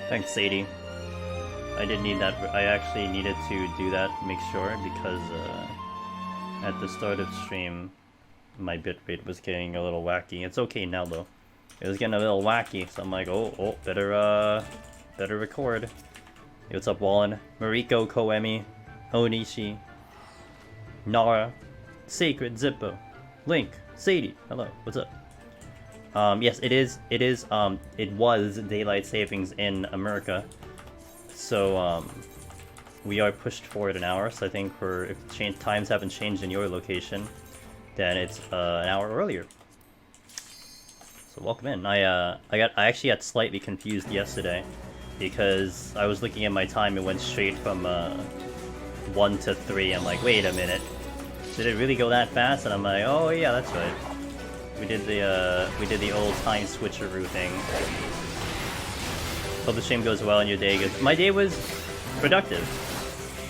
Thanks, Sadie. I did need that. I actually needed to do that, make sure, because at the start of stream, my bitrate was getting a little wacky. It's okay now though. It was getting a little wacky, so I'm like, oh, better record. Hey, what's up, Wallen? Mariko, Koemi, Onishi, Nara, Sacred, Zippo, Link, Sadie. Hello, what's up? Yes, it was daylight savings in America. So, we are pushed forward an hour, so I think if times haven't changed in your location, then it's an hour earlier. So welcome in. I actually got slightly confused yesterday because I was looking at my time. It went straight from 1 to 3. I'm like, wait a minute, did it really go that fast? And I'm like, oh yeah, that's right. We did the old time switcheroo thing. Hope the stream goes well and your day goes. My day was productive.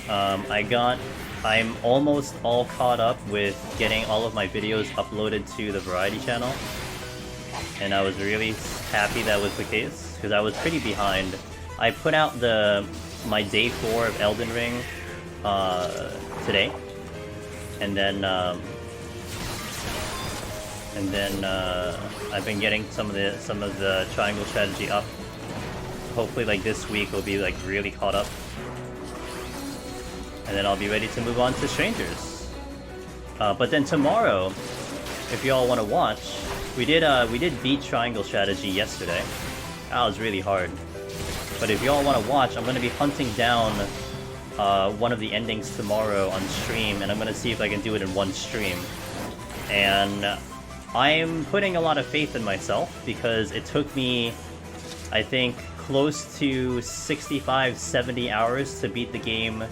I'm almost all caught up with getting all of my videos uploaded to the Variety channel. And I was really happy that was the case, because I was pretty behind. I put out my day 4 of Elden Ring today. And then I've been getting some of the triangle strategy up. Hopefully, like this week, we'll be like really caught up, and then I'll be ready to move on to Strangers. But then tomorrow, if y'all want to watch, we did beat triangle strategy yesterday. That was really hard. But if y'all want to watch, I'm going to be hunting down one of the endings tomorrow on stream, and I'm going to see if I can do it in one stream. And I'm putting a lot of faith in myself because it took me, I think, close to 65-70 hours to beat the game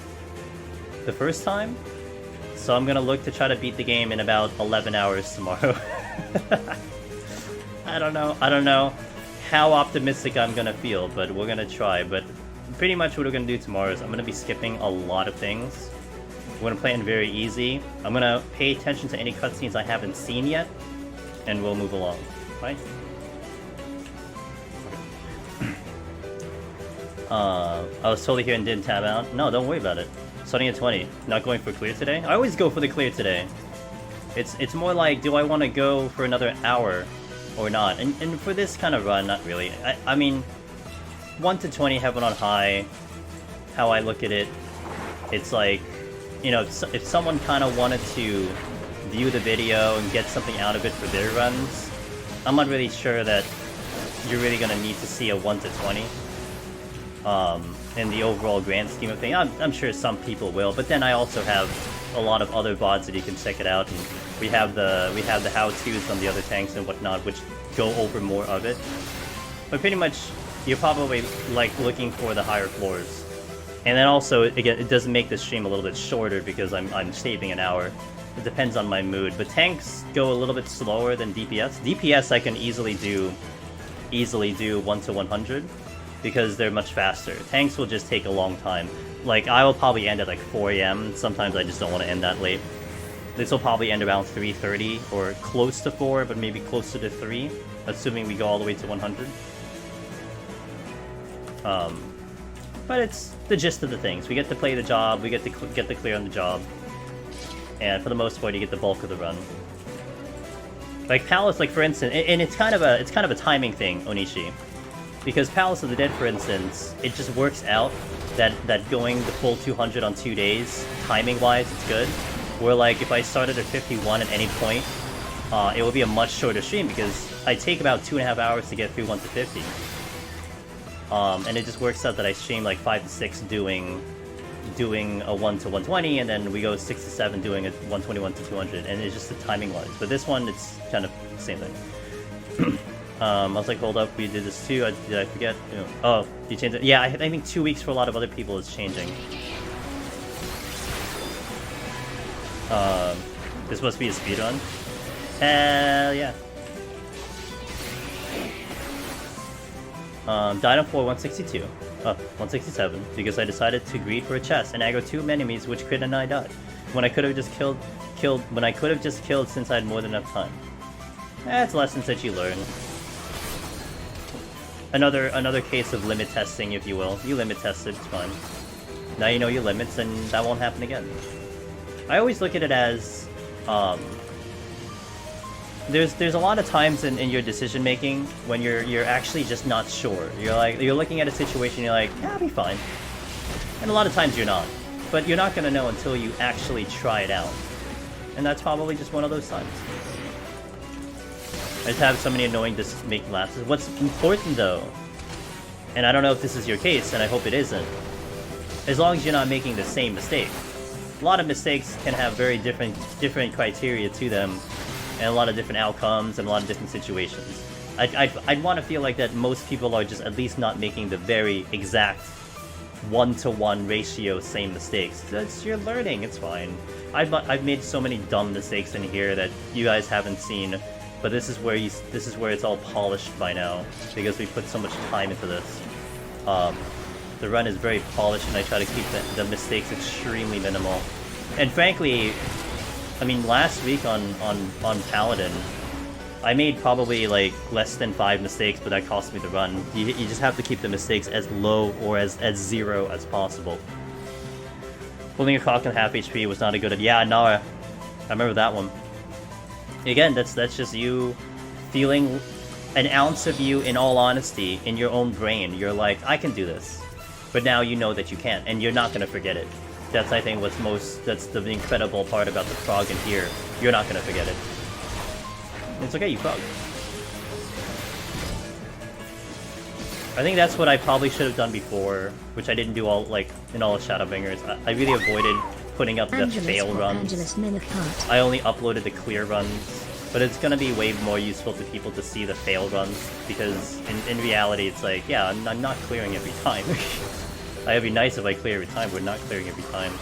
the first time. So I'm gonna look to try to beat the game in about 11 hours tomorrow. I don't know how optimistic I'm gonna feel, but we're gonna try. But pretty much what we're gonna do tomorrow is I'm gonna be skipping a lot of things. We're gonna play in very easy. I'm gonna pay attention to any cutscenes I haven't seen yet, and we'll move along, right? I was totally here and didn't tab out. No, don't worry about it. Starting at 20. Not going for clear today? I always go for the clear today. It's more like, do I want to go for another hour or not? And for this kind of run, not really. I mean, 1 to 20 heaven on high, how I look at it, it's like, you know, if someone kind of wanted to view the video and get something out of it for their runs, I'm not really sure that you're really going to need to see a 1 to 20. In the overall grand scheme of things. I'm sure some people will, but then I also have a lot of other VODs that you can check it out, and we have the how-tos on the other tanks and whatnot, which go over more of it. But pretty much, you're probably like looking for the higher floors. And then also, again, it does make the stream a little bit shorter because I'm saving an hour. It depends on my mood, but tanks go a little bit slower than DPS. DPS I can easily do 1 to 100. Because they're much faster. Tanks will just take a long time. Like, I will probably end at like 4 AM. Sometimes I just don't want to end that late. This will probably end around 3:30 or close to 4, but maybe closer to 3, assuming we go all the way to 100. But it's the gist of the things. We get to play the job, we get to get the clear on the job, and for the most part, you get the bulk of the run. Like Palace, like for instance, and it's kind of a timing thing, Onishi. Because Palace of the Dead, for instance, it just works out that going the full 200 on 2 days, timing-wise, it's good. Where, like, if I started at 51 at any point, it will be a much shorter stream because I take about 2.5 hours to get through 1 to 50. And it just works out that I stream, like, 5 to 6 doing a 1 to 120, and then we go 6 to 7 doing a 121 to 200, and it's just the timing-wise. But this one, it's kind of the same thing. I was like, hold up, we did this too. Did I forget? You know, oh, you changed it? Yeah, I think 2 weeks for a lot of other people is changing. This must be a speedrun? Hell yeah. Died for 162. 167, because I decided to greed for a chest and aggro 2 enemies which crit and I died. When I could have just killed since I had more than enough time. That's lessons that you learn. Another case of limit testing, if you will. You limit test it, it's fine. Now you know your limits, and that won't happen again. I always look at it as, there's a lot of times in your decision making when you're actually just not sure. You're looking at a situation, you're like, yeah, I'll be fine. And a lot of times you're not. But you're not gonna know until you actually try it out. And that's probably just one of those times. I just have so many annoying make lapses. What's important though, and I don't know if this is your case, and I hope it isn't, as long as you're not making the same mistake. A lot of mistakes can have very different criteria to them, and a lot of different outcomes, and a lot of different situations. I'd want to feel like that most people are just at least not making the very exact 1-to-1 ratio same mistakes. You're learning, it's fine. I've made so many dumb mistakes in here that you guys haven't seen. But this is where it's all polished by now, because we put so much time into this. The run is very polished, and I try to keep the mistakes extremely minimal. And frankly, I mean, last week on Paladin, I made probably like less than 5 mistakes, but that cost me the run. You just have to keep the mistakes as low or as 0 as possible. Holding a cock on half HP was not a good. Yeah, no, I remember that one. Again, that's just you feeling an ounce of you, in all honesty, in your own brain. You're like, I can do this. But now you know that you can't, and you're not gonna forget it. That's, I think, that's the incredible part about the frog in here. You're not gonna forget it. It's okay, you frog. I think that's what I probably should have done before, which I didn't do all, like, in all the Shadowbringers. I really avoided putting up the fail runs. I only uploaded the clear runs, but it's gonna be way more useful to people to see the fail runs, because in reality it's like, yeah, I'm not clearing every time. It'd be nice if I clear every time, but not clearing every time.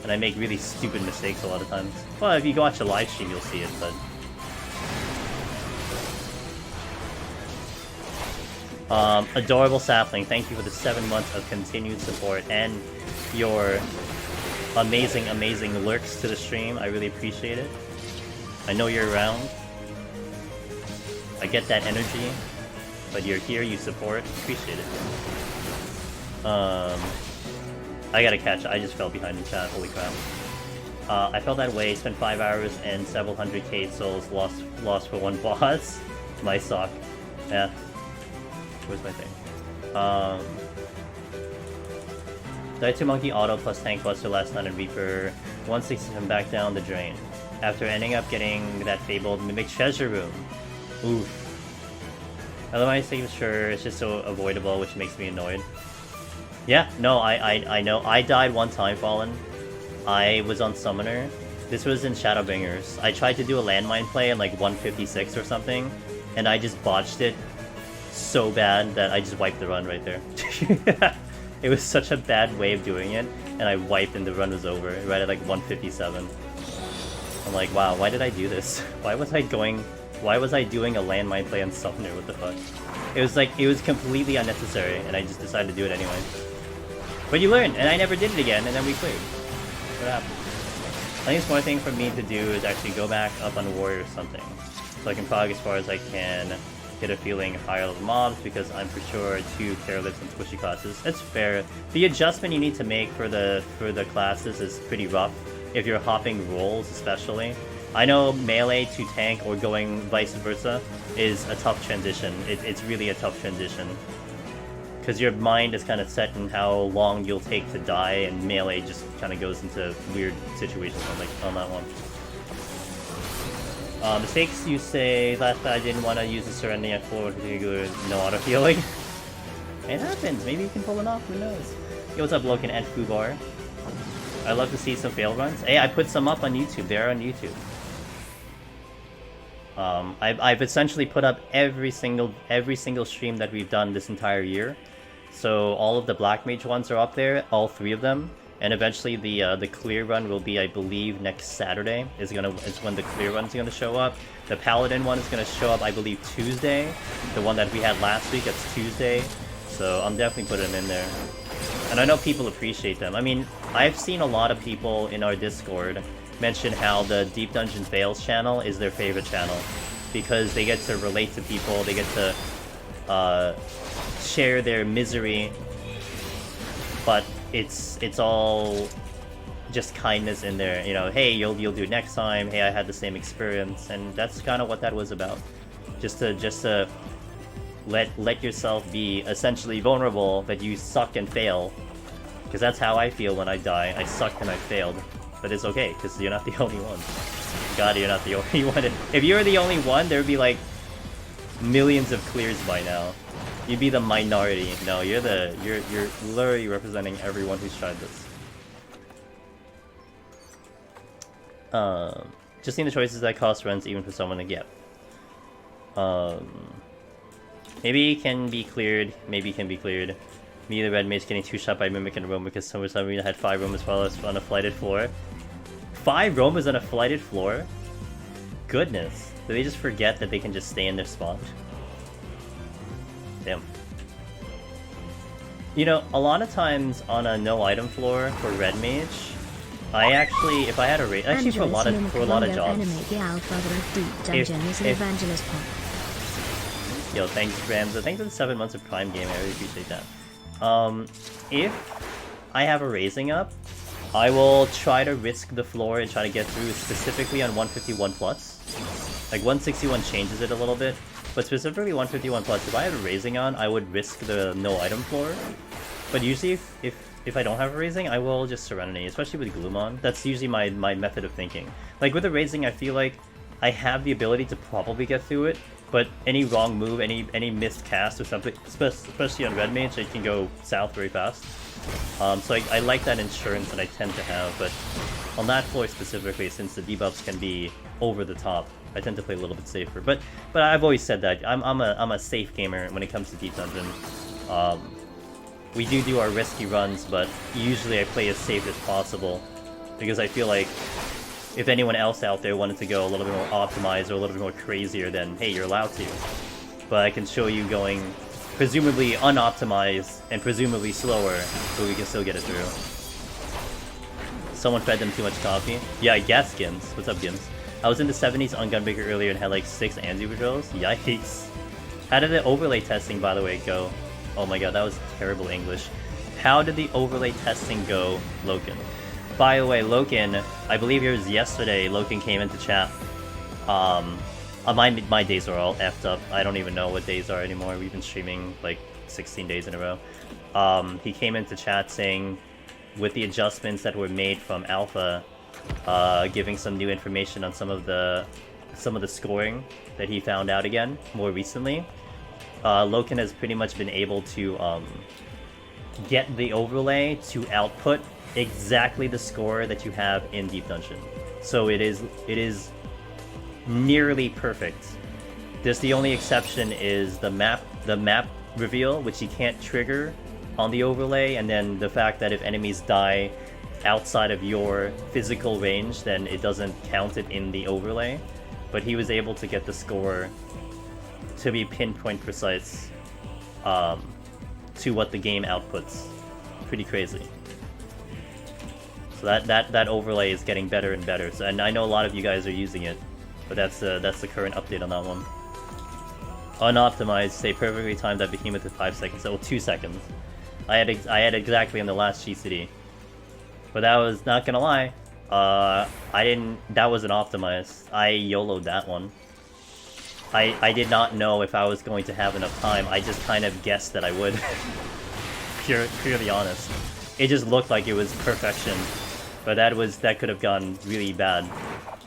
And I make really stupid mistakes a lot of times. Well, if you watch a live stream you'll see it, but... Adorable Sapling, thank you for the 7 months of continued support and your amazing lurks to the stream. I really appreciate it. I know you're around. I get that energy, but you're here, you support. Appreciate it. I gotta catch it. I just fell behind in chat. Holy crap. I felt that way. Spent 5 hours and several hundred K souls lost for one boss. My sock. Yeah. Where's my thing? Died to Monkey Auto plus Tank Buster last night in Reaper. 167 back down the drain. After ending up getting that fabled Mimic Treasure Room. Oof. Otherwise, sure, it's just so avoidable, which makes me annoyed. Yeah, no, I know. I died one time, Fallen. I was on Summoner. This was in Shadowbringers. I tried to do a landmine play in like 156 or something, and I just botched it so bad that I just wiped the run right there. It was such a bad way of doing it, and I wiped and the run was over, right at like 157. I'm like, wow, why did I do this? Why was I doing a landmine play on Summoner? What the fuck? It was like, it was completely unnecessary, and I just decided to do it anyway. But you learn, and I never did it again, and then we cleared. What happened? I think it's one thing for me to do is actually go back up on Warrior or something. So I can prog as far as I can, get a feeling higher level mobs, because I'm for sure too careless in squishy classes. That's fair. The adjustment you need to make for the classes is pretty rough, if you're hopping roles especially. I know melee to tank or going vice versa is a tough transition. It's really a tough transition. Because your mind is kind of set in how long you'll take to die, and melee just kind of goes into weird situations on that one. Mistakes, you say, last time I didn't want to use the Serenity at 4 with no auto healing. It happens, maybe you can pull it off, who knows. Yo, what's up, Logan and Fubar? I'd love to see some fail runs. Hey, I put some up on YouTube, they're on YouTube. I've essentially put up every single stream that we've done this entire year. So all of the Black Mage ones are up there, all 3 of them. And eventually the clear run will be, I believe, next Saturday is when the clear run's gonna show up. The Paladin one is gonna show up, I believe, Tuesday. The one that we had last week, that's Tuesday. So I'm definitely putting them in there. And I know people appreciate them. I mean, I've seen a lot of people in our Discord mention how the Deep Dungeon Fails channel is their favorite channel. Because they get to relate to people, they get to share their misery, but it's all just kindness in there. You know, hey, you'll do it next time. Hey, I had the same experience, and that's kind of what that was about. Just to let yourself be essentially vulnerable that you suck and fail, because that's how I feel when I die. I sucked and I failed, but it's okay because you're not the only one. God, you're not the only one. If you were the only one, there would be like millions of clears by now. You'd be the minority. No, you're literally representing everyone who's tried this. Just seeing the choices that cost runs even for someone to get. Maybe it can be cleared. Maybe it can be cleared. Me, the red mage, getting 2-shot by Mimic in a room because for some reason I had 5 Romas while I was on a flighted floor. 5 Romas on a flighted floor? Goodness. Do they just forget that they can just stay in their spot? Damn. You know, a lot of times on a no item floor for red mage, I actually, if I had a rate, actually for a lot of jobs. Yo, thanks Ramza. Thanks for the 7 months of Prime Game. I really appreciate that. If I have a raising up, I will try to risk the floor and try to get through specifically on 151 plus. Like 161 changes it a little bit, but specifically 151 plus. If I have a raising on, I would risk the no item floor. But usually, if I don't have a raising, I will just Serenity, especially with Gloomon. That's usually my method of thinking. Like with a raising, I feel like I have the ability to probably get through it, but any wrong move, any missed cast or something, especially on red mage, it can go south very fast. So I like that insurance that I tend to have, but on that floor specifically, since the debuffs can be over the top, I tend to play a little bit safer. But I've always said that I'm a safe gamer when it comes to deep dungeon. We do our risky runs, but usually I play as safe as possible because I feel like if anyone else out there wanted to go a little bit more optimized or a little bit more crazier, then hey, you're allowed to. But I can show you going presumably unoptimized and presumably slower, but we can still get it through. Someone fed them too much coffee? Yeah, I guess, Gims. What's up, Gims? I was in the 70s on Gunbreaker earlier and had like 6 Anzu patrols. Yikes. How did the overlay testing, by the way, go? Oh my god, that was terrible English. How did the overlay testing go, Loken? By the way, Loken, I believe it was yesterday, Loken came into chat. My days are all effed up. I don't even know what days are anymore. We've been streaming like 16 days in a row. He came into chat saying, with the adjustments that were made from Alpha, giving some new information on some of the scoring that he found out again more recently. Loken has pretty much been able to get the overlay to output exactly the score that you have in Deep Dungeon. So it is nearly perfect. Just the only exception is the map reveal, which you can't trigger on the overlay, and then the fact that if enemies die outside of your physical range, then it doesn't count it in the overlay. But he was able to get the score to be pinpoint precise to what the game outputs. Pretty crazy. So that overlay is getting better and better. So, and I know a lot of you guys are using it, but that's the current update on that one. Unoptimized, stay perfectly timed that behemoth at 5 seconds. Oh, 2 seconds. I had exactly in the last GCD. But that was, not gonna lie, that wasn't optimized. I YOLO'd that one. I did not know if I was going to have enough time. I just kind of guessed that I would. Purely honest. It just looked like it was perfection. But that could have gone really bad.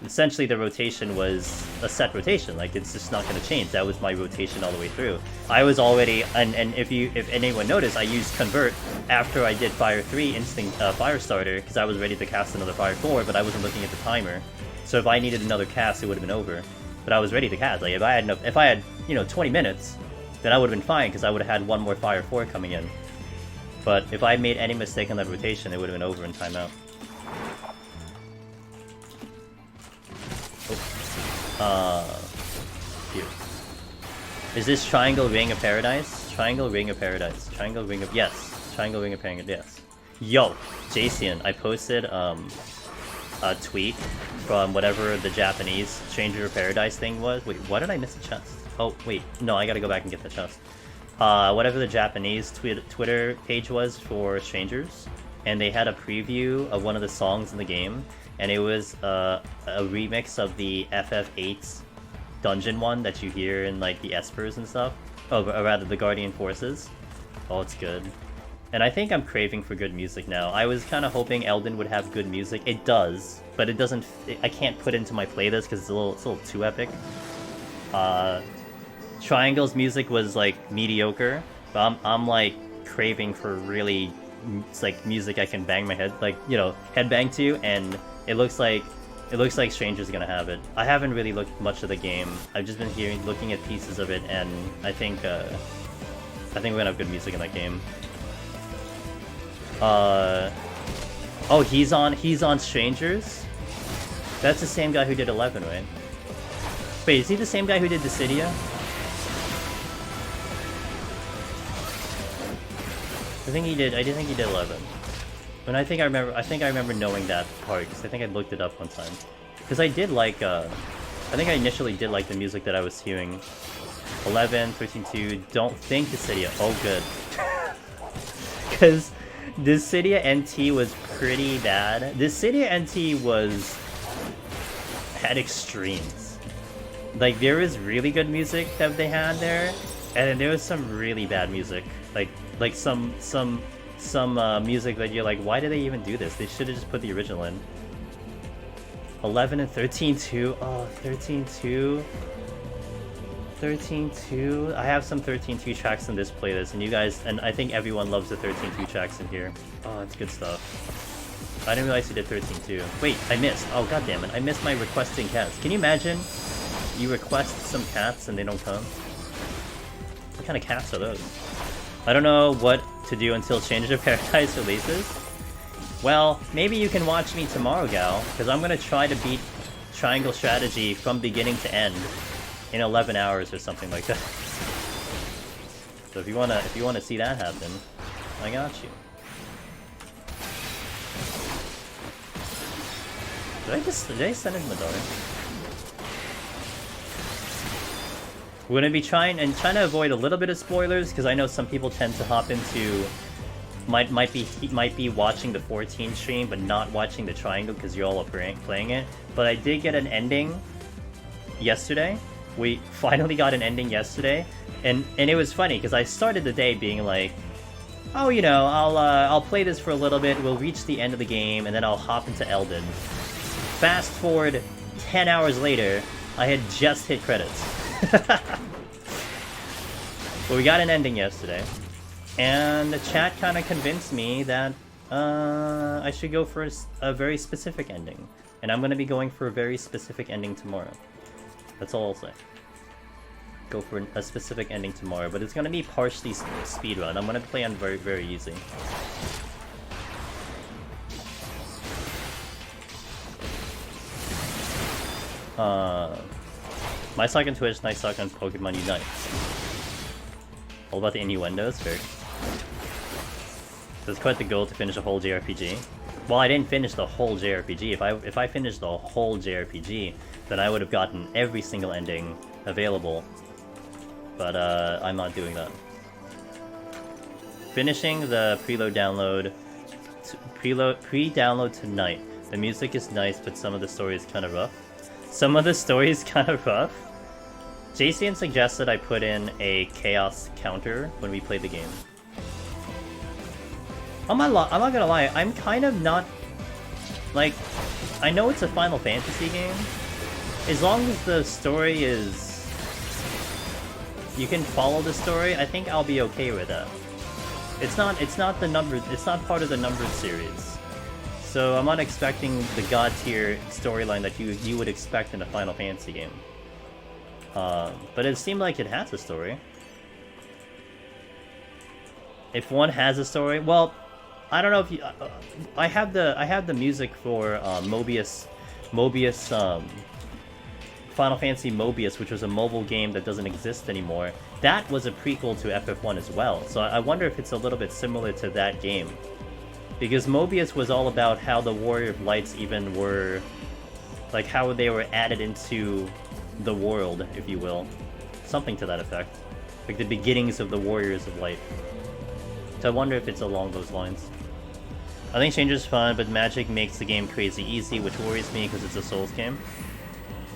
Essentially the rotation was a set rotation, like it's just not going to change. That was my rotation all the way through. I was already, and if anyone noticed, I used Convert after I did Fire 3 Instinct Fire Starter, because I was ready to cast another Fire 4, but I wasn't looking at the timer. So if I needed another cast, it would have been over. But I was ready to cast. Like if I had 20 minutes, then I would have been fine, because I would have had one more Fire 4 coming in. But if I made any mistake on that rotation, it would have been over in timeout. Here. Is this Triangle Ring of Paradise? Triangle Ring of Paradise. Triangle Ring of... Yes. Triangle Ring of Paradise, yes. Yo! Jason, I posted a tweet from whatever the Japanese Stranger of Paradise thing was. Wait, why did I miss a chest? Oh, wait. No, I gotta go back and get the chest. whatever the Japanese Twitter page was for strangers, and they had a preview of one of the songs in the game, and it was a remix of the FF8 dungeon one that you hear in like the Espers and stuff. Oh, or rather the Guardian Forces. Oh, it's good. And I think I'm craving for good music now. I was kind of hoping Elden would have good music. It does, but it doesn't. I can't put it into my playlist because it's a little too epic. Triangle's music was like mediocre, but I'm like craving for really like music I can bang my head, like, you know, headbang to, and it looks like Stranger's gonna have it. I haven't really looked much of the game. I've just been looking at pieces of it, and I think we're gonna have good music in that game. Oh, he's on Strangers? That's the same guy who did 11, right? Wait, is he the same guy who did Dissidia? I think he did 11. And I think I remember knowing that part, because I think I looked it up one time. Because I did like, I think I initially did like the music that I was hearing. 11, 13-2, don't think Dissidia. Oh, good. Because Dissidia NT was pretty bad. Dissidia NT had extremes. Like, there was really good music that they had there, and then there was some really bad music. Like some music that you're like, why did they even do this? They should have just put the original in. 11 and 13-2. Oh, 13-2. 13-2. I have some 13-2 tracks in this playlist, and you guys, and I think everyone loves the 13-2 tracks in here. Oh, it's good stuff. I didn't realize you did 13-2. Wait, I missed. Oh, goddammit. I missed my requesting cats. Can you imagine? You request some cats and they don't come? What kind of cats are those? I don't know what to do until Change of Paradise releases. Well, maybe you can watch me tomorrow, gal, because I'm gonna try to beat Triangle Strategy from beginning to end in 11 hours or something like that. So if you wanna see that happen, I got you. Did I send it in the door? We're gonna be trying to avoid a little bit of spoilers, because I know some people tend to hop into might be watching the 14 stream but not watching the Triangle because you all are playing it. But I did get an ending yesterday. We finally got an ending yesterday, and it was funny because I started the day being like, oh, you know, I'll play this for a little bit. We'll reach the end of the game, and then I'll hop into Elden. Fast forward 10 hours later, I had just hit credits. But we got an ending yesterday, and the chat kind of convinced me that I should go for a very specific ending, and I'm going to be going for a very specific ending tomorrow. That's all I'll say. Go for a specific ending tomorrow, but it's going to be partially speedrun. I'm going to play on very, very easy. My suck on Twitch, nice suck on Pokemon Unite. All about the innuendos, fair. So it's quite the goal to finish a whole JRPG. Well, I didn't finish the whole JRPG. If I finished the whole JRPG, then I would have gotten every single ending available. But I'm not doing that. Finishing the pre-download tonight. The music is nice, but some of the story is kind of rough. Some of the story is kind of rough. JCN suggested I put in a chaos counter when we play the game. I'm not gonna lie, I'm kind of not... Like, I know it's a Final Fantasy game. As long as the story is... You can follow the story, I think I'll be okay with that. It's not part of the numbered series. So I'm not expecting the god tier storyline that you would expect in a Final Fantasy game. But it seemed like it has a story. If one has a story, well, I don't know if you. I have the music for Mobius, Final Fantasy Mobius, which was a mobile game that doesn't exist anymore. That was a prequel to FF1 as well. So I wonder if it's a little bit similar to that game. Because Mobius was all about how the Warrior of Lights even were... Like, how they were added into the world, if you will. Something to that effect. Like the beginnings of the Warriors of Light. So I wonder if it's along those lines. I think Changer's fun, but Magic makes the game crazy easy, which worries me because it's a Souls game.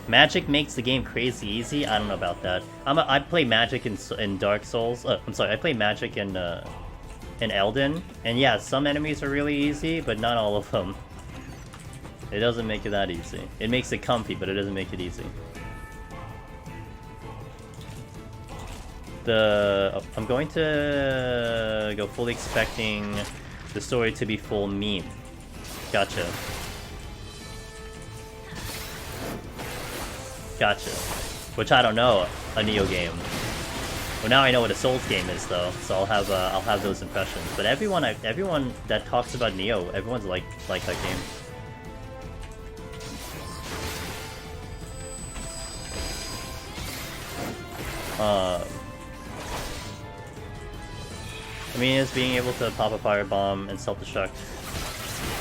Magic makes the game crazy easy? I don't know about that. I play Magic in Dark Souls. I'm sorry, I play Magic in Elden. And yeah, some enemies are really easy, but not all of them. It doesn't make it that easy. It makes it comfy, but it doesn't make it easy. I'm going to go fully expecting the story to be full meme. Gotcha. Gotcha. Which I don't know, a Neo game. Well, now I know what a Souls game is, though, so I'll have those impressions. But everyone that talks about Neo, everyone's like that game. I mean, it's being able to pop a firebomb and self-destruct.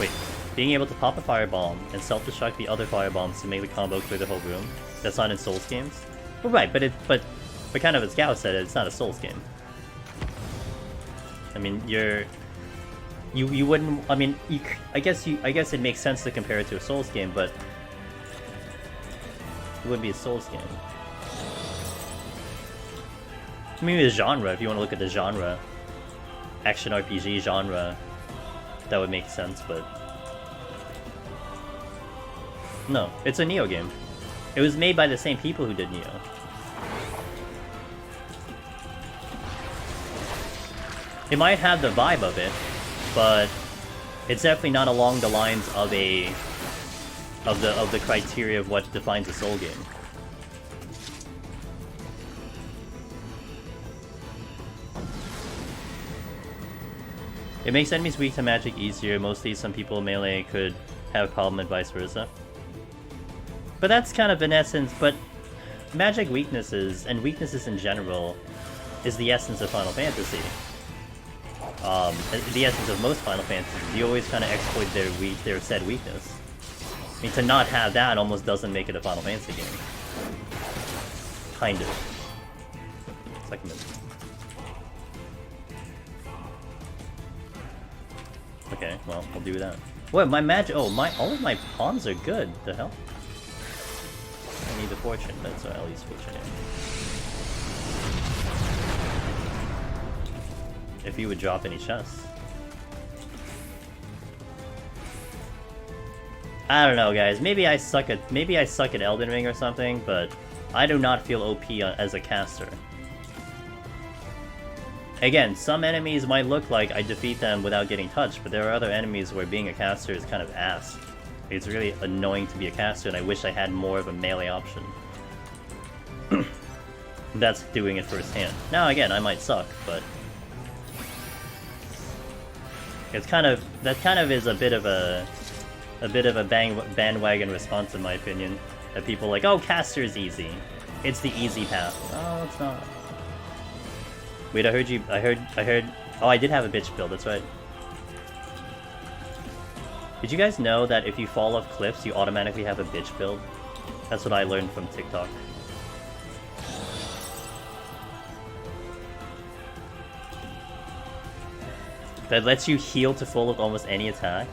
Wait, being able to pop a firebomb and self-destruct the other firebombs to make the combo clear the whole room. That's not in Souls games. Well, right, but kind of as Gao said, it's not a Souls game. I mean, you wouldn't. I mean, I guess it makes sense to compare it to a Souls game, but it wouldn't be a Souls game. Maybe the genre, if you want to look at the genre, action RPG genre, that would make sense, but no, it's a Neo game. It was made by the same people who did Neo. It might have the vibe of it, but it's definitely not along the lines of the criteria of what defines a Soul game. It makes enemies weak to magic easier. Mostly some people melee could have a problem and vice versa. But that's kind of in essence, but magic weaknesses, and weaknesses in general, is the essence of Final Fantasy. The essence of most Final Fantasies. You always kind of exploit their said weakness. I mean, to not have that almost doesn't make it a Final Fantasy game. Kind of. Second minute. Okay, well, I'll do that. What, my magic? Oh, all of my pawns are good. The hell? I need the fortune. That's why I'll use fortune here. If you would drop any chests. I don't know, guys. Maybe I suck at Elden Ring or something, but I do not feel OP as a caster. Again, some enemies might look like I defeat them without getting touched, but there are other enemies where being a caster is kind of ass. It's really annoying to be a caster, and I wish I had more of a melee option. That's doing it firsthand. Now, again, I might suck, but that kind of is a bit of a bandwagon response, in my opinion. That people are like, oh, caster is easy. It's the easy path. No, it's not. Wait, I heard... Oh, I did have a bitch build, that's right. Did you guys know that if you fall off cliffs, you automatically have a bitch build? That's what I learned from TikTok. That lets you heal to full of almost any attack.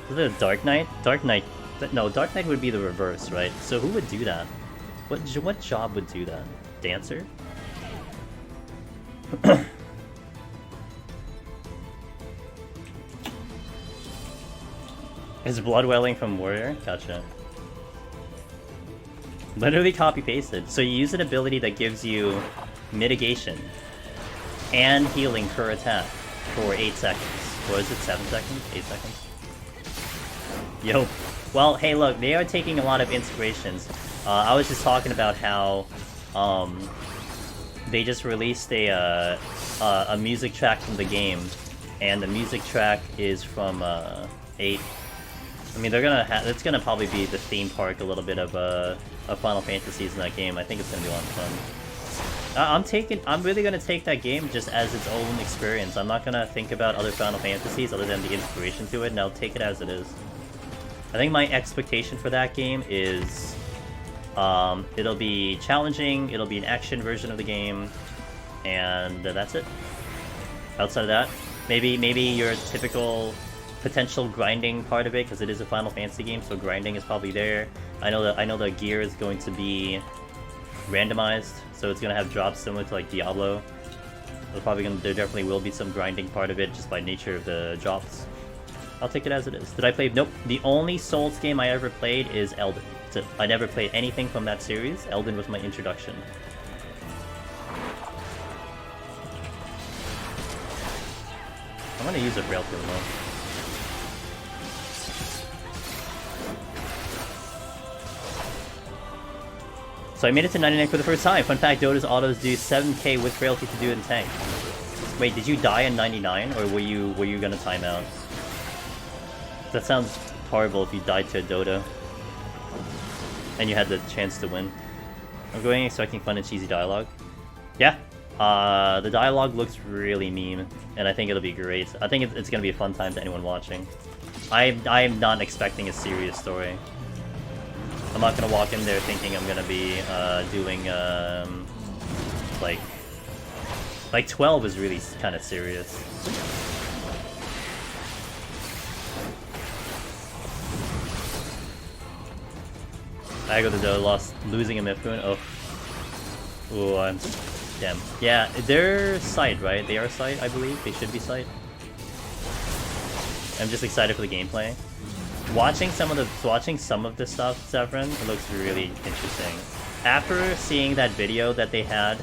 Is it a Dark Knight? Dark Knight... No, Dark Knight would be the reverse, right? So who would do that? What job would do that? Dancer? Is blood welling from Warrior? Gotcha. Literally copy-pasted. So you use an ability that gives you mitigation and healing per attack for 8 seconds. Or is it 7 seconds? 8 seconds? Yo. Well, hey look, they are taking a lot of inspirations. I was just talking about how they just released a music track from the game, and the music track is from 8. I mean, it's gonna probably be the theme park a little bit of Final Fantasies in that game. I think it's gonna be a lot of fun. I'm really gonna take that game just as its own experience. I'm not gonna think about other Final Fantasies other than the inspiration to it, and I'll take it as it is. I think my expectation for that game is it'll be challenging, it'll be an action version of the game, and that's it. Outside of that, maybe your typical potential grinding part of it, because it is a Final Fantasy game, so grinding is probably there. I know the gear is going to be randomized, so it's gonna have drops similar to like Diablo. There definitely will be some grinding part of it just by nature of the drops. I'll take it as it is. Did I play? Nope. The only Souls game I ever played is Elden. So I never played anything from that series. Elden was my introduction. I'm gonna use a frailty remote. So I made it to 99 for the first time. Fun fact, Dota's autos do 7k with frailty to do it in tank. Wait, did you die in 99, or were you gonna time out? That sounds horrible if you died to a Dota and you had the chance to win. I'm going expecting fun and cheesy dialogue. Yeah, the dialogue looks really meme, and I think it'll be great. I think it's gonna be a fun time to anyone watching. I'm not expecting a serious story. I'm not gonna walk in there thinking I'm gonna be doing like 12 is really kind of serious. I go to the losing a Mifune. Oh, ooh, I'm damn. Yeah, they're side, right? They are side, I believe. They should be side. I'm just excited for the gameplay. Watching some of the stuff, Zephyrin, it looks really interesting. After seeing that video that they had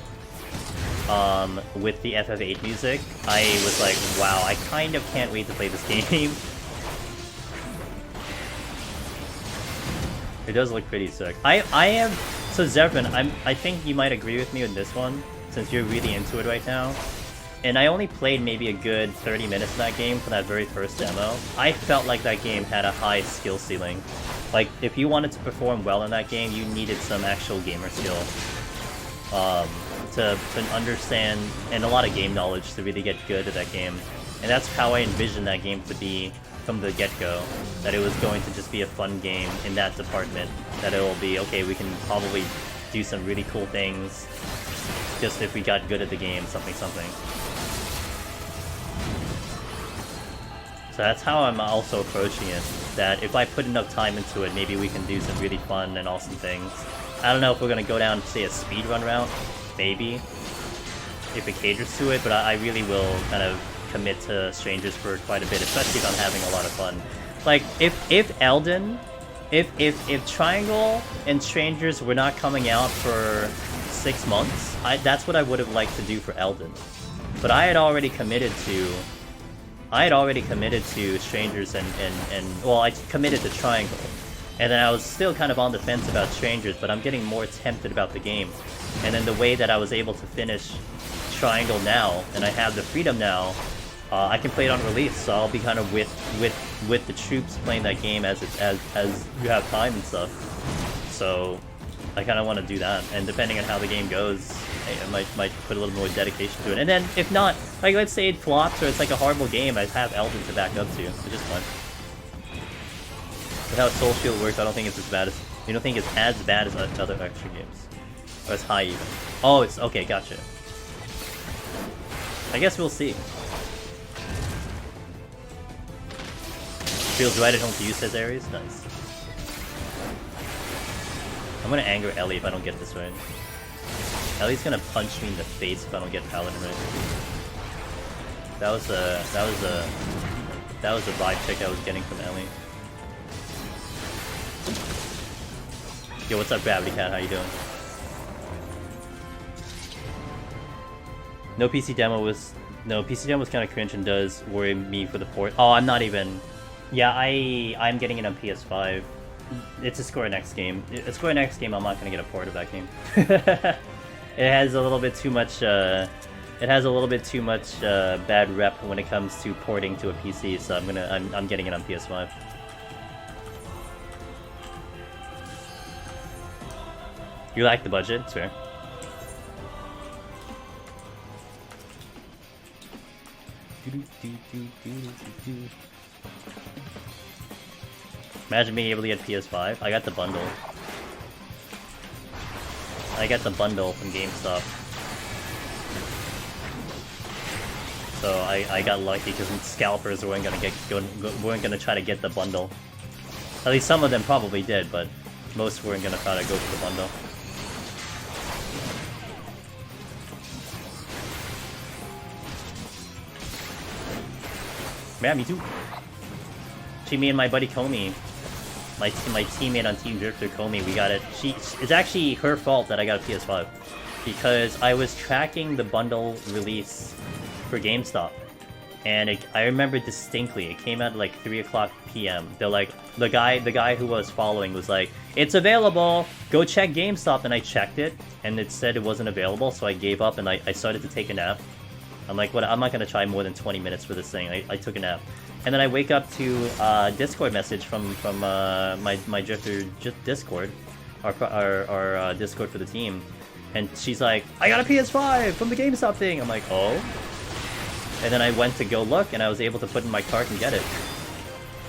with the FF8 music, I was like, wow, I kind of can't wait to play this game. It does look pretty sick. So Zephyrin, I think you might agree with me with this one, since you're really into it right now. And I only played maybe a good 30 minutes in that game for that very first demo. I felt like that game had a high skill ceiling. Like, if you wanted to perform well in that game, you needed some actual gamer skill. To understand, and a lot of game knowledge to really get good at that game. And that's how I envisioned that game to be from the get-go. That it was going to just be a fun game in that department. That it will be, okay, we can probably do some really cool things just if we got good at the game, something. So that's how I'm also approaching it, that if I put enough time into it, maybe we can do some really fun and awesome things. I don't know if we're gonna go down, say, a speedrun route, maybe, if it caters to it, but I really will kind of commit to Strangers for quite a bit, especially if I'm having a lot of fun. Like, if Elden, if Triangle and Strangers were not coming out for 6 months, that's what I would have liked to do for Elden. But I had already committed to Strangers and well, I committed to Triangle. And then I was still kind of on the fence about Strangers, but I'm getting more tempted about the game. And then the way that I was able to finish Triangle now, and I have the freedom now, I can play it on release, so I'll be kind of with the troops playing that game as you have time and stuff. So I kind of want to do that, and depending on how the game goes, I might put a little more dedication to it. And then, if not, like, let's say it flops or it's like a horrible game, I have Elden to back up to, which is fun. But how Soul Shield works, I don't think it's as bad as... You don't think it's as bad as other extra games? Or as high, even? Oh, it's... Okay, gotcha. I guess we'll see. Feels right at home to you, says Ares. Nice. I'm gonna anger Ellie if I don't get this right. Ellie's gonna punch me in the face if I don't get Paladin right. That was the vibe check I was getting from Ellie. Yo, what's up, Gravity Cat? How you doing? No PC demo was kind of cringe and does worry me for the port. Oh, I'm not even. Yeah, I'm getting it on PS5. It's a Square Enix game. A Square Enix game, I'm not gonna get a port of that game. It has a little bit too much. Bad rep when it comes to porting to a PC. So I'm getting it on PS5. You like the budget? It's fair. Imagine being able to get PS5. I got the bundle. I got the bundle from GameStop. So I got lucky because scalpers weren't gonna try to get the bundle. At least some of them probably did, but most weren't gonna try to go for the bundle. Yeah, me too. Actually, me and my buddy Komi, my teammate on Team Drifter, Komi, we got it. It's actually her fault that I got a PS5. Because I was tracking the bundle release for GameStop. And I remember distinctly, it came out at like 3 o'clock PM. They're like, the guy who was following was like, it's available! Go check GameStop! And I checked it, and it said it wasn't available, so I gave up and I started to take a nap. I'm like, what? I'm not gonna try more than 20 minutes for this thing. I took a nap. And then I wake up to a Discord message from my Drifter Discord, our Discord for the team. And she's like, I got a PS5 from the GameStop thing! I'm like, oh? And then I went to go look, and I was able to put in my cart and get it.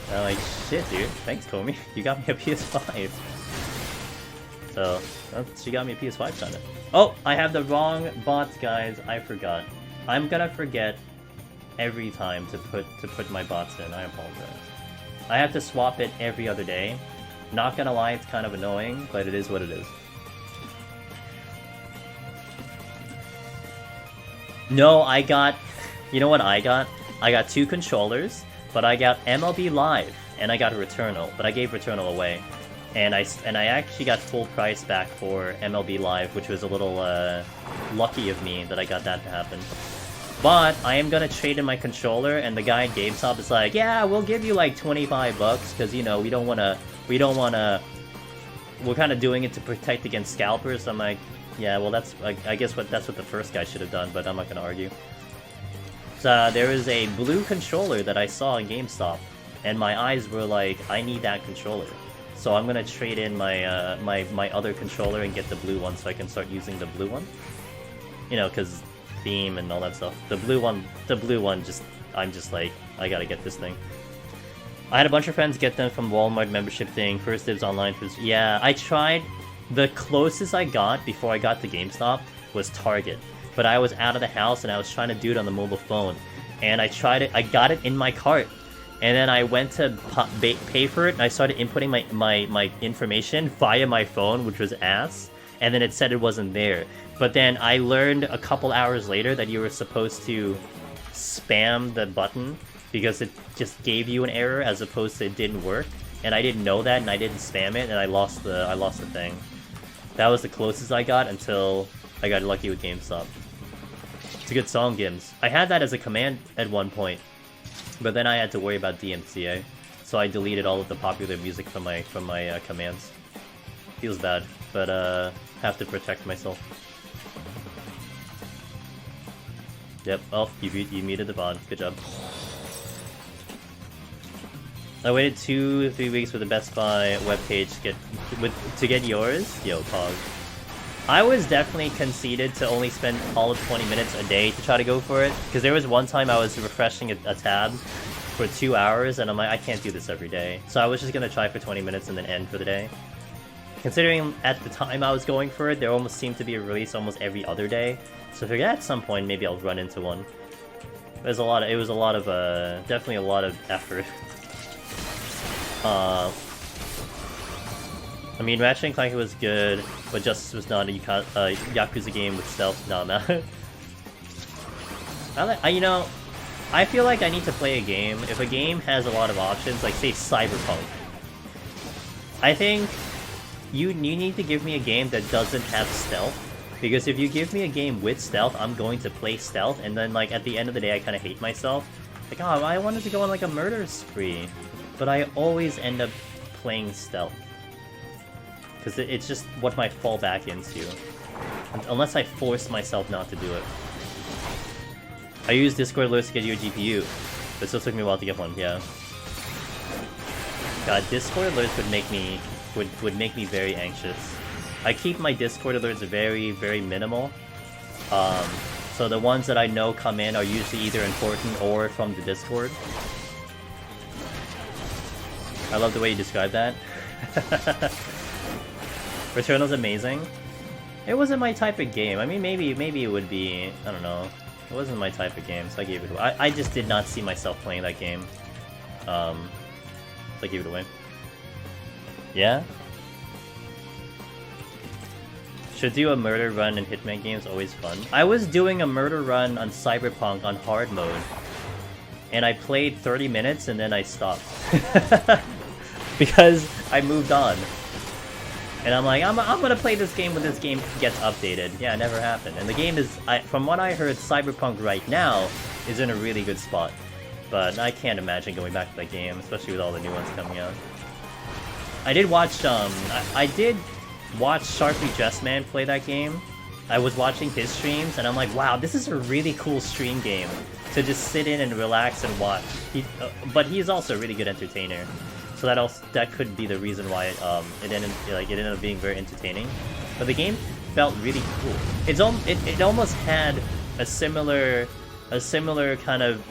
And I'm like, shit, dude. Thanks, Komi. You got me a PS5. So, she got me a PS5 on it. Oh, I have the wrong bots, guys. I forgot. I'm gonna forget every time to put my bots in. I apologize. I have to swap it every other day. Not gonna lie, it's kind of annoying, but it is what it is. No, I got... You know what I got? I got 2 controllers, but I got MLB Live, and I got Returnal, but I gave Returnal away. And I actually got full price back for MLB Live, which was a little lucky of me that I got that to happen. But I am gonna trade in my controller, and the guy at GameStop is like, yeah, we'll give you like 25 bucks, because, you know, we don't wanna... We're kind of doing it to protect against scalpers. I'm like, yeah, well, that's... I guess that's what the first guy should have done, but I'm not gonna argue. So, there was a blue controller that I saw in GameStop, and my eyes were like, I need that controller. So I'm gonna trade in my my other controller and get the blue one so I can start using the blue one. You know, because theme and all that stuff. The blue one, I'm just like, I gotta get this thing. I had a bunch of friends get them from Walmart membership thing, first dibs online. Yeah, I tried. The closest I got before I got to GameStop was Target. But I was out of the house and I was trying to do it on the mobile phone. And I tried it, I got it in my cart. And then I went to pay for it, and I started inputting my information via my phone, which was ass. And then it said it wasn't there. But then I learned a couple hours later that you were supposed to spam the button because it just gave you an error as opposed to it didn't work. And I didn't know that, and I didn't spam it, and I lost the thing. That was the closest I got until I got lucky with GameStop. It's a good song, Gims. I had that as a command at one point. But then I had to worry about DMCA, so I deleted all of the popular music from my commands. Feels bad, but have to protect myself. Yep. Oh, you muted the bot. Good job. I waited 2-3 weeks for the Best Buy webpage to get yours. Yo, Pog. I was definitely conceited to only spend all of 20 minutes a day to try to go for it, because there was one time I was refreshing a tab for 2 hours, and I'm like, I can't do this every day. So I was just gonna try for 20 minutes and then end for the day. Considering at the time I was going for it, there almost seemed to be a release almost every other day. So I figured at some point maybe I'll run into one. It was a lot of definitely a lot of effort. I mean, Ratchet & Clank was good, but Justice was not a Yakuza game with stealth. No, man. You know, I feel like I need to play a game. If a game has a lot of options, like say Cyberpunk, I think you need to give me a game that doesn't have stealth. Because if you give me a game with stealth, I'm going to play stealth, and then like at the end of the day, I kind of hate myself. Like, oh, I wanted to go on like a murder spree, but I always end up playing stealth. Because it's just what I fall back into. Unless I force myself not to do it. I use Discord alerts to get you a GPU, but it still took me a while to get one, yeah. God, Discord alerts would make me very anxious. I keep my Discord alerts very, very minimal. So the ones that I know come in are usually either important or from the Discord. I love the way you describe that. Returnal's amazing. It wasn't my type of game. I mean, maybe it would be. I don't know. It wasn't my type of game, so I gave it away. I just did not see myself playing that game. So I gave it away. Yeah? Should do a murder run in Hitman games, always fun. I was doing a murder run on Cyberpunk on hard mode. And I played 30 minutes and then I stopped. Because I moved on. And I'm like, I'm gonna play this game when this game gets updated. Yeah, it never happened. And the game is, from what I heard, Cyberpunk right now is in a really good spot. But I can't imagine going back to that game, especially with all the new ones coming out. I did watch, I did watch Sharply Dressed Man play that game. I was watching his streams, and I'm like, wow, this is a really cool stream game to just sit in and relax and watch. But he's also a really good entertainer, so that could be the reason why it ended up being very entertaining. But the game felt really cool. It almost had a similar kind of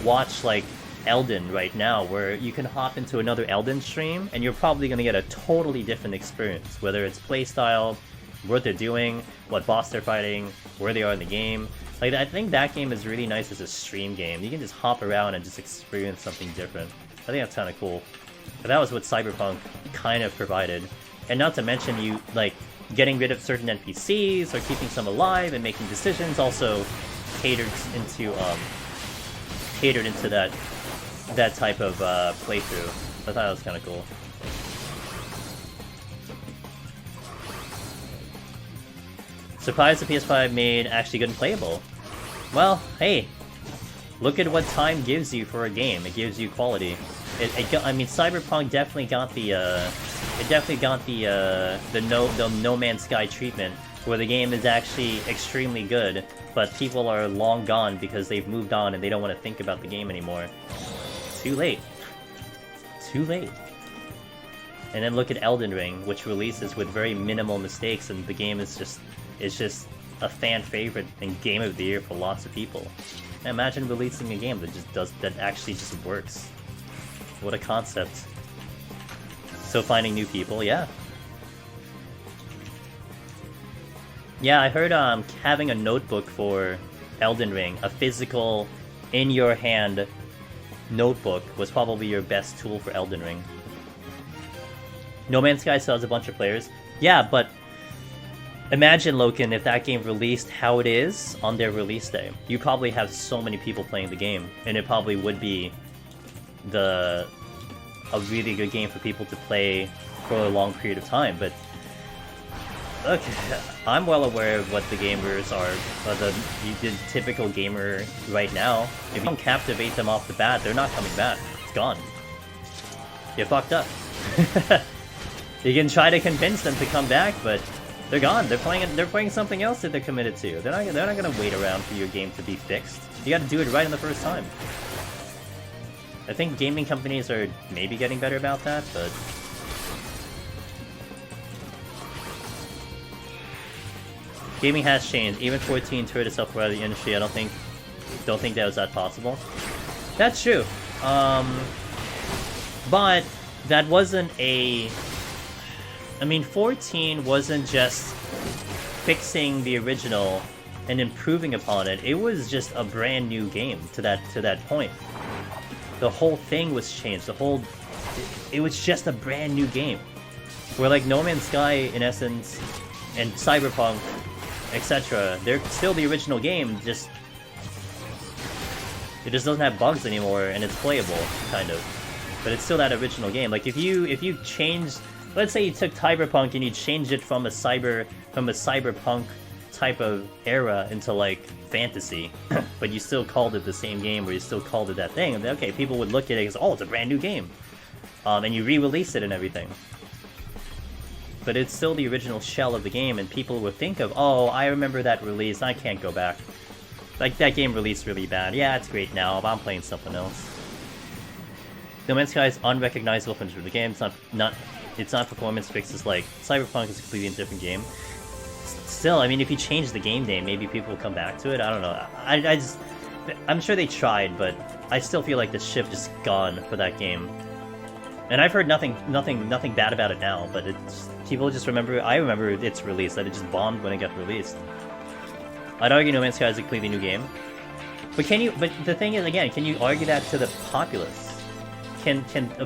watch like Elden right now, where you can hop into another Elden stream and you're probably going to get a totally different experience, whether it's playstyle, what they're doing, what boss they're fighting, where they are in the game. Like, I think that game is really nice as a stream game. You can just hop around and just experience something different. I think that's kind of cool. But that was what Cyberpunk kind of provided. And not to mention, you like getting rid of certain NPCs or keeping some alive and making decisions also catered into that type of playthrough. I thought that was kind of cool. Surprised the PS5 made actually good and playable. Well, hey, look at what time gives you for a game. It gives you quality. I mean, Cyberpunk definitely got the No Man's Sky treatment, where the game is actually extremely good, but people are long gone because they've moved on and they don't want to think about the game anymore. Too late. Too late. And then look at Elden Ring, which releases with very minimal mistakes, and the game is just a fan favorite and game of the year for lots of people. And imagine releasing a game that actually just works. What a concept. So finding new people, yeah. Yeah, I heard having a notebook for Elden Ring, a physical, in-your-hand notebook, was probably your best tool for Elden Ring. No Man's Sky still has a bunch of players. Yeah, but imagine, Loken, if that game released how it is on their release day. You probably have so many people playing the game, and it probably would be a really good game for people to play for a long period of time. But look, I'm well aware of what the gamers are, the typical gamer right now. If you don't captivate them off the bat, they're not coming back. It's gone. You're fucked up. You can try to convince them to come back, but they're gone. They're playing something else that they're committed to. They're not gonna wait around for your game to be fixed. You gotta do it right on the first time. I think gaming companies are maybe getting better about that, but gaming has changed. Even 14 turned itself out of the industry. I don't think that was that possible. That's true. But that wasn't a... I mean, 14 wasn't just fixing the original and improving upon it. It was just a brand new game to that point. The whole thing was changed. It was just a brand new game. Where like No Man's Sky, in essence, and Cyberpunk, etc., they're still the original game, it just doesn't have bugs anymore, and it's playable, kind of. But it's still that original game. Like if you changed, let's say you took Cyberpunk and you changed it from a cyberpunk type of era into like fantasy, but you still called it the same game, or you still called it that thing, and then, okay, people would look at it as, oh, it's a brand new game, and you re-release it and everything. But it's still the original shell of the game, and people would think of, oh, I remember that release, I can't go back. Like, that game released really bad. Yeah, it's great now, but I'm playing something else. No Man's Sky is unrecognizable from the game. It's not performance fixes like Cyberpunk is a completely different game. Still, I mean, if you change the game name, maybe people will come back to it. I don't know. I'm sure they tried, but I still feel like the ship is gone for that game. And I've heard nothing bad about it now, but people just remember. I remember its release, that it just bombed when it got released. I'd argue No Man's Sky is a completely new game. But can you? But the thing is, again, can you argue that to the populace?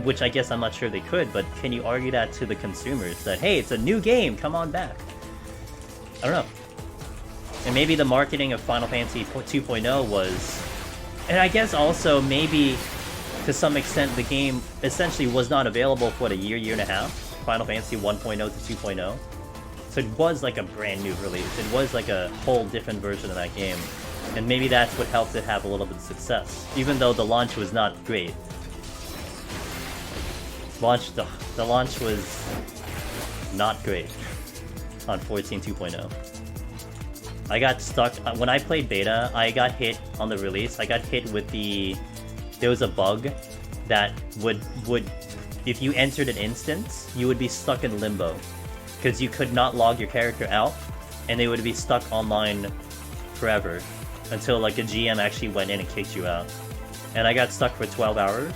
Which I guess I'm not sure they could, but can you argue that to the consumers that, hey, it's a new game, come on back? I don't know. And maybe the marketing of Final Fantasy 2.0 was... And I guess also maybe, to some extent, the game essentially was not available for what, a year and a half? Final Fantasy 1.0 to 2.0? So it was like a brand new release. It was like a whole different version of that game. And maybe that's what helped it have a little bit of success. Even though the launch was not great. The launch was not great on 14.2.0. I got stuck when I played beta. I got hit on the release. I got hit with there was a bug that would if you entered an instance, you would be stuck in limbo because you could not log your character out, and they would be stuck online forever until like a GM actually went in and kicked you out. And I got stuck for 12 hours.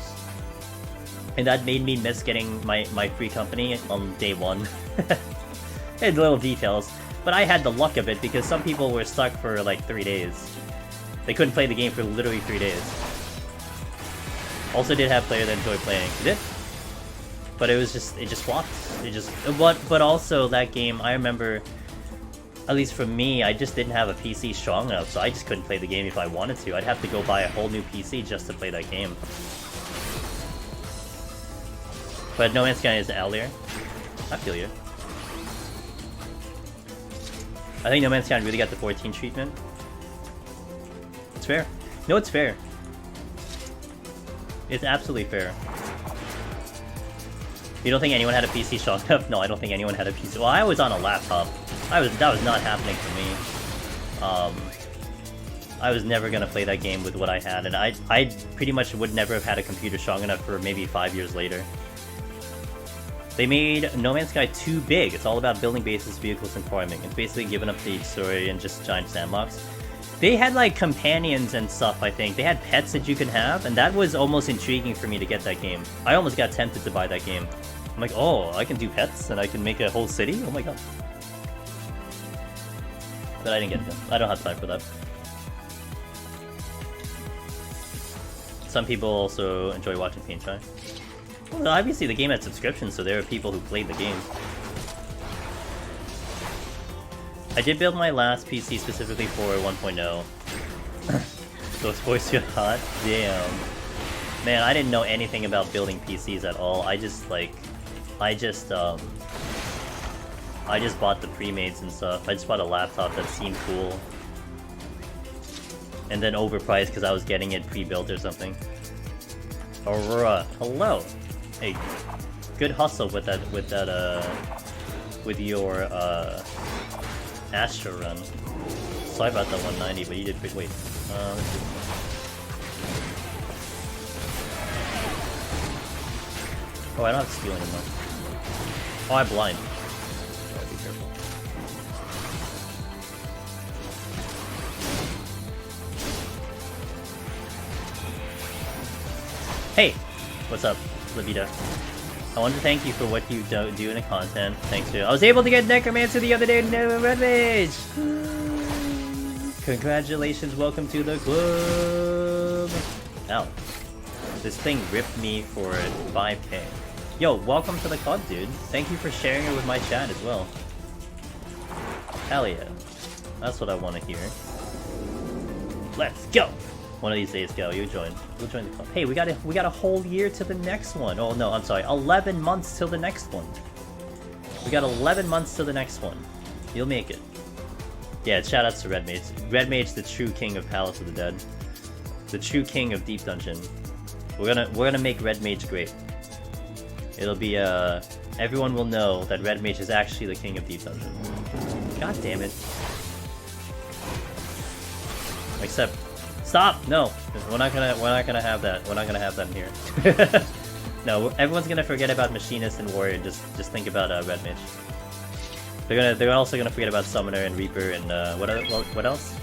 And that made me miss getting my free company on day one. And little details. But I had the luck of it because some people were stuck for like 3 days. They couldn't play the game for literally 3 days. Also did have player that enjoyed playing. It did. But it just flopped. But also that game, I remember, at least for me, I just didn't have a PC strong enough, so I just couldn't play the game if I wanted to. I'd have to go buy a whole new PC just to play that game. But No Man's Sky is earlier. I feel you. I think No Man's Sky really got the 14 treatment. It's fair. No, it's fair. It's absolutely fair. You don't think anyone had a PC strong enough? No, I don't think anyone had a PC. Well, I was on a laptop. That was not happening for me. I was never gonna play that game with what I had, and I pretty much would never have had a computer strong enough for maybe 5 years later. They made No Man's Sky too big. It's all about building bases, vehicles, and farming. It's basically giving up the story and just giant sandbox. They had like companions and stuff, I think. They had pets that you could have, and that was almost intriguing for me to get that game. I almost got tempted to buy that game. I'm like, oh, I can do pets and I can make a whole city? Oh my god. But I didn't get it done. I don't have time for that. Some people also enjoy watching paint dry. Well, obviously the game had subscriptions, so there are people who played the game. I did build my last PC specifically for 1.0. Those boys get hot? Damn. Man, I didn't know anything about building PCs at all. I just bought the pre-mades and stuff. I just bought a laptop that seemed cool. And then overpriced because I was getting it pre-built or something. Aurora, hello! Hey, good hustle with your Astro run. Sorry about that 190, but you did pretty. Wait, let's see. Oh, I don't have to steal anymore. Oh, I'm blind. Gotta be careful. Hey, what's up, Libita? I want to thank you for what you do in the content. Thanks to I was able to get Necromancer the other day in Red Mage! Congratulations, welcome to the club! Ow. This thing ripped me for 5k. Yo, welcome to the club, dude. Thank you for sharing it with my chat as well. Hell yeah. That's what I want to hear. Let's go! One of these days, go. You join. You'll join the club. Hey, we got a whole year to the next one. Oh no, I'm sorry. 11 months till the next one. We got 11 months till the next one. You'll make it. Yeah, shout outs to Red Mage. Red Mage, the true king of Palace of the Dead. The true king of Deep Dungeon. We're gonna make Red Mage great. It'll be everyone will know that Red Mage is actually the king of Deep Dungeon. God damn it. Except stop! No! We're not gonna have that. We're not gonna have that in here. No, everyone's gonna forget about Machinist and Warrior and just think about Red Mage. They're also gonna forget about Summoner and Reaper and what else?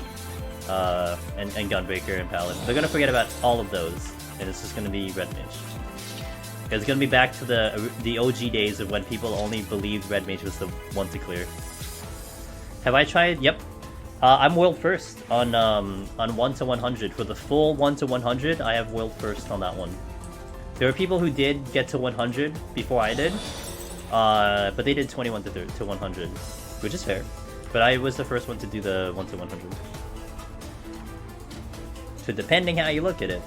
And Gunbreaker and Paladin. They're gonna forget about all of those, and it's just gonna be Red Mage. It's gonna be back to the OG days of when people only believed Red Mage was the one to clear. Have I tried? Yep. I'm world first on 1 to 100. For the full 1 to 100, I have world first on that one. There are people who did get to 100 before I did, but they did 21 to 100, which is fair. But I was the first one to do the 1 to 100. So depending how you look at it.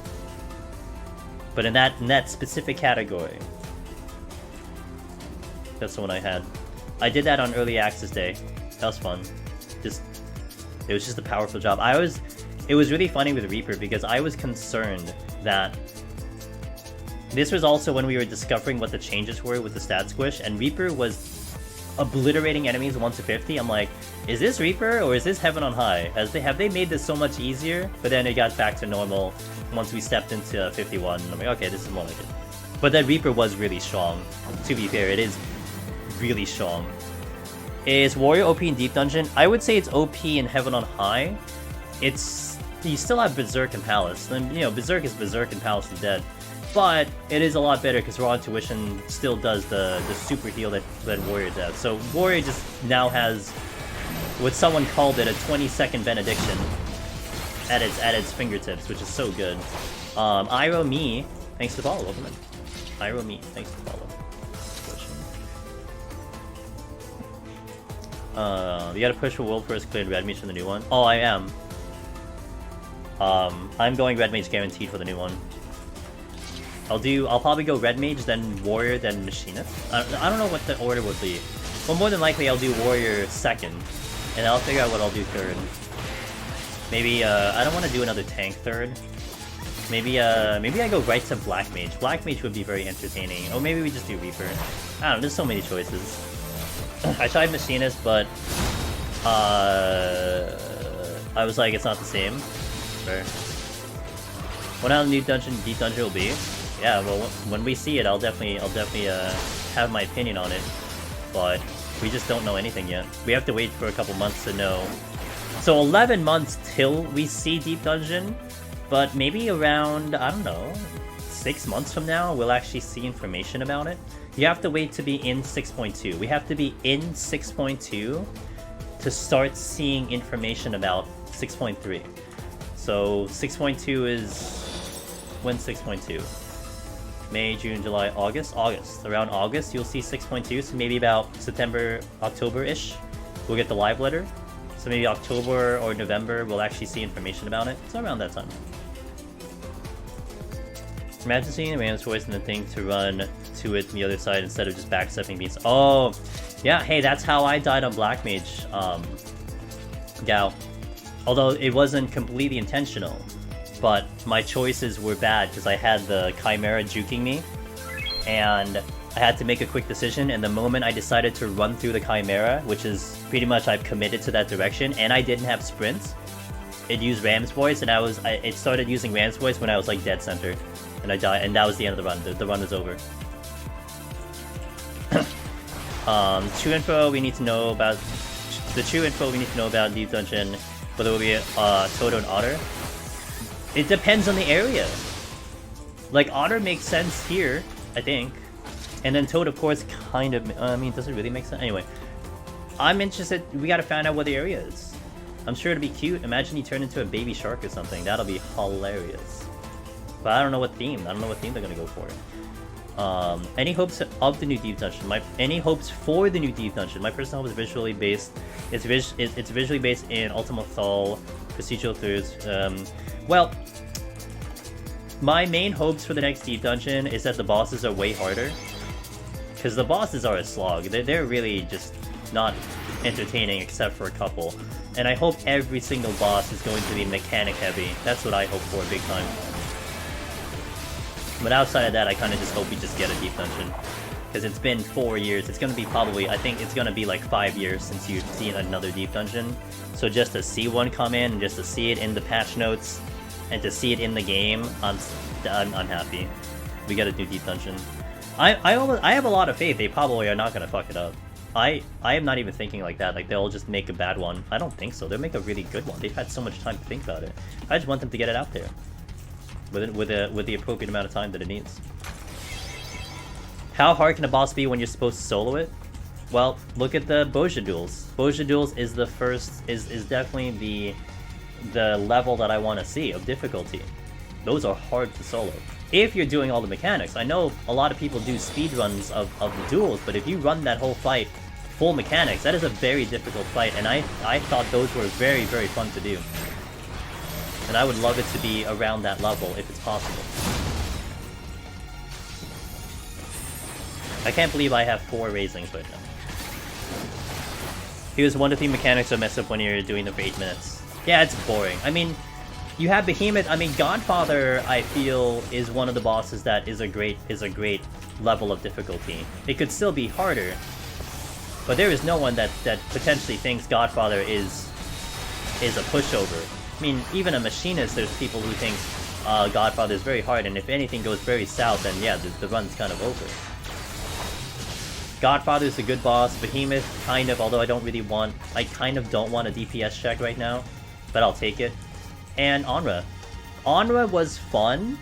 But in that specific category, that's the one I had. I did that on early access day. That was fun. It was just a powerful job. It was really funny with Reaper because I was concerned that this was also when we were discovering what the changes were with the stat squish, and Reaper was obliterating enemies 1 to 50. I'm like, is this Reaper or is this Heaven on High? Have they made this so much easier? But then it got back to normal once we stepped into 51. I'm like, okay, this is more like it. But that Reaper was really strong. To be fair, it is really strong. Is Warrior OP in Deep Dungeon? I would say it's OP in Heaven on High. You still have Berserk and Palace. And, you know, Berserk is Berserk and Palace is dead. But it is a lot better because Raw Intuition still does the super heal that Warrior does. So Warrior just now has what someone called it a 20-second benediction at its fingertips, which is so good. Iro Me, thanks for the follow. Welcome in. Iro Me, thanks for the follow. You gotta push for world first clear Red Mage for the new one. Oh, I am. I'm going Red Mage guaranteed for the new one. I'll probably go Red Mage, then Warrior, then Machinist. I don't know what the order would be. Well, more than likely I'll do Warrior second, and I'll figure out what I'll do third. Maybe, I don't want to do another tank third. Maybe I go right to Black Mage. Black Mage would be very entertaining. Or maybe we just do Reaper. I don't know, there's so many choices. I tried Machinist, but I was like, it's not the same. Fair. Wonder how the new Deep Dungeon will be. Yeah, well, when we see it, I'll definitely have my opinion on it. But we just don't know anything yet. We have to wait for a couple months to know. So 11 months till we see Deep Dungeon, but maybe around, I don't know, 6 months from now, we'll actually see information about it. You have to wait to be in 6.2. We have to be in 6.2 to start seeing information about 6.3. So 6.2 is... When's 6.2? May, June, July, August? August. Around August, you'll see 6.2, so maybe about September, October-ish, we'll get the live letter. So maybe October or November, we'll actually see information about it. So around that time. Imagine seeing a man's voice and the thing to run to it from the other side instead of just backstepping beats. Oh, yeah, hey, that's how I died on Black Mage, Gao. Although it wasn't completely intentional, but my choices were bad because I had the Chimera juking me, and I had to make a quick decision, and the moment I decided to run through the Chimera, which is pretty much I've committed to that direction, and I didn't have sprints, it used Ram's voice, and it started using Ram's voice when I was like dead center. And I died, and that was the end of the run. The run was over. True info we need to know about... The true info we need to know about Deep Dungeon, whether it will be Toto and Otter. It depends on the area. Like, Otter makes sense here, I think. And then Toad, of course, kind of... I mean, does it really make sense? Anyway. I'm interested... We gotta find out what the area is. I'm sure it'll be cute. Imagine he turned into a baby shark or something. That'll be hilarious. But I don't know what theme. I don't know what theme they're gonna go for. Any hopes of the new Deep Dungeon? Any hopes for the new Deep Dungeon? My personal hope is visually based. It's visually based in Ultima Thule, procedural throughs. Well, my main hopes for the next Deep Dungeon is that the bosses are way harder. Because the bosses are a slog. They're really just not entertaining except for a couple. And I hope every single boss is going to be mechanic heavy. That's what I hope for big time. But outside of that, I kind of just hope we just get a Deep Dungeon. Because it's been 4 years. It's going to be probably, I think it's going to be like 5 years since you've seen another Deep Dungeon. So just to see one come in, and just to see it in the patch notes, and to see it in the game, I'm happy. We got a new Deep Dungeon. I have a lot of faith they probably are not going to fuck it up. I am not even thinking like that, like they'll just make a bad one. I don't think so. They'll make a really good one. They've had so much time to think about it. I just want them to get it out there. With the appropriate amount of time that it needs. How hard can a boss be when you're supposed to solo it? Well, look at the Boja duels. Boja duels is the first, is definitely the level that I want to see of difficulty. Those are hard to solo. If you're doing all the mechanics. I know a lot of people do speedruns of the duels, but if you run that whole fight full mechanics, that is a very difficult fight, and I thought those were very, very fun to do. And I would love it to be around that level if it's possible. I can't believe I have 4 raisings right now. Here's 1 to 3 mechanics that mess up when you're doing them for 8 minutes. Yeah, it's boring. I mean, you have Behemoth. I mean, Godfather, I feel, is one of the bosses that is a great level of difficulty. It could still be harder, but there is no one that potentially thinks Godfather is a pushover. I mean, even a machinist, there's people who think Godfather is very hard, and if anything goes very south, then yeah, the run's kind of over. Godfather is a good boss. Behemoth, kind of, although I kind of don't want a DPS check right now, but I'll take it. And Onra. Onra was fun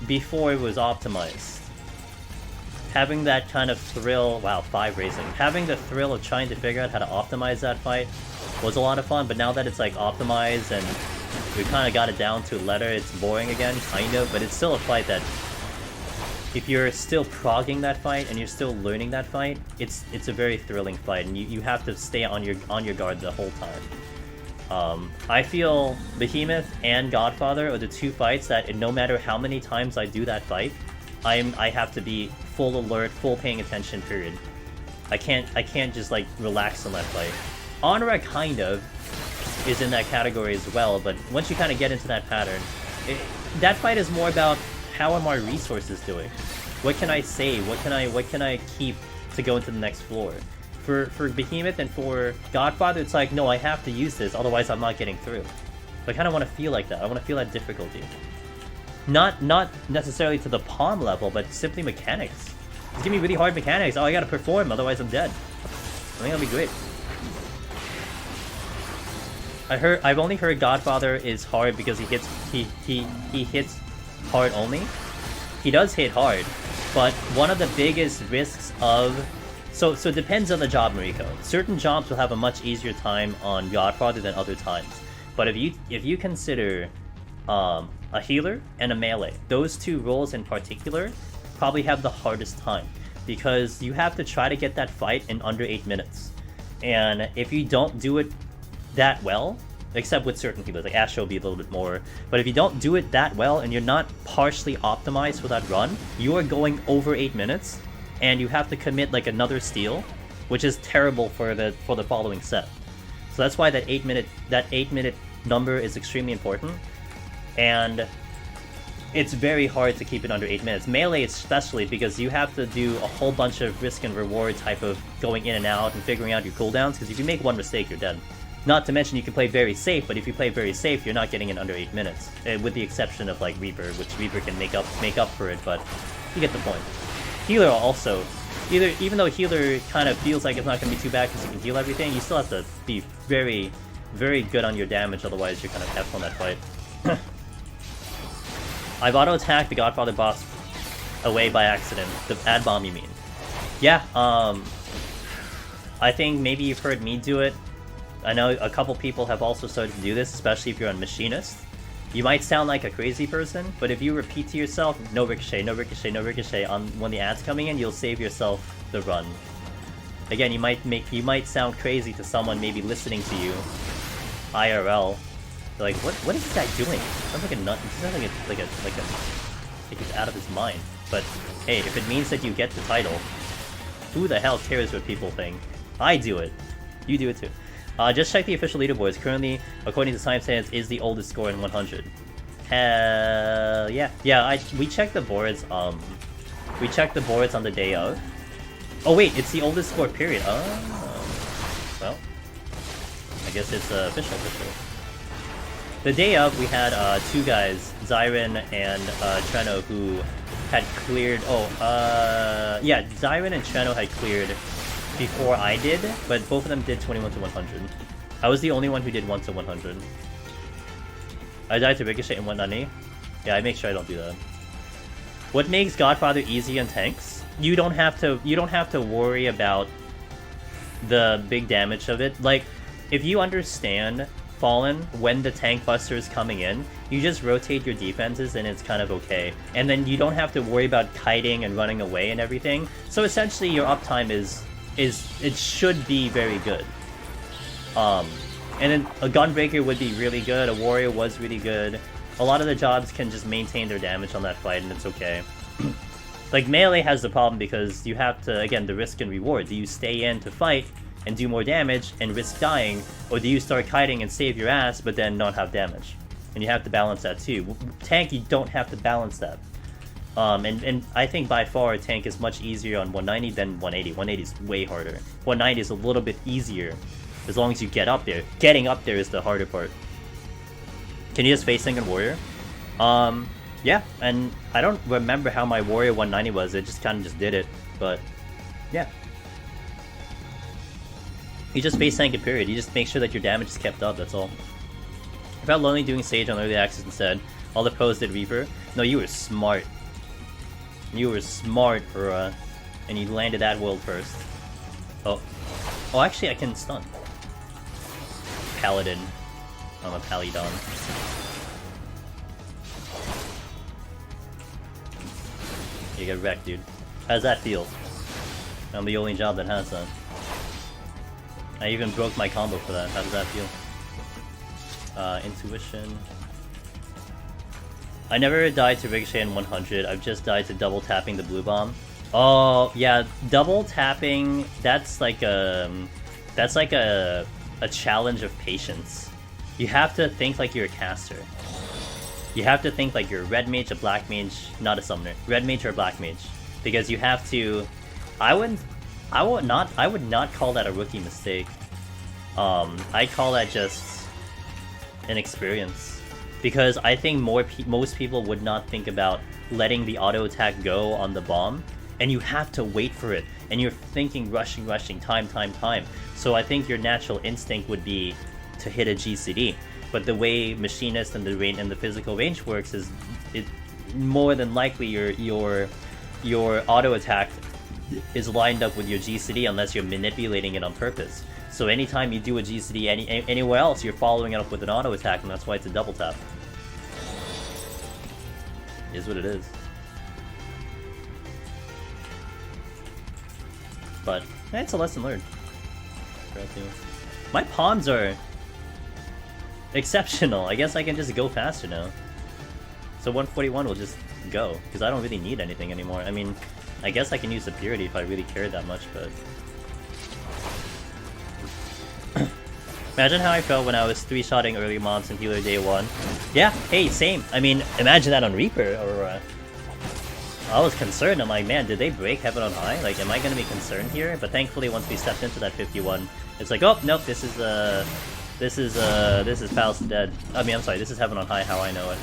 before it was optimized. Having that kind of thrill, wow, 5 raising. Having the thrill of trying to figure out how to optimize that fight was a lot of fun, but now that it's like optimized and we kind of got it down to a letter, it's boring again, kind of, but it's still a fight that if you're still progging that fight and you're still learning that fight, it's a very thrilling fight, and you have to stay on your guard the whole time. I feel Behemoth and Godfather are the 2 fights that no matter how many times I do that fight, I have to be full alert, full paying attention, period. I can't just like relax on that fight. Honora kind of is in that category as well, but once you kind of get into that pattern, that fight is more about how are my resources doing? What can I save? What can I keep to go into the next floor? For Behemoth and for Godfather, it's like, no, I have to use this, otherwise I'm not getting through. So I kind of want to feel like that. I want to feel that difficulty. Not necessarily to the palm level, but simply mechanics. Just give me really hard mechanics. Oh, I gotta perform, otherwise I'm dead. I think that'll be great. I've only heard Godfather is hard because he hits hard only. He does hit hard, but one of the biggest risks of so it depends on the job, Mariko. Certain jobs will have a much easier time on Godfather than other times. But if you consider a healer and a melee, those 2 roles in particular probably have the hardest time, because you have to try to get that fight in under 8 minutes. And if you don't do it that well, except with certain healers, like Astro will be a little bit more, but if you don't do it that well and you're not partially optimized for that run, you are going over 8 minutes, and you have to commit like another steal, which is terrible for the following set. So that's why that 8 minute number is extremely important, and it's very hard to keep it under 8 minutes. Melee especially, because you have to do a whole bunch of risk and reward type of going in and out and figuring out your cooldowns, because if you make one mistake, you're dead. Not to mention you can play very safe, but if you play very safe, you're not getting it under 8 minutes. With the exception of like Reaper, which Reaper can make up for it, but you get the point. Healer also, even though Healer kind of feels like it's not going to be too bad because you can heal everything, you still have to be very, very good on your damage, otherwise you're kind of F on that fight. I've auto-attacked the Godfather boss away by accident. The ad bomb, you mean? Yeah, I think maybe you've heard me do it. I know a couple people have also started to do this, especially if you're a machinist. You might sound like a crazy person, but if you repeat to yourself, no ricochet, no ricochet, no ricochet, when the ad's coming in, you'll save yourself the run. Again, you might sound crazy to someone maybe listening to you, IRL. They're like, what is this guy doing? Sounds like a nut. It sounds like he's out of his mind. But hey, if it means that you get the title, who the hell cares what people think? I do it. You do it too. Just check the official leaderboards. Currently, according to timestamps, is the oldest score in 100. Hell yeah. Yeah, we checked the boards. We checked the boards on the day of. Oh wait, it's the oldest score period. Oh, well, I guess it's official. The day of, we had 2 guys, Zyron and Treno, who had cleared. Yeah, Zyron and Treno had cleared before I did, but both of them did 21 to 100. I was the only one who did 1 to 100. I died to Ricochet and 190. Yeah, I make sure I don't do that. What makes Godfather easy on tanks? You don't have to worry about the big damage of it. Like, if you understand Fallen when the tank buster is coming in, you just rotate your defenses and it's kind of okay. And then you don't have to worry about kiting and running away and everything. So essentially your uptime is it should be very good. And then a Gunbreaker would be really good, a Warrior was really good. A lot of the jobs can just maintain their damage on that fight and it's okay. Like, Melee has the problem because you have to, again, the risk and reward. Do you stay in to fight and do more damage and risk dying, or do you start kiting and save your ass but then not have damage? And you have to balance that too. Tank, you don't have to balance that. And I think by far tank is much easier on 190 than 180. 180 is way harder. 190 is a little bit easier as long as you get up there. Getting up there is the harder part. Can you just face tank and warrior? Yeah, and I don't remember how my warrior 190 was. It just kind of just did it, but yeah. You just face tank it, period. You just make sure that your damage is kept up, that's all. I felt lonely doing Sage on early access instead. All the pros did Reaper. No, you were smart. You were smart, bruh. And you landed that world first. Oh. Oh, actually, I can stun. Paladin. I'm a Palidon. You get wrecked, dude. How does that feel? I'm the only job that has that. I even broke my combo for that. How does that feel? Intuition. I never died to Ricochet in 100. I've just died to double tapping the blue bomb. Oh yeah, double tapping. That's like a challenge of patience. You have to think like you're a caster. You have to think like you're a red mage, a black mage, not a summoner. Red mage or a black mage, because you have to. I would not call that a rookie mistake. I call that just an experience, because I think most people would not think about letting the auto attack go on the bomb, and you have to wait for it, and you're thinking rushing, time. So I think your natural instinct would be to hit a GCD, but the way Machinist and the physical range works is it more than likely your auto attack is lined up with your GCD unless you're manipulating it on purpose. So anytime you do a GCD anywhere else, you're following it up with an auto attack, and that's why it's a double tap. It is what it is. But it's a lesson learned. My pawns are exceptional. I guess I can just go faster now. So 141 will just go, because I don't really need anything anymore. I mean, I guess I can use the purity if I really cared that much, but... Imagine how I felt when I was 3-shotting early mobs in Healer Day 1. Yeah, hey, same. I mean, imagine that on Reaper, or... I was concerned. I'm like, man, did they break Heaven on High? Like, am I gonna be concerned here? But thankfully, once we stepped into that 51, it's like, oh, nope, this is Palace of Dead. I mean, I'm sorry, this is Heaven on High, how I know it.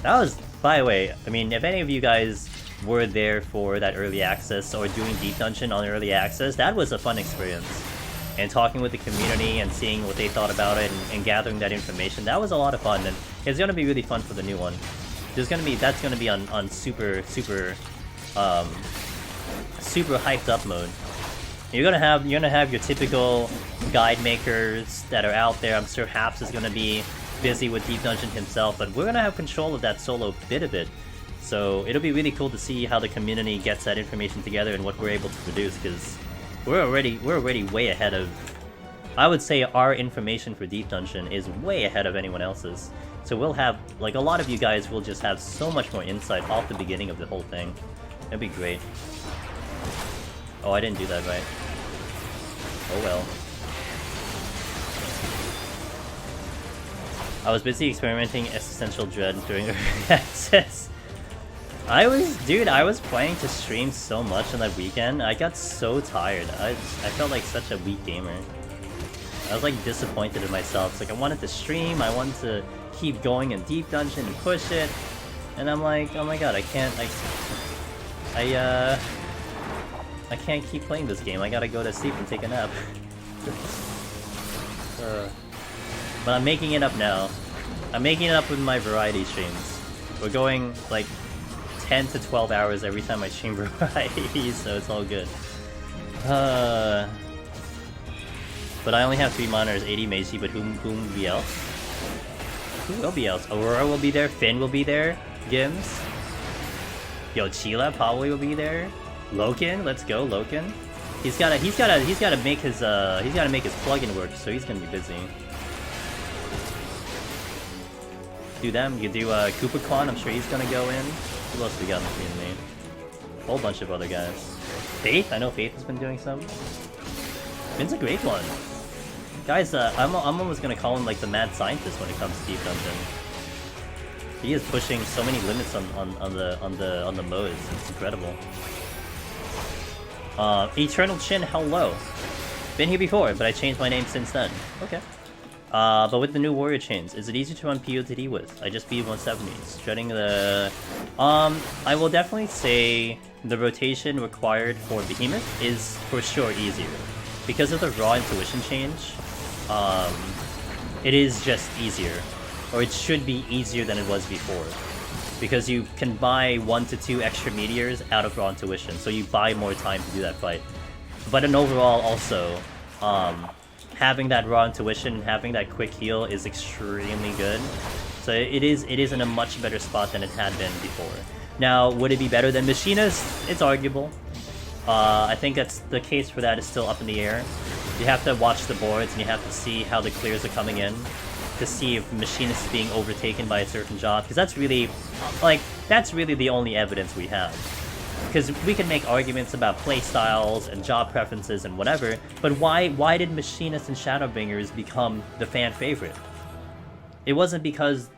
That was, by the way, I mean, if any of you guys were there for that early access or doing Deep Dungeon on early access, that was a fun experience. And talking with the community and seeing what they thought about it and gathering that information, that was a lot of fun, and it's gonna be really fun for the new one. That's gonna be on super hyped up mode. You're gonna have your typical guide makers that are out there. I'm sure Haps is gonna be busy with Deep Dungeon himself, but we're gonna have control of that solo bit of it. So it'll be really cool to see how the community gets that information together and what we're able to produce, because we're already way ahead of... I would say our information for Deep Dungeon is way ahead of anyone else's. So we'll have, like, a lot of you guys will just have so much more insight off the beginning of the whole thing. That'd be great. Oh, I didn't do that right. Oh well. I was busy experimenting Existential Dread during early access. I was planning to stream so much on that weekend. I got so tired. I felt like such a weak gamer. I was like disappointed in myself. It's like I wanted to stream, I wanted to keep going in Deep Dungeon and push it, and I'm like, oh my god, I can't keep playing this game. I gotta go to sleep and take a nap. But I'm making it up now. I'm making it up with my variety streams. We're going like 10 to 12 hours every time I stream variety, so it's all good. But I only have 3 monitors, 80 Meiji, but whom will be else? Who will be else? Aurora will be there, Finn will be there, Gims. Yo, Chila probably will be there. Loken, let's go, Loken. He's gotta make his plugin work, so he's gonna be busy. Do them, you do Koopa Kwan, I'm sure he's gonna go in. Who else we got in the community? A whole bunch of other guys. Faith, I know Faith has been doing some. Finn's a great one. Guys, I'm almost gonna call him like the mad scientist when it comes to Deep Dungeon. He is pushing so many limits on the modes. It's incredible. Eternal Chin, hello. Been here before, but I changed my name since then. Okay. But with the new warrior chains, is it easier to run PLD with? I just beat 170s. Shredding the... I will definitely say the rotation required for Behemoth is for sure easier. Because of the raw intuition change, it is just easier. Or it should be easier than it was before. Because you can buy 1 to 2 extra meteors out of raw intuition, so you buy more time to do that fight. But in overall also, having that raw intuition, having that quick heal is extremely good. So it is in a much better spot than it had been before. Now, would it be better than Machinist? It's arguable. I think that's the case for that is still up in the air. You have to watch the boards and you have to see how the clears are coming in to see if Machinist is being overtaken by a certain job, because that's really the only evidence we have. Because we can make arguments about playstyles and job preferences and whatever, but why did Machinist and Shadowbringers become the fan favorite? It wasn't because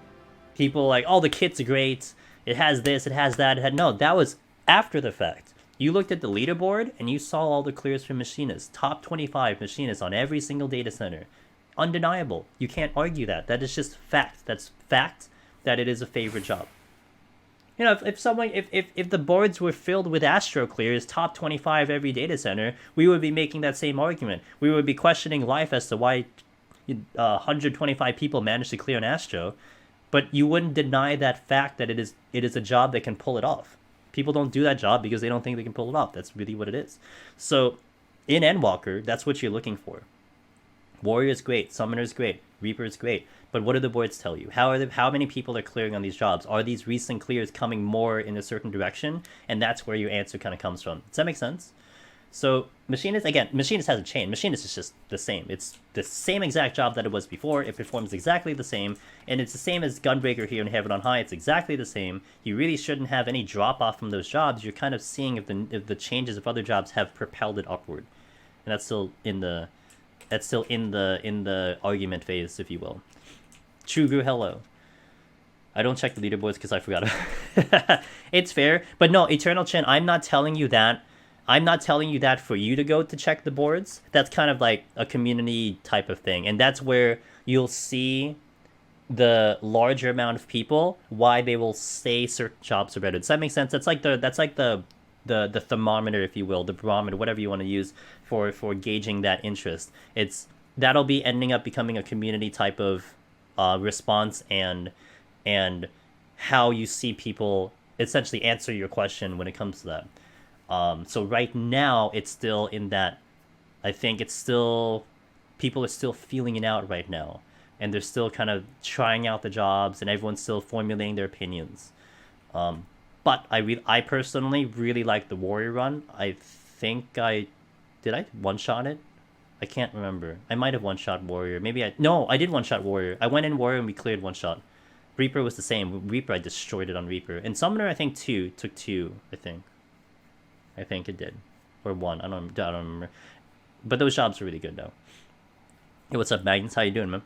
people like, oh, the kit's great, it has this, it has that, no, that was after the fact. You looked at the leaderboard and you saw all the clears from Machinists. Top 25 Machinists on every single data center. Undeniable. You can't argue that. That is just fact. That's fact that it is a favorite job. You know, if the boards were filled with Astro clears, top 25 every data center, we would be making that same argument. We would be questioning life as to why 125 people managed to clear an Astro, but you wouldn't deny that fact that it is a job that can pull it off. People don't do that job because they don't think they can pull it off. That's really what it is. So, in Endwalker, that's what you're looking for. Warrior is great, Summoner is great, Reaper is great, but what do the boards tell you? How many people are clearing on these jobs? Are these recent clears coming more in a certain direction? And that's where your answer kind of comes from. Does that make sense? So Machinist, again, Machinist hasn't changed. Machinist is just the same. It's the same exact job that it was before. It performs exactly the same, and it's the same as Gunbreaker here in Heaven on High. It's exactly the same. You really shouldn't have any drop off from those jobs. You're kind of seeing if the changes of other jobs have propelled it upward, and that's still in the argument phase, if you will. True hello. I don't check the leaderboards because I forgot. It's fair, but no, Eternal Chin, I'm not telling you that. I'm not telling you that for you to go to check the boards. That's kind of like a community type of thing, and that's where you'll see the larger amount of people why they will say certain jobs are better. Does that make sense? That's like the thermometer, if you will, the barometer, whatever you want to use for gauging that interest. That'll be ending up becoming a community type of response and how you see people essentially answer your question when it comes to that. So right now it's still in that, I think it's still, people are still feeling it out right now, and they're still kind of trying out the jobs, and everyone's still formulating their opinions. But I personally really like the Warrior run. I think did I one-shot it? I can't remember. I might have one-shot Warrior. No, I did one-shot Warrior. I went in Warrior and we cleared one-shot. Reaper was the same. Reaper, I destroyed it on Reaper. And Summoner, I think took two, I think. I think it did. Or one. I don't remember. But those jobs are really good, though. Hey, what's up, Magnus? How you doing, man?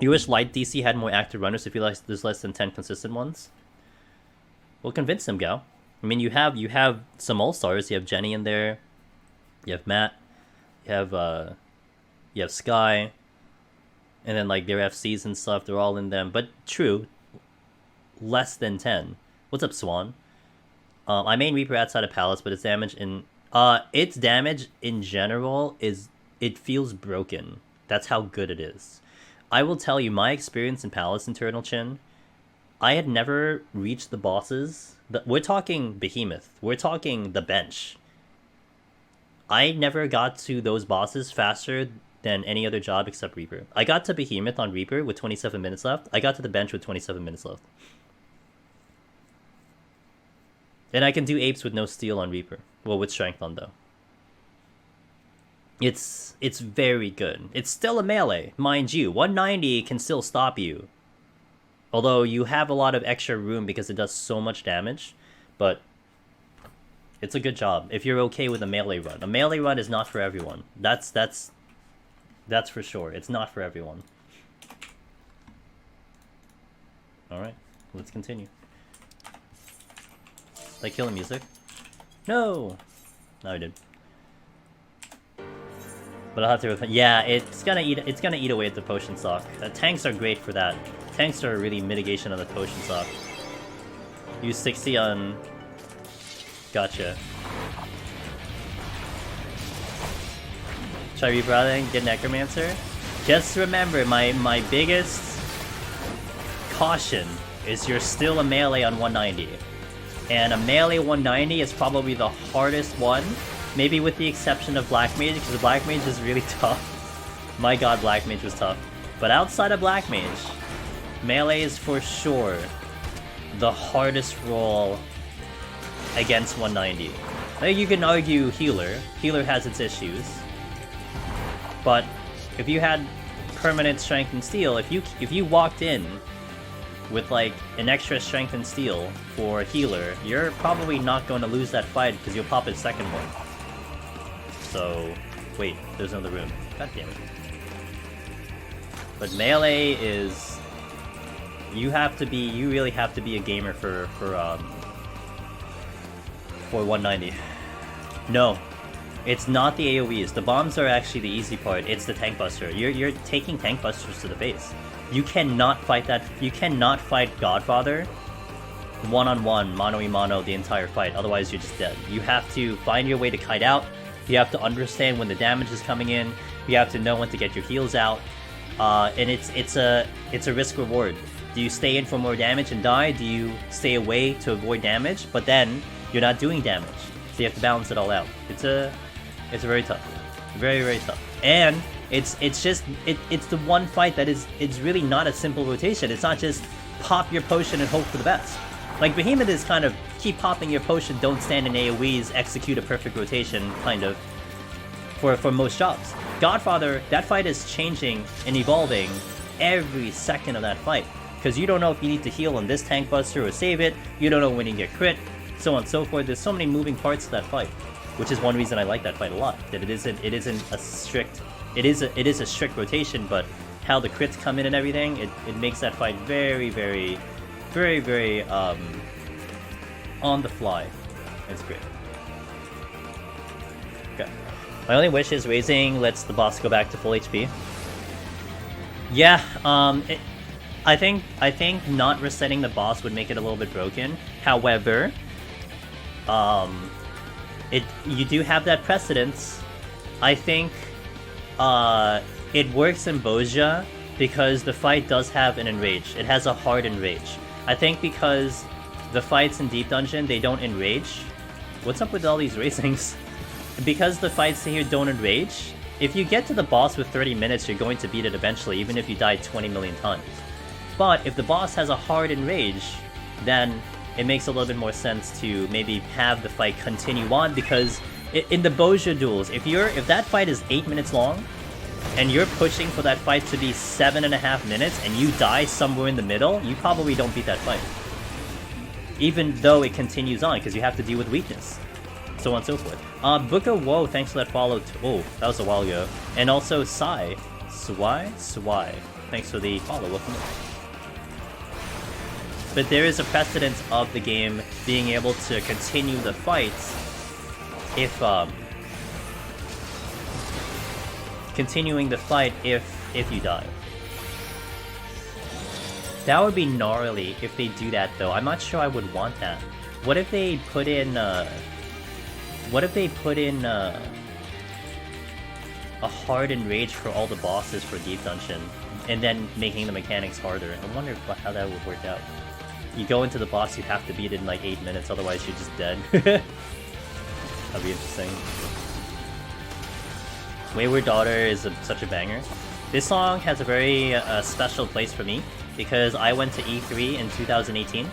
You wish Light DC had more active runners if you like there's less than 10 consistent ones? Well, convince them, Gal. I mean, you have some all-stars. You have Jenny in there. You have Matt. You have Sky. And then, like, their FCs and stuff, they're all in them. But true, less than 10. What's up, Swan? I main Reaper outside of Palace, but its damage in general it feels broken. That's how good it is. I will tell you, my experience in Palace Eternal Chin, I had never reached the bosses. We're talking Behemoth. We're talking the bench. I never got to those bosses faster than any other job except Reaper. I got to Behemoth on Reaper with 27 minutes left. I got to the bench with 27 minutes left. And I can do apes with no steel on Reaper. Well, with strength on though. It's very good. It's still a melee, mind you. 190 can still stop you. Although you have a lot of extra room because it does so much damage. But it's a good job if you're okay with a melee run. A melee run is not for everyone. That's for sure. It's not for everyone. Alright, let's continue. Like killing music? No! No, I did. But I'll have to. Yeah, it's gonna eat away at the potion stock. Tanks are great for that. Tanks are really mitigation of the potion stock. Use 60 on. Gotcha. Try rebrowsing, get Necromancer. Just remember, my biggest caution is you're still a melee on 190. And a melee 190 is probably the hardest one. Maybe with the exception of Black Mage, because Black Mage is really tough. My god, Black Mage was tough. But outside of Black Mage, melee is for sure the hardest role against 190. Now you can argue Healer. Healer has its issues. But if you had permanent strength and steel, if you walked in with like an extra strength and steel for Healer, you're probably not going to lose that fight because you'll pop a second one. So, wait, there's another room. God damn it. But melee is... You really have to be a gamer for 190. No, it's not the AoEs. The bombs are actually the easy part. It's the tank buster. You're taking tank busters to the face. You cannot fight that. You cannot fight Godfather one-on-one, mano-a-mano the entire fight. Otherwise, you're just dead. You have to find your way to kite out. You have to understand when the damage is coming in. You have to know when to get your heals out. And it's a risk-reward. Do you stay in for more damage and die? Do you stay away to avoid damage? But then you're not doing damage, so you have to balance it all out. It's very tough, very, very tough. And it's the one fight that it's really not a simple rotation. It's not just pop your potion and hope for the best. Like Behemoth is kind of keep popping your potion, don't stand in AoEs, execute a perfect rotation, kind of, for most jobs. Godfather, that fight is changing and evolving every second of that fight. Because you don't know if you need to heal on this tank buster or save it, you don't know when you get crit, so on and so forth. There's so many moving parts to that fight. Which is one reason I like that fight a lot. That it isn't a strict it is a strict rotation, but how the crits come in and everything, it makes that fight very, very, very, very on the fly. It's great. Okay. My only wish is raising lets the boss go back to full HP. Yeah, I think not resetting the boss would make it a little bit broken. However, you do have that precedence. I think it works in Boja because the fight does have an enrage. It has a hard enrage. I think because the fights in Deep Dungeon, they don't enrage. What's up with all these racings? Because the fights here don't enrage, if you get to the boss with 30 minutes, you're going to beat it eventually, even if you die 20 million times. But if the boss has a hard enrage, then it makes a little bit more sense to maybe have the fight continue on, because in the Boja duels, if that fight is 8 minutes long, and you're pushing for that fight to be 7.5 minutes, and you die somewhere in the middle, you probably don't beat that fight. Even though it continues on, because you have to deal with weakness. So on and so forth. Book of Woe, thanks for that follow. Oh, that was a while ago. And also Swai, thanks for the follow. Welcome in. But there is a precedence of the game being able to continue the fights if continuing the fight if you die. That would be gnarly if they do that, though. I'm not sure I would want that. What if they put in a hard enrage for all the bosses for Deep Dungeon, and then making the mechanics harder? I wonder how that would work out. you go into the boss, you have to beat it in like 8 minutes, otherwise you're just dead. That'd be interesting. Wayward Daughter is such a banger. This song has a very special place for me, because I went to E3 in 2018,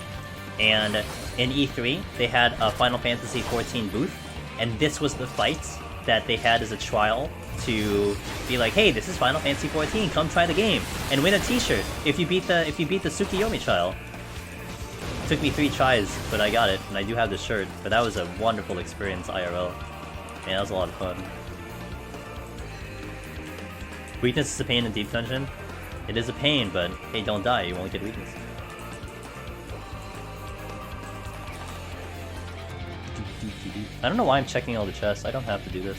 and in E3, they had a Final Fantasy XIV booth, and this was the fight that they had as a trial to be like, hey, this is Final Fantasy XIV, come try the game, and win a t-shirt if you beat the Tsukiyomi trial. It took me 3 tries, but I got it, and I do have the shirt, but that was a wonderful experience IRL. Man, that was a lot of fun. Weakness is a pain in Deep Dungeon. It is a pain, but hey, don't die, you won't get weakness. I don't know why I'm checking all the chests, I don't have to do this.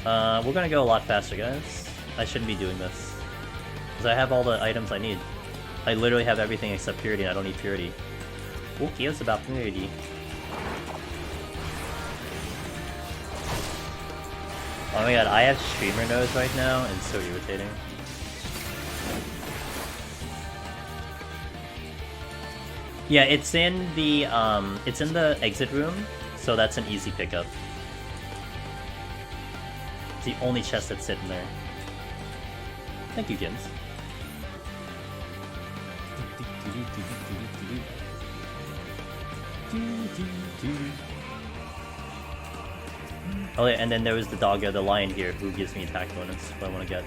We're gonna go a lot faster, guys. I shouldn't be doing this. Because I have all the items I need. I literally have everything except Purity, and I don't need Purity. Who cares about Purity? Oh my god, I have streamer nose right now, and it's so irritating. Yeah, it's in the exit room, so that's an easy pickup. It's the only chest that's sitting there. Thank you, Gins. Oh yeah, and then there was the doggo, the lion here, who gives me attack bonus, what I want to get.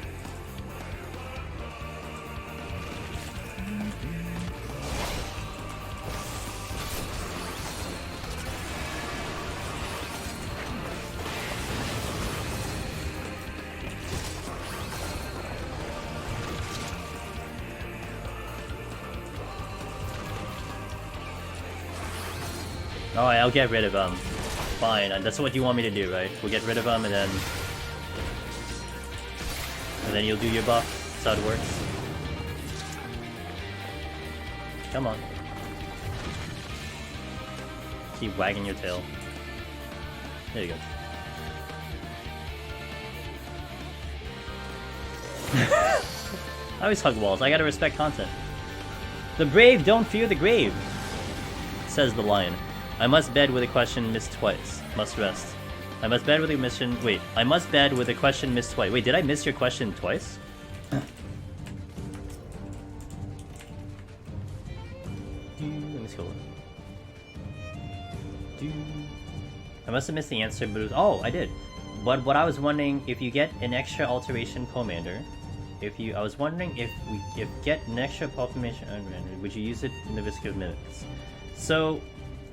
Alright, I'll get rid of him. Fine, that's what you want me to do, right? We'll get rid of him and then you'll do your buff. That's how it works. Come on. Keep wagging your tail. There you go. I always hug walls. I gotta respect content. The brave don't fear the grave, says the lion. I must bed with a question missed twice. Must rest. I must bed with a mission. Wait, I must bed with a question missed twice. Wait, did I miss your question twice? Let me scroll. I must have missed the answer, but it was, oh, I did. But what I was wondering, if you get an extra alteration commander, I was wondering if get an extra proclamation unrendered, would you use it in the risk of mimics? So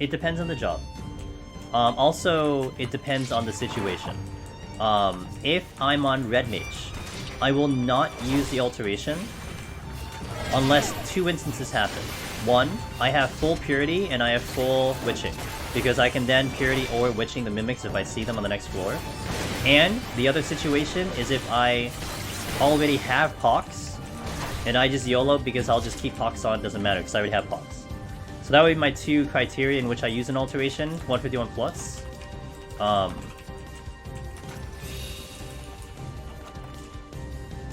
it depends on the job. Also, it depends on the situation. If I'm on Red Mage, I will not use the alteration unless 2 instances happen. 1, I have full Purity and I have full Witching, because I can then Purity or Witching the mimics if I see them on the next floor. And the other situation is if I already have Pox, and I just YOLO because I'll just keep Pox on, doesn't matter, because I already have Pox. So that would be my 2 criteria in which I use an alteration, 151 plus. But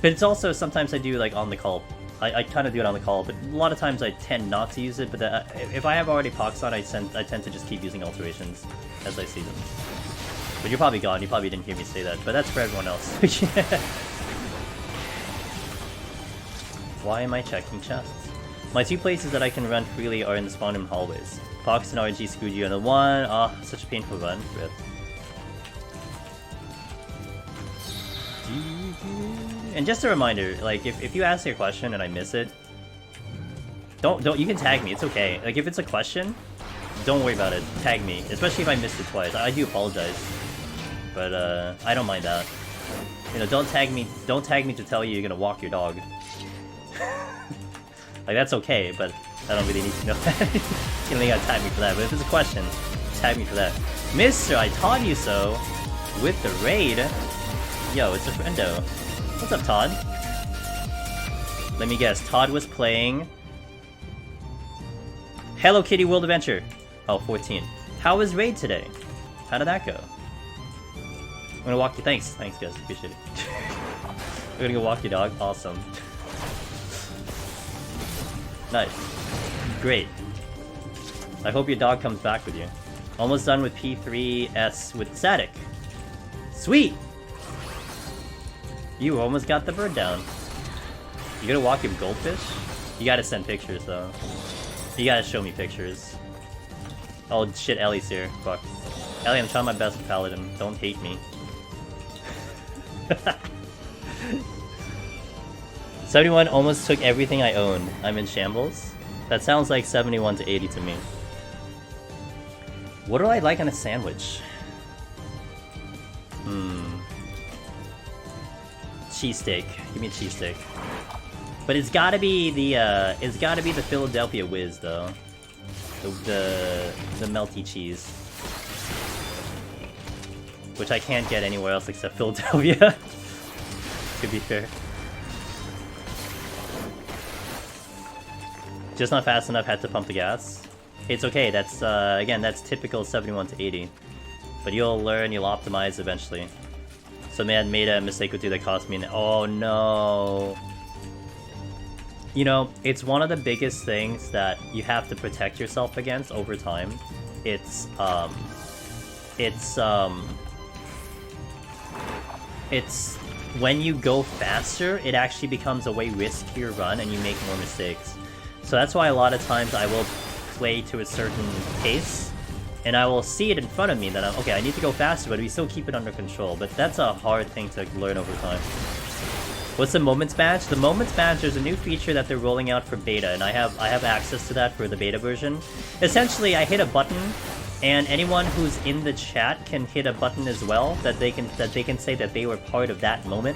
it's also, sometimes I do like on the call. I kind of do it on the call, but a lot of times I tend not to use it, but if I have already Pox on, I tend to just keep using alterations as I see them. But you're probably gone, you probably didn't hear me say that, but that's for everyone else. Why am I checking chests? My 2 places that I can run freely are in the spawn room hallways. Pox and RNG screwed you on the 1. Ah, oh, such a painful run. Rip. And just a reminder, like, if you ask your question and I miss it, don't, you can tag me, it's okay. Like, if it's a question, don't worry about it, tag me. Especially if I missed it twice. I do apologize. But, I don't mind that. You know, don't tag me to tell you you're gonna walk your dog. Like, that's okay, but I don't really need to know that. You don't even gotta tag me for that, but if it's a question, tag me for that. Mister, I taught you so! With the raid! Yo, it's a friendo. What's up, Todd? Let me guess, Todd was playing Hello Kitty World Adventure. Oh, 14. How was raid today? How did that go? I'm gonna walk you. Thanks guys, appreciate it. We're gonna go walk your dog. Awesome. Nice. Great. I hope your dog comes back with you. Almost done with P3S with static. Sweet! You almost got the bird down. You gonna walk your goldfish? You gotta send pictures though. You gotta show me pictures. Oh shit, Ellie's here. Fuck. Ellie, I'm trying my best with Paladin. Don't hate me. 71 almost took everything I own. I'm in shambles. That sounds like 71 to 80 to me. What do I like on a sandwich? Cheesesteak. Give me a cheesesteak. But it's gotta be the Philadelphia Whiz though. The melty cheese. Which I can't get anywhere else except Philadelphia. To be fair. Just not fast enough, had to pump the gas. It's okay, that's, again, that's typical 71 to 80. But you'll learn, you'll optimize eventually. So man made a mistake with you that cost me an— oh no! You know, it's one of the biggest things that you have to protect yourself against over time. It's when you go faster, it actually becomes a way riskier run and you make more mistakes. So that's why a lot of times I will play to a certain pace, and I will see it in front of me that okay, I need to go faster, but we still keep it under control. But that's a hard thing to learn over time. What's the Moments Badge? The Moments Badge, there's a new feature that they're rolling out for beta, and I have access to that for the beta version. Essentially, I hit a button, and anyone who's in the chat can hit a button as well that they can say that they were part of that moment.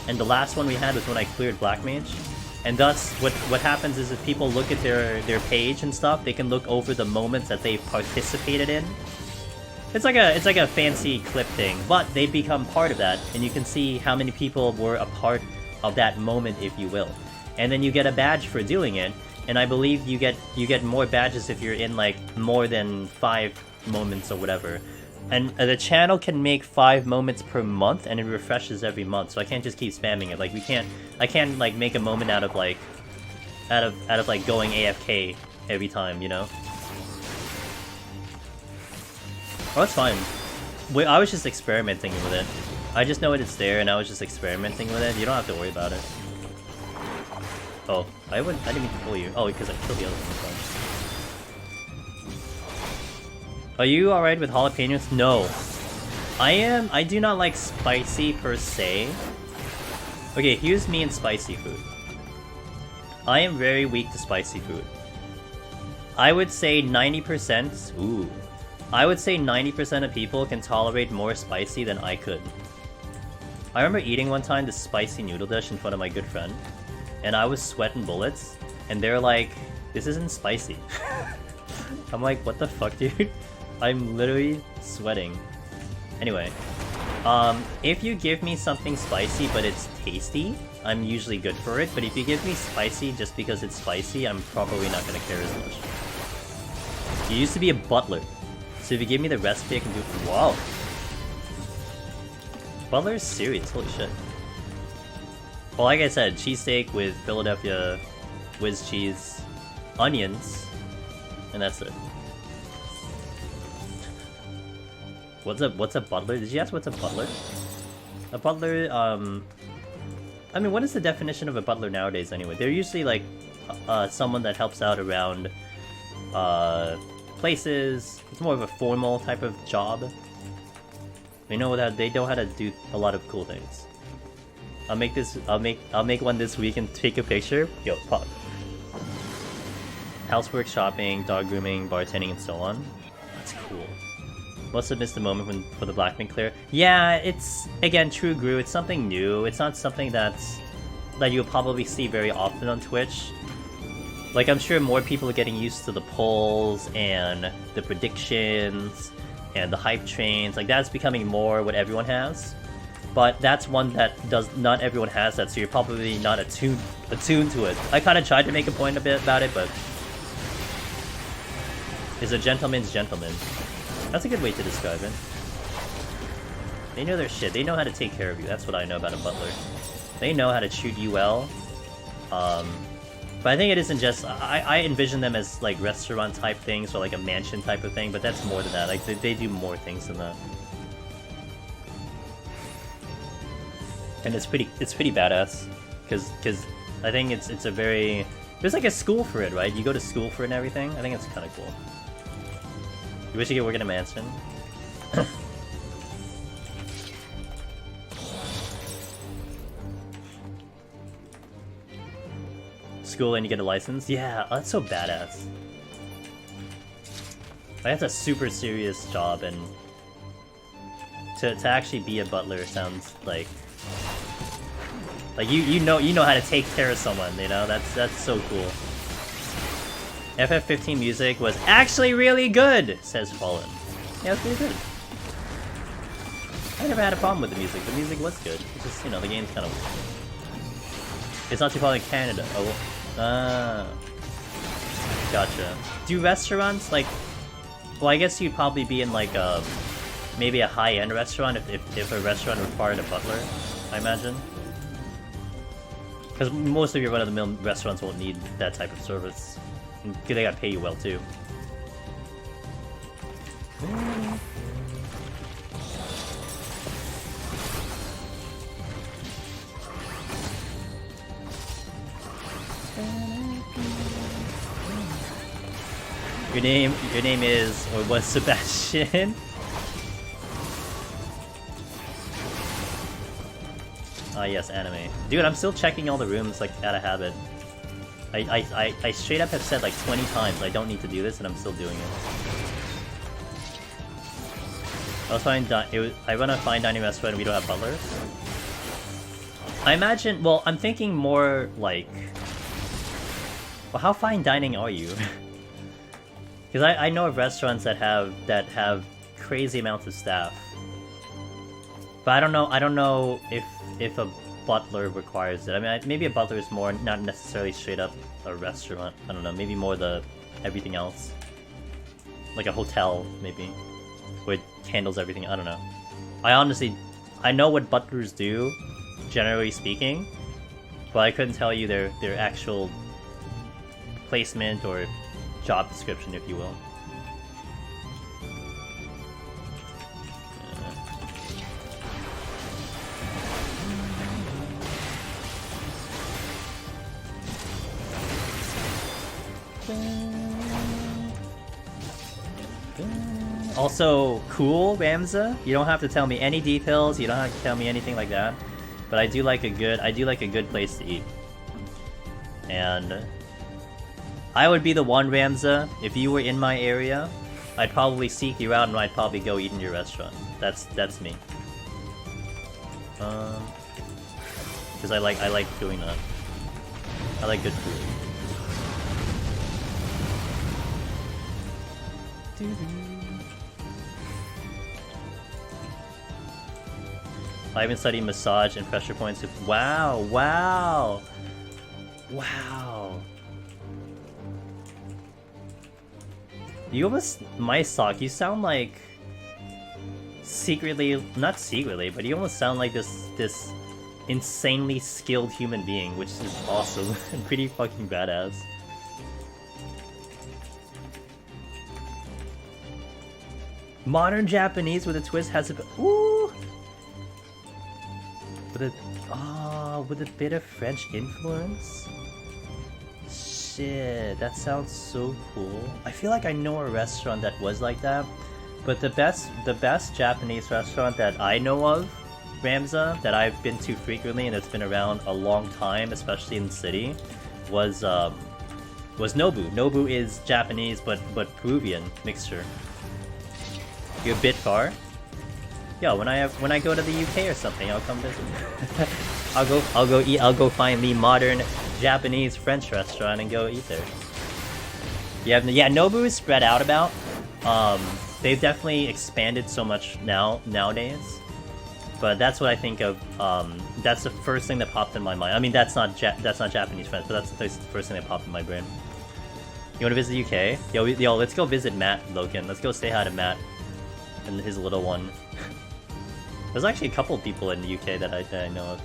And the last one we had was when I cleared Black Mage. And thus, what happens is if people look at their page and stuff, they can look over the moments that they participated in. It's like a fancy clip thing, but they become part of that, and you can see how many people were a part of that moment, if you will. And then you get a badge for doing it, and I believe you get more badges if you're in like more than 5 moments or whatever. And the channel can make 5 moments per month, and it refreshes every month. So I can't just keep spamming it. Like I can't like make a moment out of like going AFK every time, you know. Oh, it's fine. I was just experimenting with it. I just know it's there, and I was just experimenting with it. You don't have to worry about it. Oh, I didn't mean to pull you. Oh, because I killed the other one. Are you alright with jalapenos? No. I do not like spicy per se. Okay, here's me and spicy food. I am very weak to spicy food. I would say 90%... Ooh. I would say 90% of people can tolerate more spicy than I could. I remember eating one time this spicy noodle dish in front of my good friend, and I was sweating bullets, and they're like, this isn't spicy. I'm like, what the fuck, dude? I'm literally sweating. Anyway, if you give me something spicy but it's tasty, I'm usually good for it, but if you give me spicy just because it's spicy, I'm probably not gonna care as much. You used to be a butler. So if you give me the recipe, I can do it. Wow. Butler is serious, holy shit. Well, like I said, cheesesteak with Philadelphia whiz cheese, onions, and that's it. What's a butler? Did you ask what's a butler? A butler, I mean, what is the definition of a butler nowadays anyway? They're usually like someone that helps out around places. It's more of a formal type of job. They know how to do a lot of cool things. I'll make one this week and take a picture. Yo, pop. Housework, shopping, dog grooming, bartending, and so on. That's cool. Must have missed the moment for the Blackman clear. Yeah, it's again true, Gru. It's something new. It's not something that you'll probably see very often on Twitch. Like, I'm sure more people are getting used to the polls and the predictions and the hype trains. Like, that's becoming more what everyone has. But that's one that not everyone has that, so you're probably not attuned to it. I kind of tried to make a point a bit about it, but is a gentleman's gentleman. That's a good way to describe it. They know their shit. They know how to take care of you. That's what I know about a butler. They know how to treat you well. But I think it isn't just... I envision them as like restaurant type things or like a mansion type of thing, but that's more than that. Like they do more things than that. And it's pretty badass, because I think it's a very... There's like a school for it, right? You go to school for it and everything. I think it's kind of cool. You wish you could work in a mansion? School and you get a license? Yeah, that's so badass. Like, that's a super serious job, and to actually be a butler sounds like you know how to take care of someone, you know? That's so cool. FF15 music was actually really good, says Fallen. Yeah, it's pretty good. I never had a problem with the music. The music was good. It's just, you know, the game's kind of... It's not too popular in Canada. Oh, gotcha. Do restaurants, like... Well, I guess you'd probably be in, like, maybe a high-end restaurant if a restaurant required a butler, I imagine. Because most of your run-of-the-mill restaurants won't need that type of service. And they gotta pay you well, too. Your name is, or was Sebastian? Ah, yes, anime. Dude, I'm still checking all the rooms, like, out of habit. I straight up have said, like, 20 times I don't need to do this, and I'm still doing it. I run a fine dining restaurant and we don't have butlers. I imagine, well, I'm thinking more, like... Well, how fine dining are you? Because I know of restaurants that have crazy amounts of staff. But I don't know if a butler requires it. I mean, maybe a butler is more, not necessarily straight up a restaurant. I don't know, maybe more the everything else. Like a hotel, maybe. Where it handles everything, I don't know. I know what butlers do, generally speaking, but I couldn't tell you their actual placement or job description, if you will. Also, cool, Ramza. You don't have to tell me any details. You don't have to tell me anything like that. But I do like a good place to eat. And I would be the one, Ramza. If you were in my area, I'd probably seek you out and I'd probably go eat in your restaurant. That's me. Because I like doing that. I like good food. I haven't studied massage and pressure points. Wow, wow, wow. You almost, my sock, you sound like secretly, not secretly, but you almost sound like this insanely skilled human being, which is awesome and pretty fucking badass. Modern Japanese with a twist has a ooh, with a bit of French influence. Shit, that sounds so cool. I feel like I know a restaurant that was like that, but the best Japanese restaurant that I know of, Ramza, that I've been to frequently and that's been around a long time, especially in the city, was Nobu. Nobu is Japanese but Peruvian mixture. You're a bit far? Yo, when I go to the UK or something, I'll come visit. I'll go find the modern Japanese French restaurant and go eat there. Yeah, Nobu is spread out about. They've definitely expanded so much nowadays. But that's what I think of. That's the first thing that popped in my mind. I mean, that's not Japanese French, but that's the first thing that popped in my brain. You want to visit the UK? Yo, let's go visit Matt, Logan. Let's go say hi to Matt and his little one. There's actually a couple of people in the UK that I know of.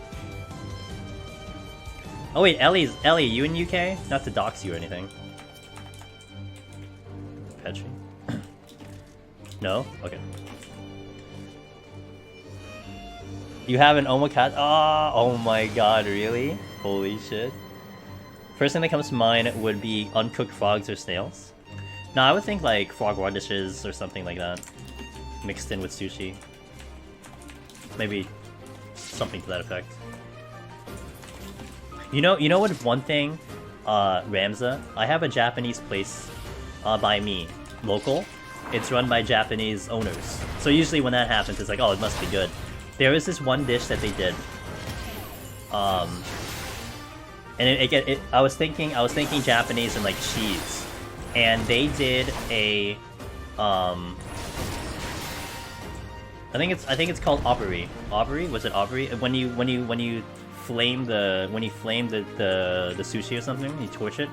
Oh wait, Ellie, you in UK? Not to dox you or anything. Petri? No? Okay. You have an omakase? Oh my god, really? Holy shit. First thing that comes to mind would be uncooked frogs or snails. No, I would think like frog radishes or something like that. Mixed in with sushi. Maybe something to that effect. You know what one thing, Ramza? I have a Japanese place by me, local. It's run by Japanese owners. So usually when that happens, it's like, oh, it must be good. There is this one dish that they did. And I was thinking Japanese and like cheese. And they did a I think it's called aburi. Aburi? Was it aburi? When you flame the sushi or something, you torch it.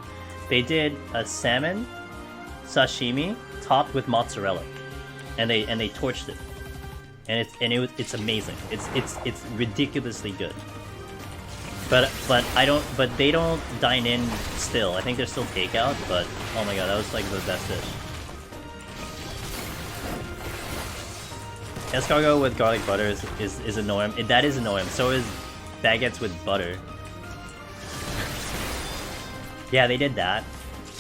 They did a salmon sashimi topped with mozzarella, and they torched it, and it's amazing. It's ridiculously good. But they don't dine in still. I think they're still takeout. But oh my god, that was like the best dish. Escargot with garlic butter is a norm. That is a norm. So is baguettes with butter. Yeah, they did that.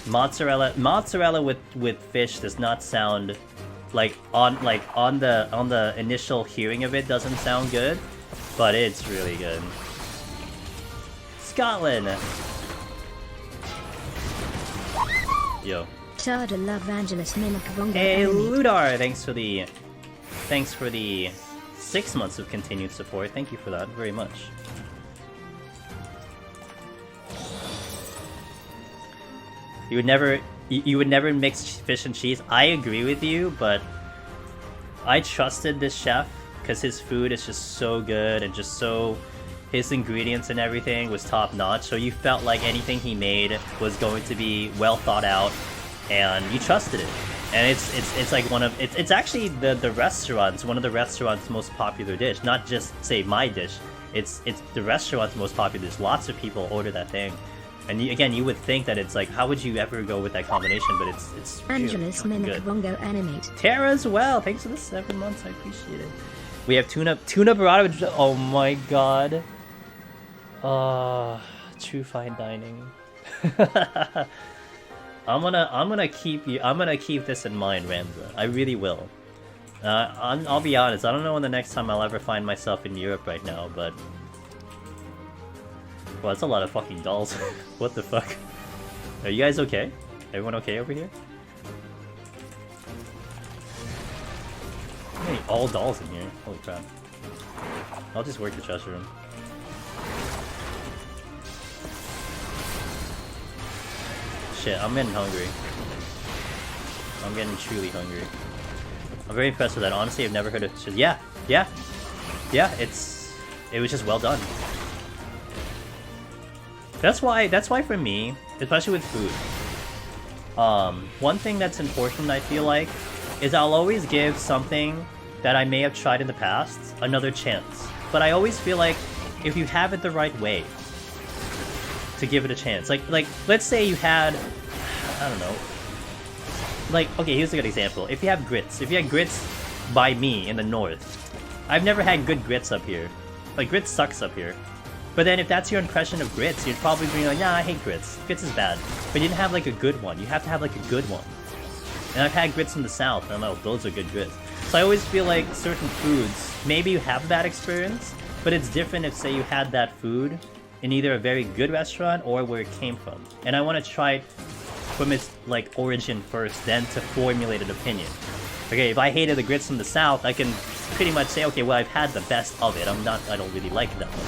Mozzarella with fish does not sound like on the initial hearing of it doesn't sound good, but it's really good. Scotland. Yo. Hey Ludar, thanks for the 6 months of continued support. Thank you for that very much. You would never mix fish and cheese. I agree with you, but I trusted this chef because his food is just so good and just so his ingredients and everything was top notch. So you felt like anything he made was going to be well thought out, and you trusted it. And it's like it's actually the restaurant's one of the restaurant's most popular dish. Not just say my dish. It's the restaurant's most popular dish. Lots of people order that thing. And again, you would think that it's like, how would you ever go with that combination? But it's Angelus really good. Bongo animate. Tara as well. Thanks for the 7 months. I appreciate it. We have tuna burrata. Oh my god. True fine dining. I'm gonna keep this in mind, Ramza. I really will. I'll be honest. I don't know when the next time I'll ever find myself in Europe right now, but. Well, that's a lot of fucking dolls. What the fuck? Are you guys okay? Everyone okay over here? How many all dolls in here? Holy crap. I'll just work the chest room. Shit, I'm getting hungry. I'm getting truly hungry. I'm very impressed with that. Honestly, I've never heard of shit. Yeah, it was just well done. That's why for me, especially with food, one thing that's important, I feel like, is I'll always give something that I may have tried in the past another chance. But I always feel like if you have it the right way, to give it a chance. Like let's say you had, I don't know, like, okay, here's a good example. If you had grits by me in the north, I've never had good grits up here. Like, grits sucks up here. But then if that's your impression of grits, you'd probably be like, nah, I hate grits. Grits is bad. But you didn't have like a good one. You have to have like a good one. And I've had grits in the south, and I'm like, oh, those are good grits. So I always feel like certain foods, maybe you have that experience, but it's different if, say, you had that food in either a very good restaurant or where it came from. And I want to try it from its like origin first, then to formulate an opinion. Okay, if I hated the grits from the south, I can pretty much say, okay, well, I've had the best of it. I don't really like it that much.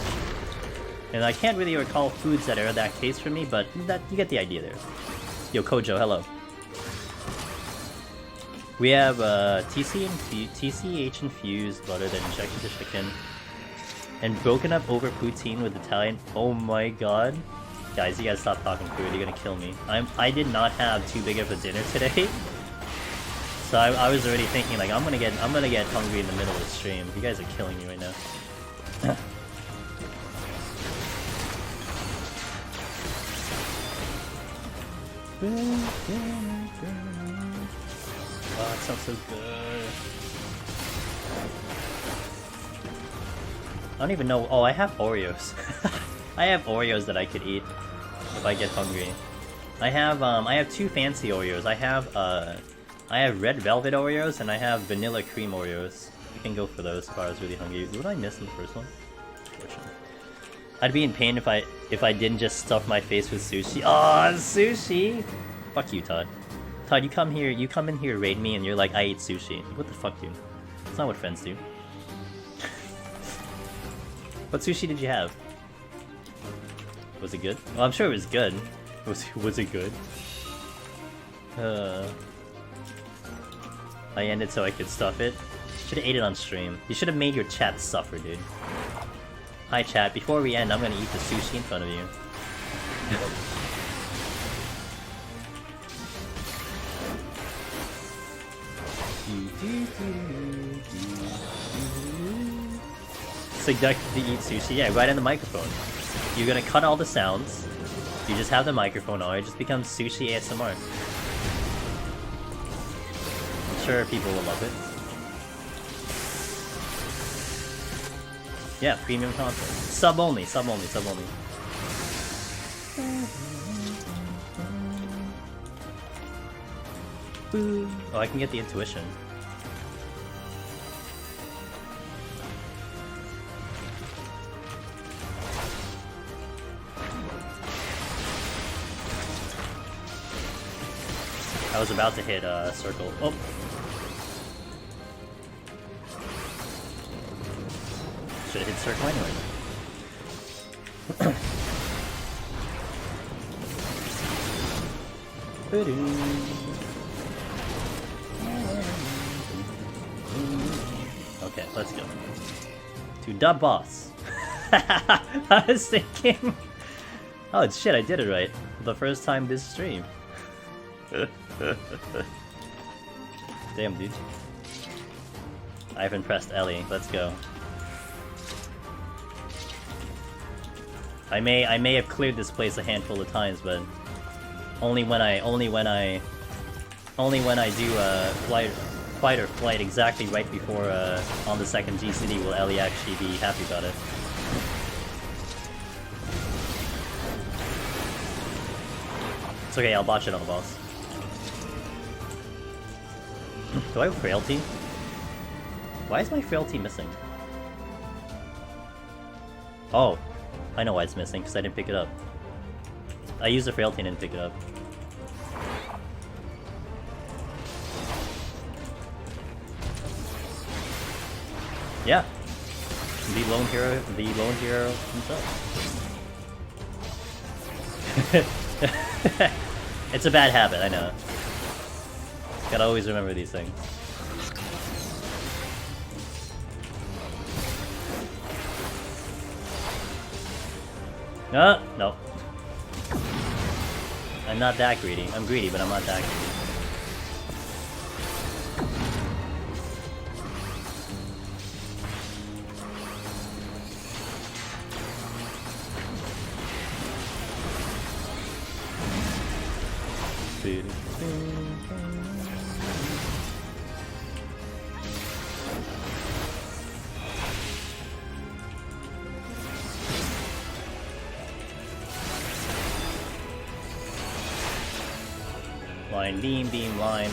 And I can't really recall foods that are that case for me, but you get the idea there. Yo, Kojo, hello. We have TCH infused butter that injected the chicken and broken up over poutine with Italian. Oh my god. Guys, you gotta stop talking food, you're gonna kill me. I did not have too big of a dinner today. So I was already thinking like I'm gonna get hungry in the middle of the stream. You guys are killing me right now. Oh, it sounds so good. I don't even know. Oh, I have Oreos. I have Oreos that I could eat if I get hungry. I have two fancy Oreos. I have red velvet Oreos and I have vanilla cream Oreos. I can go for those if I was really hungry. What did I miss in the first one? I'd be in pain if I didn't just stuff my face with sushi. Oh, sushi! Fuck you, Todd. Todd, you come in here, raid me, and you're like, I eat sushi. What the fuck, dude? That's not what friends do. What sushi did you have? Was it good? Well, I'm sure it was good. Was it good? I ended so I could stuff it. Should've ate it on stream. You should've made your chat suffer, dude. Hi chat, before we end, I'm gonna eat the sushi in front of you. Seductive to eat sushi? Yeah, right in the microphone. You're gonna cut all the sounds. You just have the microphone on, it just becomes sushi ASMR. I'm sure people will love it. Yeah, premium content. Sub only, sub only, sub only. Oh, I can get the intuition. I was about to hit circle. Oh. Should have hit circle anyway. Okay, let's go. To dub boss. I was thinking. Oh shit! I did it right the first time this stream. Damn, dude. I haven't pressed Ellie. Let's go. I may have cleared this place a handful of times, but only when I do fight or flight exactly right before on the second GCD will Ellie actually be happy about it. It's okay, I'll botch it on the boss. Do I have frailty? Why is my frailty missing? Oh, I know why it's missing, because I didn't pick it up. I used the frailty and didn't pick it up. Yeah. The lone hero himself. It's a bad habit, I know. Gotta always remember these things. No. I'm not that greedy. I'm greedy, but I'm not that greedy. Line, beam, line.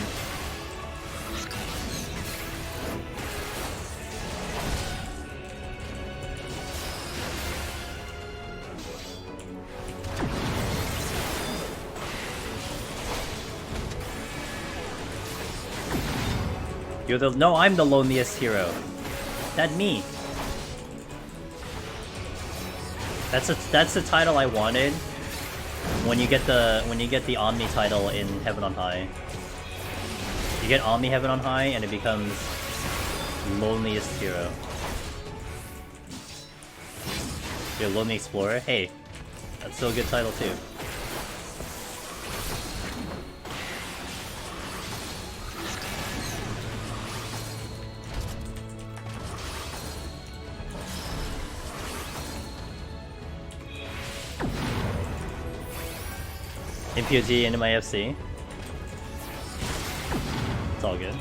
You're the— no, I'm the loneliest hero. That me. That's the title I wanted. When you get the Omni title in Heaven on High. You get Omni Heaven on High and it becomes Loneliest Hero. You're Lonely Explorer? Hey, that's still a good title too. In PLD into my FC. It's all good.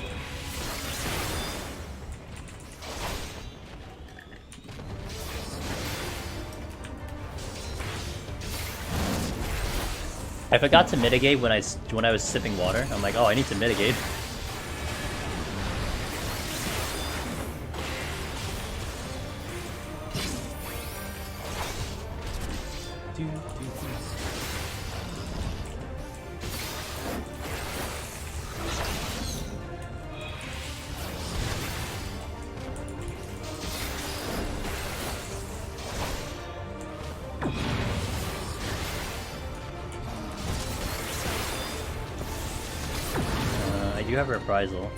I forgot to mitigate when I was sipping water. I'm like, oh, I need to mitigate. I do have a reprisal.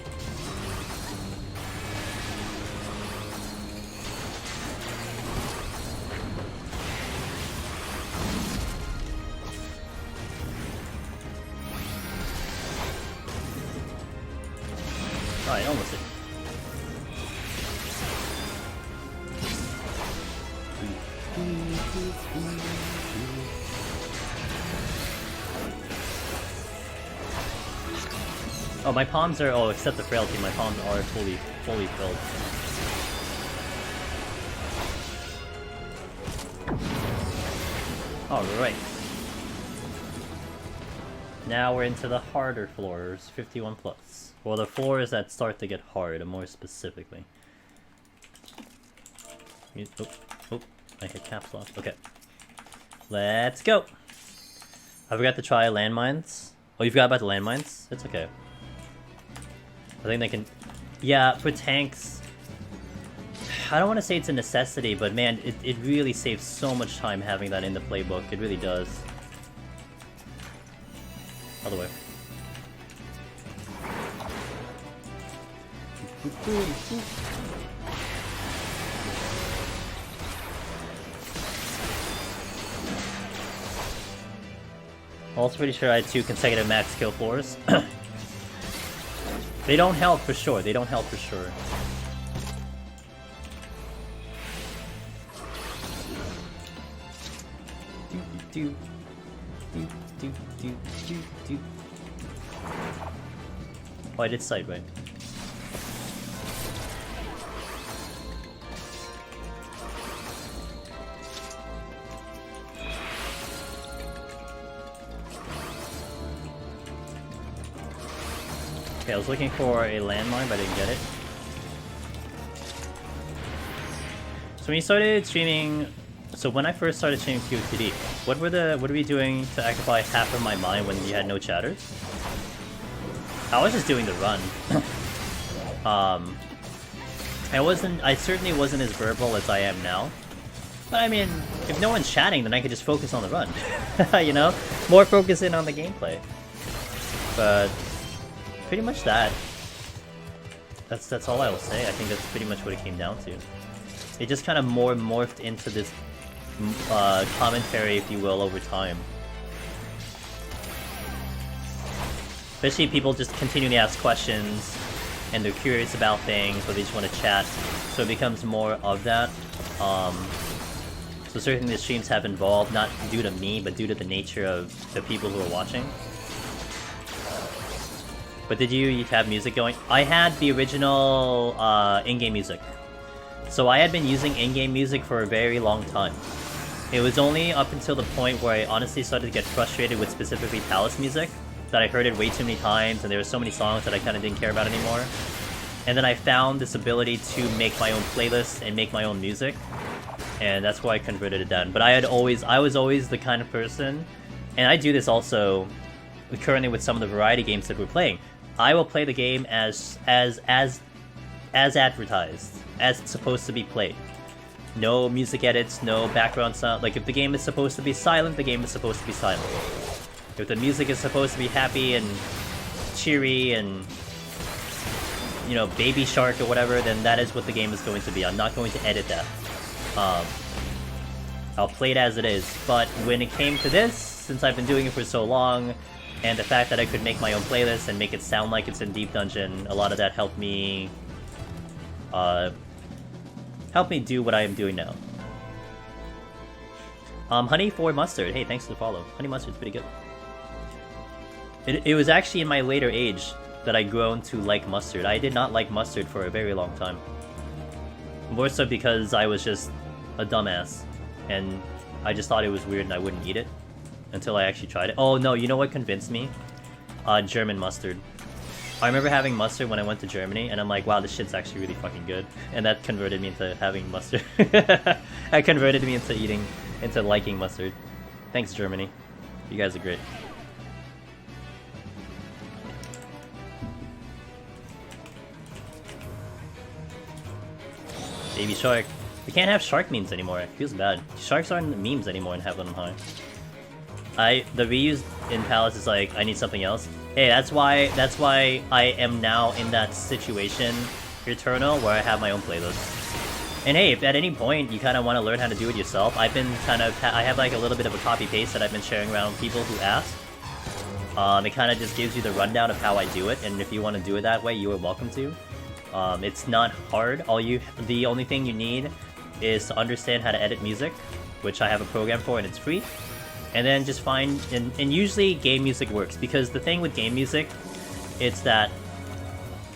Alright, almost it. Oh, my palms are, oh, except the frailty, my palms are fully filled. Alright. Now we're into the harder floors, 51 plus. Well, the floors that start to get hard, more specifically. Oh, I hit caps lock. Okay. Let's go! I forgot to try landmines. Oh, you forgot about the landmines? It's okay. I think they can... Yeah, for tanks... I don't want to say it's a necessity, but man, it really saves so much time having that in the playbook. It really does. Other way. I'm also pretty sure I had 2 consecutive max kill floors. They don't help for sure. They don't help for sure. Oh, I did side right. Okay, I was looking for a landmine, but I didn't get it. So when you started streaming, so when I first started streaming POTD, what were we doing to occupy half of my mind when you had no chatters? I was just doing the run. I certainly wasn't as verbal as I am now. But I mean, if no one's chatting, then I could just focus on the run. You know? More focus in on the gameplay. But pretty much that. That's all I will say. I think that's pretty much what it came down to. It just kind of morphed into this commentary, if you will, over time. Especially people just continually ask questions, and they're curious about things, or they just want to chat, so it becomes more of that. So certainly the streams have evolved, not due to me, but due to the nature of the people who are watching. But did you have music going? I had the original in-game music. So I had been using in-game music for a very long time. It was only up until the point where I honestly started to get frustrated with specifically Palace music, that I heard it way too many times, and there were so many songs that I kind of didn't care about anymore. And then I found this ability to make my own playlist and make my own music, and that's why I converted it down. But I was always the kind of person, and I do this also currently with some of the variety games that we're playing. I will play the game as advertised, as it's supposed to be played. No music edits, no background sound. Like, if the game is supposed to be silent, the game is supposed to be silent. If the music is supposed to be happy and cheery and, you know, Baby Shark or whatever, then that is what the game is going to be. I'm not going to edit that. I'll play it as it is. But when it came to this, since I've been doing it for so long, and the fact that I could make my own playlist and make it sound like it's in Deep Dungeon, a lot of that helped me do what I am doing now. Honey for Mustard. Hey, thanks for the follow. Honey Mustard's pretty good. It was actually in my later age that I grown to like mustard. I did not like mustard for a very long time. More so because I was just a dumbass, and I just thought it was weird and I wouldn't eat it until I actually tried it. Oh no, you know what convinced me? German mustard. I remember having mustard when I went to Germany, and I'm like, wow, this shit's actually really fucking good. And that converted me into having mustard. That converted me into liking mustard. Thanks, Germany. You guys are great. Baby shark. We can't have shark memes anymore. It feels bad. Sharks aren't memes anymore in Heaven on High. The reuse in Palace is like, I need something else. Hey, that's why I am now in that situation, Eternal, where I have my own playlist. And hey, if at any point you kind of want to learn how to do it yourself, I have like a little bit of a copy paste that I've been sharing around with people who ask. It kind of just gives you the rundown of how I do it, and if you want to do it that way, you are welcome to. It's not hard. The only thing you need is to understand how to edit music, which I have a program for and it's free. And then just find, and usually game music works, because the thing with game music, it's that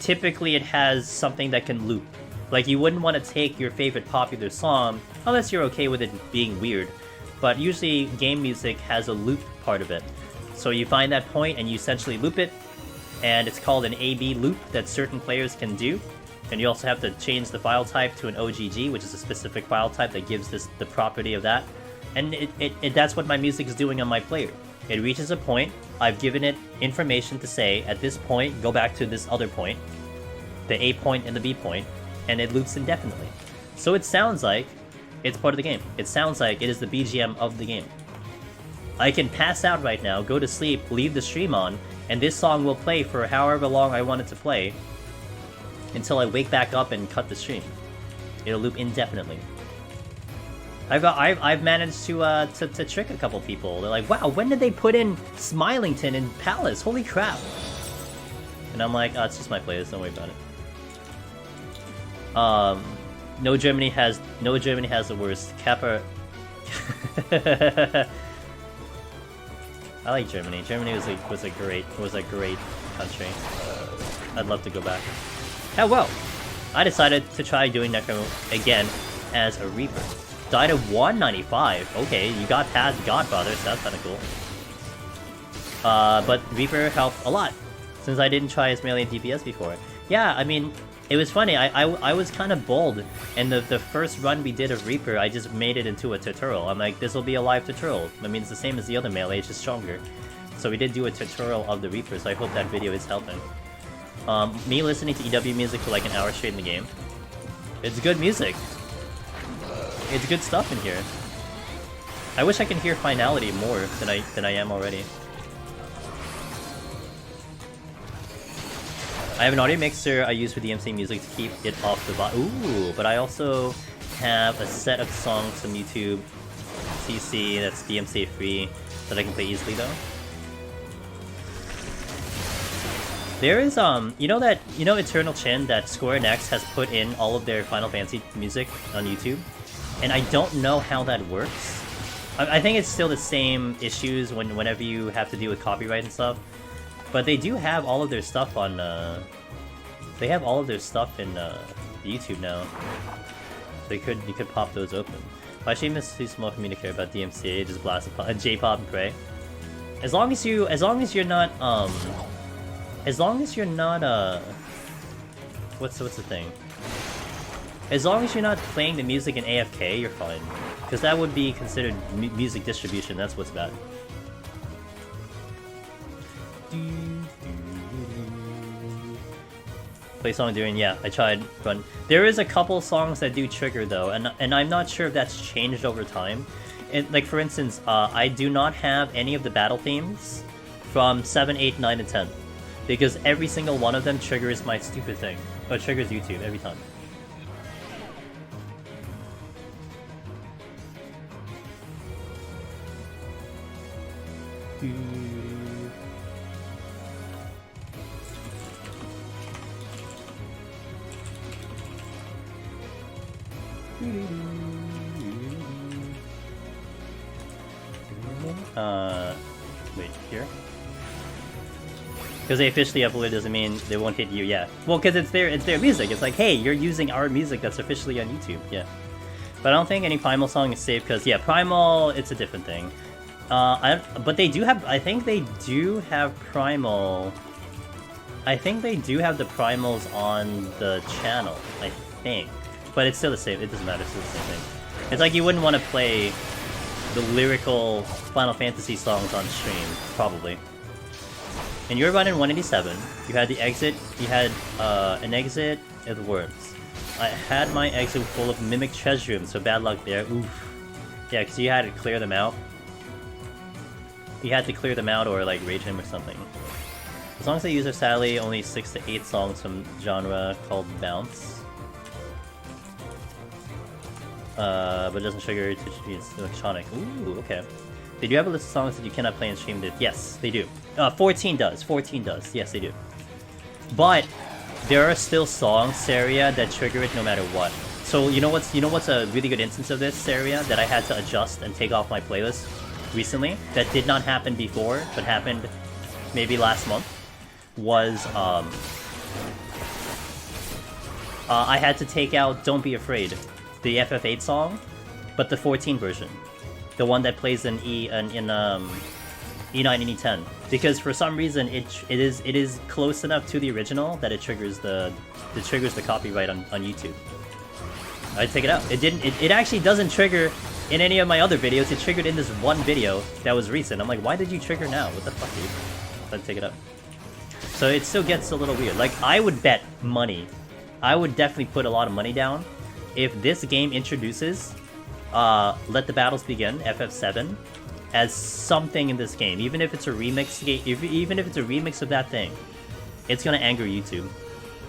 typically it has something that can loop. Like, you wouldn't want to take your favorite popular song, unless you're okay with it being weird, but usually game music has a loop part of it. So you find that point and you essentially loop it, and it's called an A-B loop that certain players can do. And you also have to change the file type to an OGG, which is a specific file type that gives the property of that. And that's what my music is doing on my player. It reaches a point, I've given it information to say, at this point, go back to this other point, the A point and the B point, and it loops indefinitely. So it sounds like it's part of the game. It sounds like it is the BGM of the game. I can pass out right now, go to sleep, leave the stream on, and this song will play for however long I want it to play, until I wake back up and cut the stream. It'll loop indefinitely. I've managed to trick a couple people. They're like, wow, when did they put in Smilington in Palace? Holy crap! And I'm like, oh, it's just my playlist. Don't worry about it. No Germany has the worst. Kappa. I like Germany. Germany was a great country. I'd love to go back. Oh well, I decided to try doing Necro again as a Reaper. Died at 195. Okay, you got past Godfather, so that's kind of cool. But Reaper helped a lot, since I didn't try as melee DPS before. Yeah, I mean, it was funny. I was kind of bold, and the first run we did of Reaper, I just made it into a tutorial. I'm like, this will be a live tutorial. I mean, it's the same as the other melee, it's just stronger. So we did do a tutorial of the Reaper, so I hope that video is helping. Me listening to EW music for like an hour straight in the game. It's good music. It's good stuff in here. I wish I could hear finality more than I am already. I have an audio mixer I use for DMC music to keep it off the Ooh, but I also have a set of songs from YouTube CC that's DMCA free that I can play easily though. There is you know Eternal Chin, that Square Enix has put in all of their Final Fantasy music on YouTube, and I don't know how that works. I think it's still the same issues whenever you have to deal with copyright and stuff, but they do have all of their stuff on they have all of their stuff in YouTube now. So you could pop those open. Why should it's too small for me to care about DMCA? Just blast J-pop and pray. As long as you're not what's the thing? As long as you're not playing the music in AFK, you're fine. Because that would be considered music distribution, that's what's bad. Play song during, yeah, I tried run. There is a couple songs that do trigger though, and I'm not sure if that's changed over time. Like for instance, I do not have any of the battle themes from 7, 8, 9, and 10. Because every single one of them triggers my stupid thing. Or triggers YouTube every time. Wait, here? Because they officially uploaded doesn't mean they won't hit you, yeah. Well, because it's their music. It's like, hey, you're using our music that's officially on YouTube, yeah. But I don't think any Primal song is safe because, yeah, Primal, it's a different thing. But they do have, I think they do have Primal. I think they do have the Primals on the channel, I think. But it's still the same, it doesn't matter, it's still the same thing. It's like you wouldn't want to play the lyrical Final Fantasy songs on stream, probably. In your run in 187, you had the exit, you had an exit with worms. I had my exit full of Mimic Treasure Rooms, so bad luck there, oof. Yeah, because you had to clear them out. You had to clear them out or like rage him or something. The songs I use are sadly only 6 to 8 songs from genre called Bounce. But it doesn't trigger to use electronic. Ooh, okay. They do have a list of songs that you cannot play in stream. Yes, they do. 14 does. 14 does. Yes, they do. But there are still songs, Saria, that trigger it no matter what. So you know what's a really good instance of this, Saria, that I had to adjust and take off my playlist recently? That did not happen before, but happened maybe last month. Was I had to take out "Don't Be Afraid," the FF8 song, but the 14 version. The one that plays in E9 and E10, because for some reason it is close enough to the original that it triggers the copyright on YouTube. I take it out. It actually doesn't trigger in any of my other videos. It triggered in this one video that was recent. I'm like, why did you trigger now? What the fuck, dude? So I take it out. So it still gets a little weird. Like, I would bet money. I would definitely put a lot of money down if this game introduces Let the Battles Begin, FF7, as something in this game. Even if it's a remix game, even if it's a remix of that thing, it's gonna anger YouTube.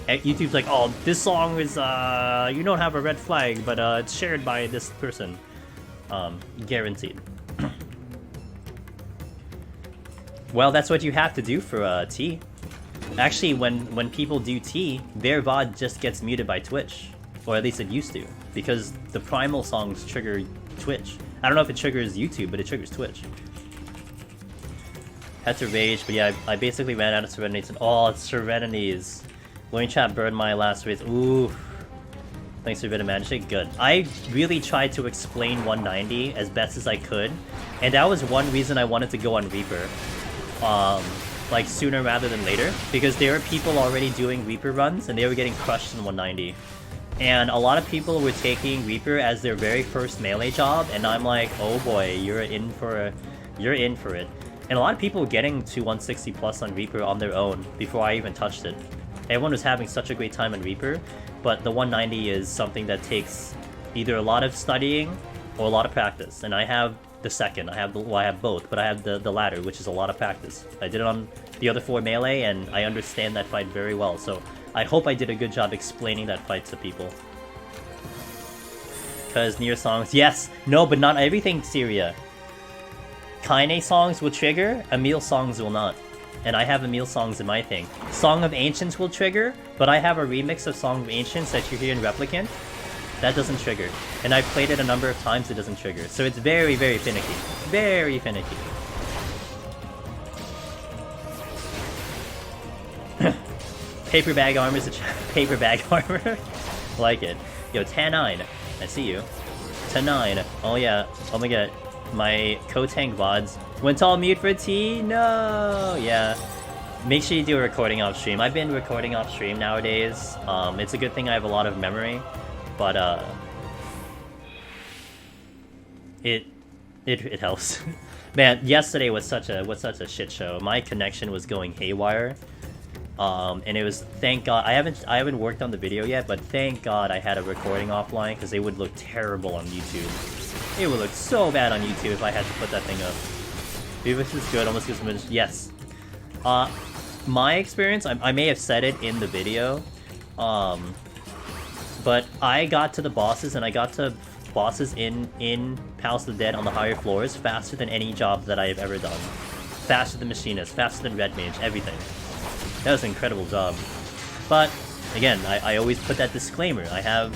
YouTube's like, oh, this song is, you don't have a red flag, but it's shared by this person. Guaranteed. Well, that's what you have to do for T. Actually, when people do T, their VOD just gets muted by Twitch. Or at least it used to. Because the Primal songs trigger Twitch. I don't know if it triggers YouTube, but it triggers Twitch. Had to rage, but yeah, I basically ran out of Serenities. Oh, it's Serenities. Learning chat burned my last race. Ooh. Thanks for a bit of magic. Good. I really tried to explain 190 as best as I could. And that was one reason I wanted to go on Reaper. Like sooner rather than later. Because there were people already doing Reaper runs and they were getting crushed in 190. And a lot of people were taking Reaper as their very first melee job, and I'm like, oh boy, you're in for it. And a lot of people were getting to 160 plus on Reaper on their own before I even touched it. Everyone was having such a great time on Reaper, but the 190 is something that takes either a lot of studying or a lot of practice. And I have the second. I have both, but I have the latter, which is a lot of practice. I did it on the other 4 melee, and I understand that fight very well. So I hope I did a good job explaining that fight to people. Because Nier songs, yes, no, but not everything, Syria. Kaine songs will trigger, Emil songs will not. And I have Emil songs in my thing. Song of Ancients will trigger, but I have a remix of Song of Ancients that you hear in Replicant. That doesn't trigger. And I've played it a number of times, it doesn't trigger. So it's very, very finicky. Very finicky. Paper bag armor is a paper bag armor. Like it. Yo, 10-9. I see you. 10-9. Oh yeah. Oh my god. My Kotang VODs. Went all mute for T? No! Yeah. Make sure you do a recording off stream. I've been recording off stream nowadays. It's a good thing I have a lot of memory. But it helps. Man, yesterday was such a shit show. My connection was going haywire. And it was, thank God, I haven't worked on the video yet, but thank God I had a recording offline, because it would look terrible on YouTube. It would look so bad on YouTube if I had to put that thing up. Beavis is good, almost gives some yes. My experience, I may have said it in the video, but I got to the bosses, and I got to bosses in Palace of the Dead on the higher floors faster than any job that I have ever done. Faster than Machinist, faster than Red Mage, everything. That was an incredible job. But again, I always put that disclaimer. I've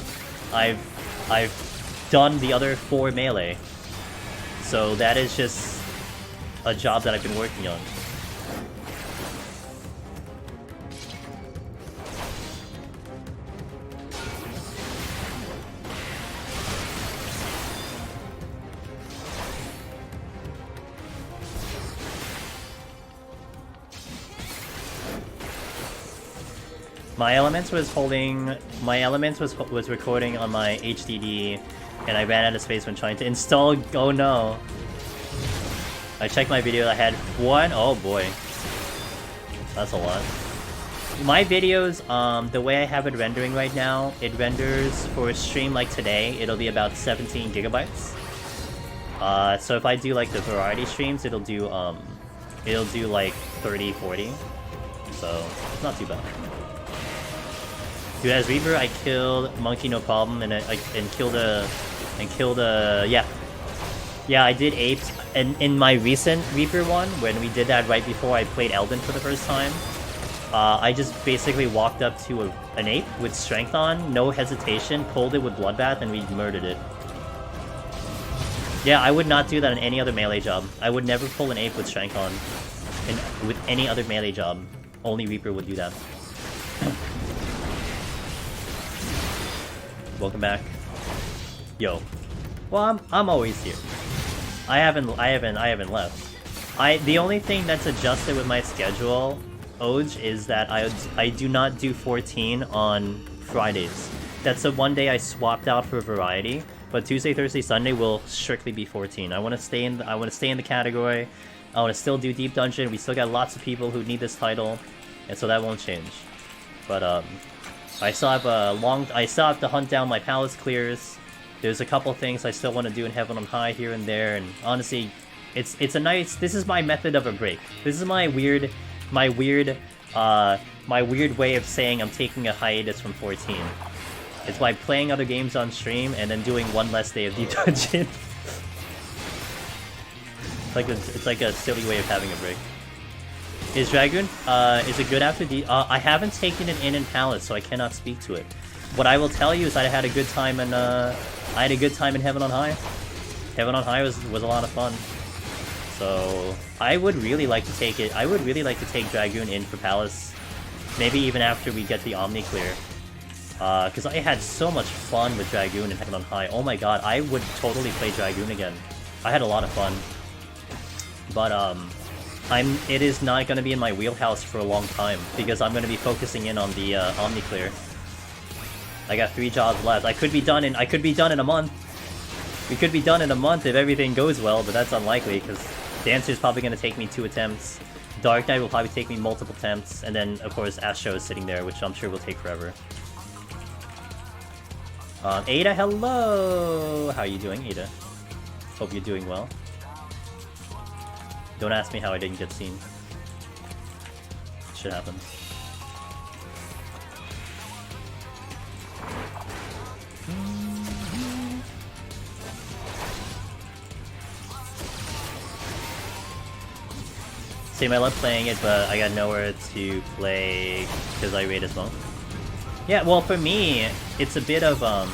done the other 4 melee. So that is just a job that I've been working on. My Elements was recording on my HDD, and I ran out of space when trying to install. Oh no! I checked my video. I had one. Oh boy, that's a lot. My videos, the way I have it rendering right now, it renders for a stream like today. It'll be about 17 gigabytes. So if I do like the variety streams, it'll do like 30, 40. So it's not too bad. Dude, as Reaper, I killed Monkey no problem, and killed a yeah, I did apes, and in my recent Reaper one, when we did that right before I played Elden for the first time, I just basically walked up to an ape with strength on, no hesitation, pulled it with bloodbath, and we murdered it. Yeah, I would not do that in any other melee job. I would never pull an ape with strength on, with any other melee job. Only Reaper would do that. Welcome back. Yo. Well, I'm always here. I haven't left. The only thing that's adjusted with my schedule, HoH, is that I do not do 14 on Fridays. That's the one day I swapped out for variety, but Tuesday, Thursday, Sunday will strictly be 14. I want to stay in the category. I want to still do Deep Dungeon. We still got lots of people who need this title, and so that won't change. But I still have to hunt down my palace clears. There's a couple things I still want to do in Heaven on High here and there, and honestly, it's a nice. This is my method of a break. This is my weird way of saying I'm taking a hiatus from 14. It's by playing other games on stream and then doing one less day of Deep Dungeon. It's like a silly way of having a break. Is Dragoon? Is it good after I haven't taken it in Palace, so I cannot speak to it. What I will tell you is that I had a good time in Heaven on High. Heaven on High was a lot of fun. So I would really like to take it. I would really like to take Dragoon in for Palace, maybe even after we get the Omni clear. Because I had so much fun with Dragoon in Heaven on High. Oh my god, I would totally play Dragoon again. I had a lot of fun. But it is not going to be in my wheelhouse for a long time because I'm going to be focusing in on the Omni clear. I got 3 jobs left. I could be done in a month. We could be done in a month if everything goes well, but that's unlikely because Dancer's probably going to take me 2 attempts. Dark Knight will probably take me multiple attempts, and then of course Astro is sitting there, which I'm sure will take forever. Ada, hello! How are you doing, Ada? Hope you're doing well. Don't ask me how I didn't get seen. Shit happens. Same, I love playing it, but I got nowhere to play because I raid as monk. Yeah, well, for me, it's a bit of I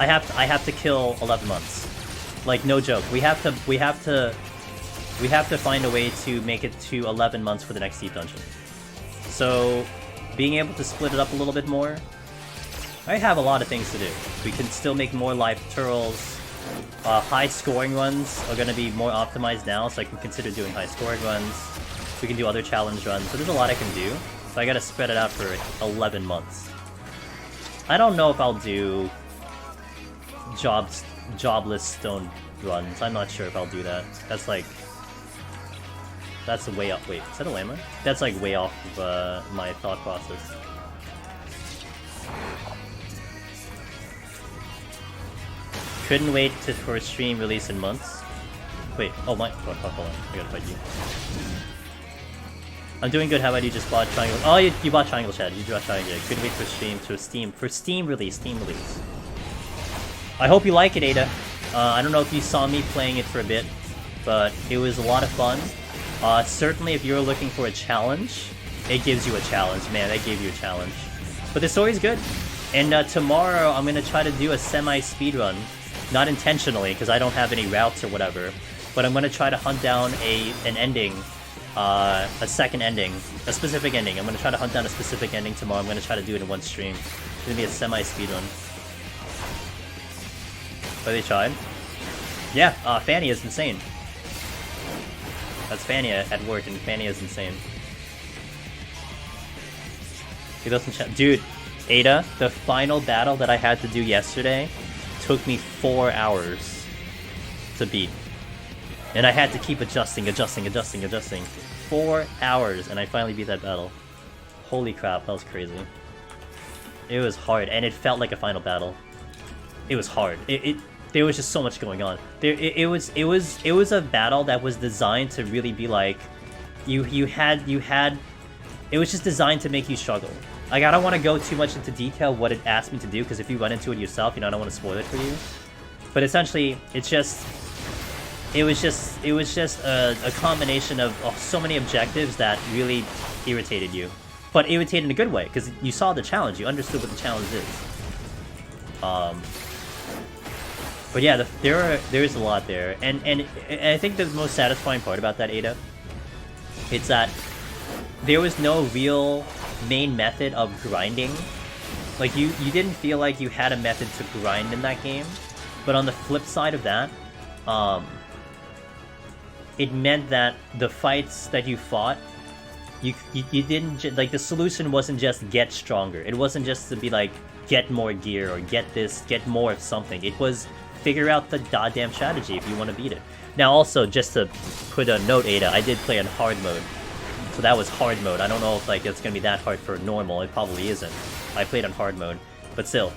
have to kill 11 months. Like, no joke. We have to find a way to make it to 11 months for the next Deep Dungeon. So, being able to split it up a little bit more, I have a lot of things to do. We can still make more live tutorials. High scoring runs are going to be more optimized now, so I can consider doing high scoring runs. We can do other challenge runs, so there's a lot I can do. So I gotta spread it out for 11 months. I don't know if I'll do jobless stone runs. I'm not sure if I'll do that. That's way up. Wait, is that a llama? That's like way off of my thought process. Couldn't wait for a stream release in months. Wait, oh my, hold on, I gotta fight you. I'm doing good. How about you just bought Triangle? Oh, you bought Triangle, Chad. You bought Triangle. Couldn't wait for Steam release. I hope you like it, Ada. I don't know if you saw me playing it for a bit, but it was a lot of fun. Certainly, if you're looking for a challenge, it gives you a challenge. Man, they gave you a challenge. But the story's good. And tomorrow, I'm gonna try to do a semi-speedrun. Not intentionally, because I don't have any routes or whatever. But I'm gonna try to hunt down an ending. A second ending. A specific ending. I'm gonna try to hunt down a specific ending tomorrow. I'm gonna try to do it in one stream. It's gonna be a semi-speedrun. But they tried. Yeah, Fanny is insane. That's Fanny at work, and Fanny is insane. He doesn't dude, Ada, the final battle that I had to do yesterday took me 4 hours to beat. And I had to keep adjusting. 4 hours, and I finally beat that battle. Holy crap, that was crazy. It was hard, and it felt like a final battle. It was hard. There was just so much going on. It was a battle that was designed to really be like, you had. It was just designed to make you struggle. Like, I don't want to go too much into detail what it asked me to do, because if you run into it yourself, you know, I don't want to spoil it for you. But essentially, it was just a combination of so many objectives that really irritated you. But irritated in a good way, because you saw the challenge, you understood what the challenge is. But yeah, there is a lot there, and I think the most satisfying part about that, Ada, it's that there was no real main method of grinding. Like, you didn't feel like you had a method to grind in that game. But on the flip side of that, it meant that the fights that you fought, you didn't, like, the solution wasn't just get stronger. It wasn't just to be like, get more gear or get this, get more of something. It was figure out the goddamn strategy if you want to beat it. Now also, just to put a note, Ada, I did play on hard mode. So that was hard mode. I don't know if like it's gonna be that hard for normal. It probably isn't. I played on hard mode. But still,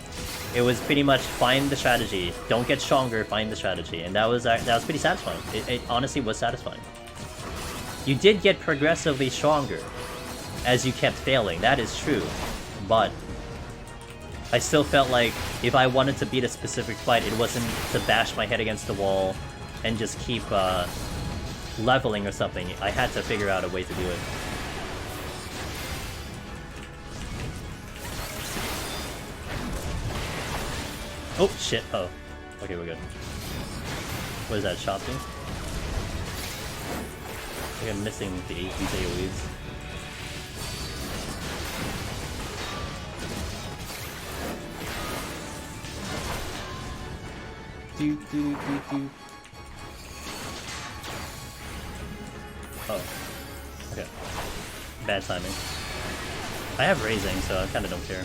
it was pretty much find the strategy. Don't get stronger, find the strategy. And that was pretty satisfying. It honestly was satisfying. You did get progressively stronger as you kept failing. That is true. But I still felt like if I wanted to beat a specific fight, it wasn't to bash my head against the wall and just keep leveling or something. I had to figure out a way to do it. Oh, shit. Oh. Okay, we're good. What is that, shot thing? I think I'm missing these AoEs. Oh. Okay. Bad timing. I have raising, so I kinda don't care.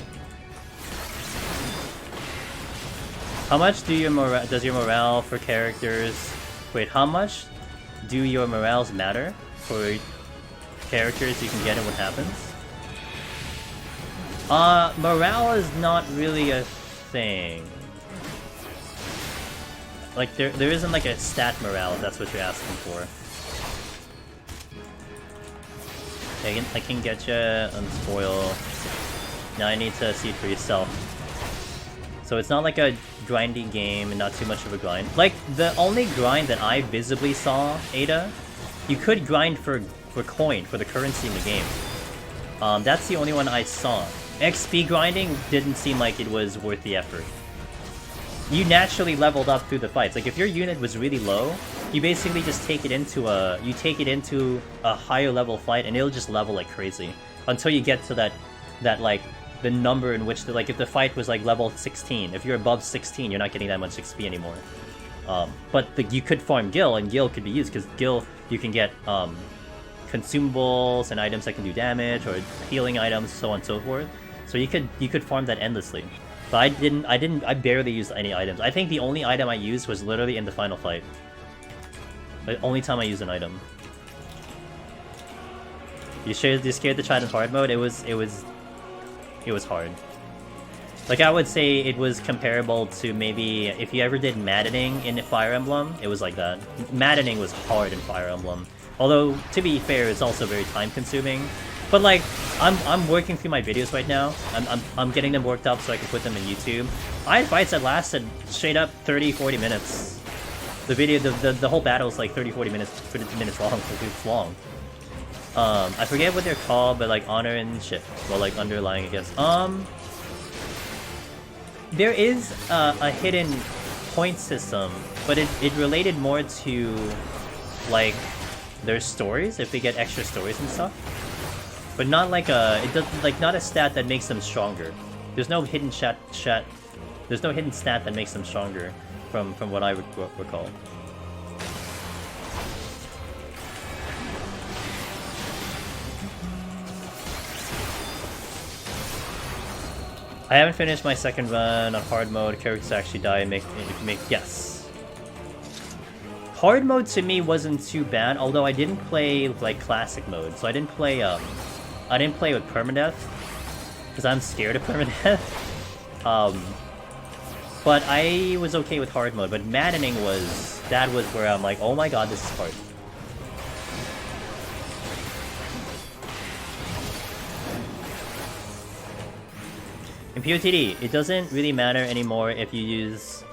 How much do does your morale for characters... Wait, how much do your morales matter for characters you can get and what happens? Morale is not really a thing. Like, there isn't like a stat morale, if that's what you're asking for. I can get you unspoil. Now I need to see it for yourself. So it's not like a grindy game and not too much of a grind. Like, the only grind that I visibly saw, Ada, you could grind for coin, for the currency in the game. That's the only one I saw. XP grinding didn't seem like it was worth the effort. You naturally leveled up through the fights. Like, if your unit was really low, you basically just take it into a higher level fight and it'll just level like crazy. Until you get to that like, the number in which, like, if the fight was like level 16, if you're above 16, you're not getting that much XP anymore. But you could farm Gil, and Gil could be used, because Gil, you can get consumables and items that can do damage, or healing items, so on and so forth. So you could farm that endlessly. But I barely used any items. I think the only item I used was literally in the final fight. The only time I used an item. You scared to try it in hard mode? It was hard. Like, I would say it was comparable to maybe if you ever did maddening in Fire Emblem, it was like that. Maddening was hard in Fire Emblem. Although, to be fair, it's also very time consuming. But like, I'm working through my videos right now. I'm getting them worked up so I can put them in YouTube. I had fights that lasted straight up 30-40 minutes. The video, the whole battle is like 30-40 minutes long, so it's long. I forget what they're called, but like honor and shit. Well, like underlying, I guess. There is a hidden point system, but it related more to like their stories, if they get extra stories and stuff. But not like it doesn't, like, not a stat that makes them stronger. There's no hidden there's no hidden stat that makes them stronger, from what I recall. I haven't finished my second run on hard mode. Characters actually die and make yes. Hard mode to me wasn't too bad, although I didn't play like classic mode, so I didn't play with permadeath because I'm scared of permadeath. But I was okay with hard mode. But maddening was where I'm like, oh my god, this is hard. In POTD, it doesn't really matter anymore if you use...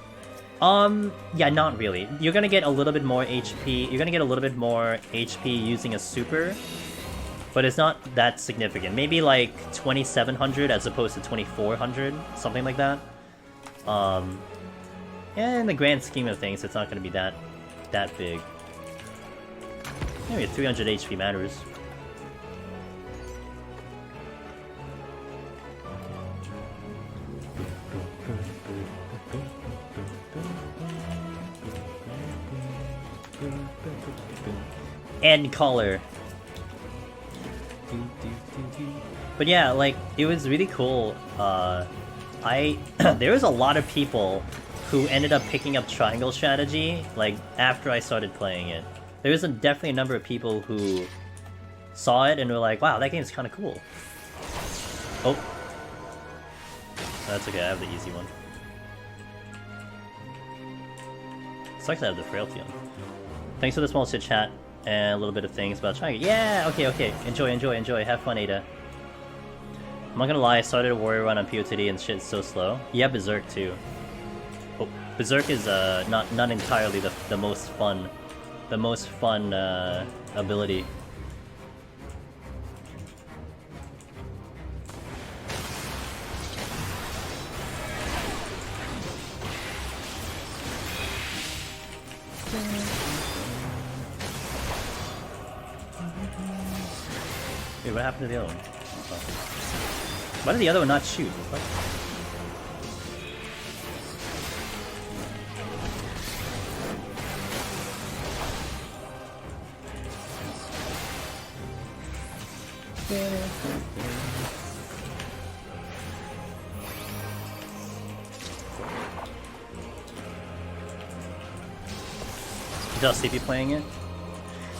yeah, not really. You're gonna get a little bit more HP. You're gonna get a little bit more HP using a super, but it's not that significant. Maybe like 2700 as opposed to 2400, something like that. Yeah, in the grand scheme of things, it's not gonna be that big. Maybe 300 HP matters. And color. But yeah, like, it was really cool. There was a lot of people who ended up picking up triangle strategy, like, after I started playing it. There was definitely a number of people who saw it and were like, wow, that game's kind of cool. Oh. That's okay, I have the easy one. Sucks I have the frailty on. Thanks for the small chit chat and a little bit of things about trying. Yeah, okay. Enjoy. Have fun, Ada. I'm not gonna lie, I started a warrior run on POTD and shit's so slow. Yeah, Berserk too. Oh, Berserk is not entirely the most fun ability. Wait, what happened to the other one? Oh. Why did the other one not shoot? What? Just CP playing it?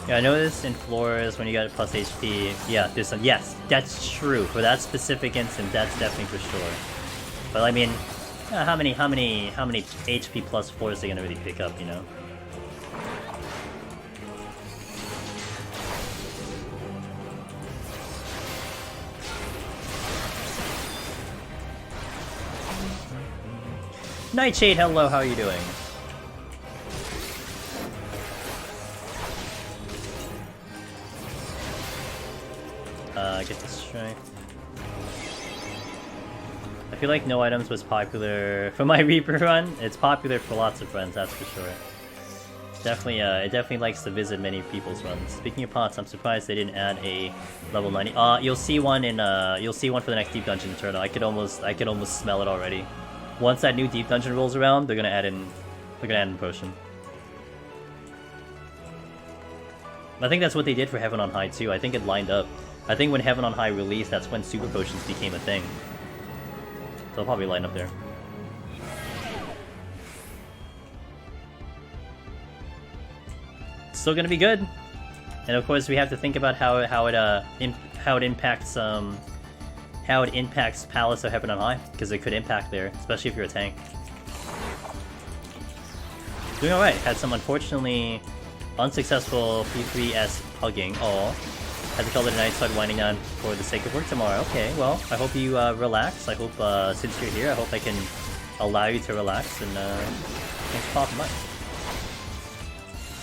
Yeah, I noticed in floors when you got plus HP. Yeah, there's some. Yes, that's true. For that specific instant, that's definitely for sure. But I mean, how many HP plus floors are they gonna really pick up? You know. Nightshade, hello. How are you doing? Get the strength. I feel like no items was popular for my Reaper run. It's popular for lots of friends, that's for sure. Definitely, it definitely likes to visit many people's runs. Speaking of pots, I'm surprised they didn't add a level 90. You'll see one in you'll see one for the next Deep Dungeon Eternal. I could almost smell it already. Once that new Deep Dungeon rolls around, they're gonna add in potion. I think that's what they did for Heaven on High too. I think it lined up. I think when Heaven on High released, that's when super potions became a thing. So they'll probably line up there. It's still gonna be good, and of course we have to think about how it impacts Palace of Heaven on High, because it could impact there, especially if you're a tank. Doing all right. Had some unfortunately unsuccessful P3S pugging. Oh. Had to call it a night, start winding down for the sake of work tomorrow. Okay, well, I hope you relax. I hope, since you're here, I hope I can allow you to relax, and thanks for popping by.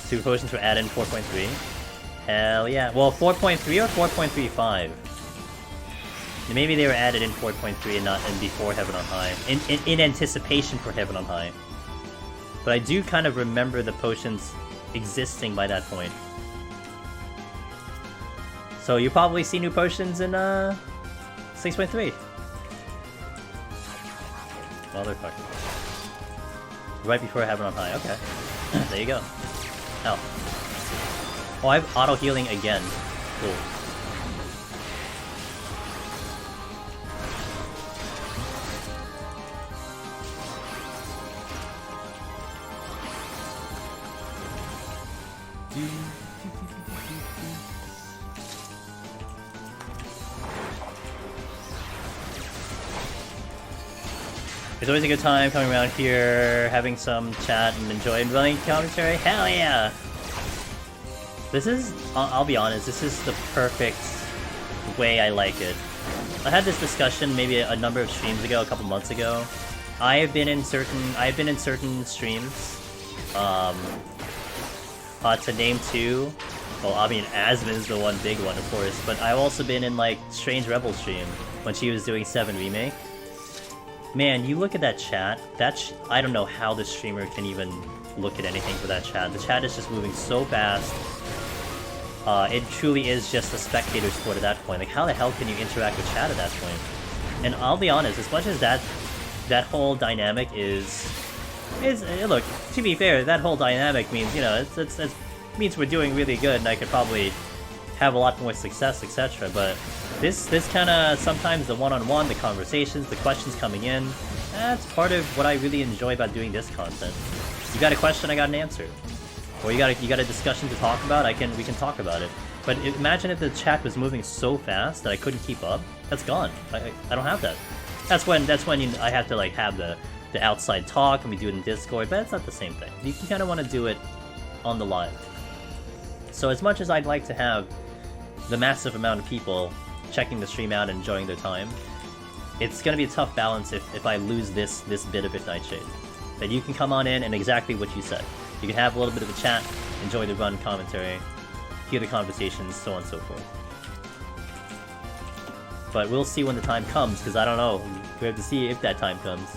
Super potions were added in 4.3. Hell yeah. Well, 4.3 or 4.35? Maybe they were added in 4.3 and not in before Heaven on High. In anticipation for Heaven on High. But I do kind of remember the potions existing by that point. So you probably see new potions in 6.3. Motherfucker. Right before Heaven on High, okay. There you go. Oh. Oh, I have auto healing again. Cool. It's always a good time coming around here, having some chat and enjoying running commentary. Hell yeah! This is, I'll be honest, this is the perfect way I like it. I had this discussion maybe a number of streams ago, a couple months ago. I've been in certain streams, to name two. Well, I mean, Asmon's the one big one, of course, but I've also been in, like, Strange Rebel's stream, when she was doing 7 Remake. Man, you look at that chat, I don't know how the streamer can even look at anything for that chat. The chat is just moving so fast. It truly is just a spectator sport at that point. Like, how the hell can you interact with chat at that point? And I'll be honest, as much as that whole dynamic is look, to be fair, that whole dynamic means, you know, it means we're doing really good, and I could probably have a lot more success, etc. But this kind of, sometimes the one-on-one, the conversations, the questions coming in, that's part of what I really enjoy about doing this content. You got a question, I got an answer. Or you got a discussion to talk about, we can talk about it. But imagine if the chat was moving so fast that I couldn't keep up. That's gone. I don't have that. That's when I have to, like, have the outside talk, and we do it in Discord, but it's not the same thing. You kind of want to do it on the live. So as much as I'd like to have the massive amount of people checking the stream out and enjoying their time, it's going to be a tough balance if I lose this bit of it, Nightshade. That you can come on in and exactly what you said. You can have a little bit of a chat, enjoy the run commentary, hear the conversations, so on and so forth. But we'll see when the time comes, because I don't know. We have to see if that time comes.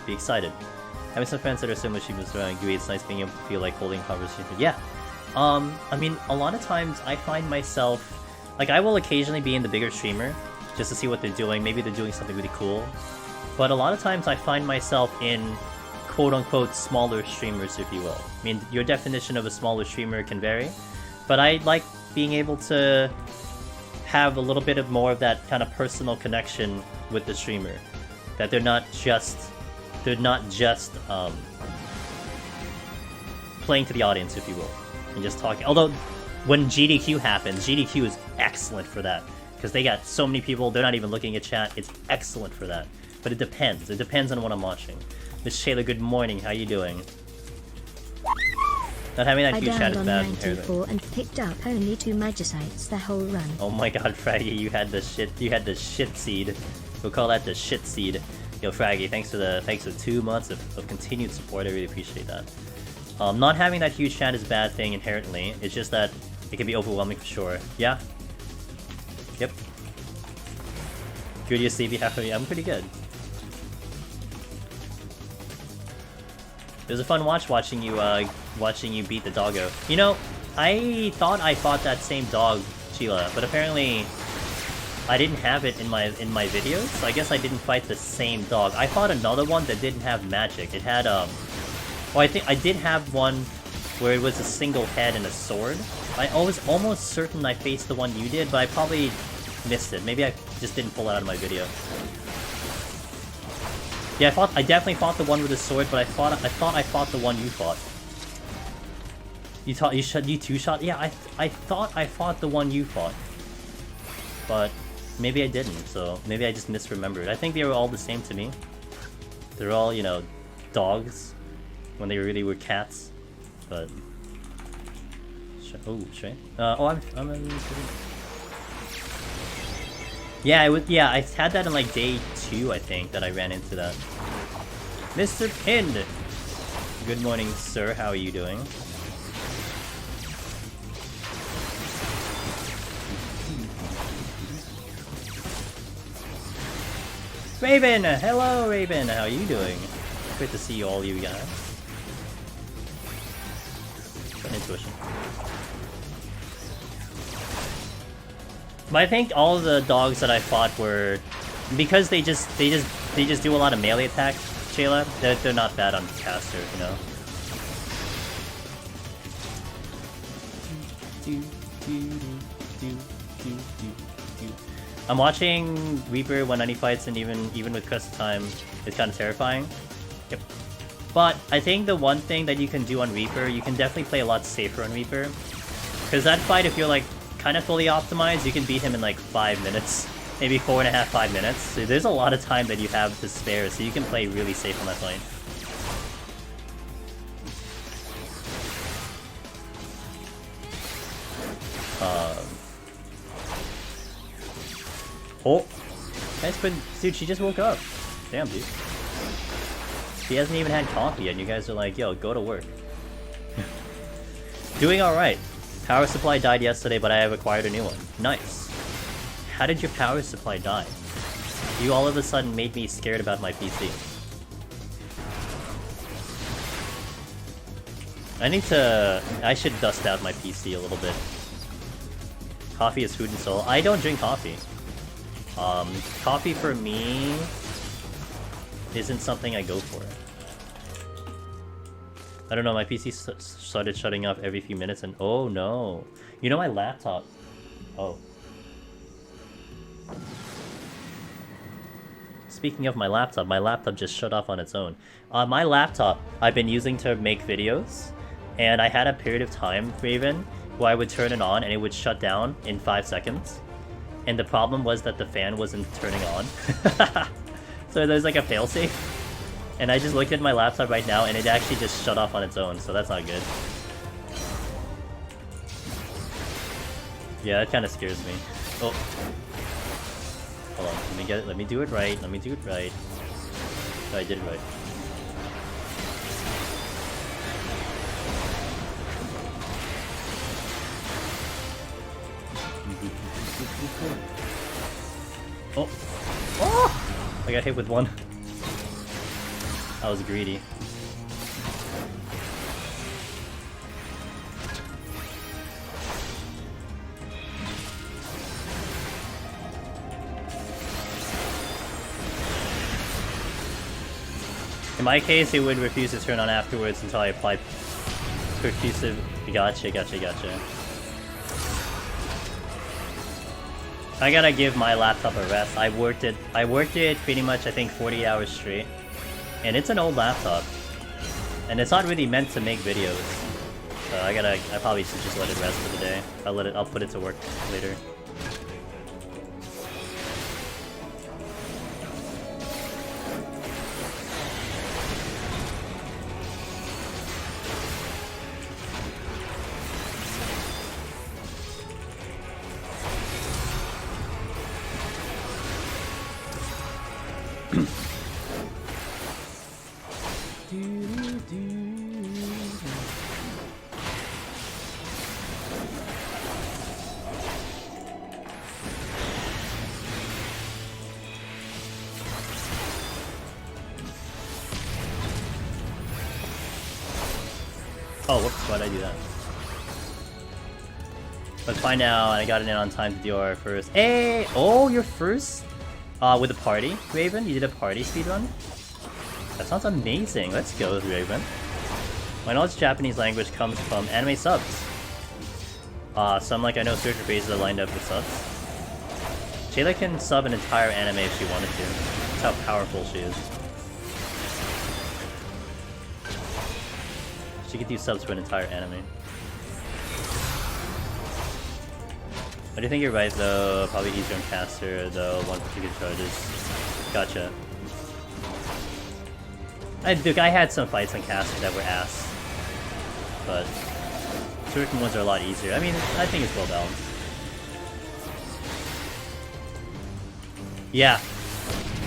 Be excited. Having some friends that are similar streamers around agree, it's nice being able to feel like holding a conversation. Yeah. I mean, a lot of times I find myself... Like, I will occasionally be in the bigger streamer, just to see what they're doing. Maybe they're doing something really cool. But a lot of times I find myself in quote-unquote smaller streamers, if you will. I mean, your definition of a smaller streamer can vary, but I like being able to have a little bit of more of that kind of personal connection with the streamer. That they're not just playing to the audience, if you will, and just talking. Although, when GDQ happens, GDQ is excellent for that, because they got so many people, they're not even looking at chat. It's excellent for that. But it depends. It depends on what I'm watching. Miss Shayla, good morning. How you doing? Not having that huge chat is bad inherently. And picked up only 2 Magicites the whole run. Oh my god, Fraggy, you had the shit seed. We'll call that the shit seed. Yo, Fraggy, thanks for 2 months of continued support. I really appreciate that. Not having that huge chat is a bad thing inherently. It's just that it can be overwhelming for sure. Yeah. Yep. Good, you sleepy halfway. I'm pretty good. It was a fun watching you beat the doggo. You know, I thought I fought that same dog, Sheila, but apparently I didn't have it in my videos. So I guess I didn't fight the same dog. I fought another one that didn't have magic. It had well, I think I did have one where it was a single head and a sword. I was almost certain I faced the one you did, but I probably missed it. Maybe I just didn't pull it out of my video. Yeah, I definitely fought the one with the sword, but I thought I fought the one you fought. You two-shot? Yeah, I thought I fought the one you fought. But maybe I didn't, so maybe I just misremembered. I think they were all the same to me. They're all, you know, dogs when they really were cats. But oh, straight. I'm in. Yeah, yeah, I had that in like day 2, I think, that I ran into that. Mr. Pinned! Good morning, sir. How are you doing? Raven! Hello, Raven! How are you doing? Great to see all you guys. Intuition. But I think all of the dogs that I fought were, because they just do a lot of melee attacks, Shayla, they're not bad on caster, you know. I'm watching Reaper when any fights, and even with Crest of Time, it's kind of terrifying. Yep. But I think the one thing that you can do on Reaper, you can definitely play a lot safer on Reaper. Because that fight, if you're like kind of fully optimized, you can beat him in like 5 minutes. maybe 4.5, 5 minutes. So there's a lot of time that you have to spare, so you can play really safe on that point. Oh! Nice, but dude, she just woke up. Damn, dude. She hasn't even had coffee yet, and you guys are like, yo, go to work. Doing alright. Power supply died yesterday, but I have acquired a new one. Nice. How did your power supply die? You all of a sudden made me scared about my PC. I should dust out my PC a little bit. Coffee is food and soul. I don't drink coffee. Coffee for me isn't something I go for. I don't know, my PC started shutting off every few minutes and oh no. You know my laptop. Oh. Speaking of my laptop just shut off on its own. My laptop I've been using to make videos, and I had a period of time, Raven, where I would turn it on and it would shut down in 5 seconds. And the problem was that the fan wasn't turning on. So there's like a failsafe. And I just looked at my laptop right now and it actually just shut off on its own, so that's not good. Yeah, that kind of scares me. Oh. Hold on, let me get it, let me do it right, let me do it right. Oh, I did it right. Oh! Oh! I got hit with one. I was greedy. In my case, it would refuse to turn on afterwards until I applied percussive. Gotcha. I gotta give my laptop a rest. I worked it pretty much, I think, 40 hours straight. And it's an old laptop. And it's not really meant to make videos. So I probably should just let it rest for the day. I'll put it to work later. Oh, whoops, why'd I do that? Let's find out, I got it in on time to do our first. Hey! Oh, you're first? With a party, Raven? You did a party speedrun? That sounds amazing. Let's go, Raven. My knowledge of Japanese language comes from anime subs. Some, like, I know searcher bases are lined up with subs. Shayla can sub an entire anime if she wanted to. That's how powerful she is. She could do subs for an entire anime. I do think you're right though, probably easier on caster though, one particular charges. Gotcha. Dude, I had some fights on caster that were ass. But certain ones are a lot easier. I mean, I think it's well balanced. Yeah.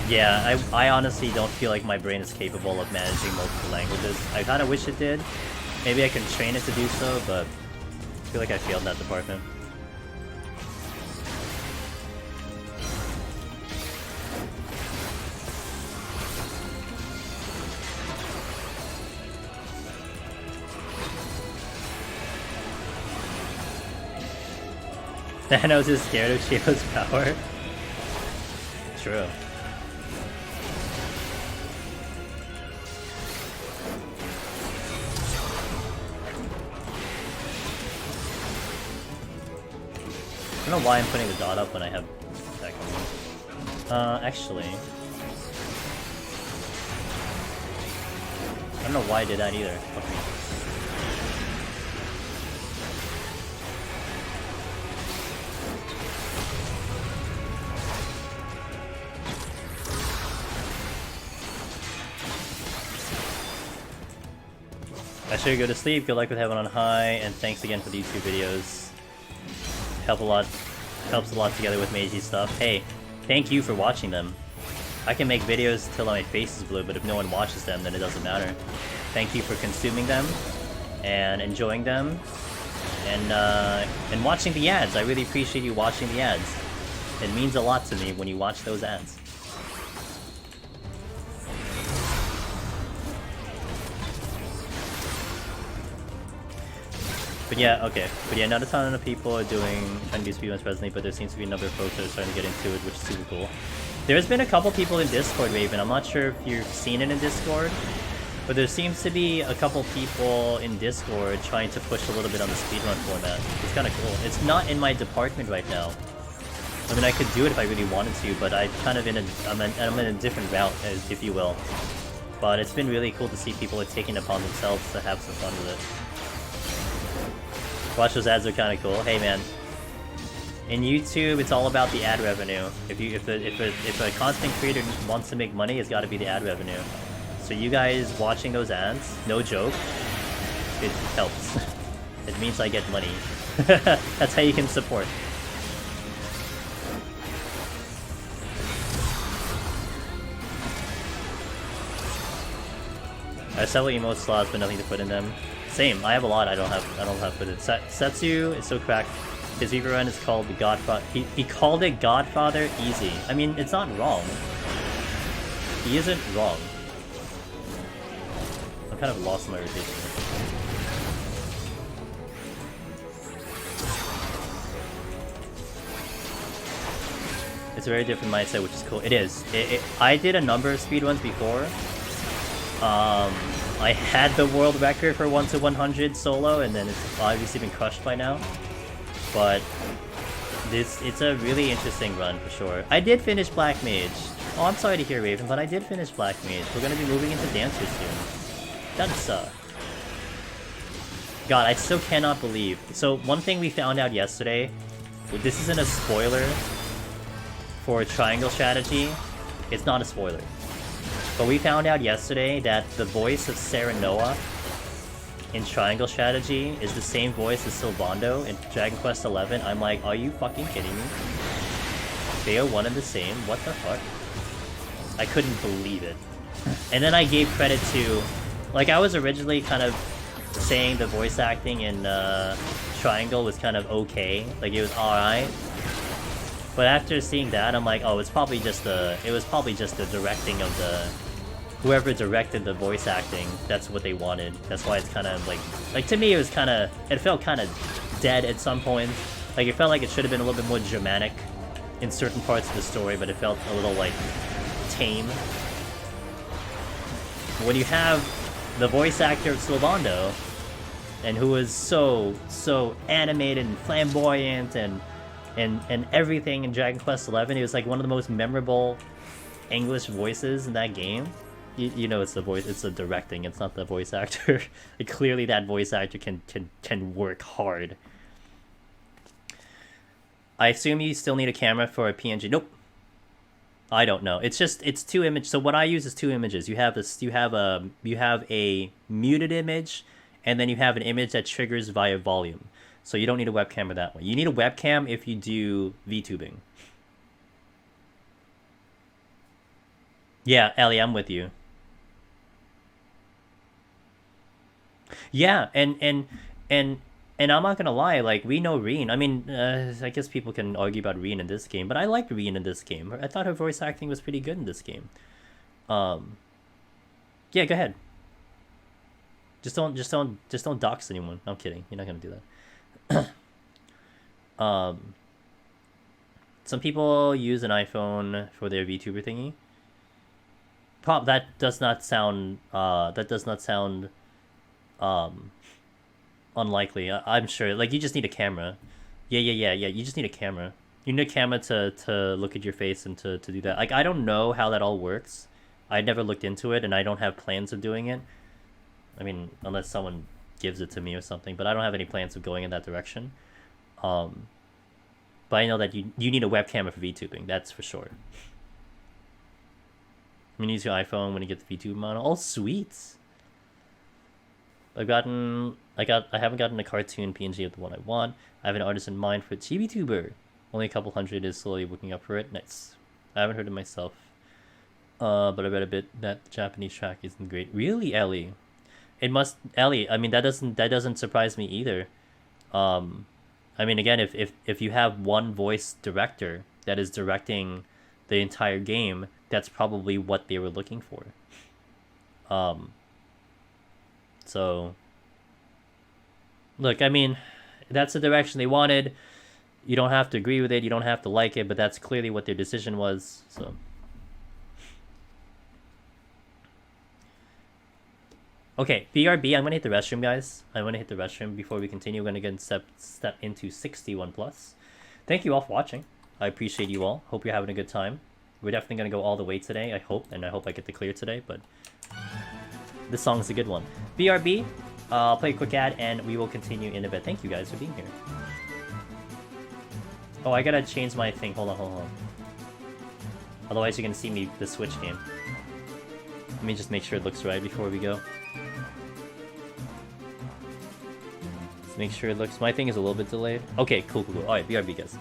Yeah, I honestly don't feel like my brain is capable of managing multiple languages. I kinda wish it did. Maybe I can train it to do so, but I feel like I failed in that department. Thanos is scared of Shayla's power. True. I don't know why I'm putting the dot up when I have that going. Actually, I don't know why I did that either. Fuck me. I should go to sleep. Good luck with Heaven on High, and thanks again for the YouTube videos. Helps a lot together with Meiji stuff. Hey, thank you for watching them. I can make videos till my face is blue, but if no one watches them, then it doesn't matter. Thank you for consuming them, and enjoying them, and watching the ads. I really appreciate you watching the ads. It means a lot to me when you watch those ads. But yeah, okay. But yeah, not a ton of people are trying to do speedruns presently, but there seems to be a number of folks that are starting to get into it, which is super cool. There's been a couple people in Discord, Raven. I'm not sure if you've seen it in Discord, but there seems to be a couple people in Discord trying to push a little bit on the speedrun format. It's kind of cool. It's not in my department right now. I mean, I could do it if I really wanted to, but I'm kind of I'm in a different route, if you will. But it's been really cool to see people taking it upon themselves to have some fun with it. Watch those ads are kind of cool. Hey man, in YouTube it's all about the ad revenue. If a content creator wants to make money, it's got to be the ad revenue. So you guys watching those ads, no joke, it helps. It means I get money. That's how you can support. I have several emote slots, but nothing to put in them. Same. I have a lot. I don't have put it. Setsu is so cracked. His Viva run is called the Godfather. He called it Godfather Easy. I mean, it's not wrong. He isn't wrong. I'm kind of lost in my rotation. It's a very different mindset, which is cool. It is. I did a number of speedruns before. I had the world record for 1-100 solo, and then it's obviously been crushed by now. But it's a really interesting run for sure. I did finish Black Mage. Oh, I'm sorry to hear, Raven, but I did finish Black Mage. We're gonna be moving into Dancer soon. That sucks. God, I still cannot believe. So one thing we found out yesterday, this isn't a spoiler for Triangle Strategy. It's not a spoiler. But we found out yesterday that the voice of Sarah Noah in Triangle Strategy is the same voice as Sylvando in Dragon Quest XI. I'm like, are you fucking kidding me? They are one and the same? What the fuck? I couldn't believe it. And then I gave credit to... Like, I was originally kind of saying the voice acting in Triangle was kind of okay. Like, it was alright. But after seeing that, I'm like, oh, it's probably just the... It was probably just the directing of the... Whoever directed the voice acting, that's what they wanted. That's why it's kind of like... Like, to me, it was kind of... It felt kind of dead at some points. Like, it felt like it should have been a little bit more dramatic in certain parts of the story, but it felt a little, like, tame. When you have the voice actor of Sylvando, and who was so animated and flamboyant and everything in Dragon Quest XI, it was like one of the most memorable English voices in that game. You know, it's the voice, it's the directing, it's not the voice actor. Like, clearly that voice actor can work hard. I assume you still need a camera for a PNG. Nope. I don't know. It's just, it's two images. So what I use is two images. You have this, you have a muted image, and then you have an image that triggers via volume. So you don't need a webcam that way. You need a webcam if you do VTubing. Yeah, Ellie, I'm with you. Yeah, and I'm not gonna lie, like, we know Reen. I mean, I guess people can argue about Reen in this game, but I liked Reen in this game. I thought her voice acting was pretty good in this game. Yeah, go ahead. Just don't dox anyone. No, I'm kidding. You're not gonna do that. Some people use an iPhone for their VTuber thingy. That does not sound unlikely. I'm sure. Like, you just need a camera. Yeah. You just need a camera. You need a camera to look at your face and to do that. Like, I don't know how that all works. I never looked into it, and I don't have plans of doing it. I mean, unless someone gives it to me or something. But I don't have any plans of going in that direction. But I know that you need a webcam for VTubing. That's for sure. I mean, use your iPhone when you get the VTube model. Oh, sweet. I haven't gotten a cartoon PNG of the one I want. I have an artist in mind for a Chibituber. Only a couple hundred is slowly working up for it. Nice. I haven't heard it myself. But I read a bit that the Japanese track isn't great. Really, Ellie? Ellie, I mean that doesn't surprise me either. I mean again, if you have one voice director that is directing the entire game, that's probably what they were looking for. So look, I mean, that's the direction they wanted. You don't have to agree with it, you don't have to like it, but that's clearly what their decision was. So okay, BRB, I'm gonna hit the restroom, guys. I'm gonna hit the restroom before we continue. We're gonna step into 61 plus. Thank you all for watching. I appreciate you all. Hope you're having a good time. We're definitely gonna go all the way today, I hope, and I hope I get the clear today, but this song's a good one. BRB, I'll play a quick ad and we will continue in a bit. Thank you guys for being here. Oh, I gotta change my thing. Hold on. Otherwise you're gonna see me the Switch game. Let me just make sure it looks right before we go. Let's make sure it looks... My thing is a little bit delayed. Okay, cool. Alright, BRB guys.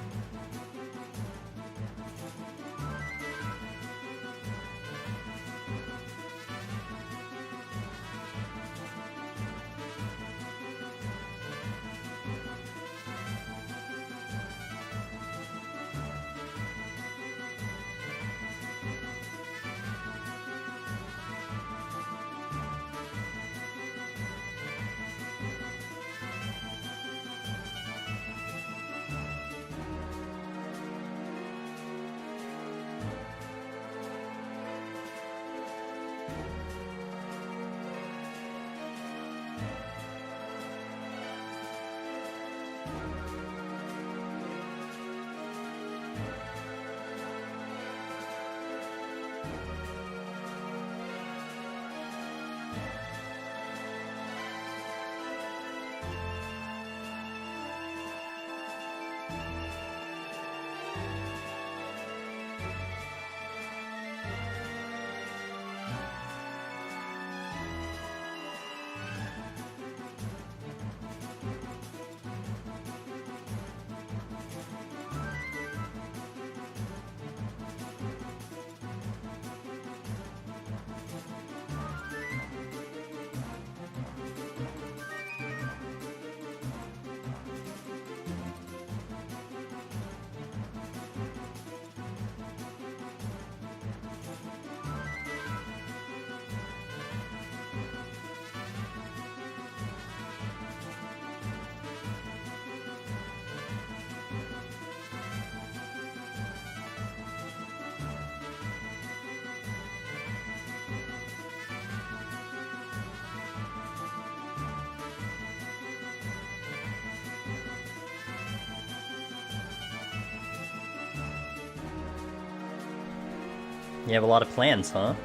You have a lot of plans, huh?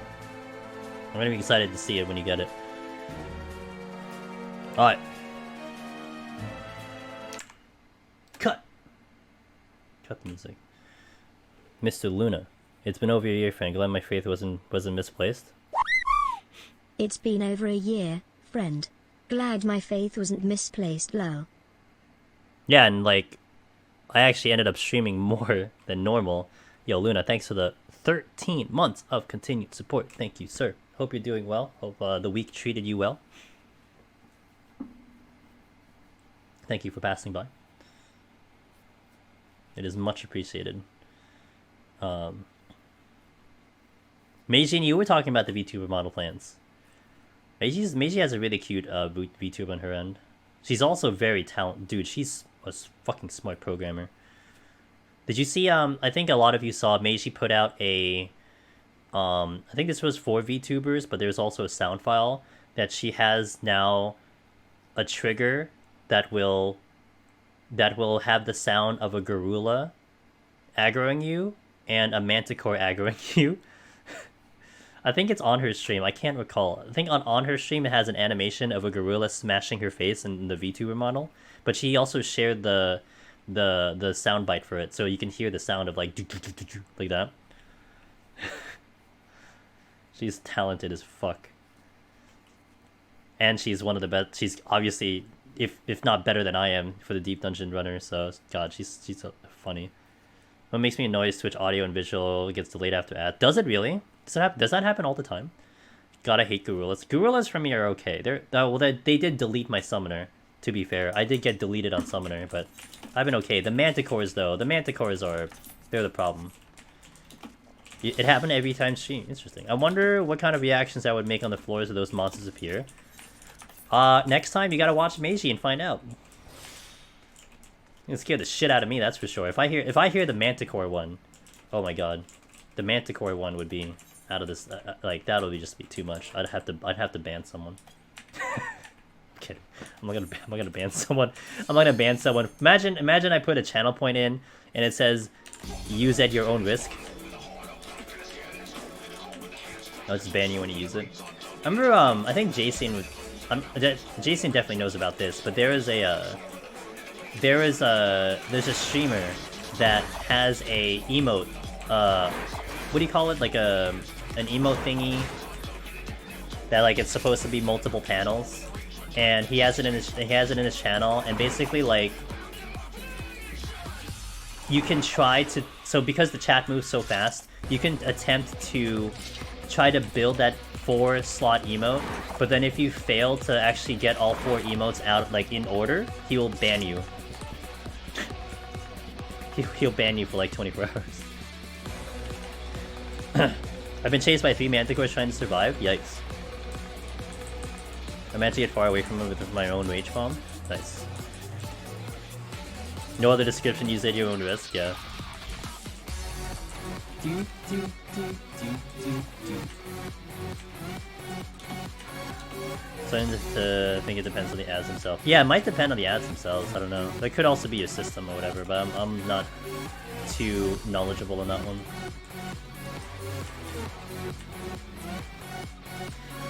I'm gonna be excited to see it when you get it. Alright. Cut the music. Mr. Luna. It's been over a year, friend. Glad my faith wasn't misplaced. It's been over a year, friend. Glad my faith wasn't misplaced, lol. Yeah, and like, I actually ended up streaming more than normal. Yo, Luna, thanks for the 13 months of continued support. Thank you, sir. Hope you're doing well. Hope the week treated you well. Thank you for passing by. It is much appreciated. Meiji and you were talking about the VTuber model plans. Meiji has a really cute VTuber on her end. She's also very talented. Dude, she's a fucking smart programmer. Did you see, I think a lot of you saw Meiji put out a, I think this was for VTubers, but there's also a sound file that she has now a trigger that will have the sound of a gorilla aggroing you and a manticore aggroing you. I think it's on her stream. I can't recall. I think on her stream it has an animation of a gorilla smashing her face in the VTuber model, but she also shared the soundbite for it, so you can hear the sound of like like that. She's talented as fuck. and she's one of the best. She's obviously, if not better than I am for the deep dungeon runner. So God, she's so funny. What makes me annoyed is Twitch audio and visual gets delayed after ad. Does it really? Does that happen all the time? God, I hate gorillas. Gorillas for me are okay. They did delete my summoner. To be fair, I did get deleted on summoner, but I've been okay. The manticores though, they're the problem. It happened every time stream. Interesting. I wonder what kind of reactions that would make on the floors of those monsters appear. Next time you gotta watch Meiji and find out. It scared the shit out of me, that's for sure. If I hear the manticore one, oh my god, the manticore one would be out of this. Like that would just be too much. I'd have to ban someone. I'm kidding. I'm not gonna ban someone. I'm not gonna ban someone. Imagine I put a channel point in and it says, use at your own risk. I'll just ban you when you use it. I remember, I think Jason would. Jason definitely knows about this, but there's a streamer that has a emote. What do you call it? Like an emote thingy that like it's supposed to be multiple panels, and he has it in his channel, and basically like you can try to. So because the chat moves so fast, you can attempt to try to build that 4-slot emote, but then if you fail to actually get all 4 emotes out like in order, he will ban you. He'll ban you for like 24 hours. I've been chased by 3 manticores trying to survive. Yikes. I managed to get far away from him with my own rage bomb. Nice. No other description, use at your own risk, yeah. Starting to think it depends on the ads themselves. Yeah, it might depend on the ads themselves, I don't know. It could also be your system or whatever, but I'm not too knowledgeable on that one.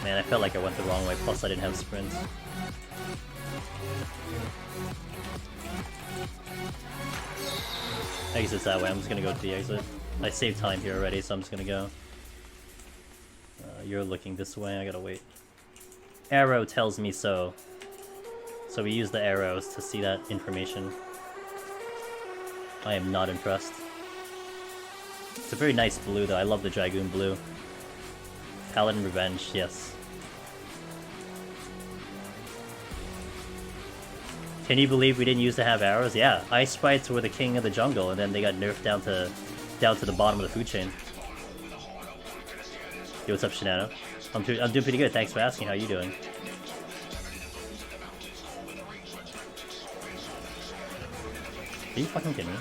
Man, I felt like I went the wrong way, plus I didn't have sprints. Exit's that way, I'm just gonna go to the exit. I saved time here already, so I'm just gonna go. You're looking this way, I gotta wait. Arrow tells me so. So we use the arrows to see that information. I am not impressed. It's a very nice blue though, I love the Dragoon blue. Paladin Revenge, yes. Can you believe we didn't used to have arrows? Yeah, ice sprites were the king of the jungle, and then they got nerfed down to the bottom of the food chain. Yo, what's up, Shinano? I'm doing pretty good. Thanks for asking. How you doing? Are you fucking kidding me?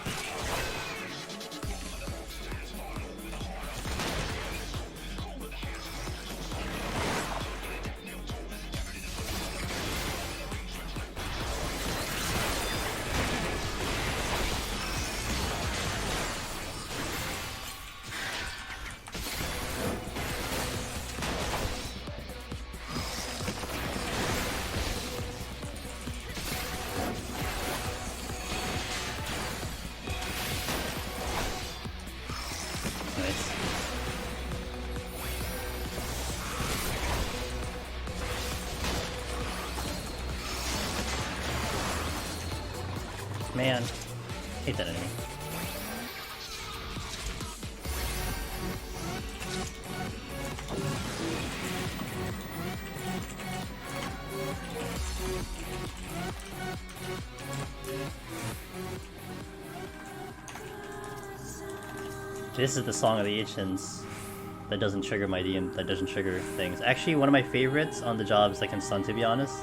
Man, hate that enemy. This is the song of the Ichins that doesn't trigger my DM, that doesn't trigger things. Actually, one of my favorites on the jobs that can stun, to be honest.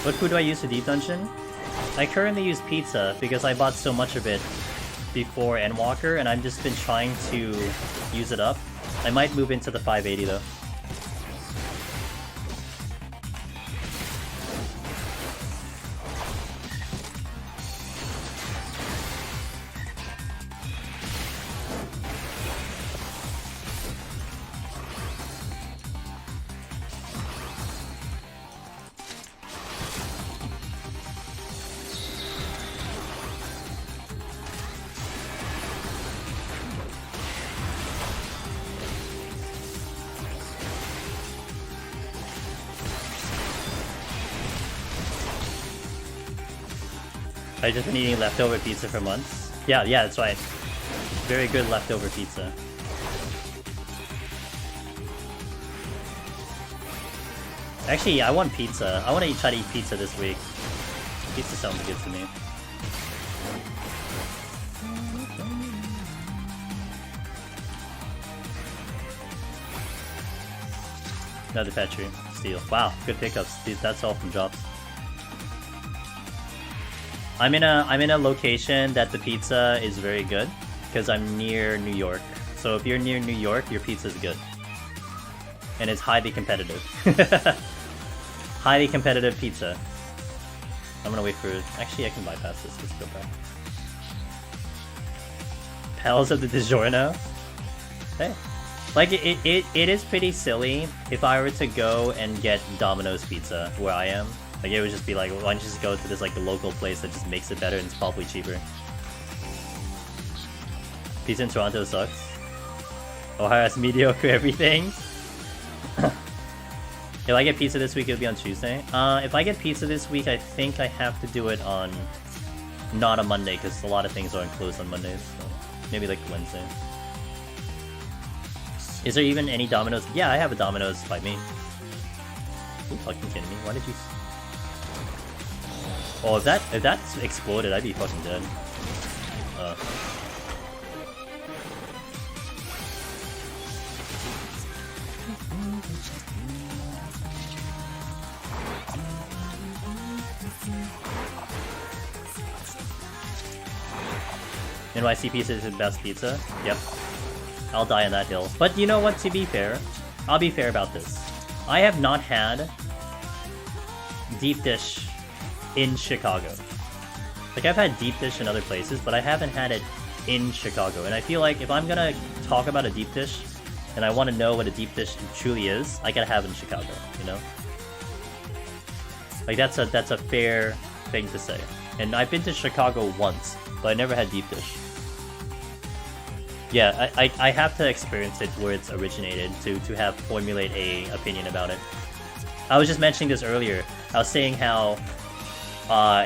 What food do I use for Deep Dungeon? I currently use pizza because I bought so much of it before Endwalker, and I've just been trying to use it up. I might move into the 580 though. I've just been eating leftover pizza for months. Yeah, that's right. Very good leftover pizza. Actually, I want pizza. I want to try to eat pizza this week. Pizza sounds good to me. Another Petri. Steal. Wow, good pickups. That's all from drops. I'm in a location that the pizza is very good because I'm near New York. So if you're near New York, your pizza is good. And it's highly competitive. Highly competitive pizza. I'm gonna wait for it. Actually, I can bypass this. Let's go back. Pals of the DiGiorno? Hey. Like, it is pretty silly if I were to go and get Domino's pizza where I am. Like, it would just be like, why don't you just go to this, like, the local place that just makes it better and it's probably cheaper. Pizza in Toronto sucks. Ohio has mediocre everything. If I get pizza this week, it'll be on Tuesday. If I get pizza this week, I think I have to do it on... not on Monday, because a lot of things aren't closed on Mondays. So maybe, like, Wednesday. Is there even any Domino's? Yeah, I have a Domino's by me. Are you fucking kidding me? Why did you... Oh, if that exploded, I'd be fucking dead. NYC pizza is the best pizza? Yep. I'll die on that hill. But you know what, to be fair, I'll be fair about this. I have not had deep dish in Chicago. Like, I've had deep dish in other places, but I haven't had it in Chicago. And I feel like if I'm gonna talk about a deep dish, and I want to know what a deep dish truly is, I gotta have it in Chicago, you know? Like, that's a fair thing to say. And I've been to Chicago once, but I never had deep dish. Yeah, I have to experience it where it's originated to have formulate a opinion about it. I was just mentioning this earlier. I was saying how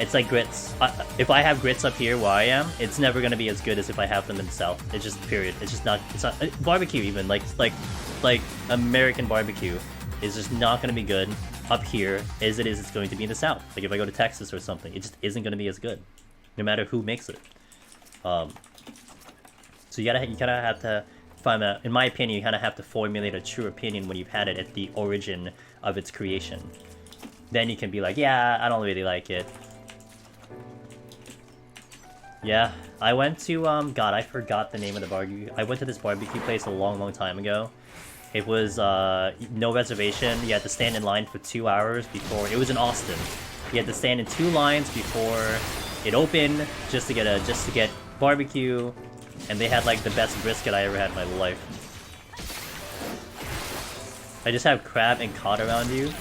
it's like grits. If I have grits up here where I am, it's never gonna be as good as if I have them in the South. It's just period. It's just not. It's not barbecue even like American barbecue is just not gonna be good up here as it is. It's going to be in the South. Like if I go to Texas or something, it just isn't gonna be as good, no matter who makes it. So you kind of have to find that. In my opinion, you kind of have to formulate a true opinion when you've had it at the origin of its creation. Then you can be like, yeah, I don't really like it. Yeah, I went to God, I forgot the name of the barbecue. I went to this barbecue place a long time ago. It was no reservation. You had to stand in line for 2 hours before. It was in Austin. You had to stand in 2 lines before it opened just to get barbecue. And they had like the best brisket I ever had in my life. I just have crab and cod around you.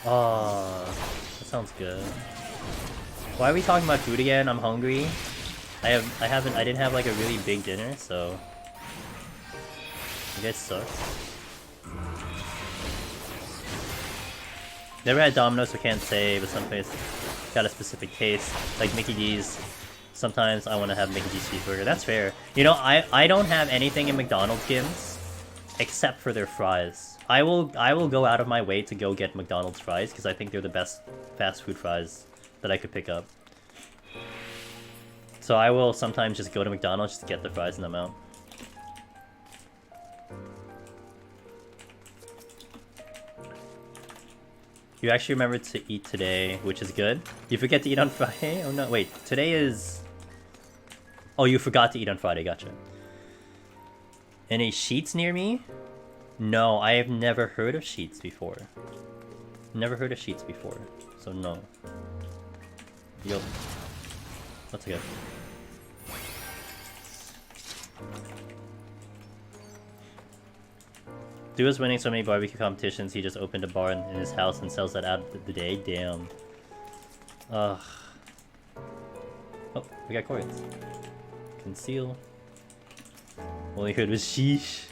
Oh, that sounds good. Why are we talking about food again? I'm hungry. I didn't have like a really big dinner, so you guys suck. Never had Domino's, so can't say, but some place got a specific taste, like Mickey D's. Sometimes I want to have Mickey D's cheeseburger. That's fair. You know, I don't have anything in McDonald's gyms except for their fries. I will go out of my way to go get McDonald's fries because I think they're the best fast food fries that I could pick up. So I will sometimes just go to McDonald's just to get the fries and I'm out. You actually remembered to eat today, which is good. You forget to eat on Friday? Oh no, wait. Today is... Oh, you forgot to eat on Friday, gotcha. Any Sheets near me? No, I have never heard of Sheets before. Never heard of Sheets before, so no. Yo. That's good. Dude is winning so many barbecue competitions, he just opened a bar in his house and sells that out of the day. Damn. Ugh. Oh, we got coins. Conceal. All I heard was sheesh.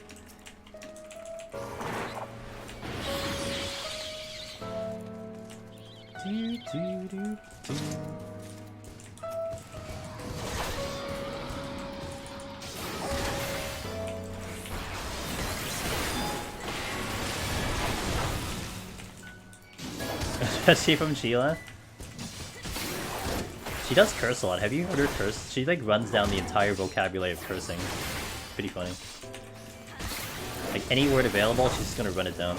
Is she from Sheila? She does curse a lot. Have you heard her curse? She like runs down the entire vocabulary of cursing. Pretty funny. Like any word available, she's just gonna run it down.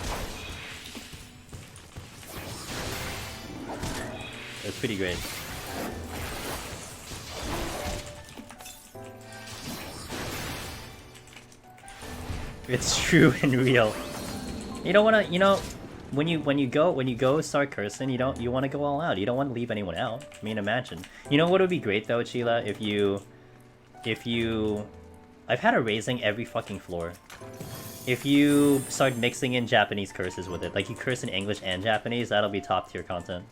It's pretty great. It's true and real. You don't wanna, you know, when you go start cursing, you wanna go all out. You don't want to leave anyone out. I mean, imagine. You know what would be great though, Sheila, if you I've had her raising every fucking floor. If you start mixing in Japanese curses with it, like you curse in English and Japanese, that'll be top tier content.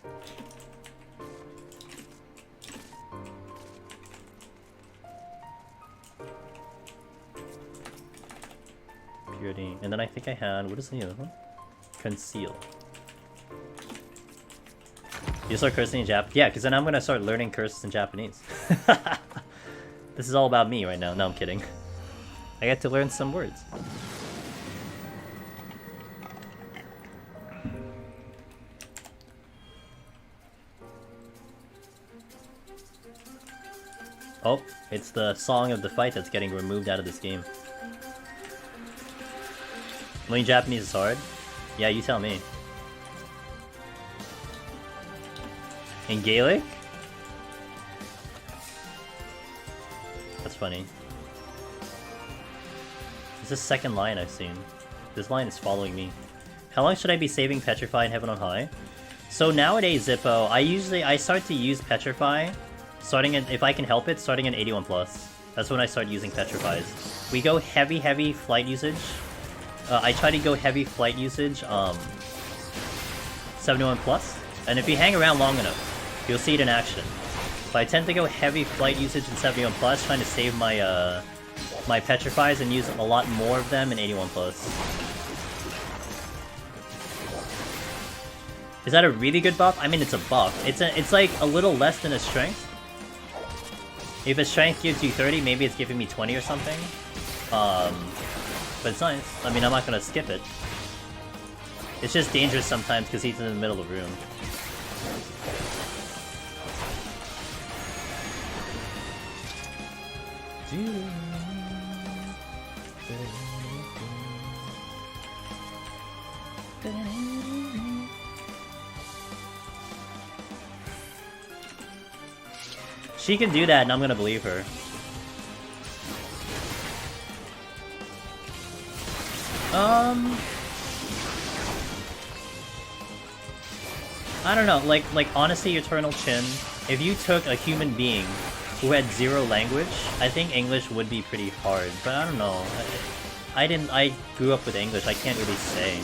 Purity. And then I think I had, what is the other one? Conceal. You start cursing in Jap? Yeah, because then I'm gonna start learning curses in Japanese. This is all about me right now. No, I'm kidding. I get to learn some words. Oh, it's the song of the fight that's getting removed out of this game. Learning Japanese is hard? Yeah, you tell me. In Gaelic? That's funny. It's the second line I've seen. This line is following me. How long should I be saving Petrify in Heaven on High? So nowadays, Zippo, I start to use Petrify, starting at, if I can help it, starting at 81+. That's when I start using Petrifies. We go heavy flight usage. I try to go heavy flight usage, 71+, and if you hang around long enough, you'll see it in action. But I tend to go heavy flight usage in 71+, trying to save my my Petrifies and use a lot more of them in 81+. Is that a really good buff? I mean, it's a buff. It's like a little less than a strength. If a strength gives you 30, maybe it's giving me 20 or something. But it's nice. I mean, I'm not gonna skip it. It's just dangerous sometimes because he's in the middle of the room. She can do that and I'm gonna believe her. I don't know, like honestly, Eternal Chin, if you took a human being who had zero language, I think English would be pretty hard, but I don't know. I grew up with English, I can't really say.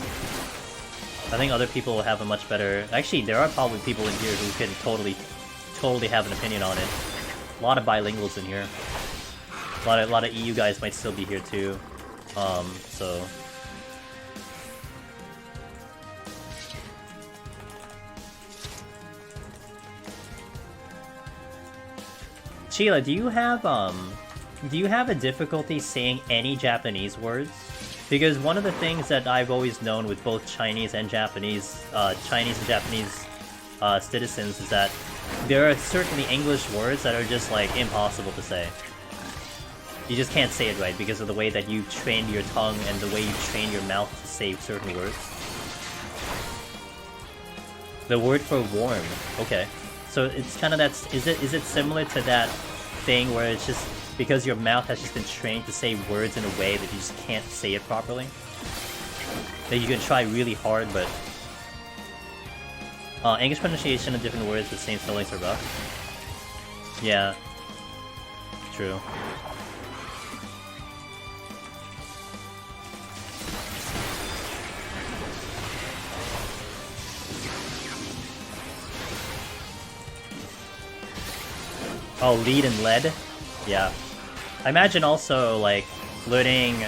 I think other people will have a much better... Actually, there are probably people in here who can totally have an opinion on it. A lot of bilinguals in here. A lot of EU guys might still be here too. So... Sheila, do you have a difficulty saying any Japanese words? Because one of the things that I've always known with both Chinese and Japanese citizens is that there are certainly English words that are just like impossible to say. You just can't say it right because of the way that you train your tongue and the way you train your mouth to say certain words. The word for warm. Okay. So it's kind of that. Is it similar to that thing where it's just because your mouth has just been trained to say words in a way that you just can't say it properly? That you can try really hard, but English pronunciation of different words with same spellings are rough. Yeah, true. Oh, lead and lead? Yeah. I imagine also, like, learning...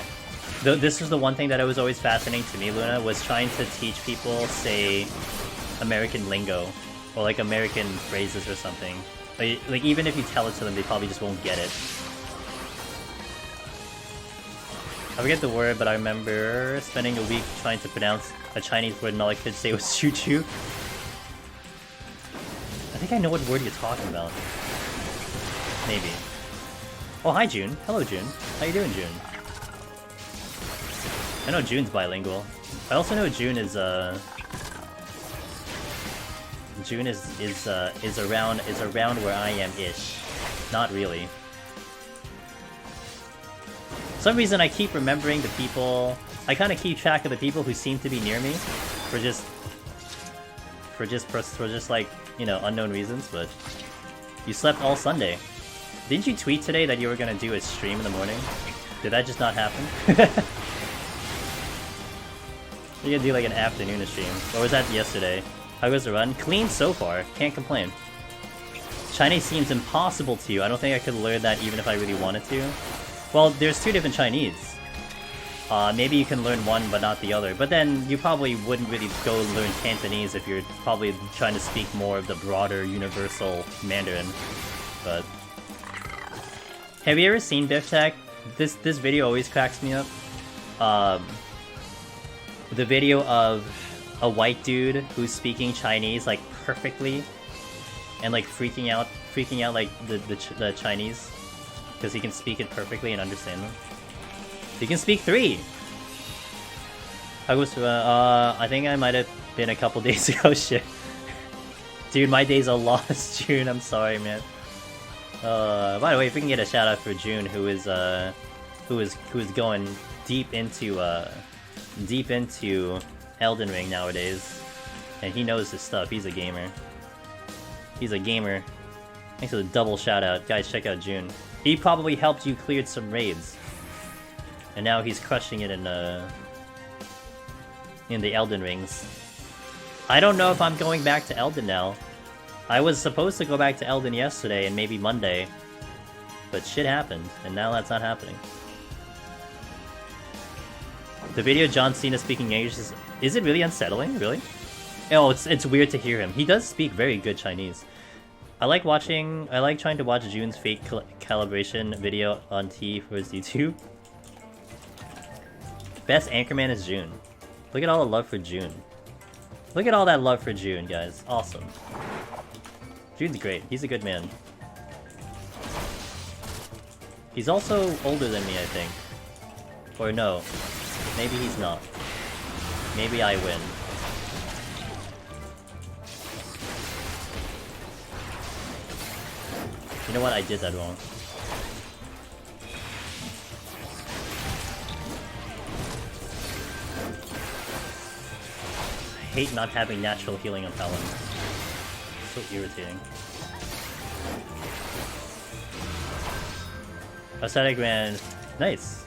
This was the one thing that was always fascinating to me, Luna, was trying to teach people, say, American lingo. Or, like, American phrases or something. Like, even if you tell it to them, they probably just won't get it. I forget the word, but I remember spending a week trying to pronounce a Chinese word and all I could say was choo-choo. think I know what word you're talking about. Maybe. Oh, hi June. Hello June. How you doing, June? I know June's bilingual. I also know June is around where I am-ish. Not really. For some reason I keep remembering the people. I kind of keep track of the people who seem to be near me, for just like, you know, unknown reasons. But you slept all Sunday. Didn't you tweet today that you were gonna do a stream in the morning? Did that just not happen? You're gonna do like an afternoon stream. Or was that yesterday? How goes the run? Clean so far. Can't complain. Chinese seems impossible to you. I don't think I could learn that even if I really wanted to. Well, there's two different Chinese. Maybe you can learn one but not the other. But then you probably wouldn't really go learn Cantonese if you're probably trying to speak more of the broader universal Mandarin. But have you ever seen Biff Tech? This video always cracks me up. The video of a white dude who's speaking Chinese like perfectly, and like freaking out like the Chinese because he can speak it perfectly and understand them. He can speak 3. I was I think I might have been a couple days ago. Shit, dude, my days are lost. June, I'm sorry, man. By the way, if we can get a shout out for June, who is going deep into Elden Ring nowadays, and he knows his stuff. He's a gamer. He's a gamer. Thanks for the double shout out, guys. Check out June. He probably helped you clear some raids, and now he's crushing it in the Elden Rings. I don't know if I'm going back to Elden now. I was supposed to go back to Elden yesterday and maybe Monday, but shit happened, and now that's not happening. The video John Cena speaking English is it really unsettling? Really? Oh, it's weird to hear him. He does speak very good Chinese. I like trying to watch June's fake calibration video on T for his YouTube. Best Anchorman is June. Look at all the love for June. Look at all that love for June, guys. Awesome. June's great. He's a good man. He's also older than me, I think. Or no. Maybe he's not. Maybe I win. You know what? I did that wrong. I hate not having natural healing on Talon. So irritating. Aesthetic Grand. Nice.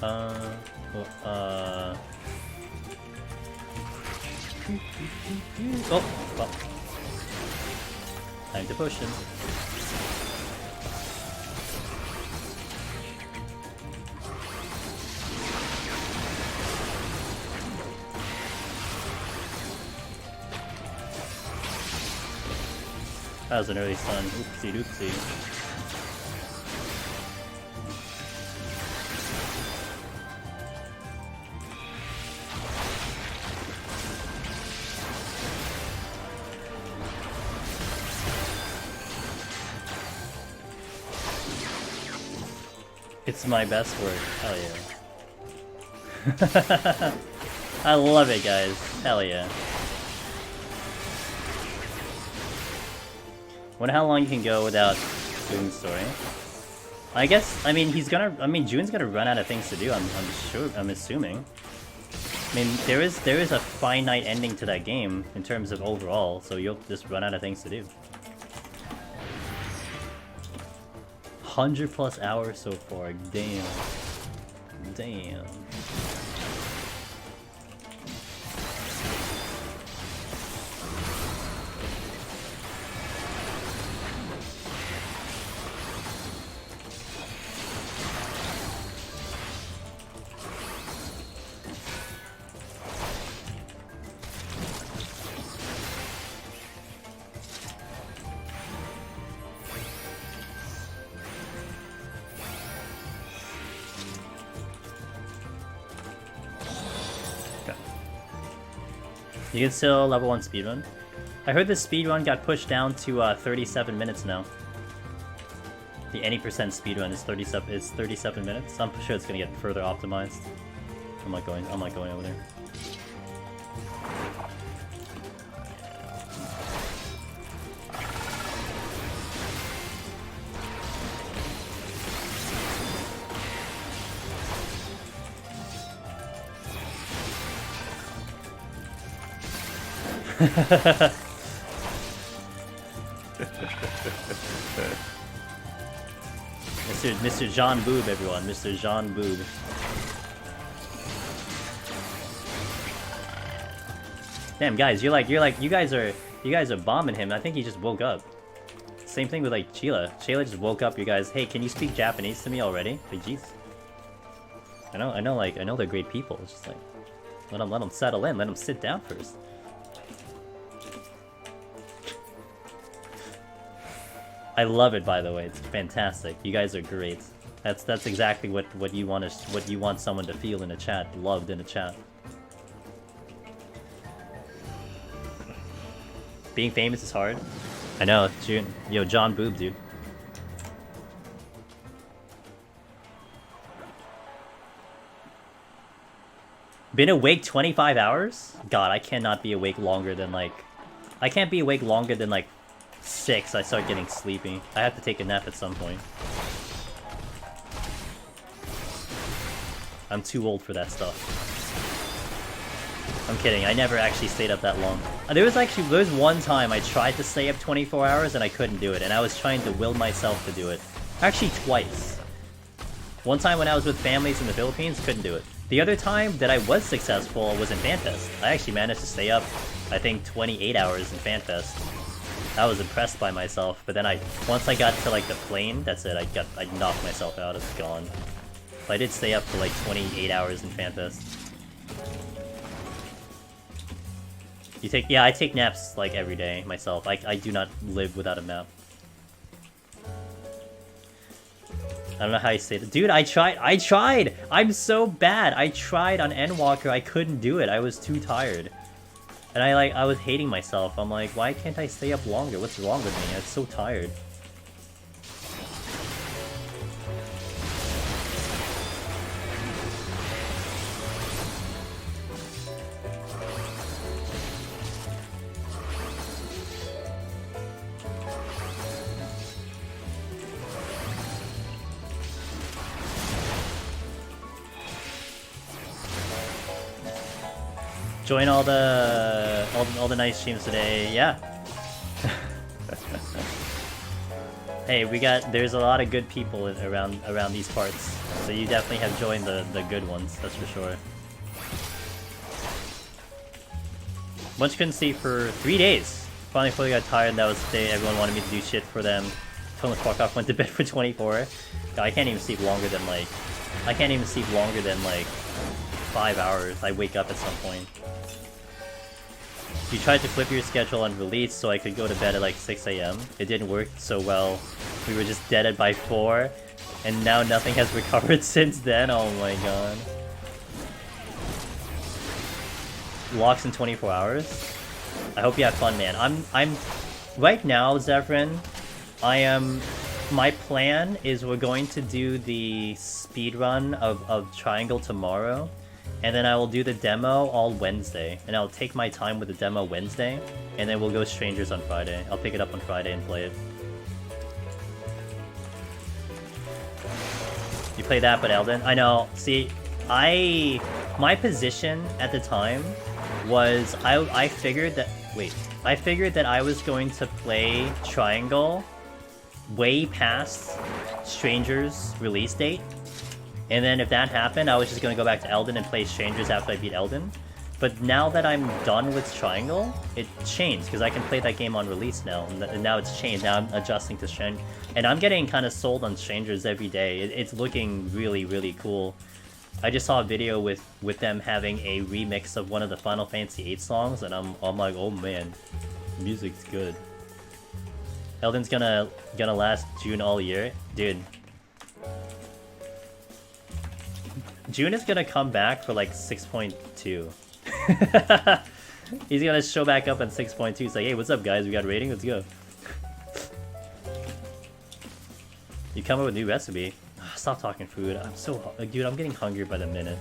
Oh, well. Time to push him. That was an early stun. Oopsie doopsie. It's my best work. Hell yeah. I love it, guys. Hell yeah. Wonder how long you can go without doing the story. I guess, June's gonna run out of things to do, I'm assuming. I mean, there is a finite ending to that game in terms of overall, so you'll just run out of things to do. 100+ hours so far, damn. Damn. You can still level 1 speedrun. I heard the speedrun got pushed down to 37 minutes now. The any percent speedrun is 37 minutes. I'm sure it's gonna get further optimized. I'm not going over there. Mr. Jean Boob, everyone. Mr. Jean Boob. Damn, guys, you guys are bombing him. I think he just woke up. Same thing with like Sheila. Sheila just woke up. You guys, hey, can you speak Japanese to me already? Like, jeez. I know they're great people. It's just like, let them settle in. Let them sit down first. I love it, by the way. It's fantastic. You guys are great. That's exactly what you want someone to feel in a chat. Loved in a chat. Being famous is hard. I know, June. Yo, John Boob, dude. Been awake 25 hours? God, I cannot be awake longer than like... I can't be awake longer than like 6. I start getting sleepy. I have to take a nap at some point. I'm too old for that stuff. I'm kidding, I never actually stayed up that long. There was one time I tried to stay up 24 hours and I couldn't do it, and I was trying to will myself to do it. Actually, twice. One time when I was with families in the Philippines, couldn't do it. The other time that I was successful was in FanFest. I actually managed to stay up, I think, 28 hours in FanFest. I was impressed by myself, but then once I got to like the plane, that's it, I knocked myself out, it's gone. But I did stay up for like 28 hours in FanFest. I take naps like every day myself. I do not live without a nap. I don't know how you say that. Dude, I tried! I'm so bad! I tried on Endwalker, I couldn't do it, I was too tired. And I was hating myself. I'm like, why can't I stay up longer? What's wrong with me? I'm so tired. Join all the nice streams today, yeah. Hey, there's a lot of good people around these parts, so you definitely have joined the good ones, that's for sure. Bunch couldn't sleep for 3 days. Finally fully got tired, that was the day everyone wanted me to do shit for them. Told me fuck off, went to bed for 24. God, I can't even sleep longer than like 5 hours. I wake up at some point. You tried to flip your schedule on release so I could go to bed at like 6 AM. It didn't work so well. We were just dead by 4, and now nothing has recovered since then. Oh my god. Locks in 24 hours? I hope you have fun, man. I'm right now, Zephyrin, my plan is we're going to do the speedrun of Triangle tomorrow. And then I will do the demo all Wednesday. And I'll take my time with the demo Wednesday. And then we'll go Strangers on Friday. I'll pick it up on Friday and play it. You play that, but Elden? I know. See, my position at the time was I figured that... Wait. I figured that I was going to play Triangle way past Strangers' release date. And then if that happened, I was just going to go back to Elden and play Strangers after I beat Elden. But now that I'm done with Triangle, it changed, because I can play that game on release now. And now it's changed, now I'm adjusting to Strangers. And I'm getting kind of sold on Strangers every day. It's looking really, really cool. I just saw a video with them having a remix of one of the Final Fantasy VIII songs, and I'm like, oh man, music's good. Elden's gonna last June all year? Dude. June is gonna come back for like 6.2. He's gonna show back up at 6.2. He's like, hey, what's up, guys? We got rating? Let's go. You come up with a new recipe. Stop talking food. I'm so... Dude, I'm getting hungry by the minute.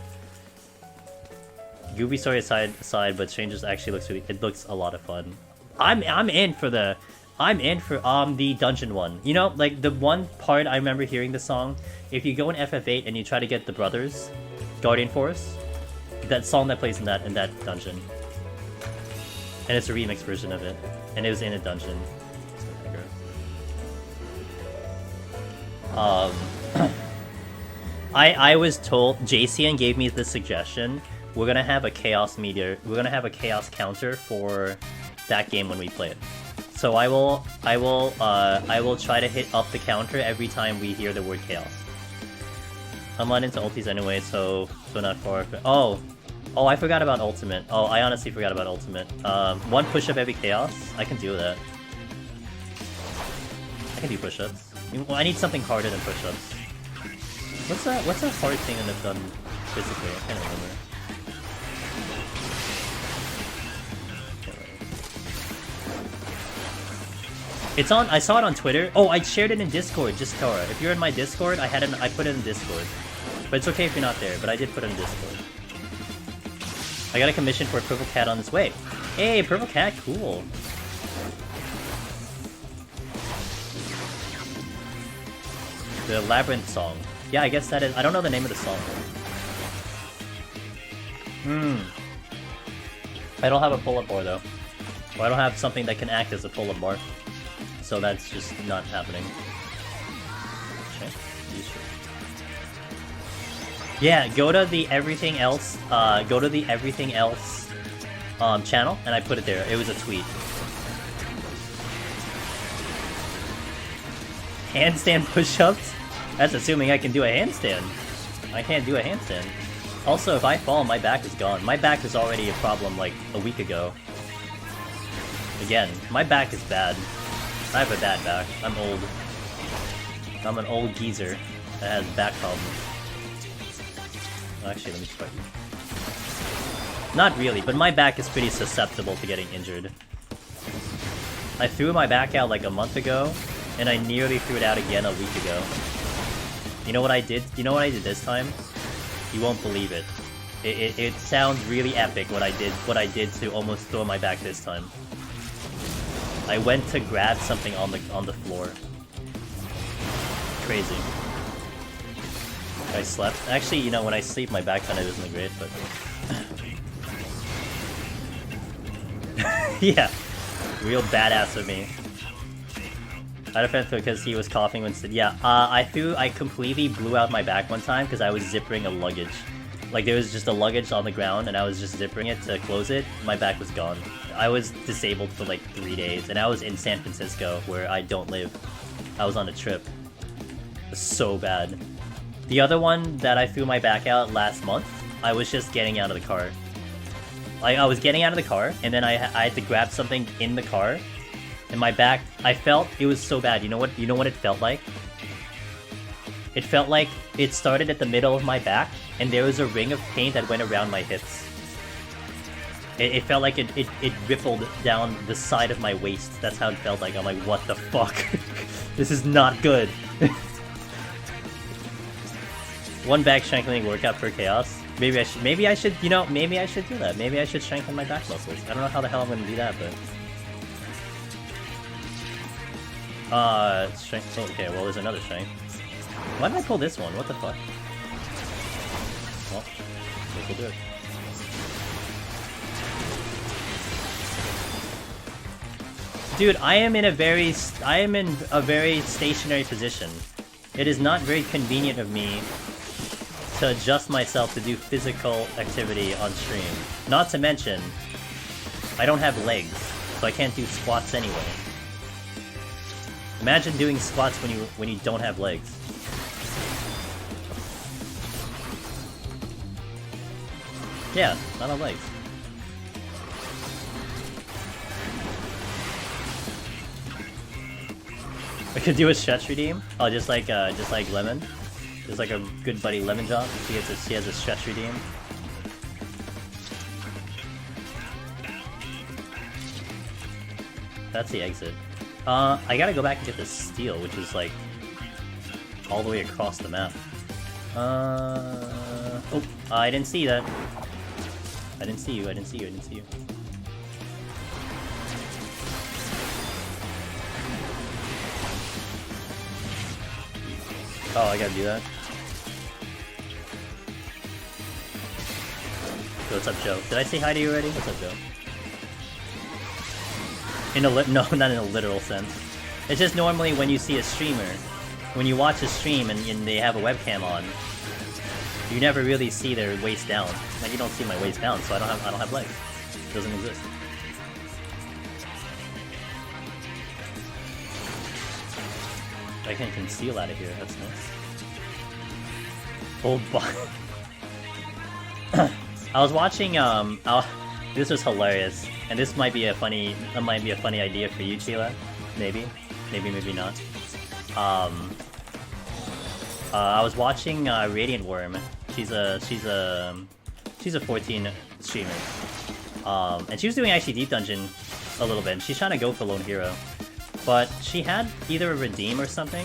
Goofy story aside, but Strangers actually looks really... It looks a lot of fun. I'm in for the... I'm in for the dungeon one. You know, like the one part I remember hearing the song, if you go in FF8 and you try to get the brothers, Guardian Force, that song that plays in that dungeon. And it's a remix version of it. And it was in a dungeon. I was told, JCN gave me the suggestion, we're gonna have a chaos meter, we're gonna have a chaos counter for that game when we play it. So I will try to hit up the counter every time we hear the word chaos. I'm not into ultis anyway, so not far. Oh, I forgot about ultimate. Oh, I honestly forgot about ultimate. One push-up every chaos? I can do that. I can do push-ups. Well, I need something harder than push-ups. What's that hard thing that I've done physically? I can't remember. It's on. I saw it on Twitter. Oh, I shared it in Discord. Just Tora. If you're in my Discord, I put it in Discord. But it's okay if you're not there. But I did put it in Discord. I got a commission for a purple cat on its way. Hey, purple cat, cool. The Labyrinth song. Yeah, I guess that is... I don't know the name of the song. I don't have a pull-up bar, though. Well, I don't have something that can act as a pull-up bar. So that's just not happening. Okay. Yeah, go to the Everything Else... channel, and I put it there. It was a tweet. Handstand push-ups? That's assuming I can do a handstand. I can't do a handstand. Also, if I fall, my back is gone. My back was already a problem like a week ago. Again, my back is bad. I have a bad back. I'm old. I'm an old geezer that has back problems. Actually, let me check. Not really, but my back is pretty susceptible to getting injured. I threw my back out like a month ago, and I nearly threw it out again a week ago. You know what I did? You know what I did this time? You won't believe it. It sounds really epic what I did to almost throw my back this time. I went to grab something on the floor. Crazy. I slept. Actually, you know, when I sleep, my back kind of isn't great, but... yeah. Real badass of me. I had a friend because he was coughing when said, yeah, I completely blew out my back one time because I was zippering a luggage. Like, there was just a luggage on the ground and I was just zippering it to close it. My back was gone. I was disabled for like 3 days and I was in San Francisco where I don't live. I was on a trip. It was so bad. The other one that I threw my back out last month, I was just getting out of the car. I was getting out of the car and then I had to grab something in the car. And my back, I felt it was so bad. You know what it felt like? It felt like it started at the middle of my back, and there was a ring of pain that went around my hips. It felt like it rippled down the side of my waist. That's how it felt like. I'm like, what the fuck? This is not good. One back strengthening workout for chaos. Maybe I should do that. Maybe I should strengthen my back muscles. I don't know how the hell I'm gonna do that, but... strength. Oh, okay, well, there's another strength. Why did I pull this one? What the fuck? Well, guess we'll do it. Dude, I am in a very stationary position. It is not very convenient of me to adjust myself to do physical activity on stream. Not to mention, I don't have legs, so I can't do squats anyway. Imagine doing squats when you don't have legs. Yeah, not on legs. I could do a stretch redeem. Oh, just like Lemon, just like a good buddy Lemon Job. She has a stretch redeem. That's the exit. I gotta go back and get the steel, which is like all the way across the map. Oh, I didn't see that. I didn't see you, I didn't see you, I didn't see you. Oh, I gotta do that. So what's up, Joe? Did I say hi to you already? What's up, Joe? No, not in a literal sense. It's just normally when you see a streamer, when you watch a stream and they have a webcam on, you never really see their waist down. Like, you don't see my waist down, so I don't have legs. It doesn't exist. I can conceal out of here. That's nice. Old body. I was watching. This was hilarious, and this might be a funny. That might be a funny idea for you, Chila. Maybe, maybe not. I was watching Radiant Worm. She's a 14 streamer. And she was doing actually Deep Dungeon a little bit. And she's trying to go for Lone Hero, but she had either a redeem or something.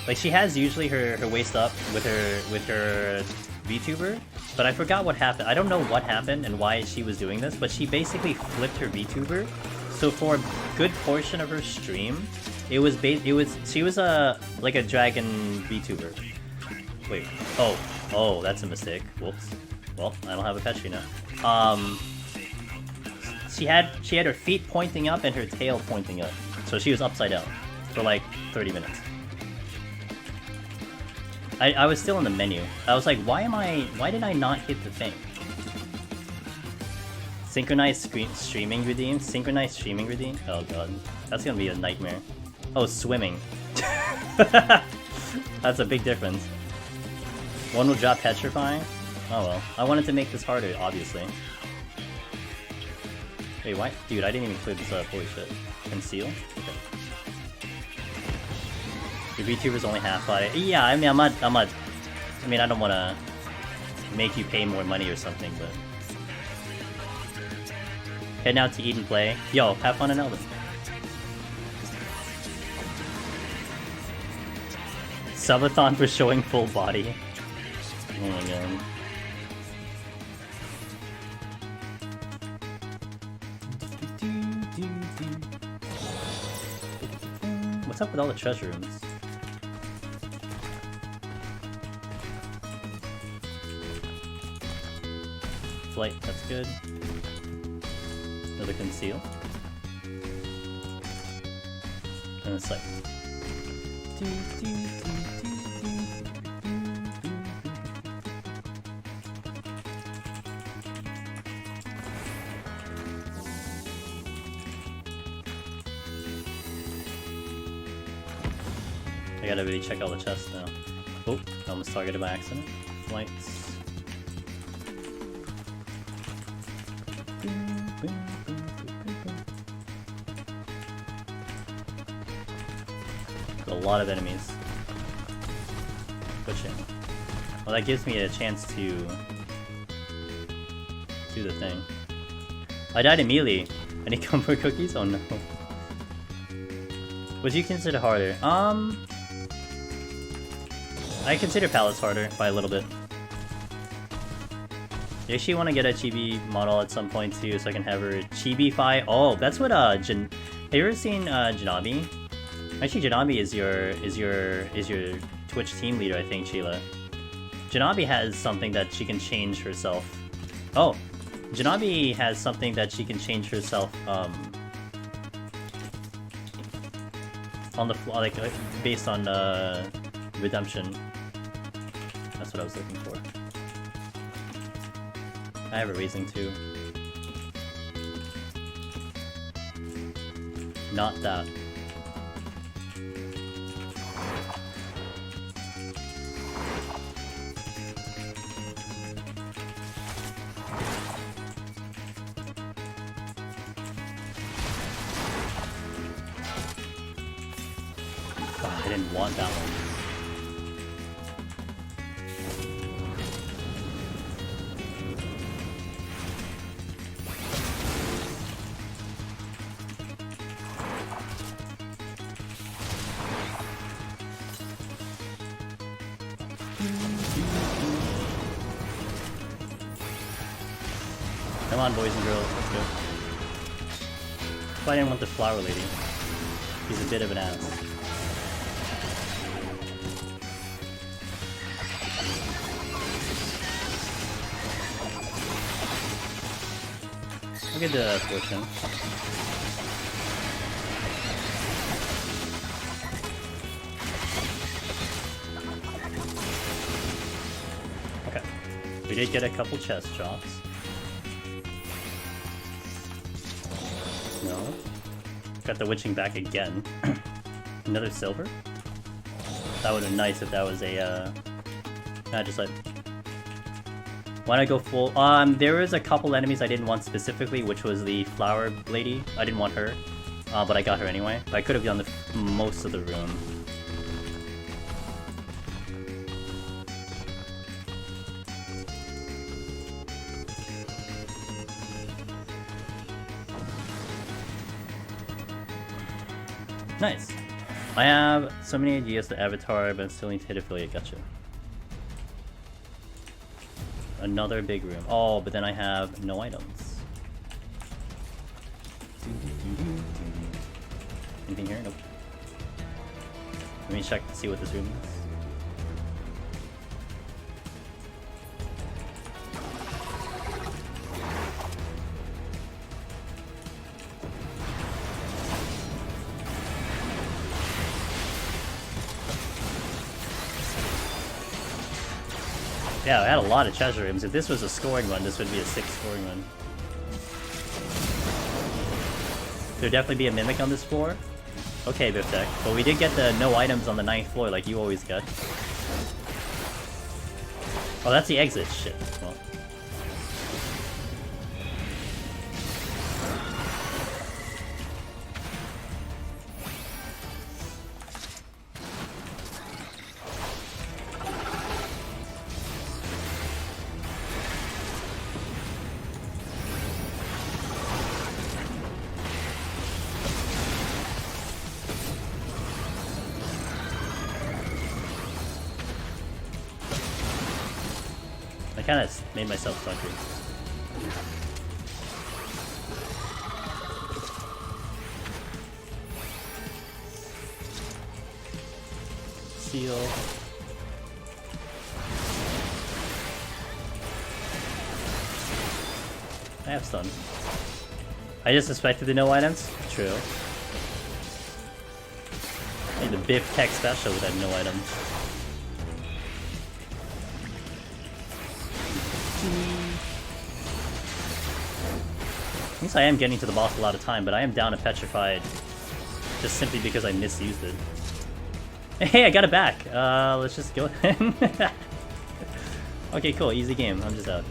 Like, she has usually her waist up with her VTuber, but I forgot what happened. I don't know what happened and why she was doing this, but she basically flipped her VTuber. So for a good portion of her stream, she was like a dragon VTuber. Wait, oh, that's a mistake. Whoops. Well, I don't have a pet tree now. She had her feet pointing up and her tail pointing up, so she was upside down for like 30 minutes. I was still in the menu. I was like, why did I not hit the thing? Synchronized streaming redeem? Synchronized streaming redeem? Oh god. That's gonna be a nightmare. Oh, swimming. That's a big difference. One will drop petrifying? Oh well. I wanted to make this harder, obviously. Wait, why? Dude, I didn't even clear this up. Holy shit. Conceal? Okay. Your VTuber's only half body. Yeah, I mean, I mean, I don't want to make you pay more money or something, but... Heading out to eat and play. Yo, have fun in Elden. Subathon for showing full body. Oh my god. What's up with all the treasure rooms? Flight, that's good. Another conceal. And it's like... I gotta really check all the chests now. Oh, I almost targeted by accident. Flights. A lot of enemies. Pushing. Well, that gives me a chance to do the thing. I died immediately. I need comfort cookies? Oh no. Would you consider harder? I consider pallets harder by a little bit. I actually want to get a chibi model at some point too, so I can have her chibi-fy. Oh, that's what have you ever seen Janabi? Actually, Janabi is your Twitch team leader, I think, Sheila. Janabi has something that she can change herself. Oh, Janabi has something that she can change herself on the fly, like based on redemption. That's what I was looking for. I have a reason to. Not that. God, I didn't want that one. Come on, boys and girls, let's go. But I didn't want the flower lady. He's a bit of an ass. Look at the fortune. Okay. We did get a couple chest drops. No. Got the witching back again. Another silver? That would have been nice if that was a, just like... Why not go full? There was a couple enemies I didn't want specifically, which was the flower lady. I didn't want her, but I got her anyway. I could have done most of the room. Nice. I have so many ideas to avatar, but still need to hit affiliate. Gotcha. Another big room. Oh, but then I have no items. Anything here? Nope. Let me check to see what this room is. Yeah, I had a lot of treasure rooms. If this was a scoring run, this would be a 6 scoring run. There'd definitely be a mimic on this floor. Okay, Biftech. But we did get the no items on the 9th floor like you always get. Oh, that's the exit. Shit. Well. I kind of made myself hungry. Seal. I have stun. I just suspected the no items? True. Need the Biff Tech special with that no items. At least I am getting to the boss a lot of time, but I am down to Petrified just simply because I misused it. Hey, I got it back! Let's just go ahead. Okay, cool, easy game. I'm just out.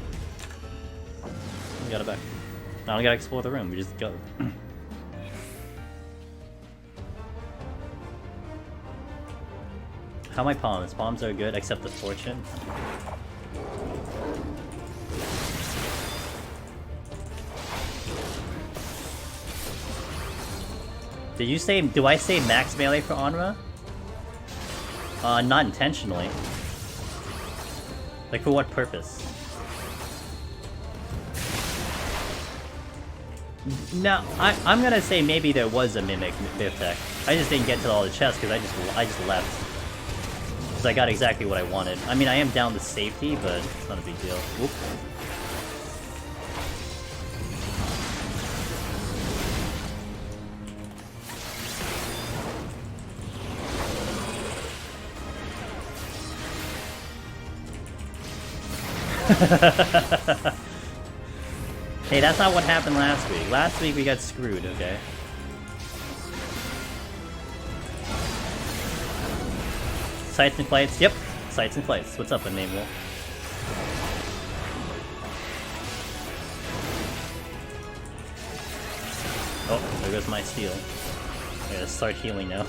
We got it back. Now we gotta explore the room, we just go. How are my palms? Palms are good, except the fortune. Did you say, do I say max melee for Onra? Not intentionally. Like, for what purpose? No, I'm gonna say maybe there was a mimic Biftech. I just didn't get to all the chests because I just left. Because I got exactly what I wanted. I mean, I am down to safety, but it's not a big deal. Whoop. Hey, that's not what happened last week. Last week we got screwed, okay? Sights and plates? Yep. Sights and plates. What's up, Enable? Oh, there goes my steel. I gotta start healing now.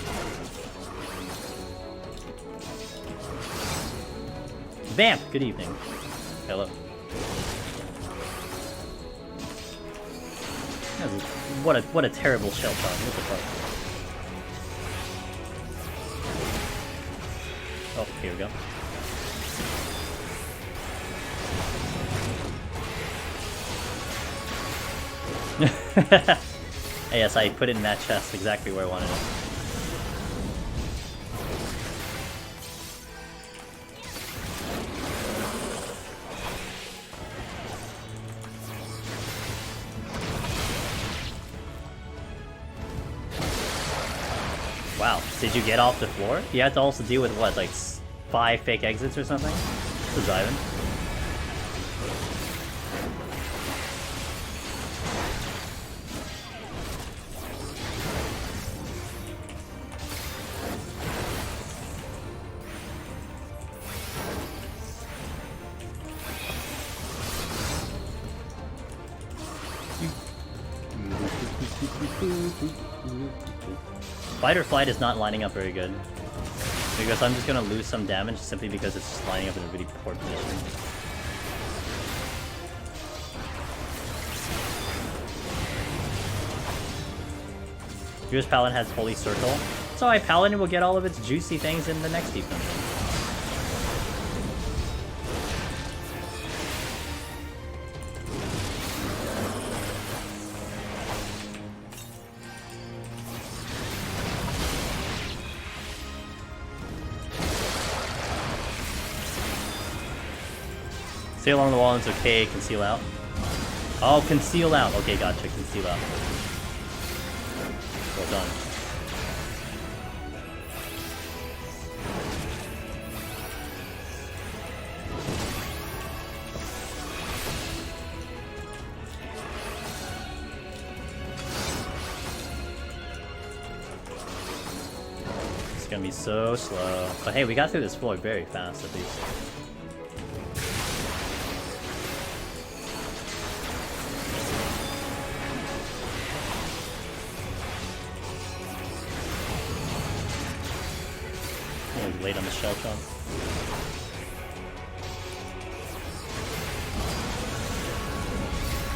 Vamp! Good evening. Hello. What a terrible shell time. What the fuck? Oh, here we go. Yes, I put it in that chest exactly where I wanted it. Wow, did you get off the floor? You had to also deal with what, like 5 fake exits or something? Who's driving? Fight or flight is not lining up very good. Because I'm just gonna lose some damage simply because it's just lining up in a really poor position. Yours Paladin has Holy Circle. It's alright, Paladin will get all of its juicy things in the next defense. Stay along the wall and it's okay, conceal out. Oh, conceal out. Okay, gotcha, conceal out. Well done. It's gonna be so slow. But hey, we got through this floor very fast at least. Late on the shell jump.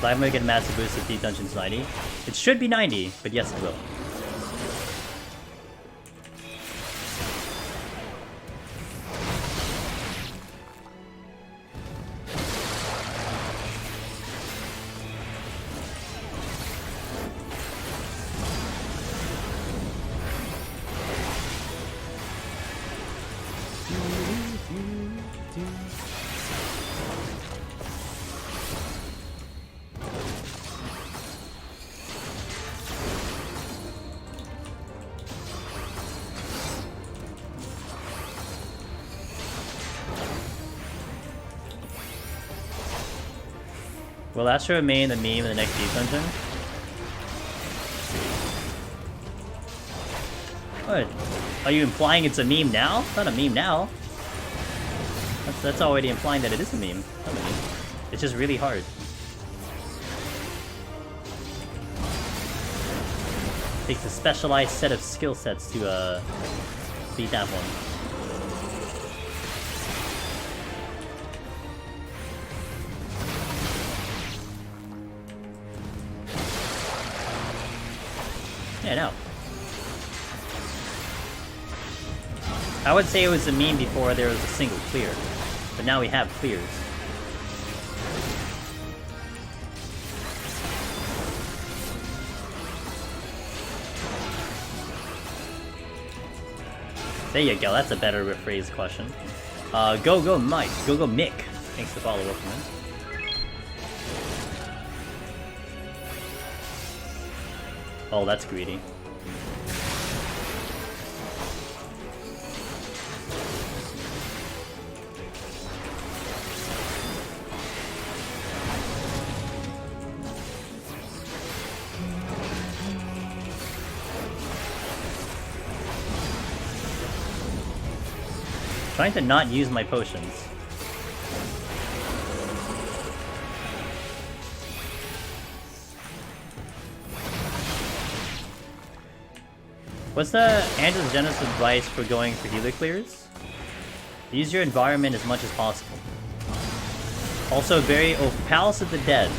Live may get a massive boost if Deep Dungeon's 90. It should be 90, but yes, it will. Will Astro remain the meme in the next Deep Dungeon? What? Are you implying it's a meme now? It's not a meme now. That's already implying that it is a meme. Not a meme. It's just really hard. Takes a specialized set of skill sets to beat that one. Yeah, no. I would say it was a meme before there was a single clear, but now we have clears. There you go, that's a better rephrased question. Go Mike, go Mick. Thanks for follow up, man. Oh, that's greedy. Trying to not use my potions. What's the Angel's Genesis advice for going for healer clears? Use your environment as much as possible. Also Palace of the Dead.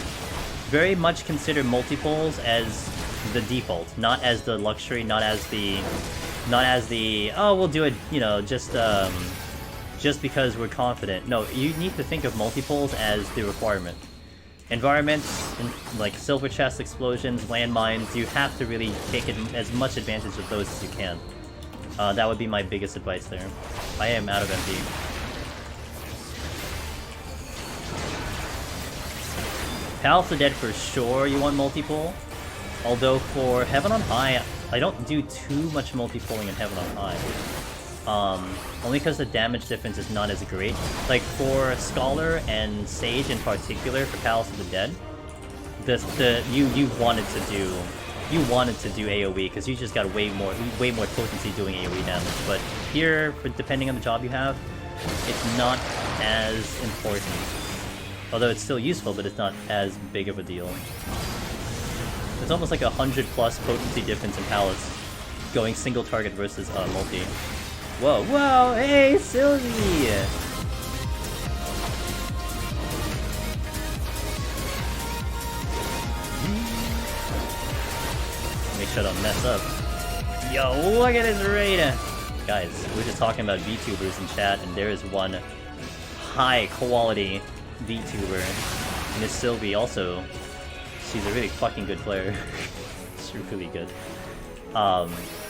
Very much consider multiples as the default, not as the luxury, not as the oh, we'll do it, you know, just because we're confident. No, you need to think of multiples as the requirement. environments, like silver chest explosions, landmines, you have to really take as much advantage of those as you can. That would be my biggest advice there. I am out of MP. Palace of the Dead for sure you want multi-pull. Although for Heaven on High, I don't do too much multi-pulling in Heaven on High. Only because the damage difference is not as great. Like for Scholar and Sage in particular, for Palace of the Dead, you wanted to do AoE because you just got way more potency doing AoE damage. But here, depending on the job you have, it's not as important. Although it's still useful, but it's not as big of a deal. It's almost like 100+ potency difference in Palace, going single target versus multi. Whoa, whoa, hey, Sylvie! Make sure I don't mess up. Yo, look at this raid! Guys, we're just talking about VTubers in chat, and there is one high-quality VTuber. Miss Sylvie also. She's a really fucking good player. She's really good.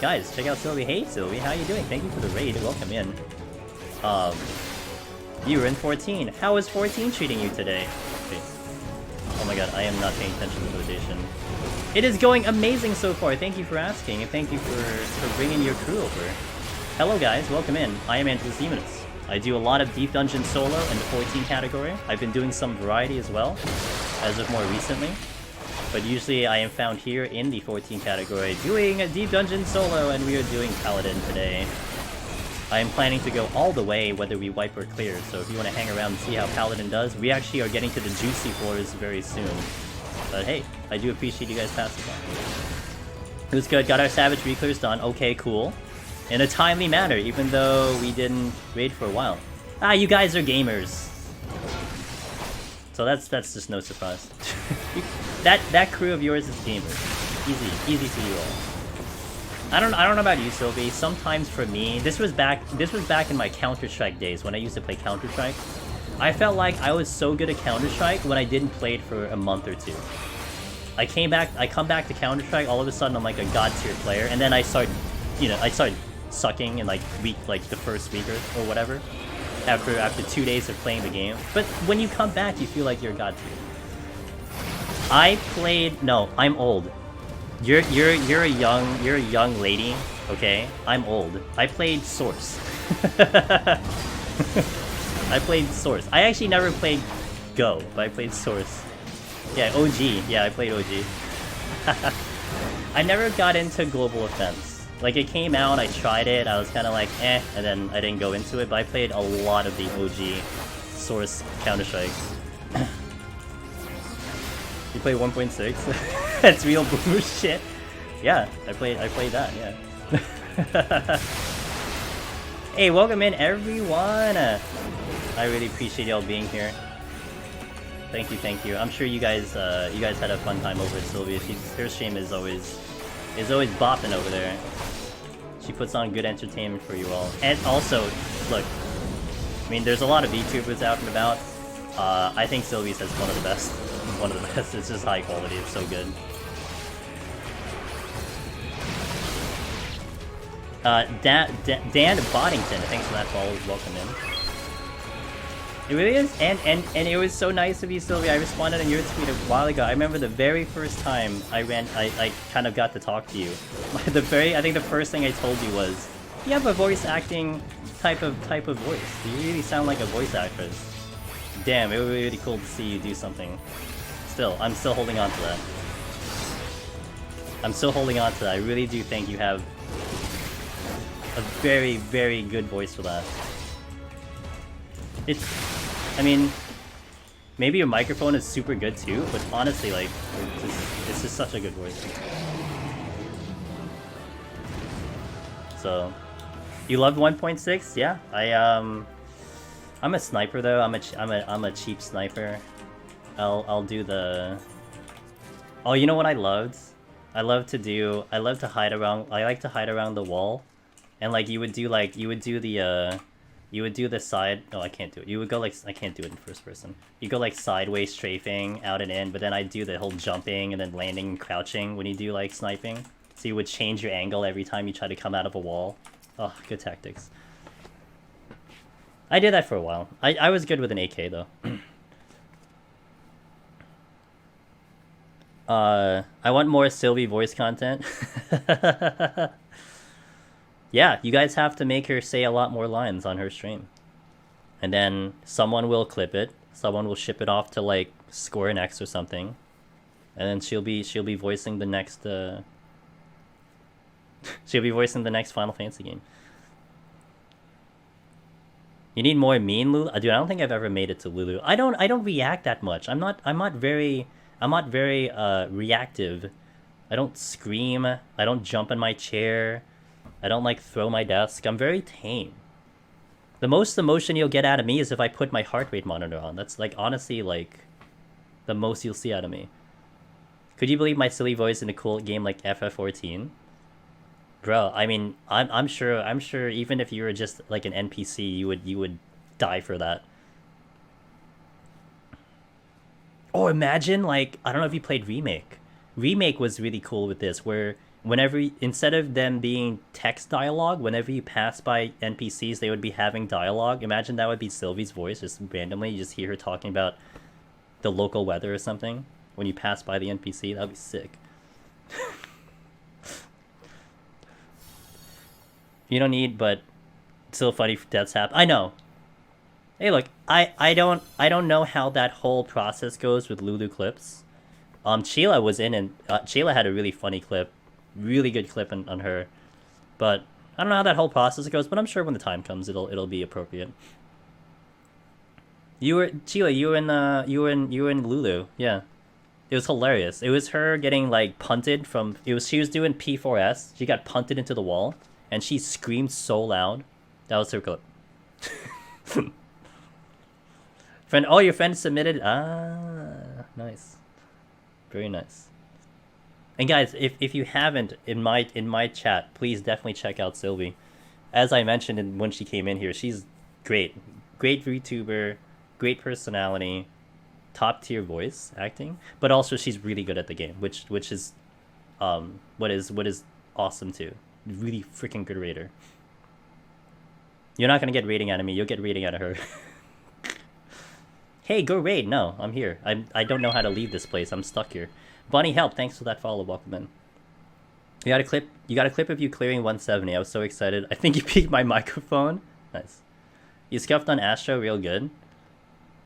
Guys, check out Sylvie. Hey Sylvie, how you doing? Thank you for the raid. Welcome in. You were in 14. How is 14 treating you today? Okay. Oh my god, I am not paying attention to the rotation. It is going amazing so far. Thank you for asking, and thank you for bringing your crew over. Hello guys, welcome in. I am Angelus Demonus. I do a lot of Deep Dungeon solo in the 14 category. I've been doing some variety as well, as of more recently. But usually I am found here in the 14 category doing a Deep Dungeon solo, and we are doing Paladin today. I am planning to go all the way whether we wipe or clear, so if you want to hang around and see how Paladin does, we actually are getting to the juicy floors very soon. But hey, I do appreciate you guys passing by. It was good, got our Savage Reclears done, okay, cool. In a timely manner, even though we didn't raid for a while. Ah, you guys are gamers! So that's just no surprise. That crew of yours is gamers. Easy for you all. I don't know about you, Sylvie. Sometimes for me, this was back in my Counter-Strike days when I used to play Counter-Strike. I felt like I was so good at Counter-Strike when I didn't play it for a month or two. I come back to Counter-Strike, all of a sudden I'm like a god tier player, and then I started sucking in like the first week or whatever. After 2 days of playing the game. But when you come back, you feel like you're a god tier. No, I'm old. You're a young lady, okay? I'm old. I played Source. I played Source. I actually never played Go, but I played Source. Yeah, OG. Yeah, I played OG. I never got into Global Offense. Like, it came out, I tried it, I was kind of like, eh, and then I didn't go into it, but I played a lot of the OG Source Counter-Strike. You play 1.6? That's real boomer shit. Yeah, I played that, yeah. Hey, welcome in everyone! I really appreciate y'all being here. Thank you. I'm sure you guys had a fun time over at Sylvia. Her stream is always bopping over there. She puts on good entertainment for you all. And also, look, I mean, there's a lot of VTubers out and about. I think Sylvie's has one of the best. One of the best. It's just high quality. It's so good. Dan Boddington, thanks for that follow. Welcome in. It really is, and it was so nice of you, Sylvia. I responded on your tweet a while ago. I remember the very first time I kind of got to talk to you. I think the first thing I told you was, you have a voice acting type of voice. You really sound like a voice actress. Damn, it would be really cool to see you do something. I'm still holding on to that. I really do think you have a very, very good voice for that. I mean, maybe your microphone is super good too, but honestly, like, it's just such a good voice. So, you loved 1.6? Yeah, I'm a sniper though. I'm a cheap sniper. I'll do the. Oh, you know what I loved? I like to hide around the wall, and like you would do the You would do the side... No, I can't do it. You would go like... I can't do it in first person. You go like sideways strafing, out and in, but then I do the whole jumping and then landing and crouching when you do like sniping. So you would change your angle every time you try to come out of a wall. Oh, good tactics. I did that for a while. I was good with an AK though. I want more Sylvie voice content. Yeah, you guys have to make her say a lot more lines on her stream. And then someone will clip it. Someone will ship it off to like Square Enix or something. And then she'll be voicing the next she'll be voicing the next Final Fantasy game. You need more mean Lulu? Dude, I don't think I've ever made it to Lulu. I don't react that much. I'm not very reactive. I don't scream. I don't jump in my chair. I don't like throw my desk. I'm very tame. The most emotion you'll get out of me is if I put my heart rate monitor on. That's like honestly like the most you'll see out of me. Could you believe my silly voice in a cool game like FF14? Bro, I mean, I'm sure even if you were just like an NPC, you would die for that. Oh, imagine like I don't know if you played Remake. Remake was really cool with this, where whenever instead of them being text dialogue, whenever you pass by NPCs, they would be having dialogue. Imagine that would be Sylvie's voice, just randomly. You just hear her talking about the local weather or something when you pass by the NPC. That'd be sick. You don't need, but it's still funny for deaths happen. I know. Hey, look, I don't know how that whole process goes with Lulu clips. Sheila was in, and Sheila had a really funny clip, really good clip on her, but I don't know how that whole process goes. But I'm sure when the time comes, it'll be appropriate. Sheila, you were in Lulu, yeah. It was hilarious. It was her getting like punted from. She was doing P4S. She got punted into the wall. And she screamed so loud. That was her clip. Friend, oh, your friend submitted. Ah, nice, very nice. And guys, if you haven't in my chat, please definitely check out Sylvie. As I mentioned when she came in here, she's great VTuber, great personality, top tier voice acting, but also she's really good at the game, which is what is awesome too. Really freaking good raider. You're not gonna get raiding out of me, you'll get raiding out of her. Hey, go raid. No, I'm here. I don't know how to leave this place. I'm stuck here. Bunny help, thanks for that follow. Welcome in. You got a clip of you clearing 170. I was so excited. I think you peaked my microphone. Nice. You scuffed on Astro real good.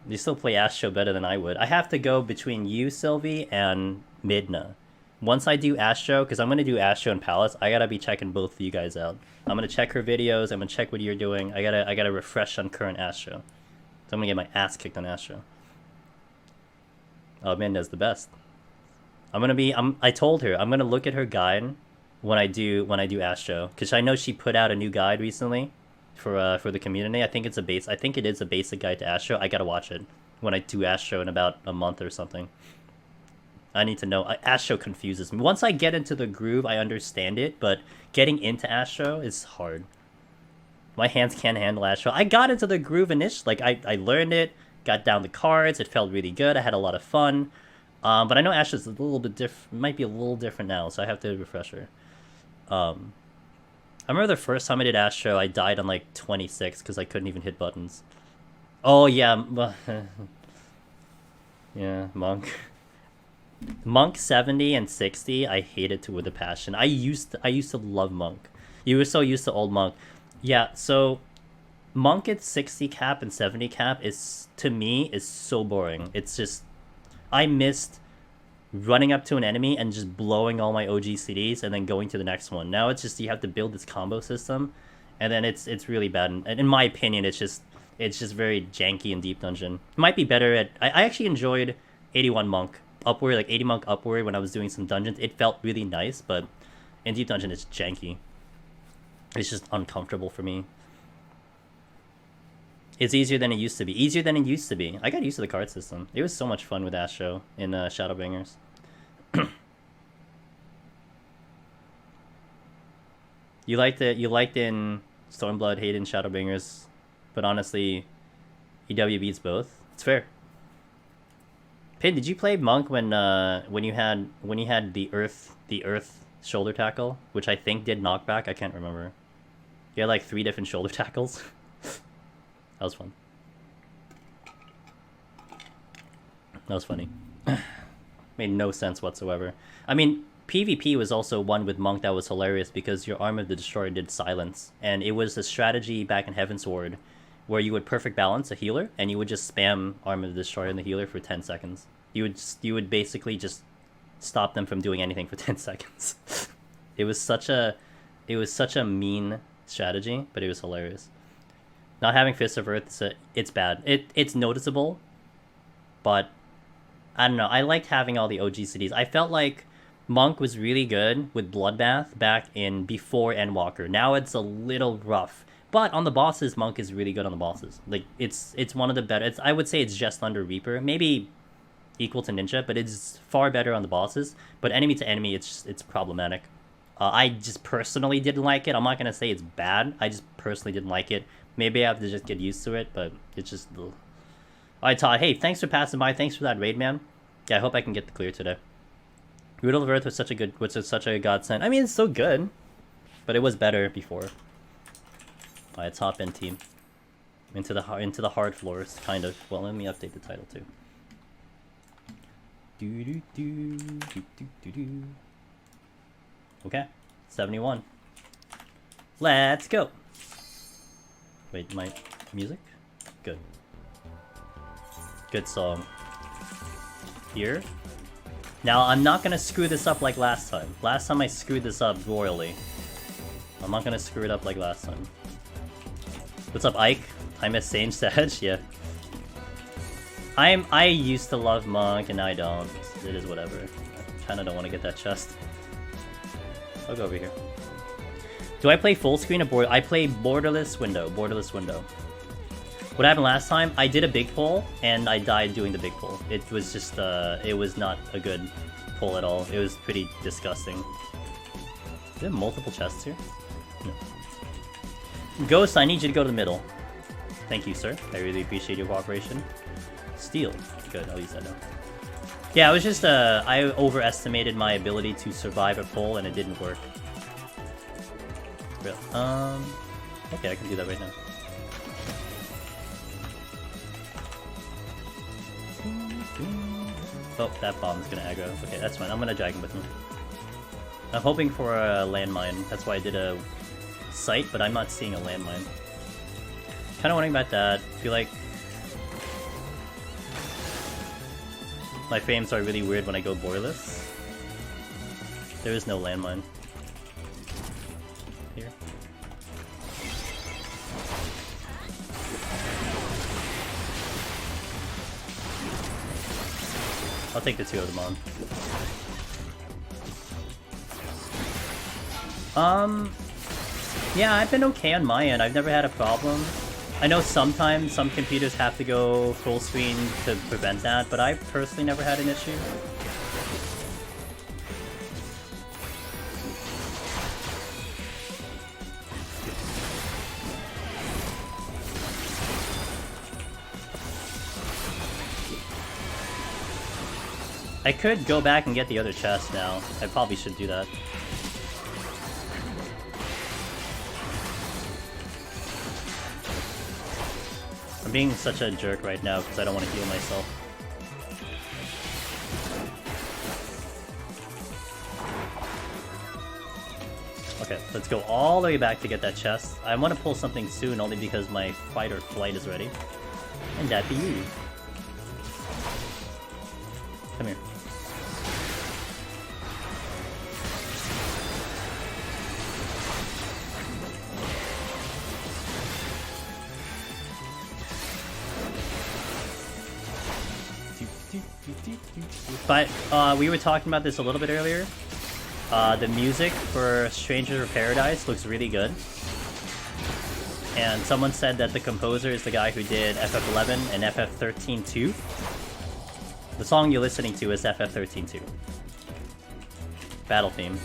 You still play Astro better than I would. I have to go between you, Sylvie, and Midna. Once I do Astro, because I'm going to do Astro and Palace, I gotta be checking both of you guys out. I'm going to check her videos, I'm going to check what you're doing. I gotta refresh on current Astro. So I'm going to get my ass kicked on Astro. Oh, Minda's the best. I told her, I'm going to look at her guide when I do Astro. Because I know she put out a new guide recently for the community. I think it is a basic guide to Astro. I gotta watch it when I do Astro in about a month or something. I need to know. Astro confuses me. Once I get into the groove, I understand it, but getting into Astro is hard. My hands can't handle Astro. I got into the groove initially. Like, I learned it, got down the cards, it felt really good, I had a lot of fun. But I know Astro's a little bit different, might be a little different now, so I have to refresh her. I remember the first time I did Astro, I died on like 26 because I couldn't even hit buttons. Oh, yeah. Yeah, Monk. Monk 70 and 60, I hated to with a passion. I used to love Monk. You were so used to old Monk. Yeah, so Monk at 60 cap and 70 cap is, to me, is so boring. It's just, I missed running up to an enemy and just blowing all my OG CDs and then going to the next one. Now it's just, you have to build this combo system, and then it's really bad. And in my opinion, it's just very janky in Deep Dungeon. It might be better at, I actually enjoyed 81 Monk upward, like 80 Monk upward when I was doing some dungeons. It felt really nice, but in Deep Dungeon it's janky. It's just uncomfortable for me. It's easier than it used to be. Easier than it used to be. I got used to the card system. It was so much fun with Astro in Shadowbringers. You liked in Stormblood, hated in Shadowbringers. but honestly, EW beats both. It's fair. Pin, did you play Monk when you had the earth shoulder tackle, which I think did knockback? I can't remember. You had like 3 different shoulder tackles. That was fun. That was funny. Made no sense whatsoever. I mean, PvP was also one with Monk that was hilarious because your Arm of the Destroyer did silence, and it was a strategy back in Heavensward where you would perfect balance a healer and you would just spam Arm of the Destroyer and the healer for 10 seconds. You would basically just stop them from doing anything for 10 seconds. It was such a mean strategy, but it was hilarious. Not having Fist of Earth, it's bad. It's noticeable, but I don't know. I liked having all the OG cities. I felt like Monk was really good with Bloodbath back in before Endwalker. Now it's a little rough. But on the bosses, Monk is really good on the bosses. Like, it's one of the better... I would say it's just under Reaper. Maybe equal to Ninja, but it's far better on the bosses. But enemy to enemy, it's problematic. I just personally didn't like it. I'm not going to say it's bad. I just personally didn't like it. Maybe I have to just get used to it, but it's just... Alright, Todd. Hey, thanks for passing by. Thanks for that raid, man. Yeah, I hope I can get the clear today. Rudolph of Earth was such a godsend. I mean, it's so good, but it was better before. Alright, top end team. Into the hard floors, kind of. Well, let me update the title too. Okay, 71. Let's go. Wait, my music? Good. Good song. Here. Now, I'm not gonna screw this up like last time. Last time I screwed this up royally. I'm not gonna screw it up like last time. What's up, Ike? I miss Sage Sedge? Yeah. I used to love Monk, and now I don't. It is whatever. I kinda don't want to get that chest. I'll go over here. Do I play full screen or board? I play borderless window. Borderless window. What happened last time? I did a big pull, and I died doing the big pull. It was just, it was not a good pull at all. It was pretty disgusting. Do you have multiple chests here? No. Ghost, I need you to go to the middle. Thank you, sir. I really appreciate your cooperation. Steel. Good, I'll use that now. Yeah, it was just, I overestimated my ability to survive a pull, and it didn't work. Real. Okay, I can do that right now. Oh, that bomb's gonna aggro. Okay, that's fine. I'm gonna drag him with me. I'm hoping for a landmine. That's why I did a site, but I'm not seeing a landmine. Kinda wondering about that. I feel like my frames are really weird when I go borderless. There is no landmine. Here. I'll take the 2 of them on. Yeah, I've been okay on my end. I've never had a problem. I know sometimes some computers have to go full screen to prevent that, but I've personally never had an issue. I could go back and get the other chest now. I probably should do that. I'm being such a jerk right now because I don't want to heal myself. Okay, let's go all the way back to get that chest. I want to pull something soon only because my fight or flight is ready. And that be you. Come here. But we were talking about this a little bit earlier. The music for Stranger of Paradise looks really good. And someone said that the composer is the guy who did FF11 and FF13-2. The song you're listening to is FF13-2. Battle theme.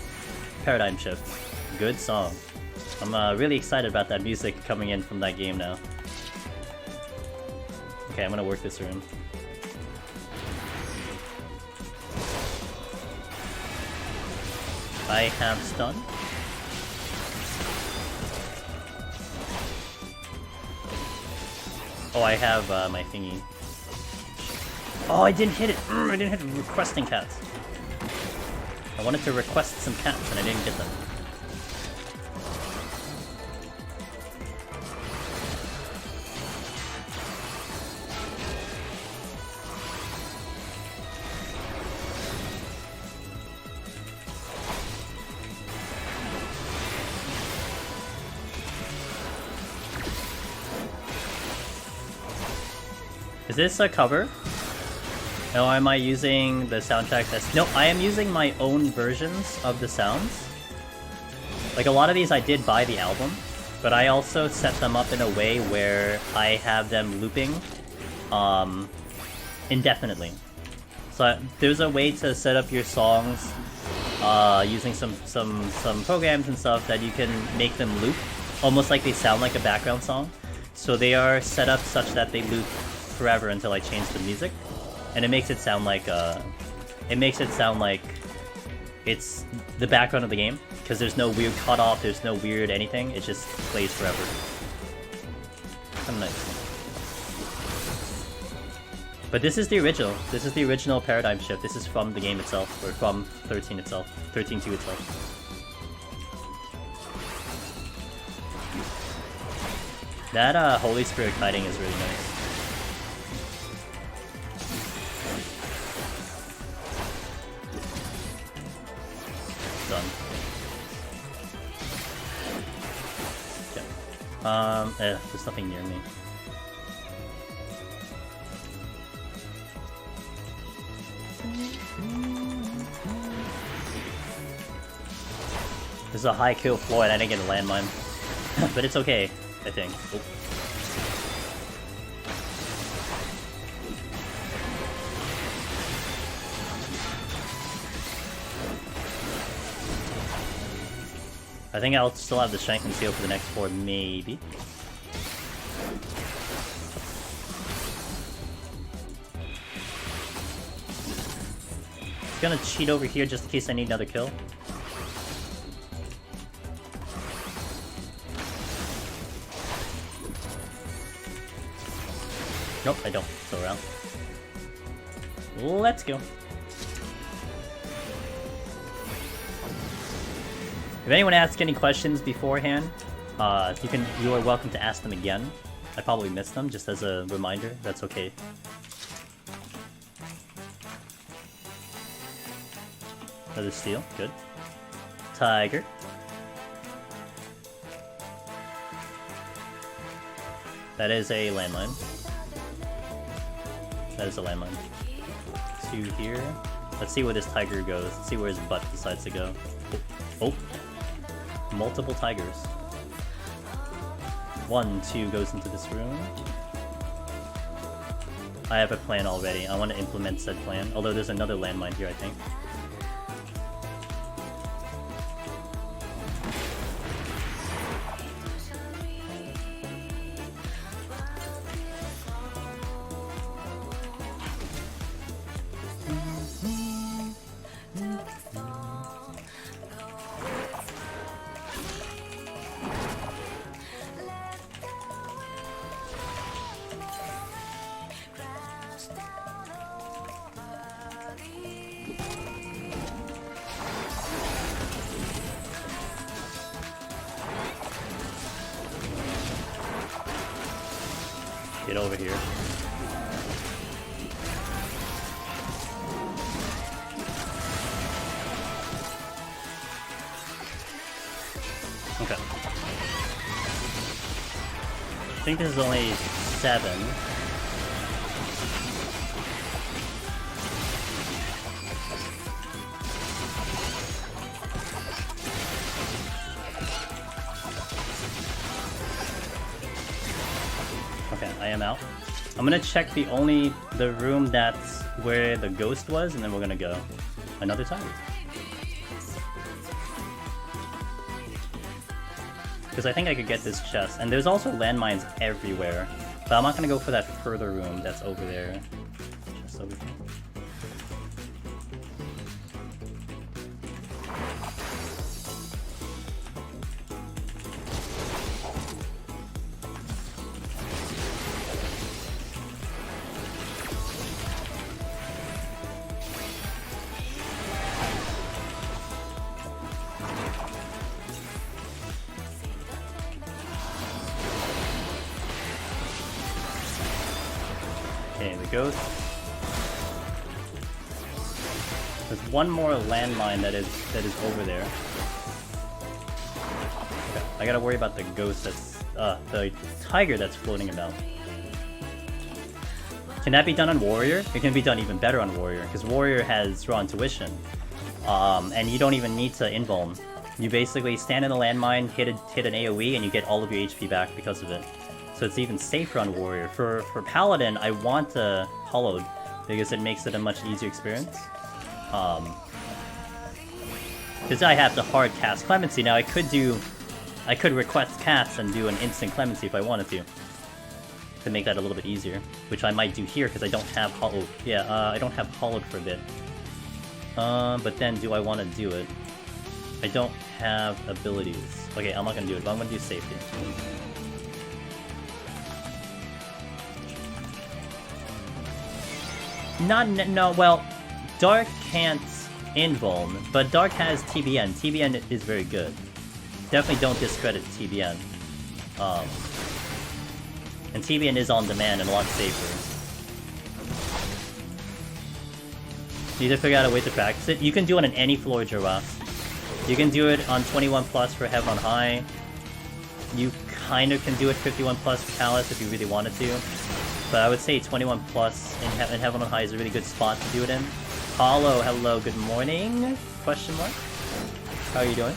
Paradigm Shift. Good song. I'm really excited about that music coming in from that game now. Okay, I'm gonna work this room. I have stun. Oh, I have my thingy. Oh, I didn't hit it! I didn't hit requesting cats. I wanted to request some cats and I didn't get them. Is this a cover? Or am I using the soundtrack that's... No, I am using my own versions of the sounds. Like, a lot of these I did buy the album, but I also set them up in a way where I have them looping indefinitely. So there's a way to set up your songs using some programs and stuff that you can make them loop, almost like they sound like a background song. So they are set up such that they loop forever until I change the music. And it makes it sound like it's the background of the game, because there's no weird cutoff, there's no weird anything, it just plays forever. Kind of nice. But this is the original. This is the original paradigm shift. This is from the game itself, or from 13 itself, 13.2 itself. That Holy Spirit kiting is really nice. Done. Okay. There's nothing near me. This is a high kill floor and I didn't get a landmine. But it's okay, I think. Oh. I think I'll still have the Shank and Seal for the next 4, maybe. Just gonna cheat over here just in case I need another kill. Nope, I don't. Still around. Let's go. If anyone asks any questions beforehand, you are welcome to ask them again. I probably missed them, just as a reminder. That's okay. Another steal, good. Tiger. That is a landmine. That is a landmine. 2 here. Let's see where this tiger goes. Let's see where his butt decides to go. Oh. Multiple tigers. 1, 2 goes into this room. I have a plan already. I want to implement said plan. Although there's another landmine here, I think. Get over here. Okay. I think this is only 7. Okay, I am out. I'm gonna check the room that's where the ghost was, and then we're gonna go another time. Because I think I could get this chest. And there's also landmines everywhere. But I'm not gonna go for that further room that's over there. Just over here. Okay, the ghost. There's one more landmine that is over there. Okay, I gotta worry about the ghost that's the tiger that's floating about. Can that be done on Warrior? It can be done even better on Warrior, because Warrior has Raw Intuition. And you don't even need to invuln. You basically stand in the landmine, hit an AoE, and you get all of your HP back because of it. So it's even safer on Warrior. For Paladin, I want to Hollowed, because it makes it a much easier experience. Because I have to hard cast Clemency. Now I could request cast and do an instant Clemency if I wanted to make that a little bit easier, which I might do here because I don't have Hollowed. Yeah, I don't have Hollowed for a bit. But then do I want to do it? I don't have abilities. Okay, I'm not gonna do it, but I'm gonna do safety. No, well, Dark can't invuln, but Dark has TBN. TBN is very good. Definitely don't discredit TBN. And TBN is on demand and a lot safer. You need to figure out a way to practice it. You can do it on any floor, Giraffe. You can do it on 21 plus for Heaven on High. You kind of can do it 51 plus for Palace if you really wanted to. But I would say 21 plus in Heaven on High is a really good spot to do it in. Hollow, hello, good morning? Question mark? How are you doing?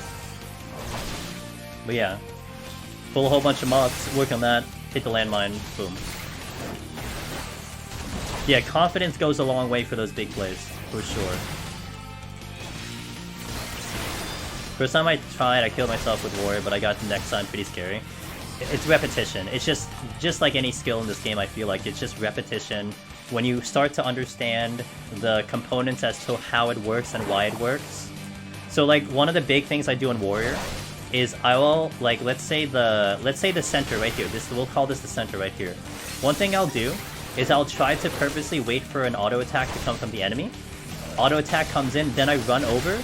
But yeah. Pull a whole bunch of mobs, work on that, hit the landmine, boom. Yeah, confidence goes a long way for those big plays, for sure. First time I tried, I killed myself with Warrior, but I got to next time pretty scary. It's repetition. It's just like any skill in this game, I feel like. It's just repetition. When you start to understand the components as to how it works and why it works. So like, one of the big things I do in Warrior is I will, like, let's say the center right here. We'll call this the center right here. One thing I'll do is I'll try to purposely wait for an auto attack to come from the enemy. Auto attack comes in, then I run over,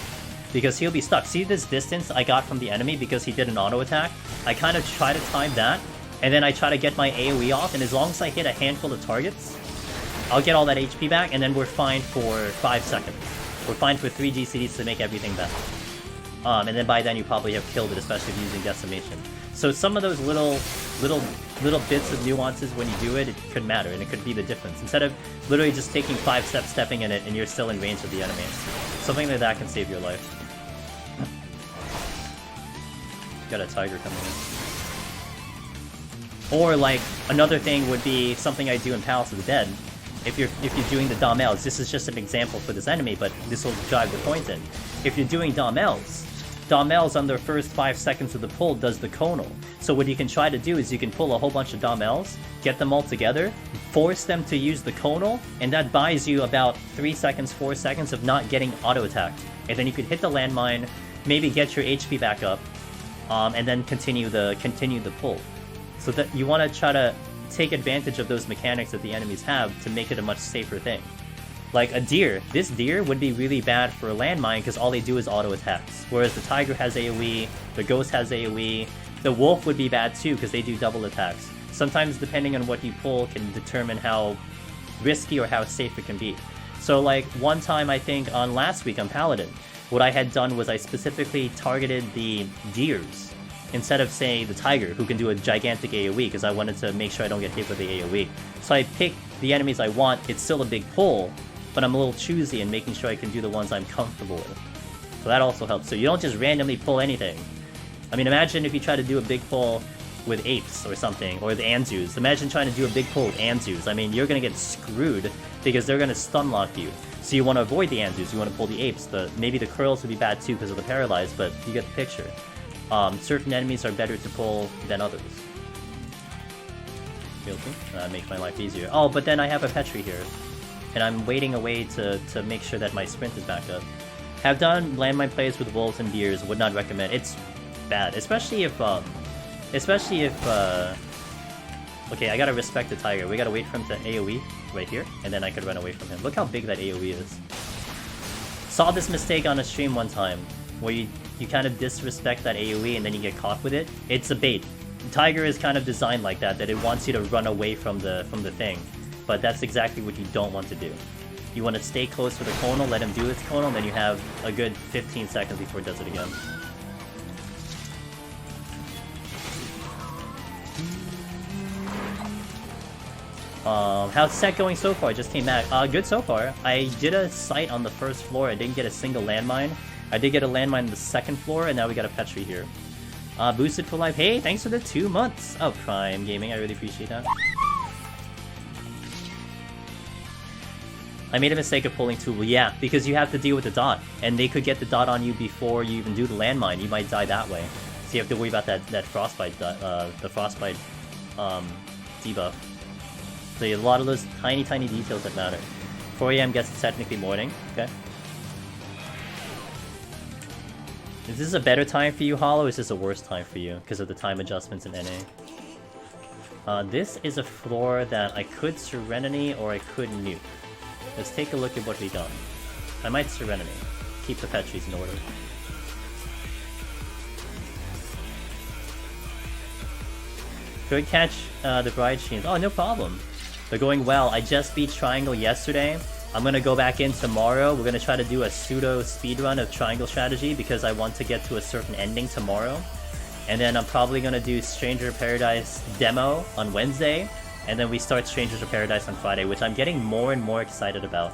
because he'll be stuck. See this distance I got from the enemy because he did an auto attack? I kind of try to time that, and then I try to get my AoE off, and as long as I hit a handful of targets, I'll get all that HP back, and then we're fine for 5 seconds. We're fine for 3 GCDs to make everything back. And then by then you probably have killed it, especially if you're using Decimation. So some of those little bits of nuances when you do it, it could matter, and it could be the difference. Instead of literally just taking 5 steps, stepping in it, and you're still in range of the enemy. Something like that can save your life. Got a tiger coming in. Or like, another thing would be something I do in Palace of the Dead. If you're doing the Dom-Els, this is just an example for this enemy, but this will drive the point in. If you're doing Dom-Els on the first 5 seconds of the pull does the conal. So what you can try to do is you can pull a whole bunch of Dom-Els, get them all together, force them to use the conal, and that buys you about 3 seconds, 4 seconds of not getting auto-attacked. And then you could hit the landmine, maybe get your HP back up, and then continue the pull. So that you want to try to take advantage of those mechanics that the enemies have to make it a much safer thing. Like a deer, this deer would be really bad for a landmine because all they do is auto attacks. Whereas the tiger has AoE, the ghost has AoE, the wolf would be bad too because they do double attacks. Sometimes depending on what you pull can determine how risky or how safe it can be. So like one time I think on last week on Paladin, what I had done was I specifically targeted the deers instead of, say, the tiger, who can do a gigantic AoE, because I wanted to make sure I don't get hit with the AoE. So I pick the enemies I want. It's still a big pull, but I'm a little choosy in making sure I can do the ones I'm comfortable with. So that also helps. So you don't just randomly pull anything. I mean, imagine if you try to do a big pull with apes or something, or the Anzus. Imagine trying to do a big pull with Anzus. I mean, you're going to get screwed, because they're going to stun lock you. So you want to avoid the Anzus, you want to pull the apes. Maybe the curls would be bad too because of the paralyzed, but you get the picture. Certain enemies are better to pull than others. fealty. Make my life easier. Oh, but then I have a Petri here. And I'm waiting away to make sure that my sprint is back up. Have done landmine plays with wolves and deers, would not recommend. It's bad, especially if okay, I gotta respect the tiger. We gotta wait for him to AoE right here, and then I could run away from him. Look how big that AoE is. Saw this mistake on a stream one time, where you kind of disrespect that AoE and then you get caught with it. It's a bait. Tiger is kind of designed like that it wants you to run away from the thing. But that's exactly what you don't want to do. You want to stay close to the conal, let him do its conal, and then you have a good 15 seconds before it does it again. How's set going so far? I just came back. Good so far. I did a site on the first floor. I didn't get a single landmine. I did get a landmine on the second floor, and now we got a Petri here. Boosted for life. Hey, thanks for the 2 months of Prime Gaming. I really appreciate that. I made a mistake of pulling 2. Well, yeah, because you have to deal with the dot, and they could get the dot on you before you even do the landmine. You might die that way. So you have to worry about that frostbite, the frostbite debuff. So a lot of those tiny details that matter. 4 AM gets technically morning. Okay. Is this a better time for you, Hollow, or is this a worse time for you because of the time adjustments in NA? This is a floor that I could Serenity or I could nuke. Let's take a look at what we got. I might Serenity. Keep the Petries in order. Could catch the Bride Sheens. Oh, no problem. They're going well. I just beat Triangle yesterday. I'm gonna go back in tomorrow. We're gonna try to do a pseudo speedrun of Triangle Strategy because I want to get to a certain ending tomorrow. And then I'm probably gonna do Stranger of Paradise demo on Wednesday. And then we start Strangers of Paradise on Friday, which I'm getting more and more excited about.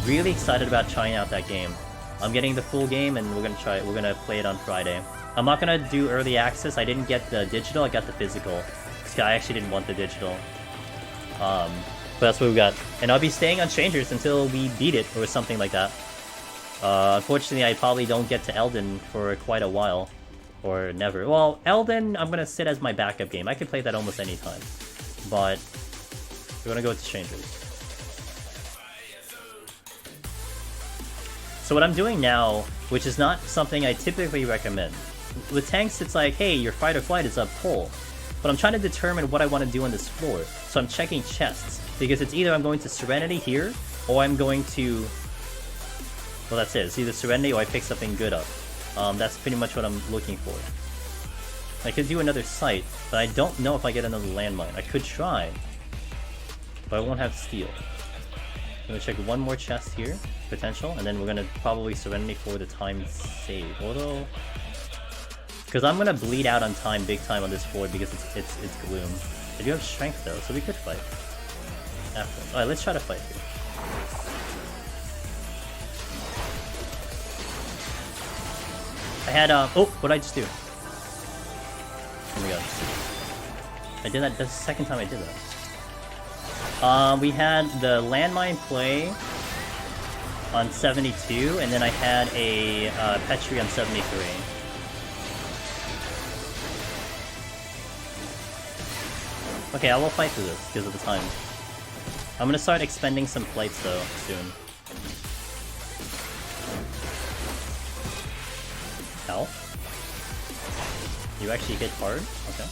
Really excited about trying out that game. I'm getting the full game and we're gonna play it on Friday. I'm not gonna do early access. I didn't get the digital, I got the physical. I actually didn't want the digital. But that's what we got. And I'll be staying on Strangers until we beat it or something like that. Unfortunately, I probably don't get to Elden for quite a while. Or never. Well, Elden, I'm gonna sit as my backup game. I can play that almost any time. But we're gonna go to Strangers. So what I'm doing now, which is not something I typically recommend. With tanks, it's like, hey, your fight or flight is up pull. But I'm trying to determine what I want to do on this floor. So I'm checking chests. Because it's either I'm going to Serenity here, or I'm going to... Well, that's it. It's either Serenity or I pick something good up. That's pretty much what I'm looking for. I could do another site, but I don't know if I get another landmine. I could try, but I won't have steel. I'm gonna check one more chest here, potential, and then we're gonna probably Serenity for the time save. Although... Because I'm gonna bleed out on time, big time on this floor because it's gloom. I do have strength though, so we could fight. After. Alright, let's try to fight here. I had oh, what did I just do? Oh my god. I did that, that's the second time I did that. We had the landmine play on 72, and then I had a Petri on 73. Okay, I will fight through this because of the time. I'm gonna start expending some flights though soon. Ow. You actually hit hard? Okay.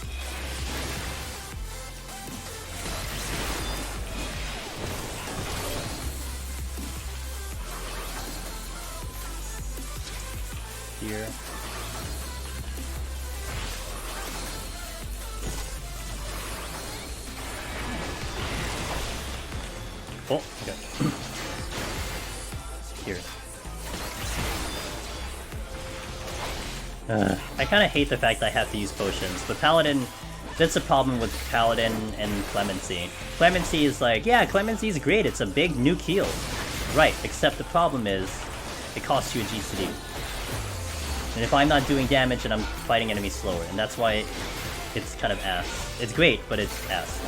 Here. Oh, okay. Here. I kind of hate the fact that I have to use potions, but Paladin, that's a problem with Paladin and Clemency. Clemency is like, yeah, Clemency is great, it's a big nuke heal. Right, except the problem is, it costs you a GCD. And if I'm not doing damage, then I'm fighting enemies slower, and that's why it's kind of ass. It's great, but it's ass.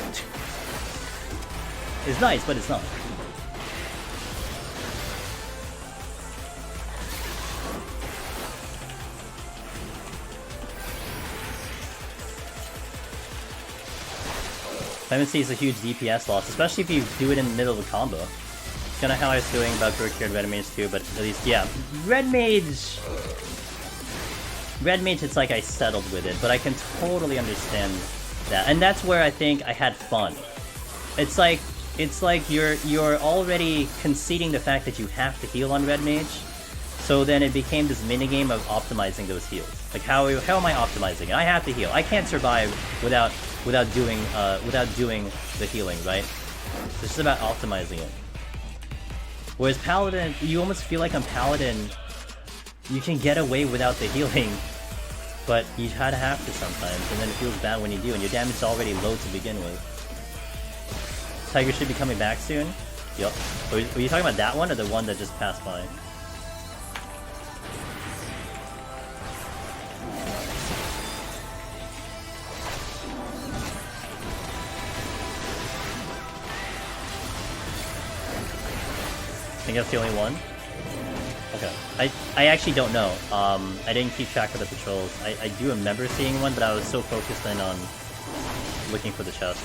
It's nice, but it's not. Clemency is a huge DPS loss, especially if you do it in the middle of a combo. It's kind of how I was feeling about Berkir Red Mage too, but at least, yeah. Red Mage, it's like I settled with it, but I can totally understand that. And that's where I think I had fun. It's like you're already conceding the fact that you have to heal on Red Mage, so then it became this minigame of optimizing those heals. Like how am I optimizing it? I have to heal. I can't survive without doing the healing, right? It's just about optimizing it. Whereas Paladin, you almost feel like on Paladin, you can get away without the healing, but you kind of have to sometimes, and then it feels bad when you do, and your damage is already low to begin with. Tiger should be coming back soon. Yup. Were you talking about that one or the one that just passed by? I think that's the only one? Okay. I actually don't know. I didn't keep track of the patrols. I do remember seeing one, but I was so focused in on looking for the chest.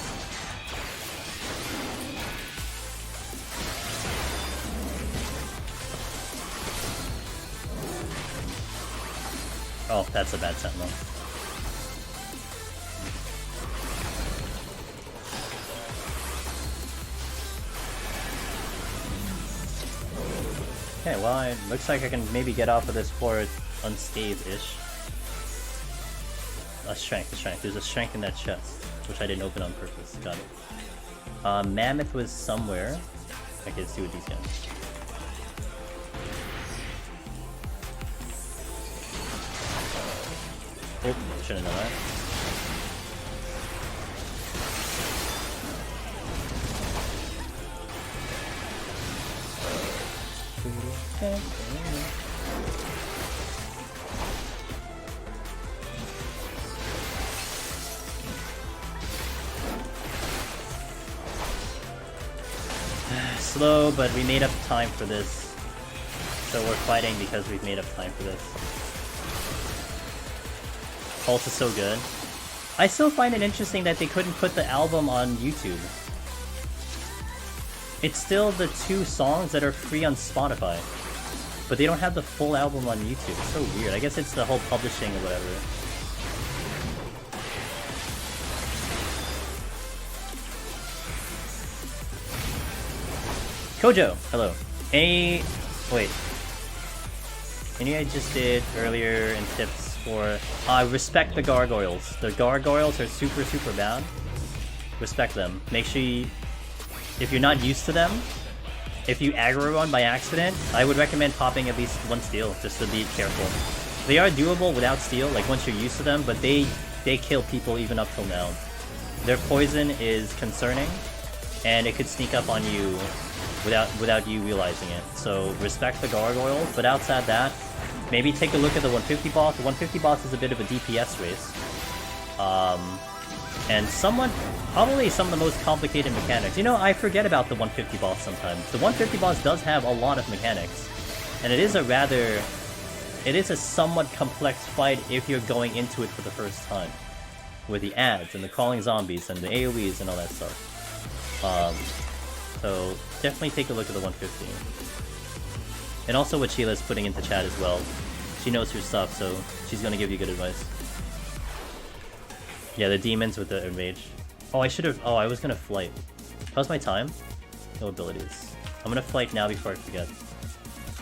Oh, that's a bad sentinel. Okay, well, it looks like I can maybe get off of this fort unscathed-ish. A strength. There's a strength in that chest, which I didn't open on purpose. Got it. Mammoth was somewhere. Okay, let's see what these guys. Oh, shouldn't know that. Slow, but we made up time for this. So we're fighting because we've made up time for this. Pulse is so good. I still find it interesting that they couldn't put the album on YouTube. It's still the 2 songs that are free on Spotify, but they don't have the full album on YouTube. It's so weird. I guess it's the whole publishing or whatever. Kojo, hello. Wait. Any I just did earlier in tips for... respect the gargoyles. The gargoyles are super, super bad. Respect them. Make sure you... If you're not used to them, if you aggro one by accident, I would recommend popping at least 1 steal, just to be careful. They are doable without steal, like once you're used to them, but they kill people even up till now. Their poison is concerning, and it could sneak up on you without you realizing it. So respect the gargoyles, but outside that, maybe take a look at the 150 boss. The 150 boss is a bit of a DPS race. And probably some of the most complicated mechanics. You know, I forget about the 150 boss sometimes. The 150 boss does have a lot of mechanics, and it is a somewhat complex fight if you're going into it for the first time. With the ads, and the crawling zombies, and the AoEs, and all that stuff. So, definitely take a look at the 150. And also what Sheila's putting into chat as well. She knows her stuff, so she's gonna give you good advice. Yeah, the demons with the enrage. Oh, I was gonna flight. How's my time? No abilities. I'm gonna flight now before I forget.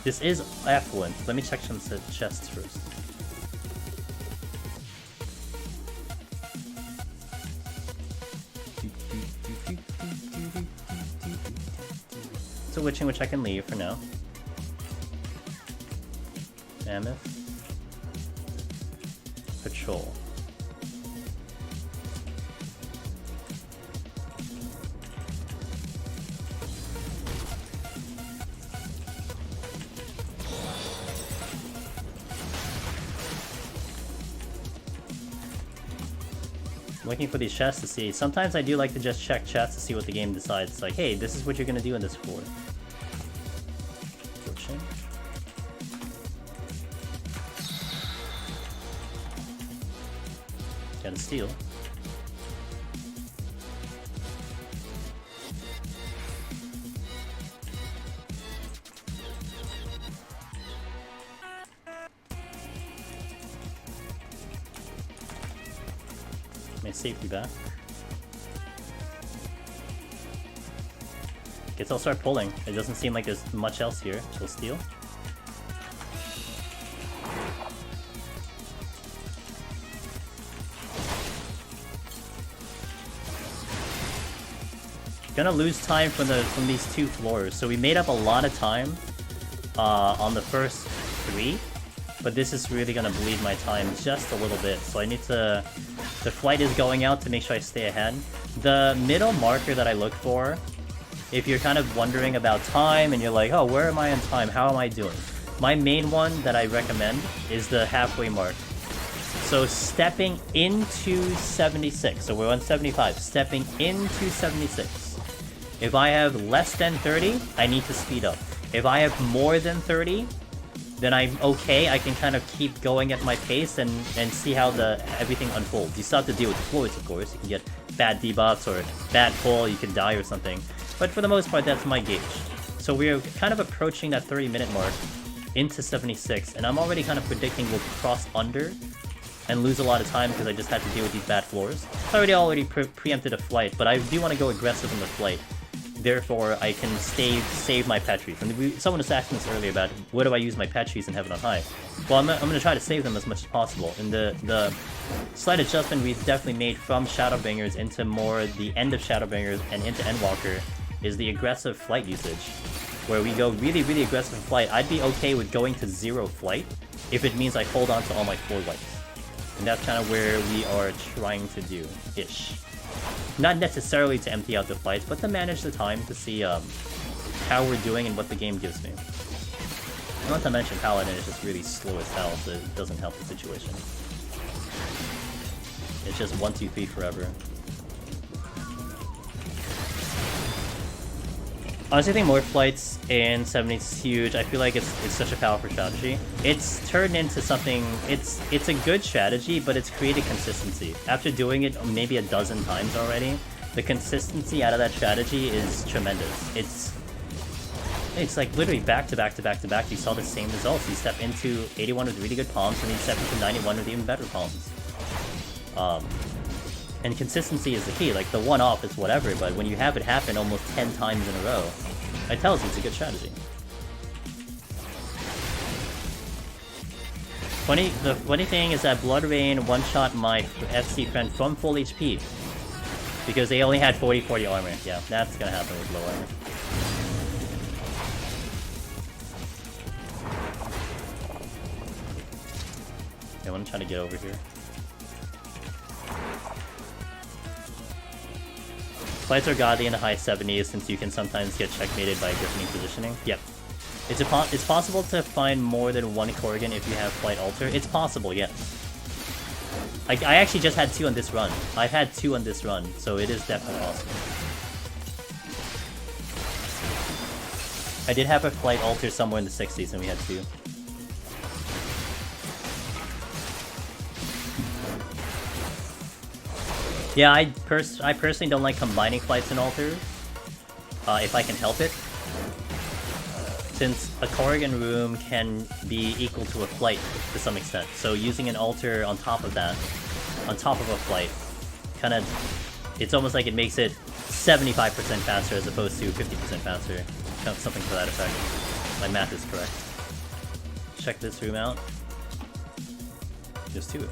This is affluent. Let me check some chests first. It's a witching which I can leave for now. Mammoth. Patrol. I'm looking for these chests to see. Sometimes I do like to just check chests to see what the game decides. It's like, hey, this is what you're gonna do in this floor. Gotta steal. My safety back. Guess I'll start pulling. It doesn't seem like there's much else here. She'll steal. Gonna lose time from these 2 floors. So we made up a lot of time on the first 3, but this is really gonna bleed my time just a little bit. So I need to... The flight is going out to make sure I stay ahead. The middle marker that I look for, if you're kind of wondering about time and you're like, oh, where am I in time? How am I doing? My main one that I recommend is the halfway mark. So stepping into 76. So we're on 75. Stepping into 76. If I have less than 30, I need to speed up. If I have more than 30, then I'm okay. I can kind of keep going at my pace and see how everything unfolds. You still have to deal with the floors, of course. You can get bad debuffs or bad pull, you can die or something. But for the most part, that's my gauge. So we're kind of approaching that 30-minute mark into 76, and I'm already kind of predicting we'll cross under and lose a lot of time because I just had to deal with these bad floors. I already preempted a flight, but I do want to go aggressive in the flight. Therefore, I can save my Petries. And someone was asking us earlier about where do I use my Petries in Heaven on High. Well, I'm going to try to save them as much as possible. And the slight adjustment we've definitely made from Shadowbringers into more the end of Shadowbringers and into Endwalker is the aggressive flight usage, where we go really, really aggressive flight. I'd be okay with going to 0 flight if it means I hold on to all my 4 lights. And that's kind of where we are trying to do-ish. Not necessarily to empty out the flights, but to manage the time to see how we're doing and what the game gives me. Not to mention Paladin is just really slow as hell, so it doesn't help the situation. It's just 1, 2, 3 forever. Honestly, I think more flights in 70 is huge. I feel like it's such a powerful strategy. It's turned into something... It's a good strategy, but it's created consistency. After doing it maybe a dozen times already, the consistency out of that strategy is tremendous. It's like literally back to back to back to back. You saw the same results. You step into 81 with really good palms, and you step into 91 with even better palms. And consistency is the key. Like, the one-off is whatever, but when you have it happen almost 10 times in a row, it tells you it's a good strategy. The funny thing is that Blood Rain one-shot my FC friend from full HP, because they only had 40/40 armor. Yeah, that's gonna happen with low armor. Okay, I wanna try to get over here. Flights are godly in the high 70s since you can sometimes get checkmated by grifting positioning. Yep. It's possible to find more than 1 Corrigan if you have Flight Alter. It's possible, yes. I actually just had 2 on this run. I've had 2 on this run, so it is definitely possible. I did have a Flight Alter somewhere in the 60s and we had 2. Yeah, I personally don't like combining flights and alters, if I can help it. Since a Corrigan room can be equal to a flight to some extent, so using an alter on top of that, on top of a flight, kind of, it's almost like it makes it 75% faster as opposed to 50% faster, something to that effect. My math is correct. Check this room out. There's 2.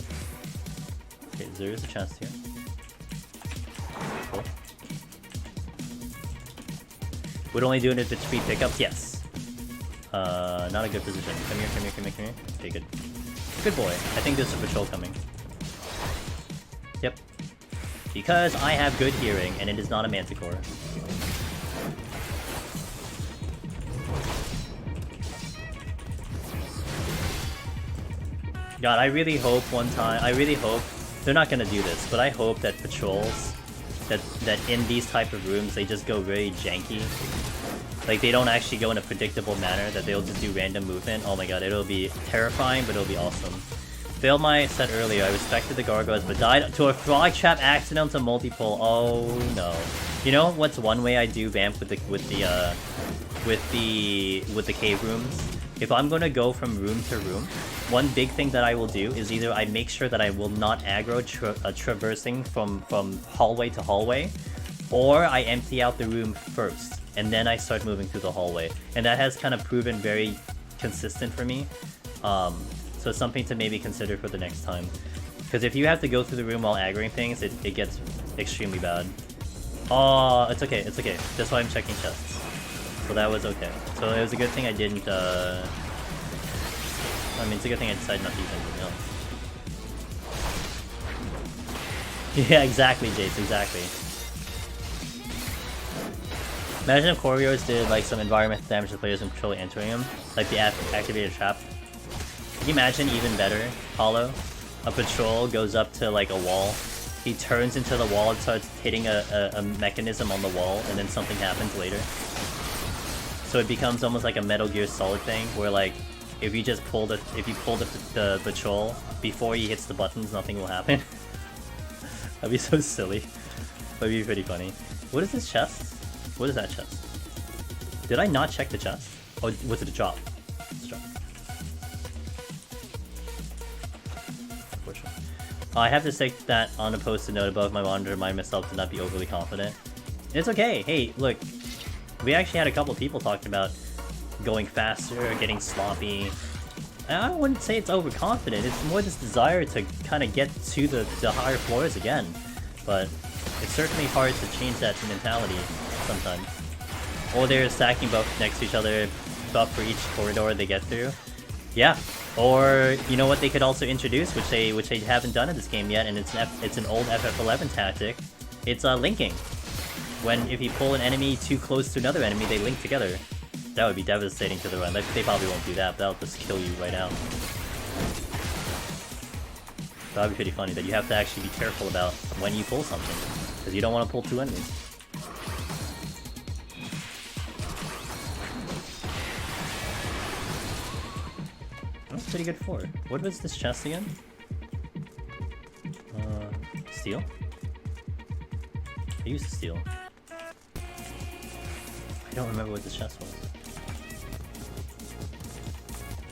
Okay, there is a chance here. Cool. Would only do it if it's free pickups? Yes. Not a good position. Come here, come here, come here, come here. Okay, good. Good boy. I think there's a patrol coming. Yep. Because I have good hearing, and it is not a Manticore. God, I really hope they're not gonna do this, but I hope that patrols, that in these type of rooms, they just go very janky. Like, they don't actually go in a predictable manner, that they'll just do random movement. Oh my god, it'll be terrifying, but it'll be awesome. Failed my set earlier, I respected the gargoyles, but died to a frog trap accidental multi-pull. Oh no. You know what's one way I do vamp with the cave rooms? If I'm gonna go from room to room, one big thing that I will do is either I make sure that I will not aggro traversing from hallway to hallway, or I empty out the room first, and then I start moving through the hallway. And that has kind of proven very consistent for me. So it's something to maybe consider for the next time. Because if you have to go through the room while aggroing things, it gets extremely bad. Oh, it's okay, it's okay. That's why I'm checking chests. So that was okay. So it was a good thing I didn't, I mean, it's a good thing I decided not to use anything else. Yeah, exactly, Jace, exactly. Imagine if Coriolis did like some environmental damage to players when controlling entering them, like the activated trap. Can you imagine even better, Hollow? A patrol goes up to like a wall, he turns into the wall and starts hitting a mechanism on the wall, and then something happens later. So it becomes almost like a Metal Gear Solid thing, where like if you just pull the patrol before he hits the buttons, nothing will happen. That'd be so silly. That'd be pretty funny. What is this chest? What is that chest? Did I not check the chest? Oh, was it a drop? It's a drop. I have to stick that on a post-it note above my monitor to remind myself to not be overly confident. It's okay. Hey, look. We actually had a couple people talking about going faster, getting sloppy. I wouldn't say it's overconfident. It's more this desire to kind of get to the higher floors again. But it's certainly hard to change that mentality sometimes. Or they're stacking buffs next to each other, buff for each corridor they get through. Yeah. Or you know what they could also introduce, which they haven't done in this game yet, and it's an old FF11 tactic. It's linking. If you pull an enemy too close to another enemy, they link together. That would be devastating to the run. They probably won't do that, but that'll just kill you right out. That would be pretty funny, that you have to actually be careful about when you pull something, because you don't want to pull two enemies. That's pretty good for. What was this chest again? Steel? I used steel. I don't remember what this chest was.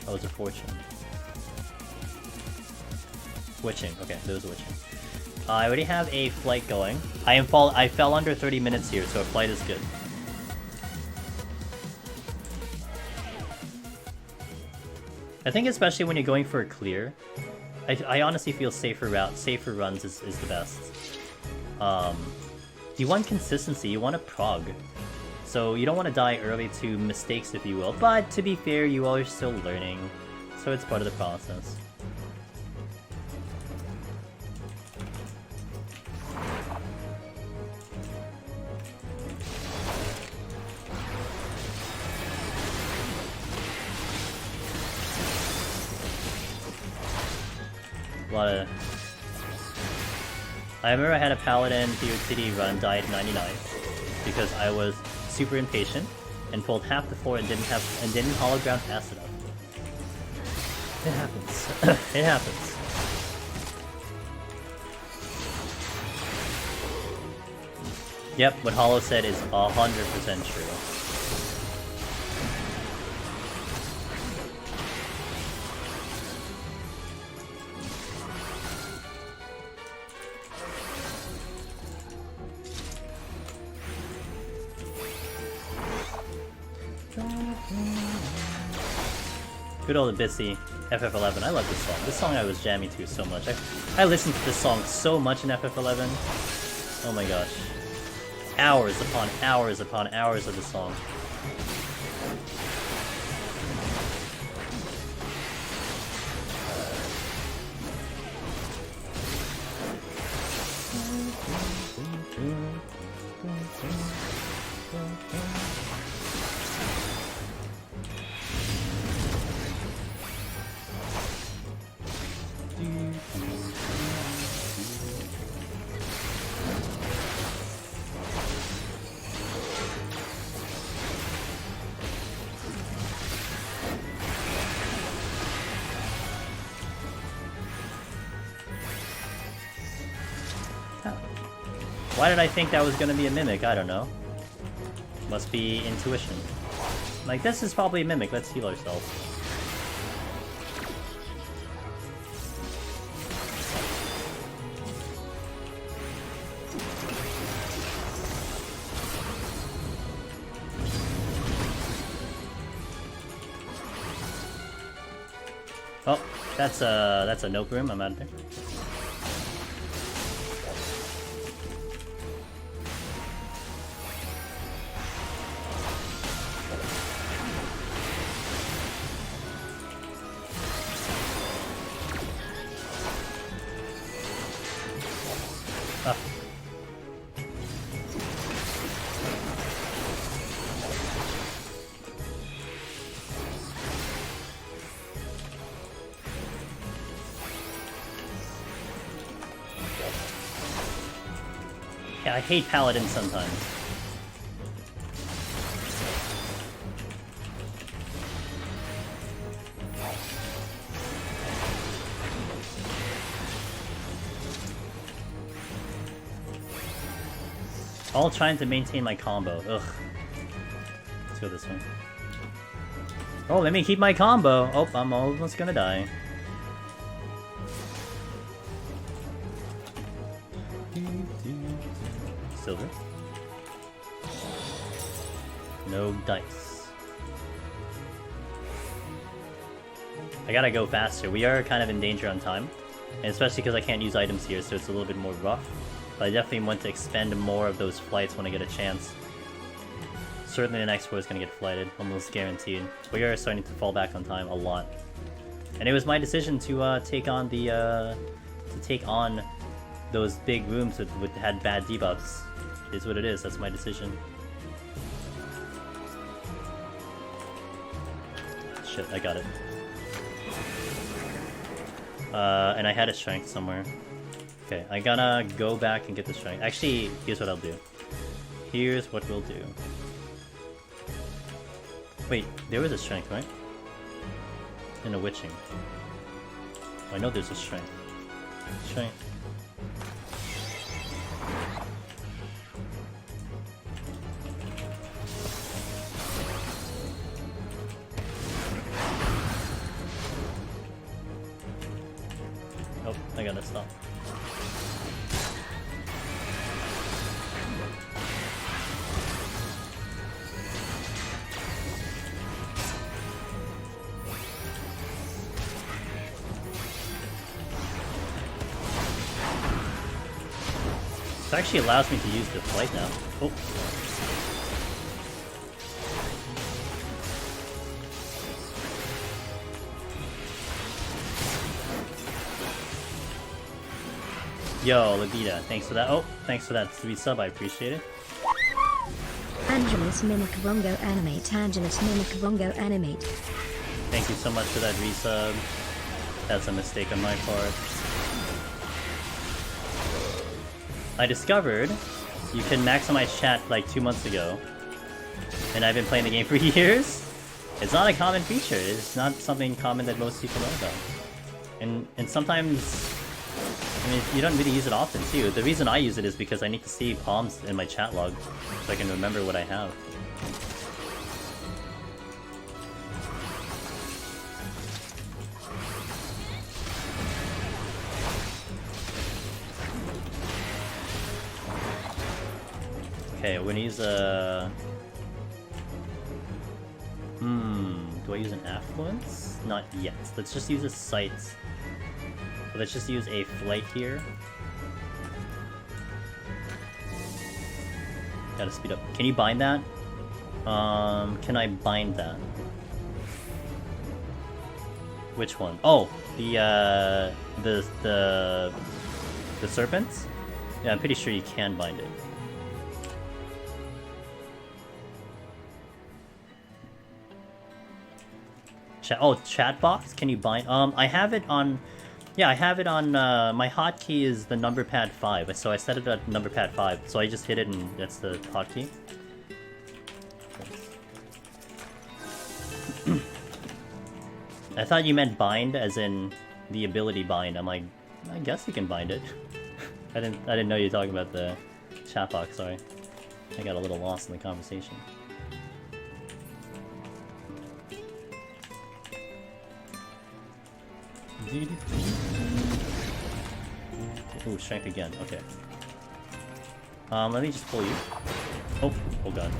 Oh, it was a fortune. Witching. Okay, there was a witching. I already have a flight going. I fell under 30 minutes here, so a flight is good. I think especially when you're going for a clear, I honestly feel safer runs is the best. You want consistency, you want a prog. So you don't want to die early to mistakes, if you will, but to be fair, you are still learning, so it's part of the process. I remember I had a Paladin POTD run, died 99 because I was super impatient and pulled half the floor and didn't hollow ground fast enough. It happens. It happens. Yep, what Hollow said is 100% true. Good old Abyssy, FF11. I love this song. This song I was jamming to so much. I listened to this song so much in FF11. Oh my gosh. Hours upon hours upon hours of this song. Why did I think that was gonna be a mimic? I don't know. Must be intuition. Like, this is probably a mimic. Let's heal ourselves. Oh, that's a nope room. I'm out of there. Ah. Yeah, I hate paladins sometimes. All trying to maintain my combo. Ugh. Let's go this way. Oh, let me keep my combo. Oh, I'm almost gonna die. Silver. No dice. I gotta go faster. We are kind of in danger on time. And especially because I can't use items here, so it's a little bit more rough. But I definitely want to expend more of those flights when I get a chance. Certainly the next floor is going to get flighted, almost guaranteed. We are starting to fall back on time a lot. And it was my decision to take on those big rooms that had bad debuffs. It is what it is, that's my decision. Shit, I got it. And I had a strength somewhere. Okay, I gotta go back and get the strength. Actually, here's what I'll do. Here's what we'll do. Wait, there was a strength, right? And a witching. Oh, I know there's a strength. Strength. Oh, I gotta stop. This actually allows me to use the flight now. Oh. Yo, Labida, thanks for that. Oh, thanks for that resub, I appreciate it. Angelus Mimic Rongo Animate. Angelus Mimic Rongo Animate. Thank you so much for that resub. That's a mistake on my part. I discovered you can maximize chat like 2 months ago, and I've been playing the game for years. It's not a common feature. It's not something common that most people know about. And sometimes, I mean, you don't really use it often too. The reason I use it is because I need to see palms in my chat log so I can remember what I have. Okay, we're gonna use a... do I use an affluence? Not yet. Let's just use a sight. Let's just use a flight here. Gotta speed up. Can you bind that? Can I bind that? Which one? Oh, the serpents? Yeah, I'm pretty sure you can bind it. Chat box? Can you bind? I have it on... Yeah, I have it on... my hotkey is the number pad 5, so I set it at number pad 5, so I just hit it and that's the hotkey. I thought you meant bind as in the ability bind. I'm like, I guess you can bind it. I didn't know you were talking about the chat box, sorry. I got a little lost in the conversation. Ooh, strength again, okay. Let me just pull you. Oh god.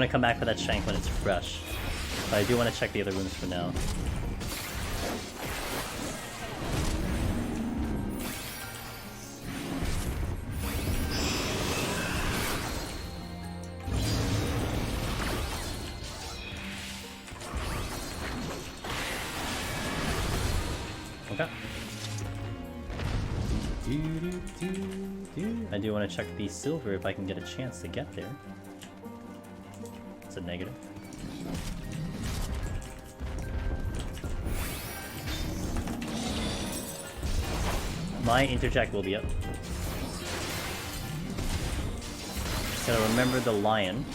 gonna come back for that shank when it's fresh. But I do want to check the other rooms for now. Okay. I do want to check the silver if I can get a chance to get there. It's a negative. My interject will be up. Gotta remember the lion.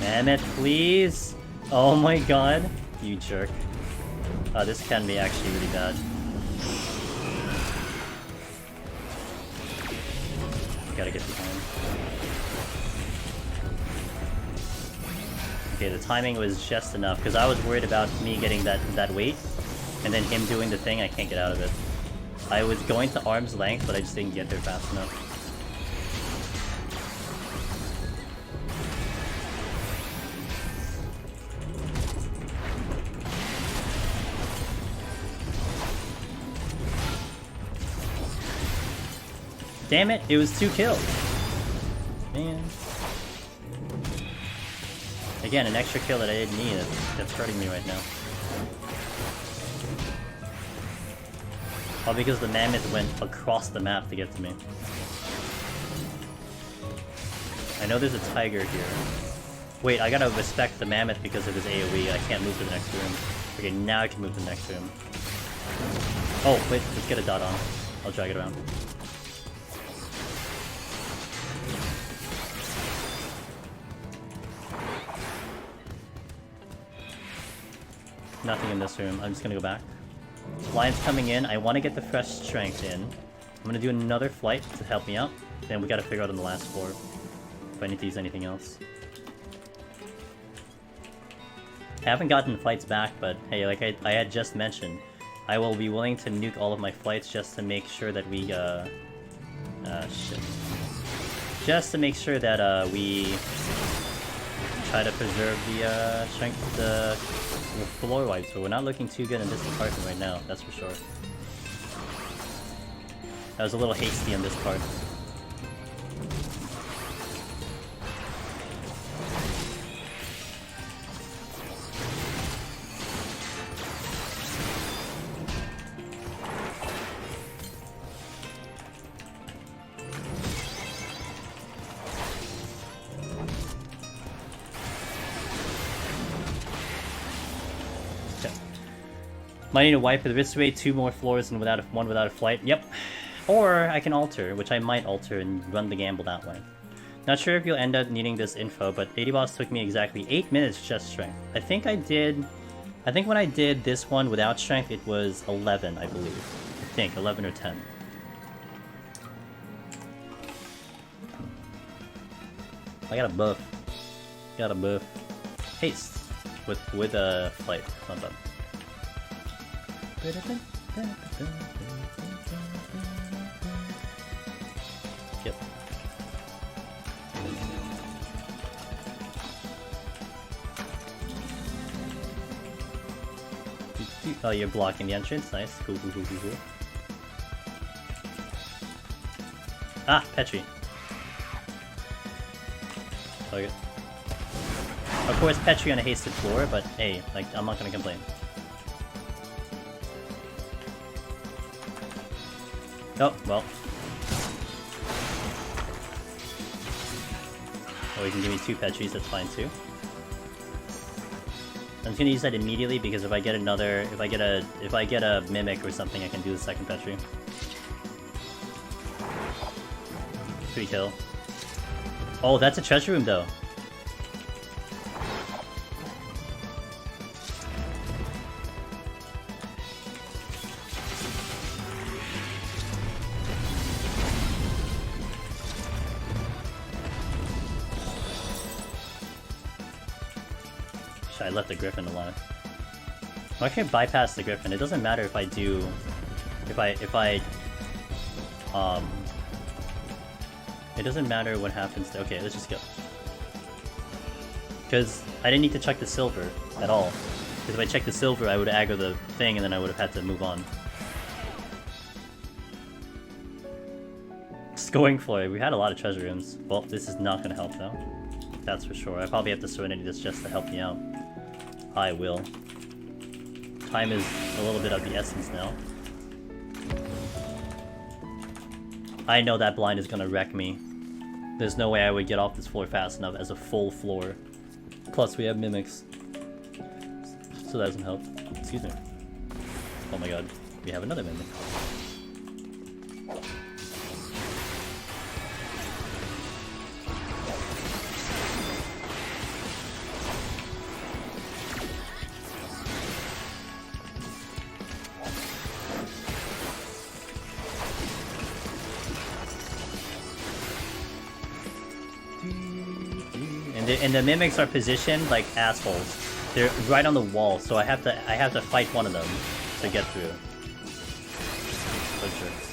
Damn it, please! Oh my god, you jerk. This can be actually really bad. Gotta get behind. Okay, the timing was just enough, because I was worried about me getting that weight, and then him doing the thing, I can't get out of it. I was going to arm's length, but I just didn't get there fast enough. Damn it, it was 2 kills. Man. Again, an extra kill that I didn't need. That's hurting me right now. All because the mammoth went across the map to get to me. I know there's a tiger here. Wait, I gotta respect the mammoth because of his AoE. I can't move to the next room. Okay, now I can move to the next room. Oh, wait, let's get a dot on. I'll drag it around. Nothing in this room. I'm just gonna go back. Lion's coming in. I want to get the fresh strength in. I'm gonna do another flight to help me out. Then we gotta figure out on the last floor if I need to use anything else. I haven't gotten flights back, but hey, like I had just mentioned, I will be willing to nuke all of my flights just to make sure that we, shit. Just to make sure that, we try to preserve the, strength of the floor wipe, so we're not looking too good in this department right now, that's for sure. That was a little hasty on this part. Might need to wipe this way 2 more floors and one without a flight. Yep. Or I can alter, which I might alter and run the gamble that way. Not sure if you'll end up needing this info, but 80 boss took me exactly 8 minutes just strength. I think when I did this one without strength, it was 11, I believe. I think 11 or 10. I got a buff. Got a buff. Haste with a flight. Not bad. Yep. Oh, you're blocking the entrance? Nice. Cool. Ah, Petri. Okay. Of course, Petri on a hasted floor, but hey, like, I'm not gonna complain. Oh, well. Oh, he can give me 2 Petries, that's fine too. I'm just gonna use that immediately because if I get a mimic or something, I can do the second Petri. 3 kill. Oh, that's a treasure room though. I left the griffin alive. I can bypass the Griffin. It doesn't matter if I do... It doesn't matter what happens. Okay, let's just go. Because I didn't need to check the silver at all. Because if I checked the silver, I would aggro the thing and then I would have had to move on. Just going for it. We had a lot of treasure rooms. Well, this is not going to help though. That's for sure. I probably have to Serenity this just to help me out. I will. Time is a little bit of the essence now. I know that blind is gonna wreck me. There's no way I would get off this floor fast enough as a full floor. Plus we have mimics. So that doesn't help. Excuse me. Oh my god. We have another mimic. And the mimics are positioned like assholes. They're right on the wall, so I have to fight one of them to get through. So jerks.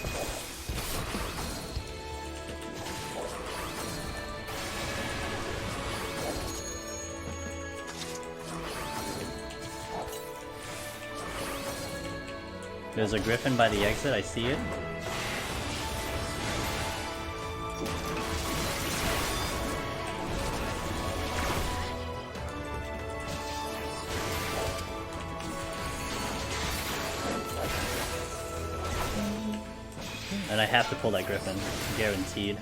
There's a griffin by the exit, I see it. And I have to pull that griffin, guaranteed.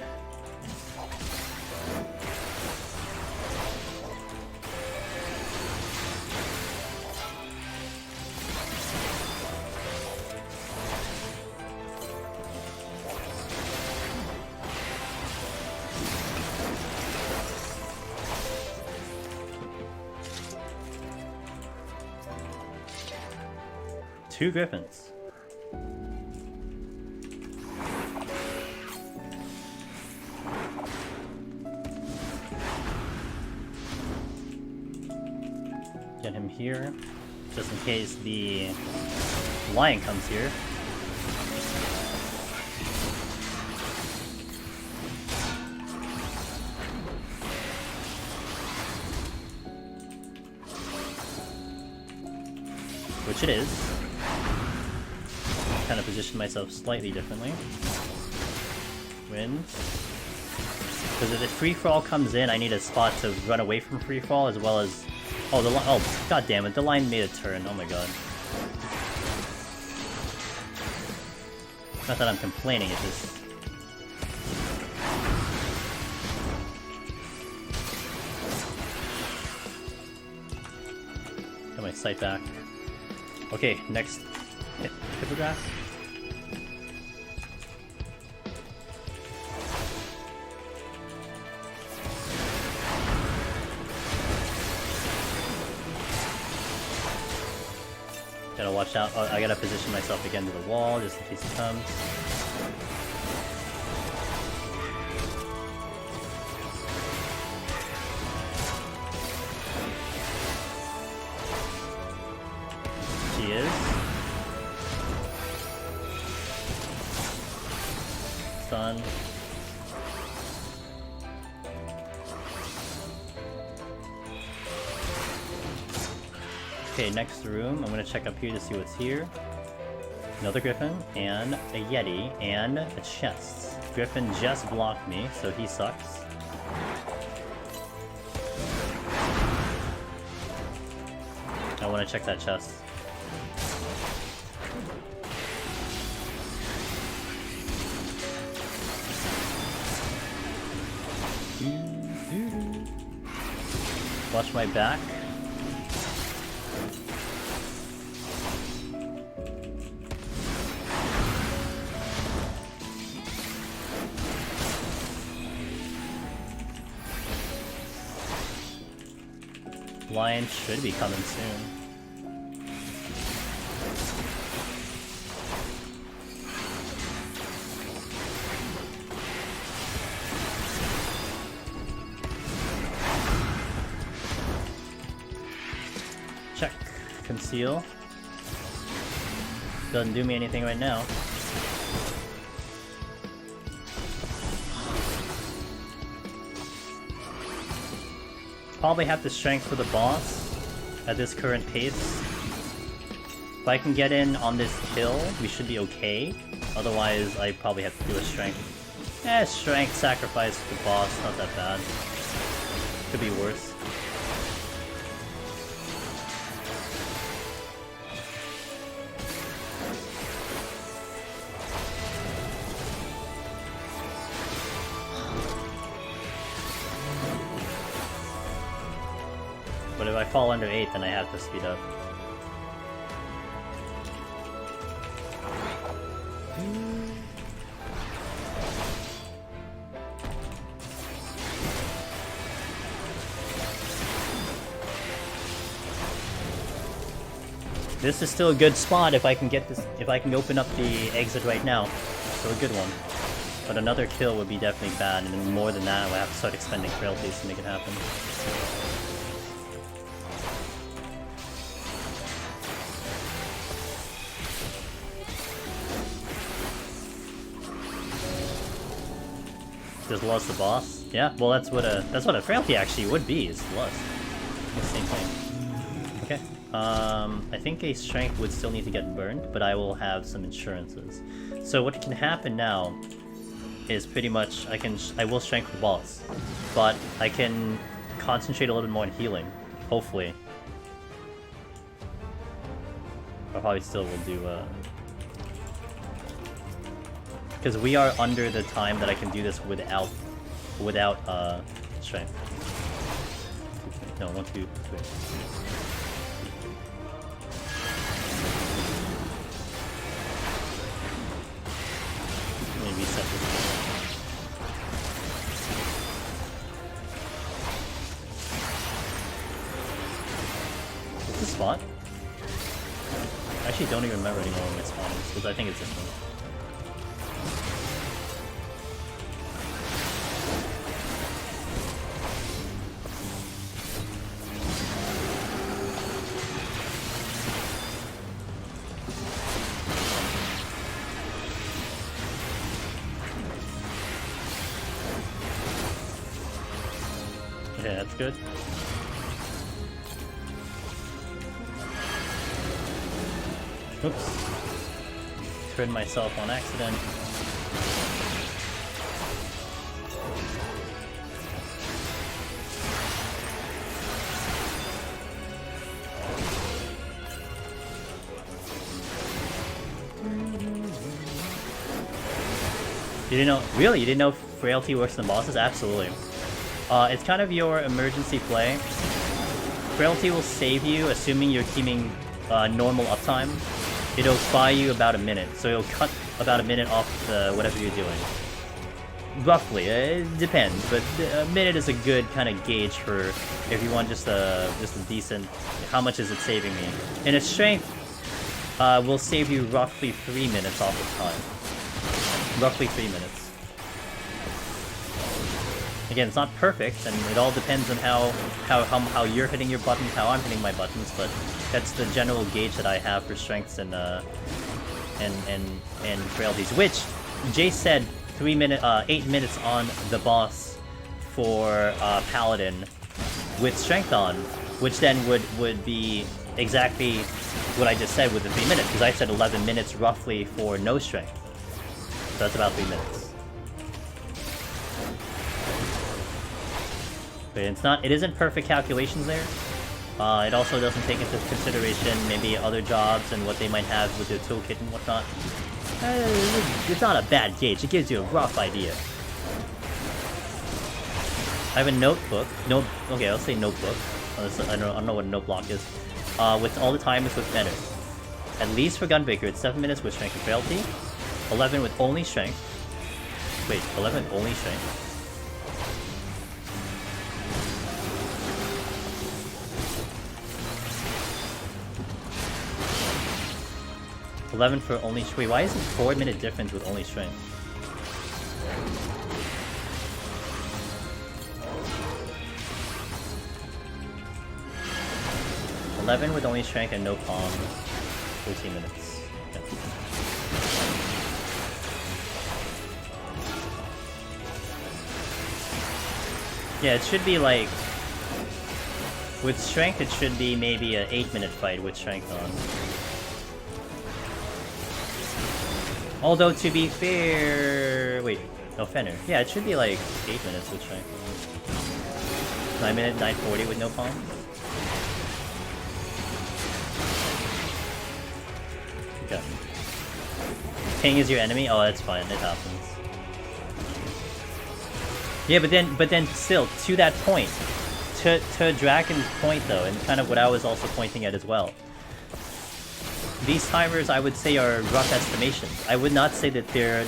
Two griffins. Get him here, just in case the lion comes here. Which it is. Kind of position myself slightly differently. Wind. Because if the free-for-all comes in, I need a spot to run away from free-for-all as well as... Oh, oh, god damn it, the line made a turn, oh my god. Not that I'm complaining, it's just... Get my sight back. Okay, next... Hippogriff? Gotta watch out. Oh, I gotta position myself again to the wall just in case he comes. She is. Stun. Okay, next room. I'm gonna check up here to see what's here. Another griffin, and a yeti, and a chest. Griffin just blocked me, so he sucks. I wanna check that chest. Watch my back. Lion should be coming soon. Check. Conceal. Doesn't do me anything right now. Probably have the strength for the boss at this current pace. If I can get in on this kill, we should be okay. Otherwise, I probably have to do a strength. Strength sacrifice for the boss, not that bad. Could be worse. But if I fall under 8, then I have to speed up. This is still a good spot if I can get this, if I can open up the exit right now. So a good one. But another kill would be definitely bad, and then more than that, I would have to start expending frailties to make it happen. Just lost the boss? Yeah, well that's what a frailty actually would be, is lust. The same thing. Okay. I think a strength would still need to get burned, but I will have some insurances. So what can happen now is pretty much I will strength the boss, but I can concentrate a little bit more on healing, hopefully. I probably still will do because we are under the time that I can do this without strength. No, 1, 2, 3. Maybe reset this. What's the spot? I actually don't even remember anymore what my spot is, because I think it's this one. Okay, that's good. Oops. Turned myself on accident. You didn't know? Really? You didn't know frailty works in the bosses? Absolutely. It's kind of your emergency play. Frailty will save you, assuming you're keeping normal uptime. It'll buy you about a minute, so it'll cut about a minute off whatever you're doing. Roughly, it depends, but a minute is a good kind of gauge for if you want just a decent. How much is it saving me? And a strength will save you roughly 3 minutes off of time. Roughly 3 minutes. Again, it's not perfect, and it all depends on how you're hitting your buttons, how I'm hitting my buttons, but that's the general gauge that I have for strengths and frailties. Which Jay said 8 minutes on the boss for Paladin with strength on, which then would be exactly what I just said with the 3 minutes, because I said 11 minutes roughly for no strength. So that's about 3 minutes. But it isn't perfect calculations there. It also doesn't take into consideration maybe other jobs and what they might have with their toolkit and whatnot. It's not a bad gauge, it gives you a rough idea. I have a notebook. Okay, I'll say notebook. I don't know what a note block is. With all the timers with better. At least for Gunbreaker, it's 7 minutes with strength and frailty. 11 with only strength. Wait, 11 with only strength. $11 for only strength. Wait, why is it 4 minute difference with only strength? $11 with only strength and no palm. 14 minutes. Okay. Yeah, it should be like... With strength, it should be maybe an 8-minute fight with strength on. Although, to be fair... Wait, no, Fenner. Yeah, it should be like 8 minutes with strength on. 9 minute, 9:40 with no palm. Okay. Ping is your enemy? Oh, that's fine, it happens. Yeah, but then still, to that point, to Draken's point though, and kind of what I was also pointing at as well. These timers, I would say, are rough estimations. I would not say that they're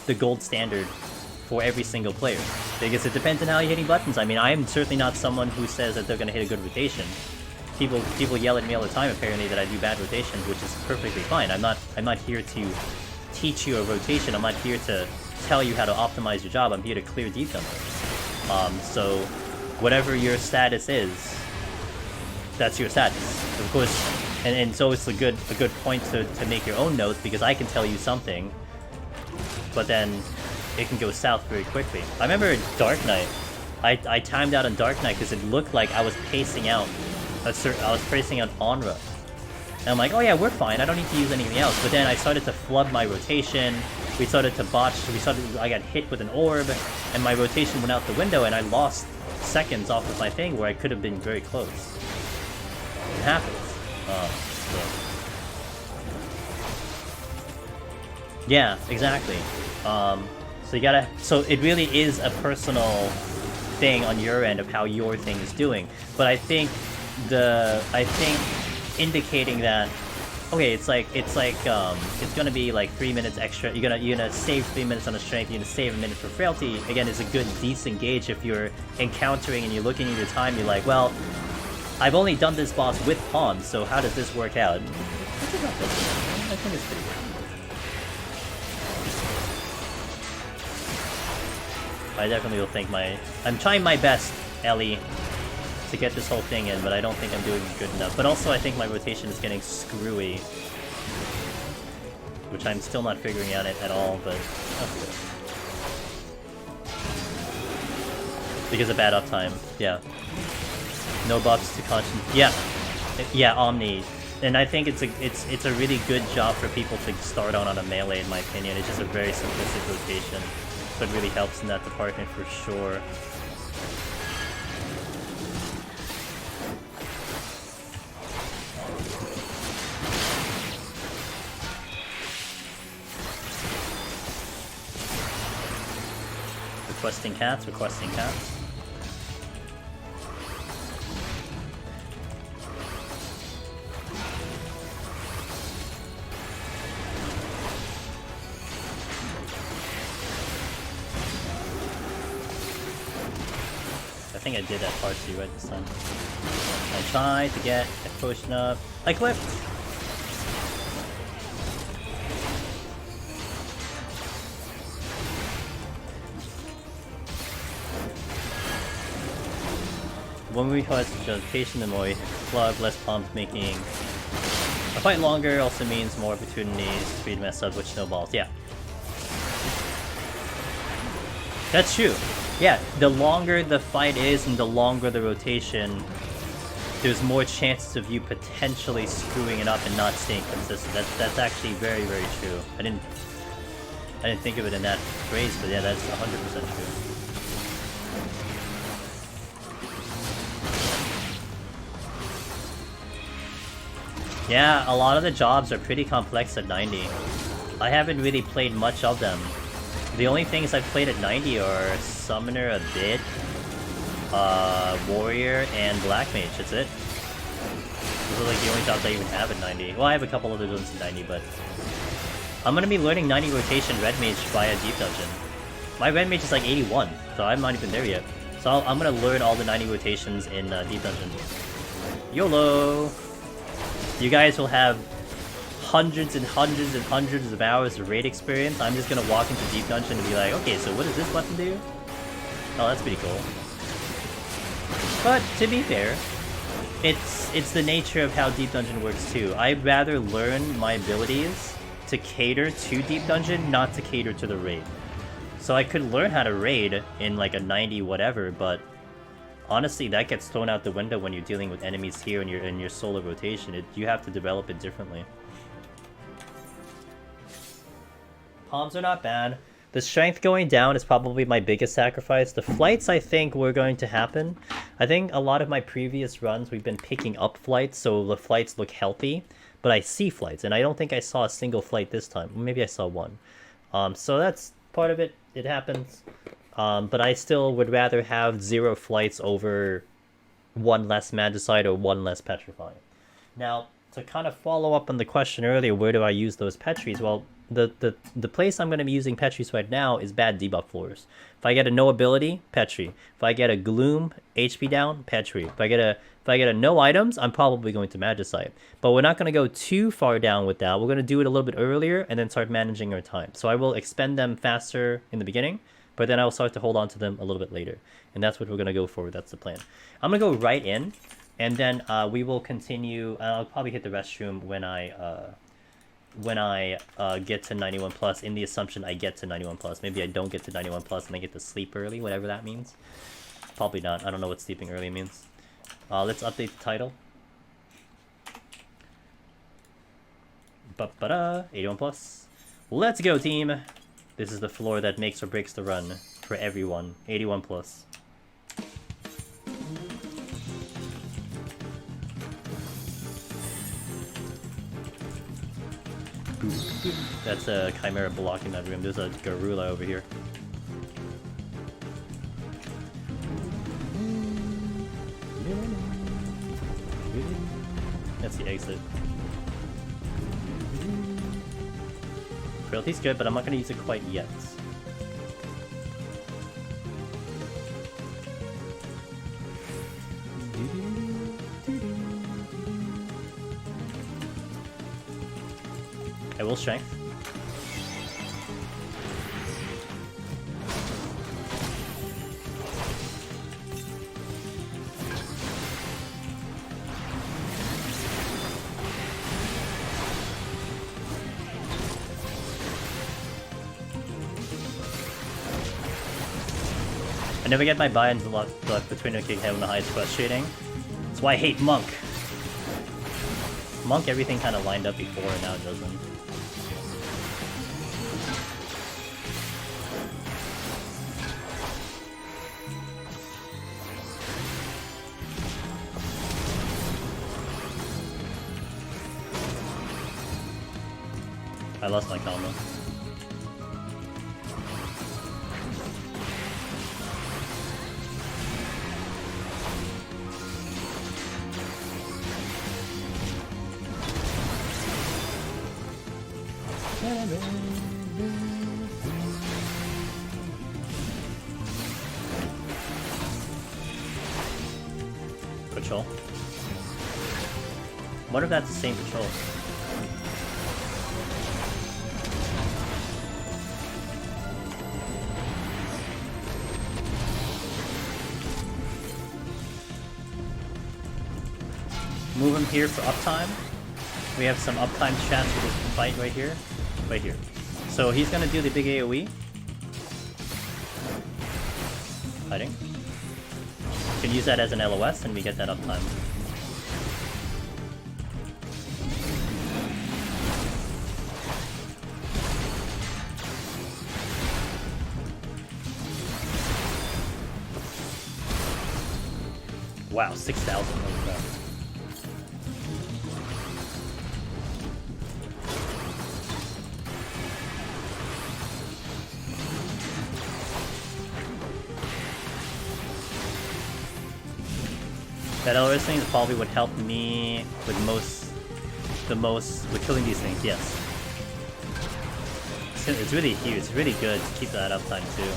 the gold standard for every single player, because it depends on how you're hitting buttons. I mean, I am certainly not someone who says that they're going to hit a good rotation. People yell at me all the time, apparently, that I do bad rotations, which is perfectly fine. I'm not here to teach you a rotation. I'm not here to tell you how to optimize your job. I'm here to clear deep dungeons. So whatever your status is, that's your status. Of course, and so it's a good point to make your own notes, because I can tell you something, but then it can go south very quickly. I remember Dark Knight. I timed out on Dark Knight because it looked like I was pacing out Onra. And I'm like, oh yeah, we're fine, I don't need to use anything else. But then I started to flub my rotation, we started to botch, I got hit with an orb, and my rotation went out the window, and I lost seconds off of my thing where I could have been very close. It happens. Yeah, exactly. So you gotta... So it really is a personal thing on your end of how your thing is doing. But I think indicating that, okay, it's gonna be like 3 minutes extra. You're gonna save 3 minutes on the strength. You're gonna save a minute for frailty. Again, is a good, decent gauge if you're encountering and you're looking at your time. You're like, well, I've only done this boss with pawns, so how does this work out? I think it's pretty good. I definitely will think I'm trying my best, Ellie, to get this whole thing in, but I don't think I'm doing good enough. But also, I think my rotation is getting screwy, which I'm still not figuring out at all, but that's good. Because of bad uptime, yeah. No buffs to constant. Yeah, Omni. And I think it's a really good job for people to start on a melee, in my opinion. It's just a very simplistic rotation, so it really helps in that department for sure. Requesting cats, requesting cats. I think I did that partially right this time. I tried to get a potion up. I clipped! When we hold justification, the more we flub, less pumps, making a fight longer also means more opportunities to speed mess up, which snowballs. Yeah. That's true. Yeah, the longer the fight is and the longer the rotation, there's more chances of you potentially screwing it up and not staying consistent. That's actually very, very true. I didn't think of it in that phrase, but yeah, that's 100% true. Yeah, a lot of the jobs are pretty complex at 90. I haven't really played much of them. The only things I've played at 90 are Summoner a bit, Warrior, and Black Mage. That's it. Those are like the only jobs I even have at 90. Well, I have a couple other ones at 90, but I'm gonna be learning 90 rotation Red Mage via Deep Dungeon. My Red Mage is like 81, so I'm not even there yet. So I'm gonna learn all the 90 rotations in Deep Dungeon. YOLO! You guys will have hundreds and hundreds and hundreds of hours of raid experience. I'm just gonna walk into Deep Dungeon and be like, okay, so what does this button do? Oh, that's pretty cool. But to be fair, it's the nature of how Deep Dungeon works too. I'd rather learn my abilities to cater to Deep Dungeon, not to cater to the raid. So I could learn how to raid in like a 90 whatever, but honestly, that gets thrown out the window when you're dealing with enemies here and in your solo rotation. You have to develop it differently. Palms are not bad. The strength going down is probably my biggest sacrifice. The flights, I think, were going to happen. I think a lot of my previous runs, we've been picking up flights, so the flights look healthy. But I see flights, and I don't think I saw a single flight this time. Maybe I saw one. So that's part of it. It happens. But I still would rather have 0 flights over 1 less Magicite or 1 less Petrify. Now, to kind of follow up on the question earlier, where do I use those Petries? Well, the place I'm going to be using Petries right now is bad debuff floors. If I get a no ability, Petri. If I get a Gloom, HP down, Petri. If I get a no items, I'm probably going to Magicite. But we're not going to go too far down with that. We're going to do it a little bit earlier and then start managing our time. So I will expend them faster in the beginning, but then I'll start to hold on to them a little bit later. And that's what we're going to go for. That's the plan. I'm going to go right in, and then we will continue. I'll probably hit the restroom when I get to 91 plus, in the assumption I get to 91 plus. Maybe I don't get to 91 plus and I get to sleep early, whatever that means. Probably not. I don't know what sleeping early means. Let's update the title. 81 plus. Let's go, team! This is the floor that makes or breaks the run for everyone. 81 plus. That's a Chimera blocking that room. There's a Garula over here. That's the exit. Frailty's good, but I'm not going to use it quite yet. I will strength. I never get my buy-ins luck between a kick head and the highest quest shading. That's why I hate Monk. Monk, everything kind of lined up before, and now it doesn't. I lost my combo. Patrol. What if that's the same patrol? Move him here for uptime. We have some uptime chats for this fight right here. Right here. So he's gonna do the big AoE. Hiding. Can use that as an LOS and we get that uptime. Wow, 6,000. That LRS thing is probably would help me with with killing these things, yes. It's really huge, it's really good to keep that uptime too.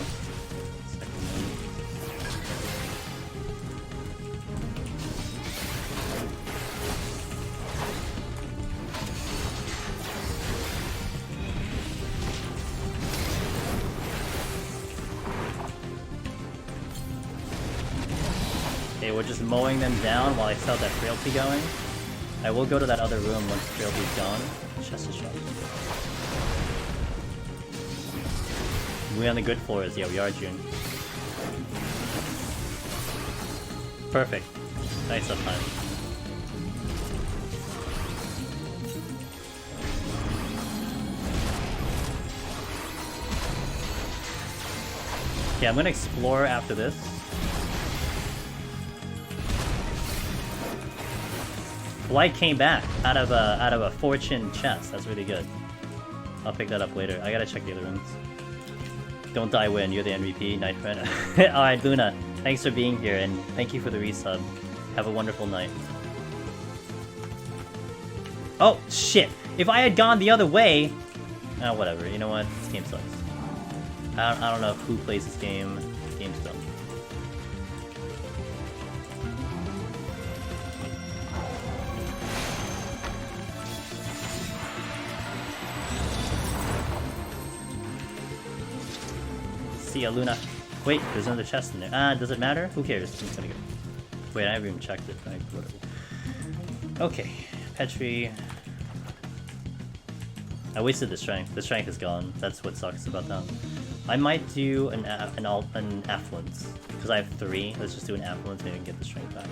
Okay, we're just mowing them down while I still have that frailty going. I will go to that other room once frailty's gone. Chest is shut. We on the good floors, yeah, we are, June. perfect. Nice uptime. Okay, I'm gonna explore after this. Blight came back out of a fortune chest. That's really good. I'll pick that up later. I gotta check the other rooms. Don't die win. You're the MVP, night friend. Alright, Luna. Thanks for being here and thank you for the resub. Have a wonderful night. Oh shit! If I had gone the other way, oh whatever. You know what? This game sucks. I don't know who plays this game. This game's dumb. See ya, Luna. Wait, there's another chest in there. Does it matter? Who cares? I'm just gonna go. Wait, I haven't even checked it. Right? Whatever. Okay, Petri. I wasted the strength. The strength is gone. That's what sucks about that. I might do an affluence because I have 3. Let's just do an affluence. Maybe I can get the strength back.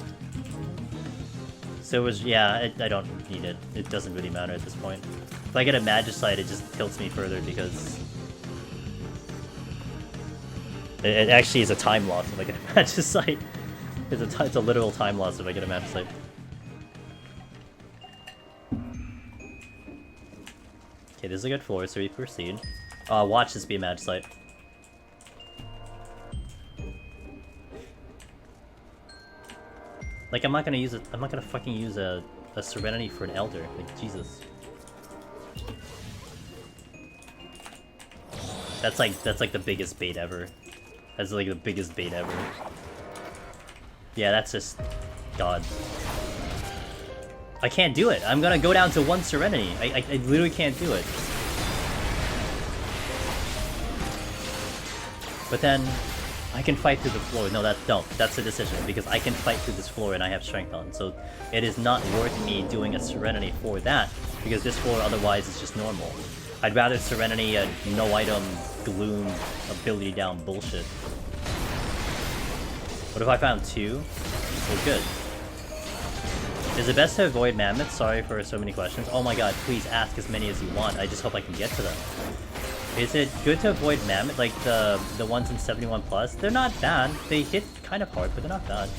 So it was, yeah. I don't need it. It doesn't really matter at this point. If I get a Magicite, it just tilts me further because it actually is a time loss if I get a Magicite. It's a literal time loss if I get a Magicite. Okay, this is a good floor, so we proceed. Watch this be a Magicite. Like, I'm not gonna fucking use a Serenity for an Elder. Like, Jesus. That's like the biggest bait ever. That's like the biggest bait ever. Yeah, that's just God. I can't do it. I'm gonna go down to 1 Serenity. I literally can't do it. But then I can fight through the floor. No, that's a decision because I can fight through this floor and I have strength on. So it is not worth me doing a Serenity for that because this floor otherwise is just normal. I'd rather Serenity a no item gloom ability down bullshit. What if I found 2? Well, good. Is it best to avoid mammoths? Sorry for so many questions. Oh my god, please ask as many as you want. I just hope I can get to them. Is it good to avoid mammoth, like the ones in 71+? They're not bad. They hit kind of hard, but they're not bad.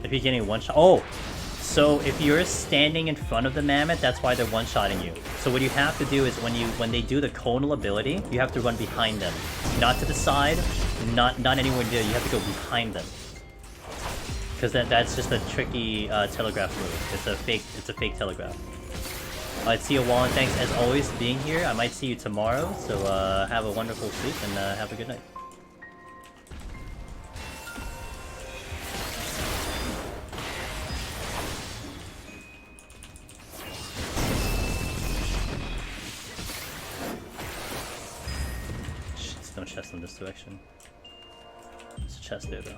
If you're getting one shot, oh. So if you're standing in front of the mammoth, that's why they're one-shotting you. So what you have to do is when they do the conal ability, you have to run behind them. Not to the side, not anywhere near, you have to go behind them. Because that's just a tricky telegraph move. It's a fake telegraph. Alright, see you, Wallen. Thanks as always for being here. I might see you tomorrow, so have a wonderful sleep and have a good night. No chest in this direction. There's a chest there though.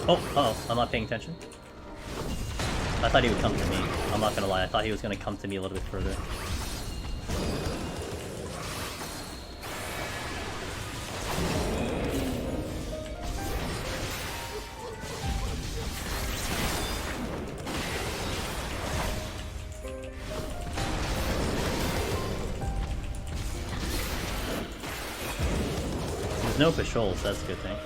Oh, uh-oh, I'm not paying attention. I thought he would come to me. I'm not gonna lie, I thought he was gonna come to me a little bit further. No patrols, that's a good thing.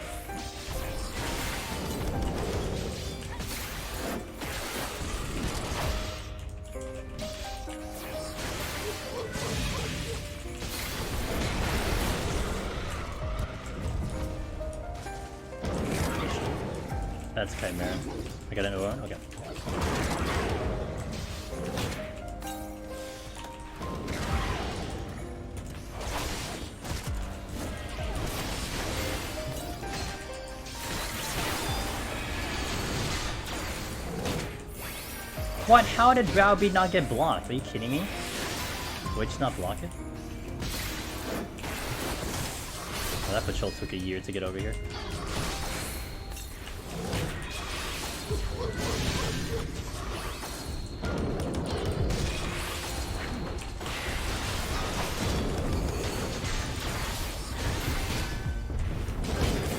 That's Chimera. I got an Aurora? Okay. What? How did Browbeat not get blocked? Are you kidding me? Wait, just not block it? Oh, that patrol took a year to get over here.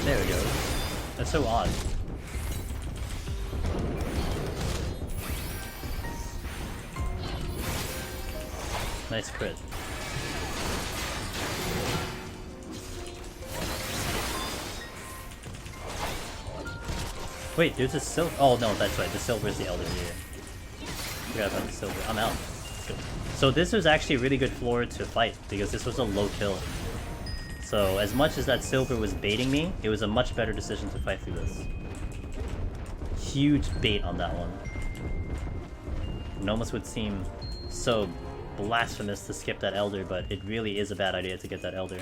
There we go. That's so odd. Nice crit. Wait, there's a silver. Oh no, that's right. The silver is the elder here. Forgot about the silver. I'm out. So this was actually a really good floor to fight because this was a low kill. So as much as that silver was baiting me, it was a much better decision to fight through this. Huge bait on that one. It almost would seem so blasphemous to skip that elder, but it really is a bad idea to get that elder.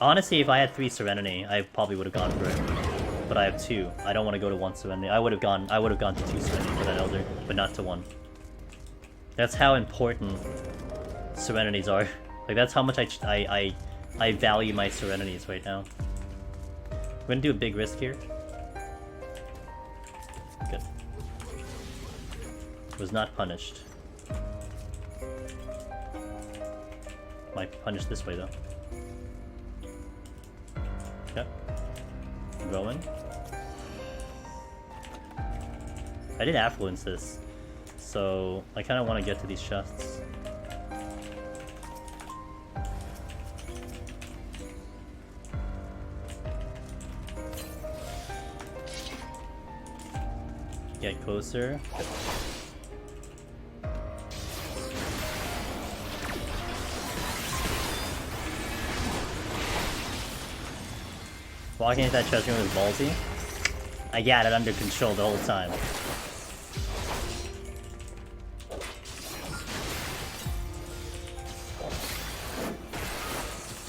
Honestly, if I had 3 Serenity, I probably would have gone for it. But I have 2. I don't want to go to 1 Serenity. I would have gone to 2 Serenity for that elder, but not to 1. That's how important Serenities are. Like that's how much I value my Serenities right now. We're gonna do a big risk here. Good. Was not punished. Might punish this way though. Okay. Going. I did affluence this, so I kind of want to get to these chests. Get closer. Walking into that chest room was ballsy. I got it under control the whole time.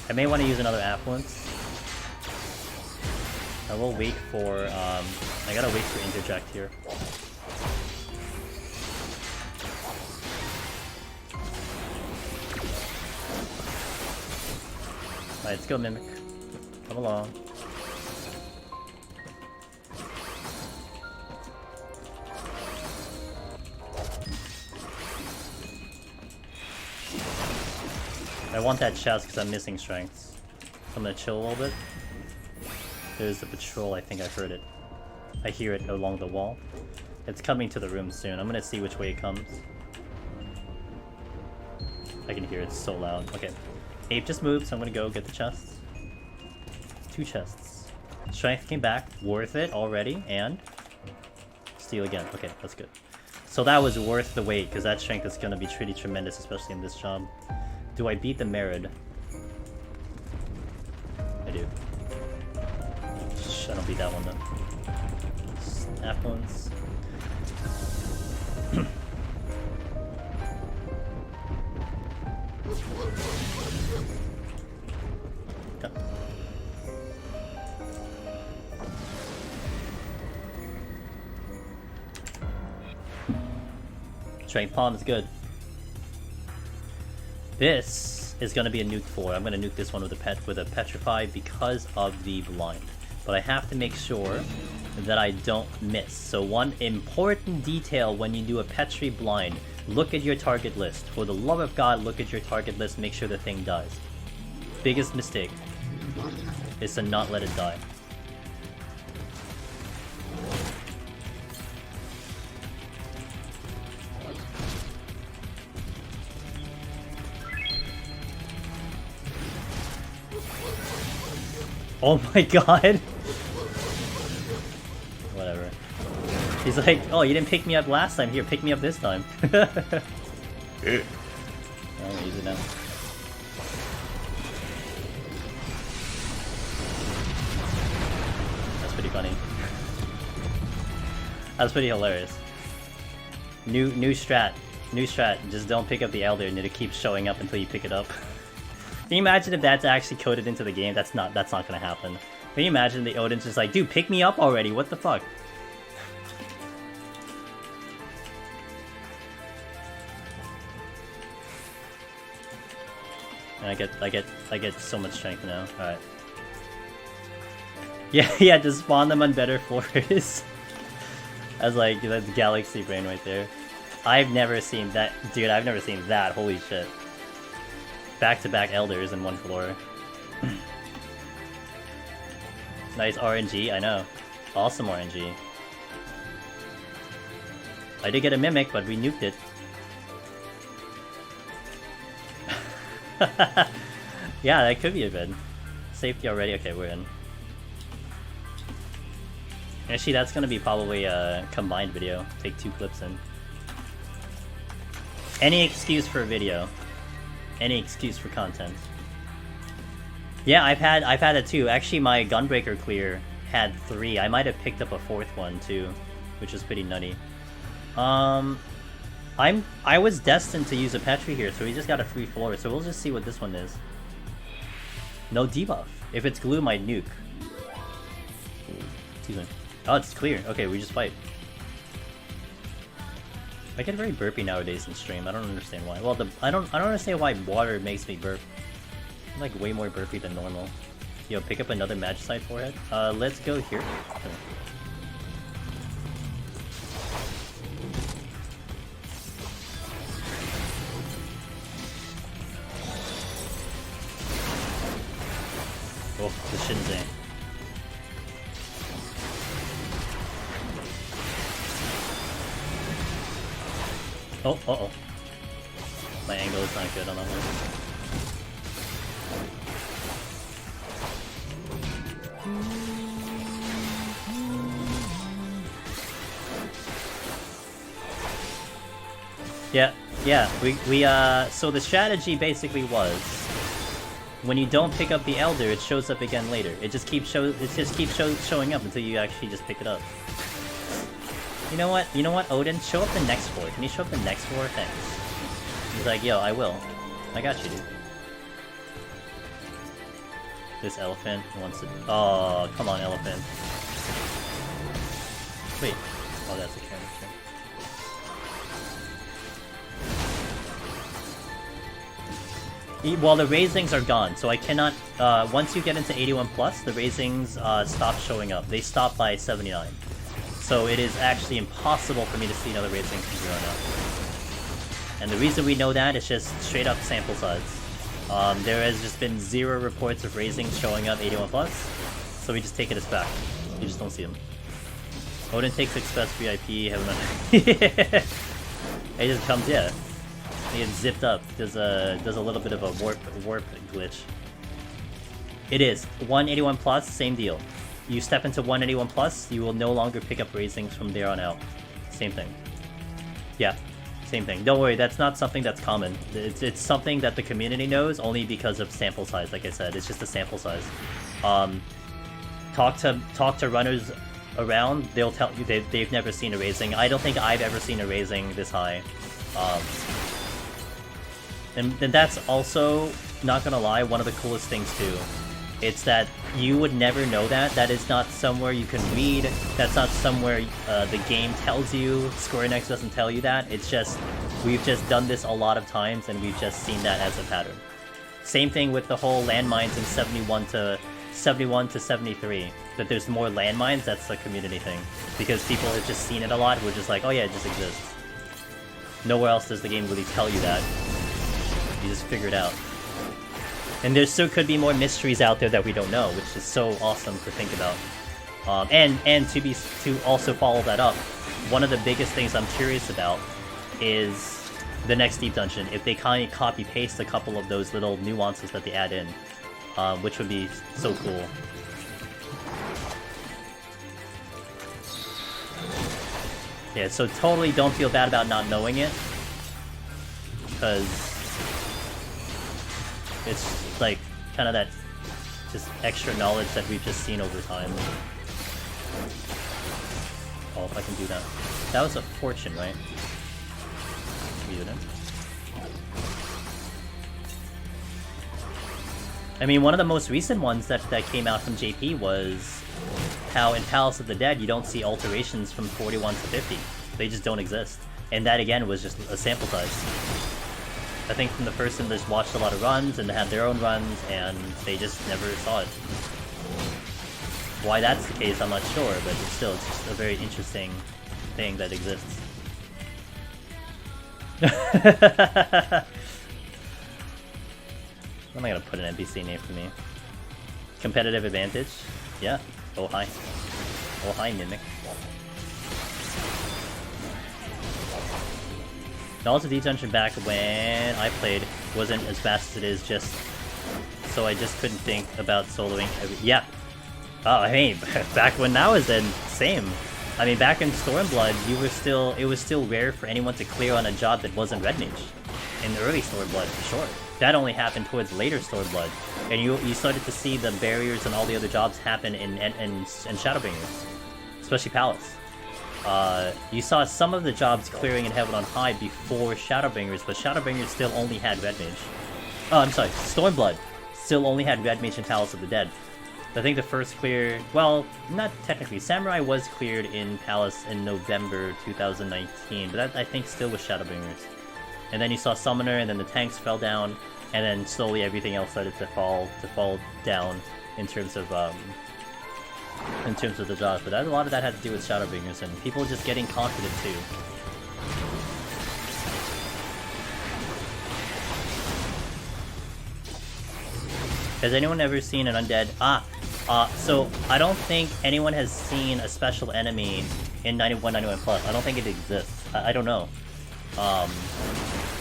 I may want to use another affluence. I will wait for, I gotta wait for interject here. Alright, let's go Mimic. Come along. I want that chest because I'm missing strengths. So I'm gonna chill a little bit. There's the patrol, I think I heard it. I hear it along the wall. It's coming to the room soon. I'm gonna see which way it comes. I can hear it so loud. Okay. Ape just moved, so I'm gonna go get the chests. 2 chests. Strength came back. Worth it already, and steal again. Okay, that's good. So that was worth the wait, because that strength is gonna be pretty tremendous, especially in this job. Do I beat the Merid? I do. Shh, I don't beat that one though. Affluence. Okay. Strength palm is good. This is gonna be a nuke 4. I'm gonna nuke this one with a petrify because of the blind. But I have to make sure that I don't miss. So one important detail when you do a petri blind, look at your target list. For the love of God, look at your target list, make sure the thing dies. Biggest mistake is to not let it die. Oh my god! Whatever. He's like, oh, you didn't pick me up last time. Here, pick me up this time. I'm gonna use it now. That's pretty funny. That's pretty hilarious. New strat. New strat. Just don't pick up the Elder and it keeps showing up until you pick it up. Can you imagine if that's actually coded into the game? That's not gonna happen. Can you imagine the Odin's just like, dude, pick me up already, what the fuck? And I get so much strength now. Alright. Yeah, yeah, just spawn them on better floors. I was like, that's galaxy brain right there. I've never seen that, dude, I've never seen that, holy shit. Back-to-back elders in one floor. Nice RNG, I know. Awesome RNG. I did get a mimic, but we nuked it. Yeah, that could be a bid. Safety already? Okay, we're in. Actually, that's gonna be probably a combined video. Take 2 clips in. Any excuse for a video. Any excuse for content. Yeah, I've had it too. Actually, my Gunbreaker clear had 3. I might have picked up a 4th one too, which is pretty nutty. I was destined to use a Petri here, so we just got a free floor. So we'll just see what this one is. No debuff. If it's glue, my nuke. Excuse me. Oh, it's clear. Okay, we just fight. I get very burpy nowadays in stream. I don't understand why. Well, I don't understand why water makes me burp. I'm like way more burpy than normal. Yo, pick up another Magicite forehead. Let's go here. Oh, the Shinze. Oh, uh-oh. My angle is not good on that one. Yeah, so the strategy basically was, when you don't pick up the Elder, it shows up again later. It just keeps showing up until you actually just pick it up. You know what, Odin? Show up the next floor. Can you show up the next floor? Thanks. He's like, yo, I will. I got you, dude. This elephant wants to... Oh, come on, elephant. Wait. Oh, that's a character. Well, the raisings are gone, so I cannot... once you get into 81 plus, the raisings stop showing up. They stop by 79. So it is actually impossible for me to see another raising from here on out. And the reason we know that is just straight up sample size. There has just been 0 reports of raisings showing up 81 plus, so we just take it as fact. You just don't see them. Odin takes Express VIP, heaven. It just comes, yeah. He gets zipped up. Does a little bit of a warp glitch. It is 181 plus, same deal. You step into 181 plus, you will no longer pick up raisings from there on out. Same thing. Yeah, same thing. Don't worry, that's not something that's common. It's something that the community knows only because of sample size. Like I said, it's just a sample size. Talk to runners around. They'll tell you they've never seen a raising. I don't think I've ever seen a raising this high. And that's also, not gonna lie, one of the coolest things too. It's that you would never know that. That is not somewhere you can read. That's not somewhere the game tells you. Square Enix doesn't tell you that. It's just, we've just done this a lot of times and we've just seen that as a pattern. Same thing with the whole landmines in 71 to 73. That there's more landmines, that's a community thing. Because people have just seen it a lot, we're just like, oh yeah, it just exists. Nowhere else does the game really tell you that. You just figure it out. And there still could be more mysteries out there that we don't know, which is so awesome to think about. And to also follow that up, one of the biggest things I'm curious about is the next deep dungeon. If they kind of copy paste a couple of those little nuances that they add in, which would be so cool. Yeah, so totally don't feel bad about not knowing it, because it's like kind of that just extra knowledge that we've just seen over time. Oh, if I can do that. That was a fortune, right? Use it in. I mean, one of the most recent ones that came out from JP was how in Palace of the Dead you don't see alterations from 41 to 50. They just don't exist. And that again was just a sample size. I think from the person just watched a lot of runs and had their own runs and they just never saw it. Why that's the case, I'm not sure, but it's just a very interesting thing that exists. When am I gonna put an NPC name for me? Competitive advantage? Yeah. Oh hi. Oh hi, Mimic. Knowledge of the dungeon back when I played wasn't as fast as it is, just so I just couldn't think about soloing yeah. Oh, I mean, back when that was then, same. I mean, back in Stormblood, it was still rare for anyone to clear on a job that wasn't Red Mage. In the early Stormblood, for sure. That only happened towards later Stormblood. And you started to see the barriers and all the other jobs happen in Shadowbringers. Especially Palace. You saw some of the jobs clearing in Heaven on High before Shadowbringers, but Shadowbringers still only had Red Mage. Oh, I'm sorry, Stormblood still only had Red Mage and Palace of the Dead. I think the first clear, well, not technically, Samurai was cleared in Palace in November 2019, but that I think still was Shadowbringers. And then you saw Summoner, and then the tanks fell down, and then slowly everything else started to fall down in terms of the jobs. But a lot of that had to do with Shadowbringers and people just getting confident too. Has anyone ever seen an undead? So I don't think anyone has seen a special enemy in 91 plus. I don't think it exists. I don't know.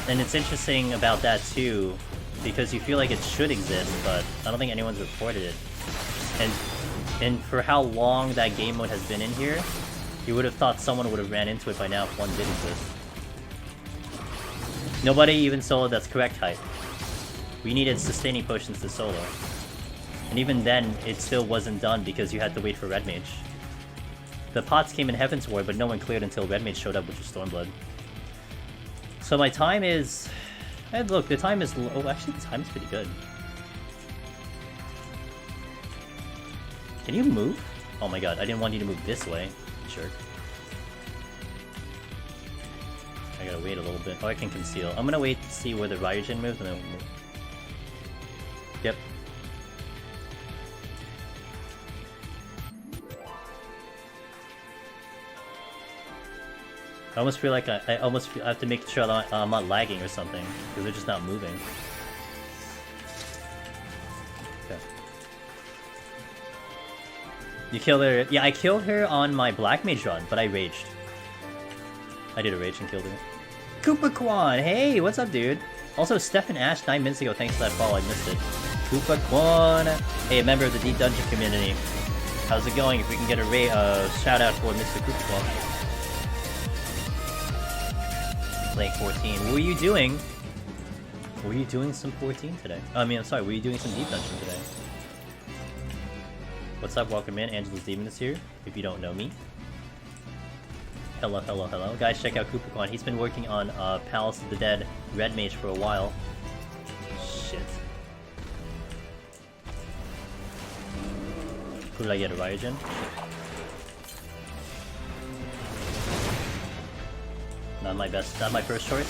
And it's interesting about that too, because you feel like it should exist, but I don't think anyone's reported it. And for how long that game mode has been in here, you would have thought someone would have ran into it by now if one did exist. Nobody even soloed that's correct height. We needed sustaining potions to solo. And even then, it still wasn't done because you had to wait for Red Mage. The pots came in Heaven's Ward, but no one cleared until Red Mage showed up, which was Stormblood. So my time is... look, the time is... oh, actually, the time is pretty good. Can you move? Oh my god, I didn't want you to move this way. Jerk. I gotta wait a little bit. Oh, I can conceal. I'm gonna wait to see where the Ryujin moves and then we'll move. Yep. I almost feel like I have to make sure that I'm not lagging or something, because they're just not moving. Okay. You killed her? Yeah, I killed her on my Black Mage run, but I raged. I did a rage and killed her. Koopa Kwan! Hey, what's up, dude? Also, Stefan Ash 9 minutes ago, thanks for that follow, I missed it. Koopa Kwan! Hey, a member of the Deep Dungeon community. How's it going? If we can get a shout out for Mr. Koopa Kwan. Lake 14. What were you doing? Were you doing some 14 today? I mean, I'm sorry, were you doing some Deep Dungeon today? What's up? Welcome in. Angela's Demon is here, if you don't know me. Hello, hello, hello. Guys, check out Koopa. He's been working on Palace of the Dead Red Mage for a while. Shit. Who did I get? A Ryujin? Not my best, not my first choice.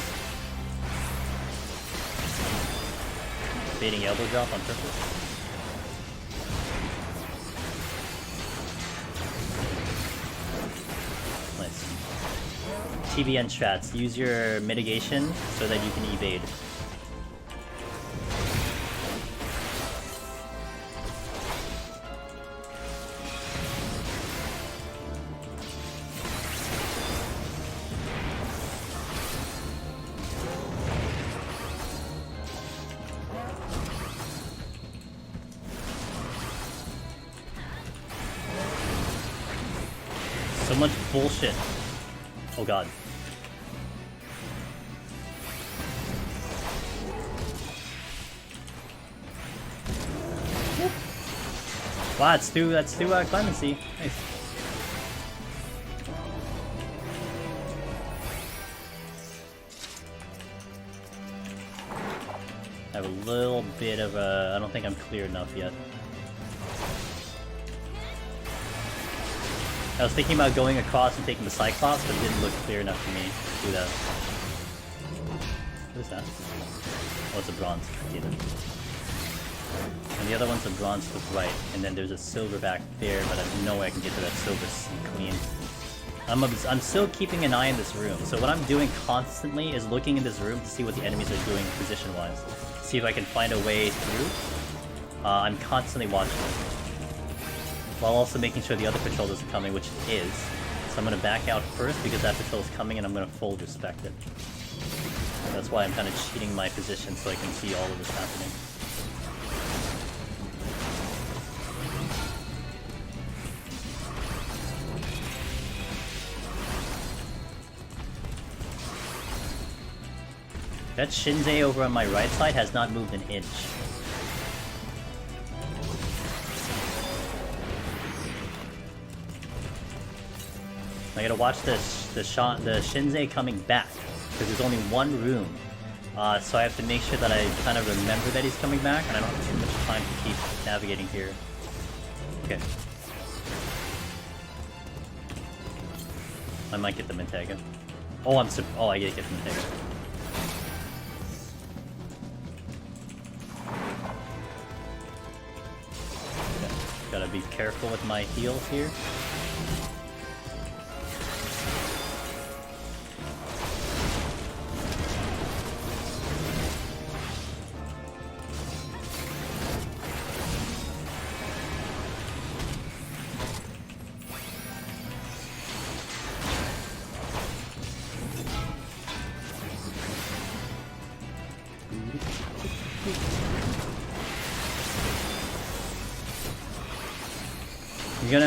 Baiting elbow drop on purpose. Nice. TBN strats. Use your mitigation so that you can evade. So much bullshit. Oh god. Wow, that's two clemency. Nice. I have a little bit of a... I don't think I'm clear enough yet. I was thinking about going across and taking the Cyclops, but it didn't look clear enough for me to do that. What is that? Oh, it's a bronze. Either. And the other one's a bronze to the right, and then there's a silver back there, but there's no way I can get to that silver clean. I'm still keeping an eye in this room, so what I'm doing constantly is looking in this room to see what the enemies are doing position-wise. See if I can find a way through. I'm constantly watching it. While also making sure the other patrol isn't coming, which it is. So I'm gonna back out first because that patrol is coming and I'm gonna full respect it. That's why I'm kind of cheating my position so I can see all of this happening. That Shinzei over on my right side has not moved an inch. I gotta watch the Shinzei coming back, because there's only one room. So I have to make sure that I kind of remember that he's coming back, and I don't have too much time to keep navigating here. Okay. I might get the Mentega. Oh, I get the Mentega. Gotta be careful with my heals here.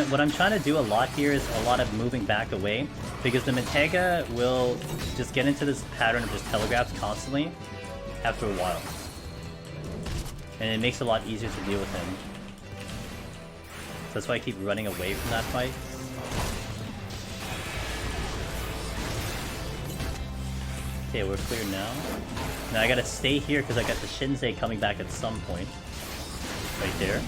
What I'm trying to do a lot here is a lot of moving back away, because the Mentega will just get into this pattern of just telegraphs constantly after a while. And it makes it a lot easier to deal with him. So that's why I keep running away from that fight. Okay, we're clear now. Now I gotta stay here because I got the Shinzei coming back at some point. Right there.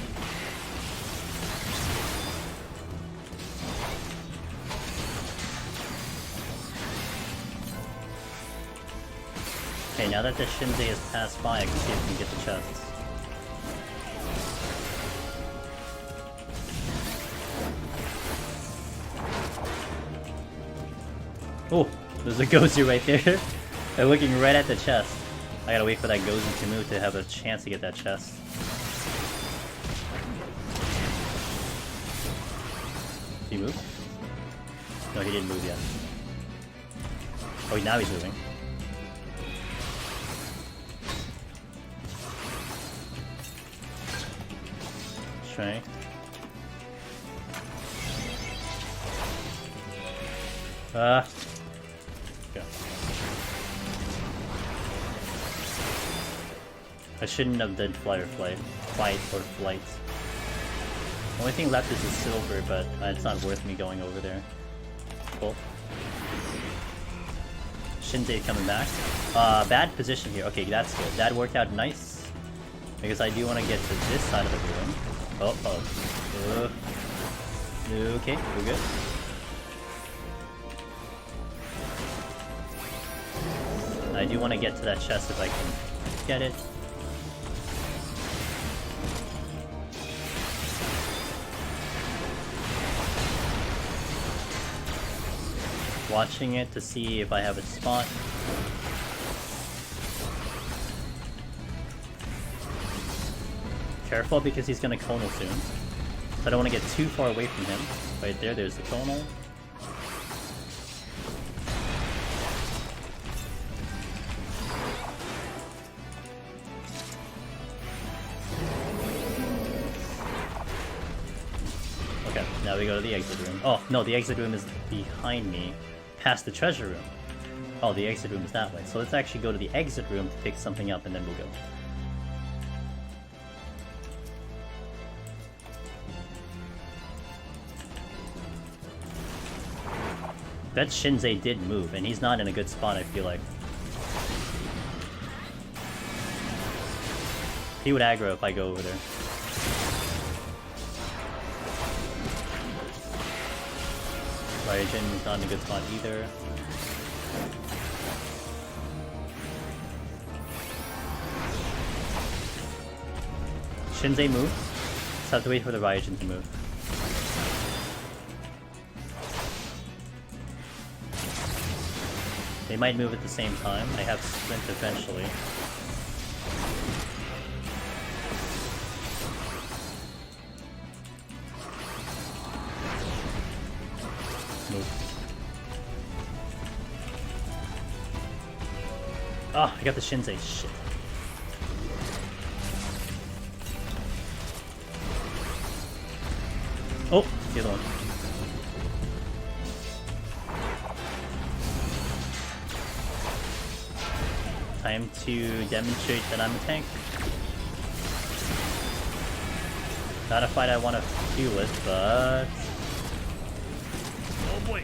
Okay, now that the Shinzei has passed by, I can see if I can get the chests. Oh, there's a Gozu right there. They're looking right at the chest. I gotta wait for that Gozu to move to have a chance to get that chest. Did he move? No, he didn't move yet. Oh, now he's moving. Right. Go. I shouldn't have done fight or flight. The only thing left is the silver, but it's not worth me going over there. Cool. Shinzei coming back. Bad position here. Okay, that's good. That worked out nice. Because I do want to get to this side of the room. Okay, we're good. I do want to get to that chest if I can get it. Watching it to see if I have a spot. Careful because he's gonna conal soon. So I don't want to get too far away from him. Right there, there's the conal. Okay, now we go to the exit room. Oh, no, the exit room is behind me, past the treasure room. Oh, the exit room is that way. So let's actually go to the exit room to pick something up and then we'll go. That Shinzei did move, and he's not in a good spot, I feel like. He would aggro if I go over there. Raijin is not in a good spot either. Shinzei move. Just have to wait for the Raijin to move. They might move at the same time. I have sprint eventually. Move. Ah, I got the Shinzei. Shit. Oh, the other one. Time to demonstrate that I'm a tank. Not a fight I want to deal with, but... Oh boy!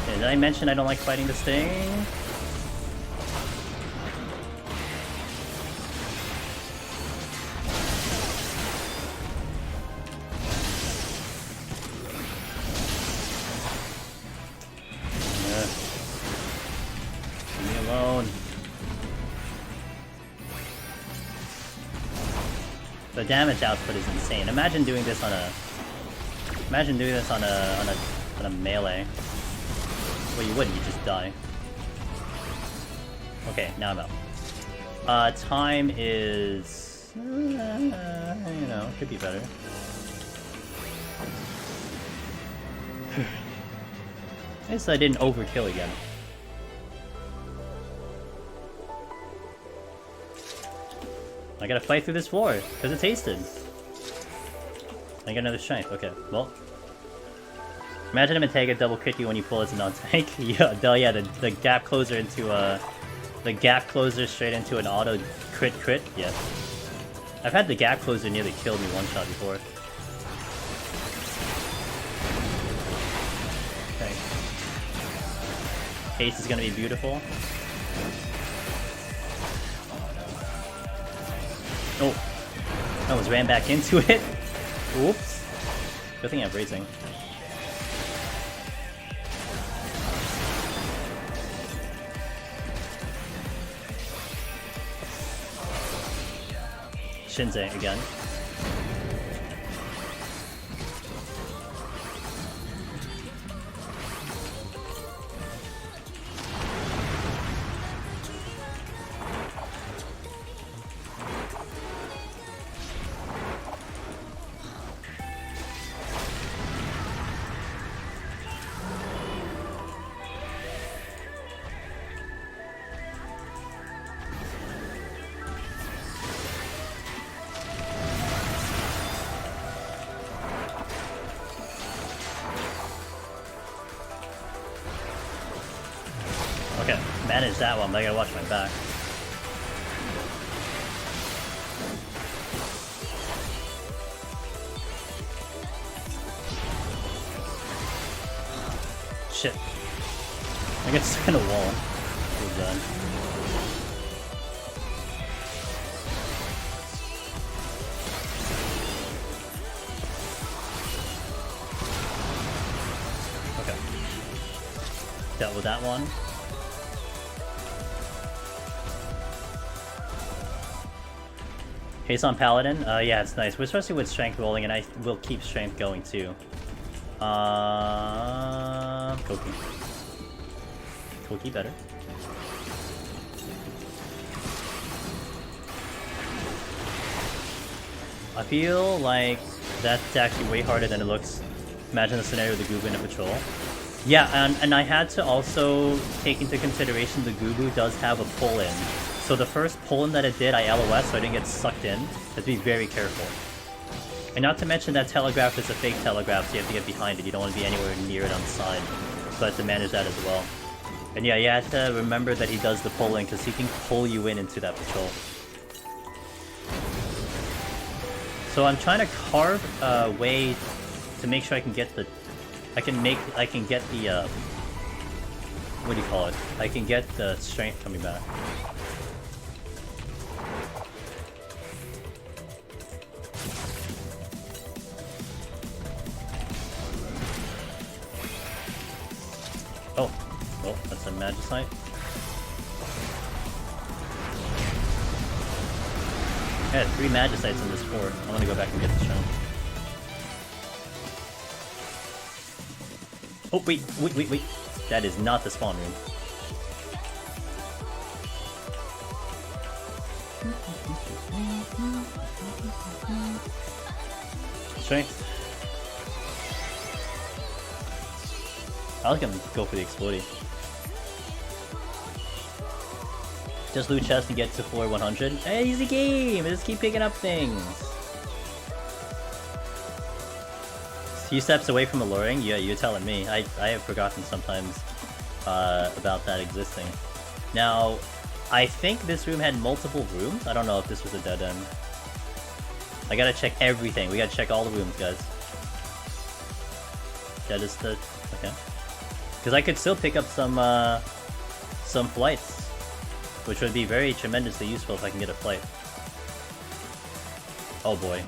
Okay, did I mention I don't like fighting this thing? The damage output is insane. Imagine doing this on a melee. Well, you wouldn't. You just die. Okay, now I'm out. Time is, you know, could be better. I guess I didn't overkill again. I gotta fight through this floor, because it's hasted. I got another strength, okay, well. Imagine him and take a double crit you when you pull as a non-tank. Yeah, the gap closer into the gap closer straight into an auto crit, yes. I've had the gap closer nearly kill me one shot before. Okay. Haste is gonna be beautiful. Oh, I almost ran back into it. Oops. Good thing I'm raising. Shinzei again. Okay, manage that one, but I gotta watch my back. Shit. I get stuck in a wall. We're done. Okay. Dealt with that one. Haste on Paladin? Yeah, it's nice. We're especially with strength rolling, and I will keep strength going too. Koki. Koki better. I feel like that's actually way harder than it looks. Imagine the scenario with the Gubu in a patrol. Yeah, and I had to also take into consideration the Gubu does have a pull-in. So the first pull-in that it did, I LOS, so I didn't get sucked in. Have to be very careful. And not to mention that telegraph is a fake telegraph, so you have to get behind it. You don't want to be anywhere near it on the side. So I have to manage that as well. And yeah, you have to remember that he does the pull-in, because he can pull you in into that patrol. So I'm trying to carve a way to make sure I can get the I can get the, what do you call it? I can get the strength coming back. Oh, that's a Magicite. I had 3 Magicites in this fort. I want to go back and get the strength. Oh, wait. That is not the spawn room. Strength. I was gonna go for the exploding. Just loot chest and get to floor 100. Hey, easy game! Just keep picking up things. Few steps away from alluring? Yeah, you're telling me. I have forgotten sometimes about that existing. Now, I think this room had multiple rooms. I don't know if this was a dead end. I gotta check everything. We gotta check all the rooms, guys. That is the... okay. Because I could still pick up some flights. Which would be very tremendously useful if I can get a flight. Oh boy.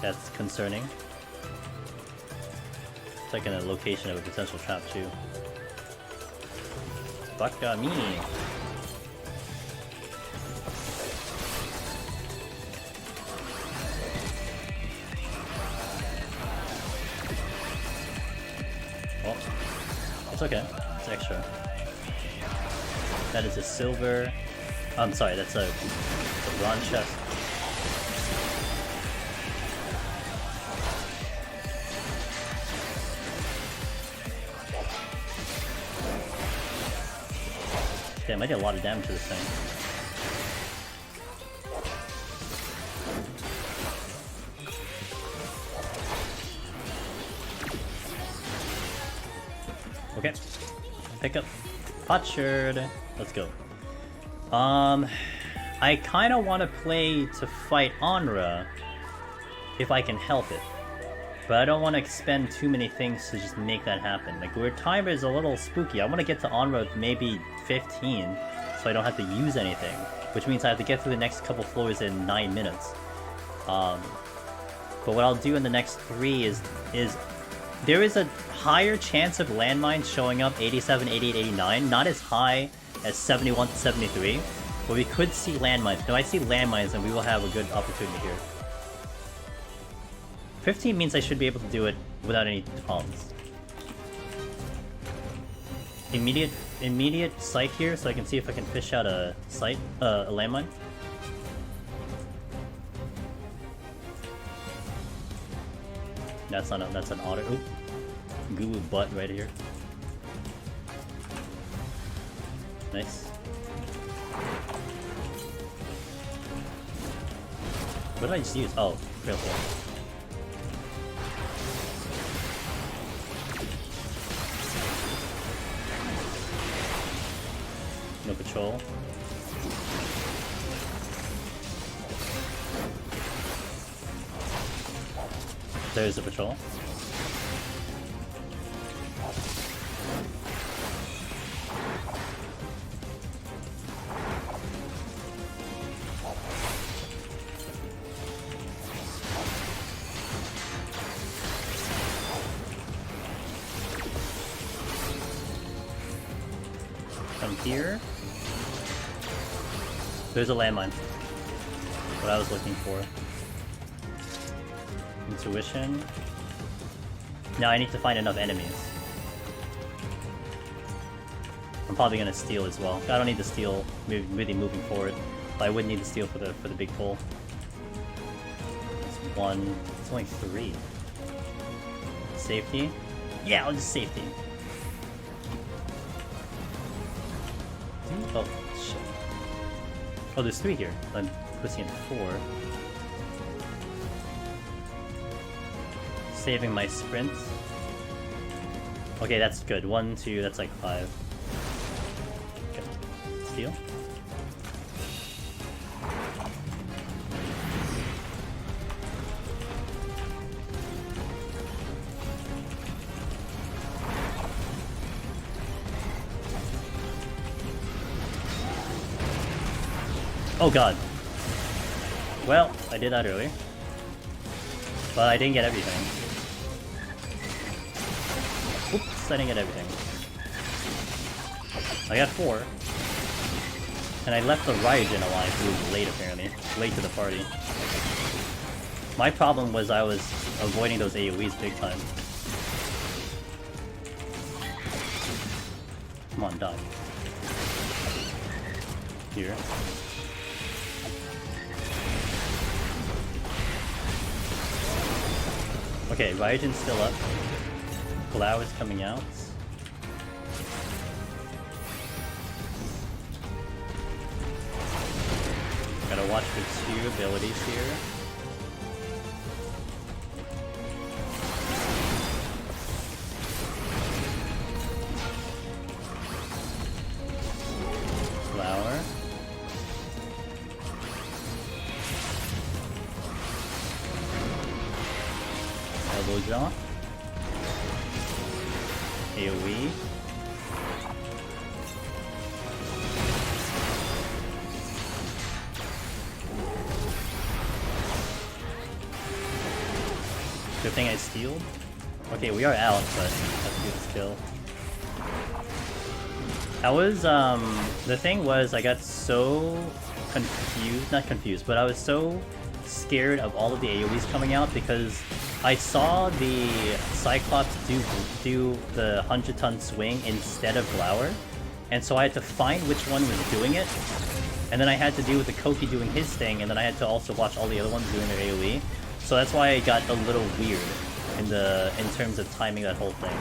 That's concerning. It's like in a location of a potential trap too. Fuck me! Oh. It's okay. It's extra. That is a silver... I'm sorry, that's a bronze chest. Damn, I did a lot of damage to this thing. Okay. Pick up Potsherd. Let's go. I kind of want to play to fight Onra if I can help it. But I don't want to expend too many things to just make that happen. Like, our timer is a little spooky. I want to get to Onra maybe 15, so I don't have to use anything. Which means I have to get through the next couple floors in 9 minutes. But what I'll do in the next 3 is there is a higher chance of landmines showing up 87, 88, 89. Not as high as 71 to 73. But we could see landmines. If I see landmines, then we will have a good opportunity here. 15 means I should be able to do it without any problems. Immediate sight here, so I can see if I can fish out a sight, a landmine. That's an auto. Oop. Goo butt right here. Nice. What did I just use? Oh, real cool. No patrol. There's a patrol. From here, there's a landmine. What I was looking for. Intuition. Now I need to find enough enemies. I'm probably gonna steal as well. I don't need to steal really moving forward, but I would need to steal for the big pull. That's 1. It's only 3. Safety. Yeah, I'll just safety. Oh shit. Oh, there's 3 here. I'm pushing in 4. Saving my sprint. Okay, that's good. 1, 2, that's like 5. Okay. Steal. Oh god. Well, I did that earlier. But I didn't get everything. Oops, I didn't get everything. I got 4. And I left the Raijin alive, who was late apparently. Late to the party. My problem was I was avoiding those AoEs big time. Come on, die. Here. Okay, Raijin's still up. Glau is coming out. Gotta watch for 2 abilities here. Flower. Elbow jaw. AoE. Good thing I stealed. Okay, we are out, but that's a good skill. I was, the thing was, I got so confused, not confused, but I was so scared of all of the AoEs coming out because I saw the Cyclops do the 100-ton swing instead of Glower, and so I had to find which one was doing it, and then I had to deal with the Koki doing his thing, and then I had to also watch all the other ones doing their AoE. So that's why I got a little weird in terms of timing that whole thing.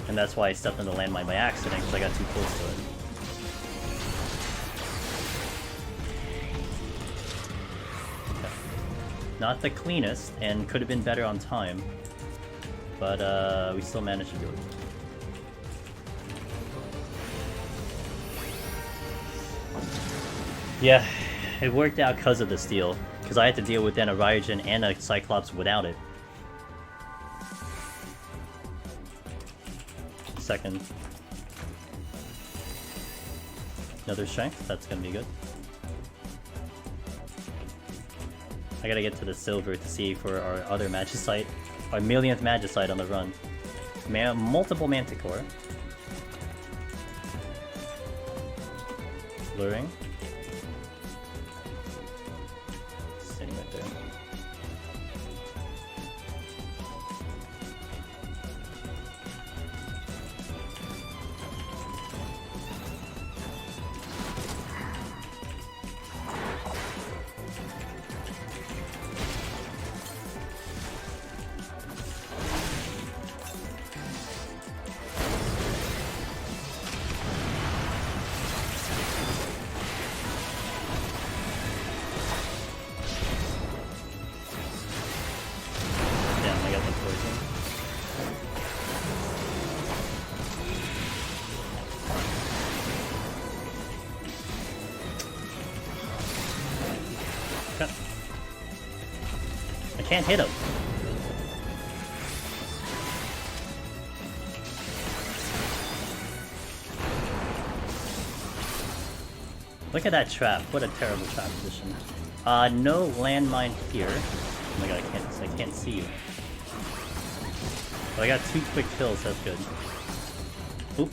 And that's why I stepped in the landmine by accident, because I got too close to it. Okay. Not the cleanest, and could have been better on time. But we still managed to do it. Yeah, it worked out because of the steal. Because I had to deal with then a Raijin and a Cyclops without it. Second. Another strength, that's gonna be good. I gotta get to the silver to see for our other Magicite. Our millionth Magicite on the run. Multiple Manticore. Luring. Sitting right there. I can't hit him. Look at that trap. What a terrible trap position. No landmine here. Oh my god, I can't see you. But I got 2 quick kills, that's good. Oop.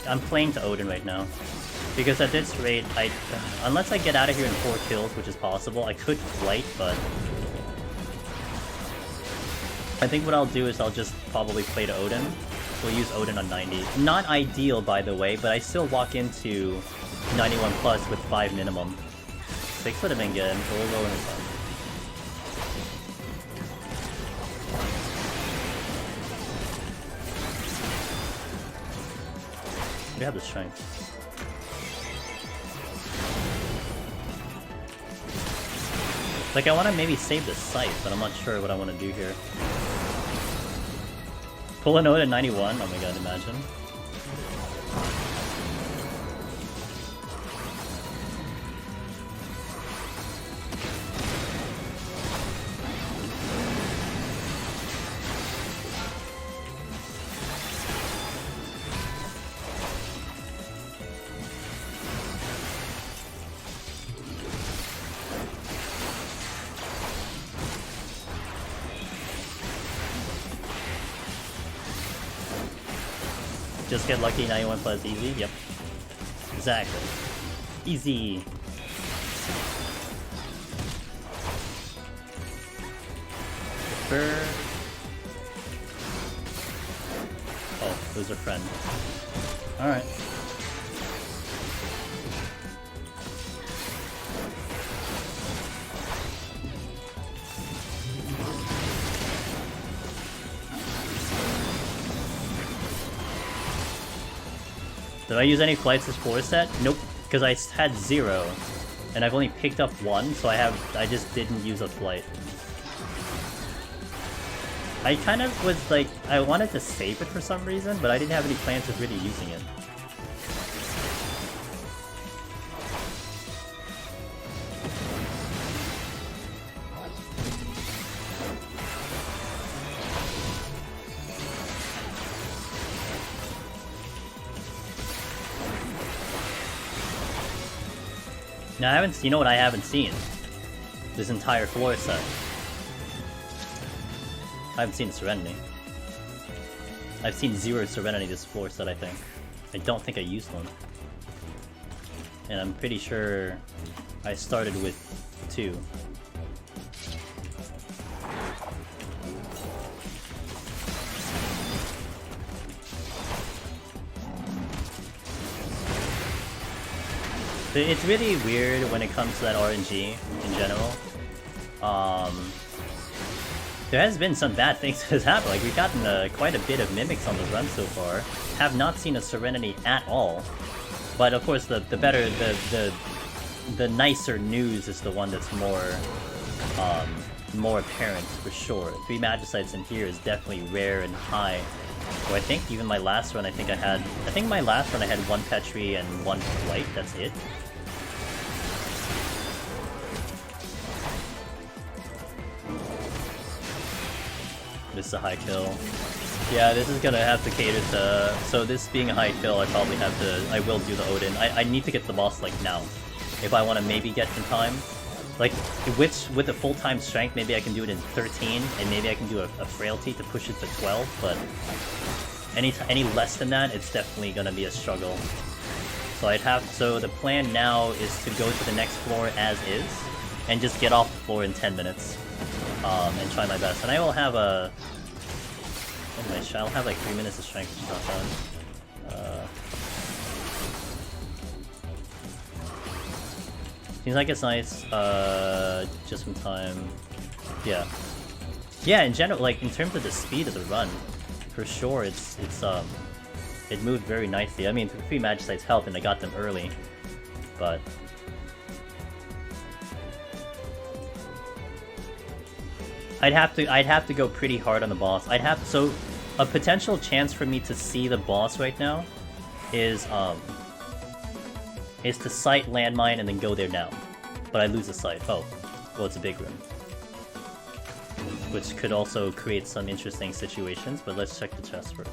I'm playing to Odin right now. Because at this rate, unless I get out of here in 4 kills, which is possible, I could flight, but I think what I'll do is I'll just probably play to Odin. We'll use Odin on 90. Not ideal, by the way, but I still walk into 91 plus with 5 minimum. 6 would have been good. A little lower than 5. We have the strength. Like, I want to maybe save the scythe, but I'm not sure what I want to do here. Pull a note at 91? Oh my god, imagine. Just get lucky, 91 plus easy. Yep. Exactly. Easy. Burr. Oh, those are friends. Alright. Did I use any flights this floor set? Nope, because I had 0, and I've only picked up 1, so I just didn't use a flight. I kind of was like, I wanted to save it for some reason, but I didn't have any plans of really using it. Now, you know what I haven't seen? This entire floor set. I haven't seen Serenity. I've seen 0 Serenity this floor set, I think. I don't think I used one. And I'm pretty sure I started with 2. It's really weird when it comes to that RNG in general. There has been some bad things that has happened. Like, we've gotten quite a bit of mimics on the run so far. Have not seen a Serenity at all. But of course, the better, the nicer news is the one that's more apparent for sure. 3 Magicites in here is definitely rare and high. So I think even my last run, I think my last run I had 1 Petri and 1 Flight. That's it. This is a high kill. Yeah, this is gonna have to cater to... So this being a high kill, I will do the Odin. I need to get the boss, like, now. If I want to maybe get in time. Like, with a full-time strength, maybe I can do it in 13, and maybe I can do a frailty to push it to 12, but... Any less than that, it's definitely gonna be a struggle. So the plan now is to go to the next floor as is, and just get off the floor in 10 minutes. And try my best. And I will have I'll have like 3 minutes of strength, which is not bad. Seems like it's nice, just in time. Yeah. Yeah, in general, like, in terms of the speed of the run, for sure, it moved very nicely. I mean, 3 Magicites helped and I got them early, but... I'd have to go pretty hard on the boss. So a potential chance for me to see the boss right now is to sight landmine and then go there now. But I lose the sight. Oh, well, it's a big room. Which could also create some interesting situations, but let's check the chest first.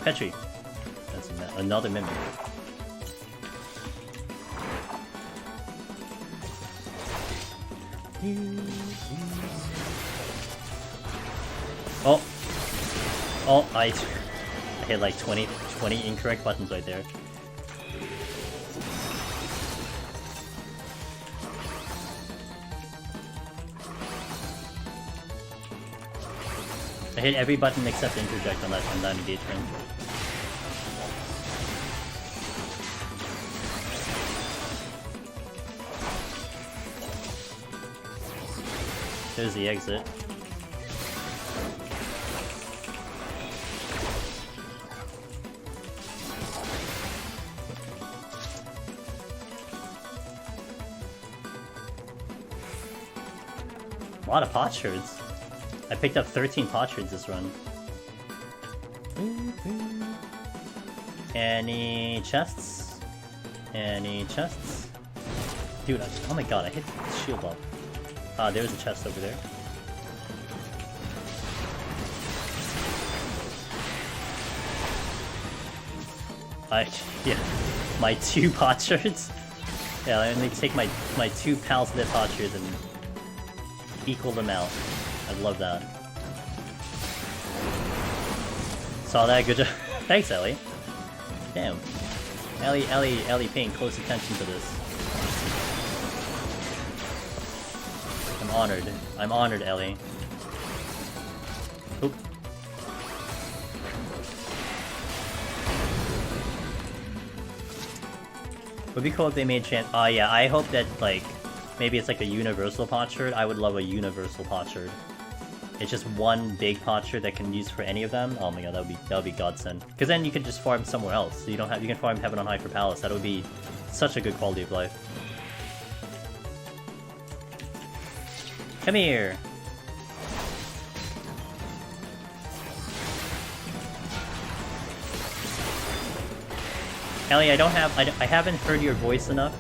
Petri. That's another mimic. Oh, I hit like 20 incorrect buttons right there. I hit every button except interject on that engagement. There's the exit. A lot of potsherds. I picked up 13 potsherds this run. Any chests? Any chests? Dude, oh my god, I hit the shield up. Ah, there's a chest over there. Yeah, my 2 potsherds. Yeah, let me take my 2 pals of potsherds and equal them out. I'd love that. Saw that, good job. Thanks, Ellie. Damn. Ellie paying close attention to this. I'm honored. I'm honored, Ellie. Oop. Would be cool if they made yeah, I hope that, like, maybe it's like a universal potsherd. I would love a universal potsherd. It's just one big potsherd that can use for any of them. Oh my god, that would be godsend. Because then you could just farm somewhere else. So you can farm Heaven on High for Palace. That would be such a good quality of life. Come here. Ellie, I haven't heard your voice enough,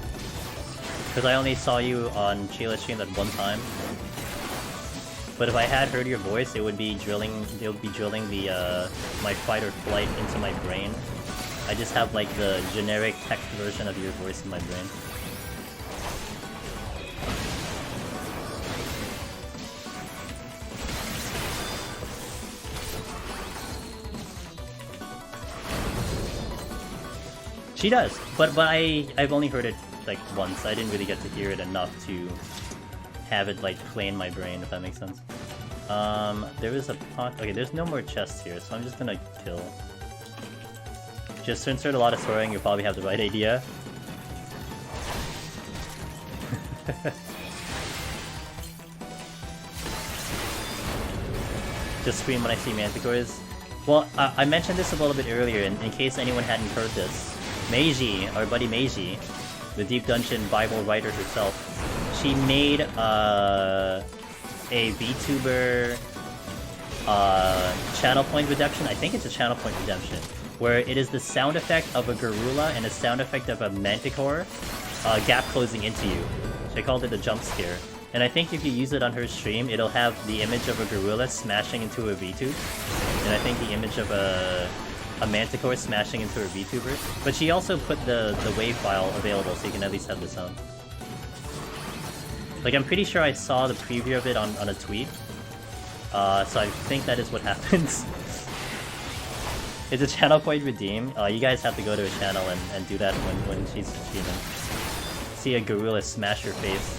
because I only saw you on Shayla's stream that one time. But if I had heard your voice, it would be drilling the my fight or flight into my brain. I just have like the generic text version of your voice in my brain. She does, but I've only heard it like once. I didn't really get to hear it enough to have it like play in my brain, if that makes sense. There is a pot. Okay, there's no more chests here, so I'm just gonna kill. Just to insert a lot of swearing, you'll probably have the right idea. Just scream when I see manticores. Well, I mentioned this a little bit earlier, in case anyone hadn't heard this. Meiji, our buddy Meiji, the Deep Dungeon Bible writer herself, she made a VTuber channel point redemption. I think it's a channel point redemption, where it is the sound effect of a Garula and a sound effect of a Manticore gap closing into you. She called it a jump scare. And I think if you use it on her stream, it'll have the image of a Garula smashing into a VTuber, and I think the image of a Manticore smashing into her VTuber. But she also put the wave file available, so you can at least have the sound. Like, I'm pretty sure I saw the preview of it on a tweet. So I think that is what happens. It's a channel point redeem. You guys have to go to her channel and do that when she's streaming. See a Garula smash your face.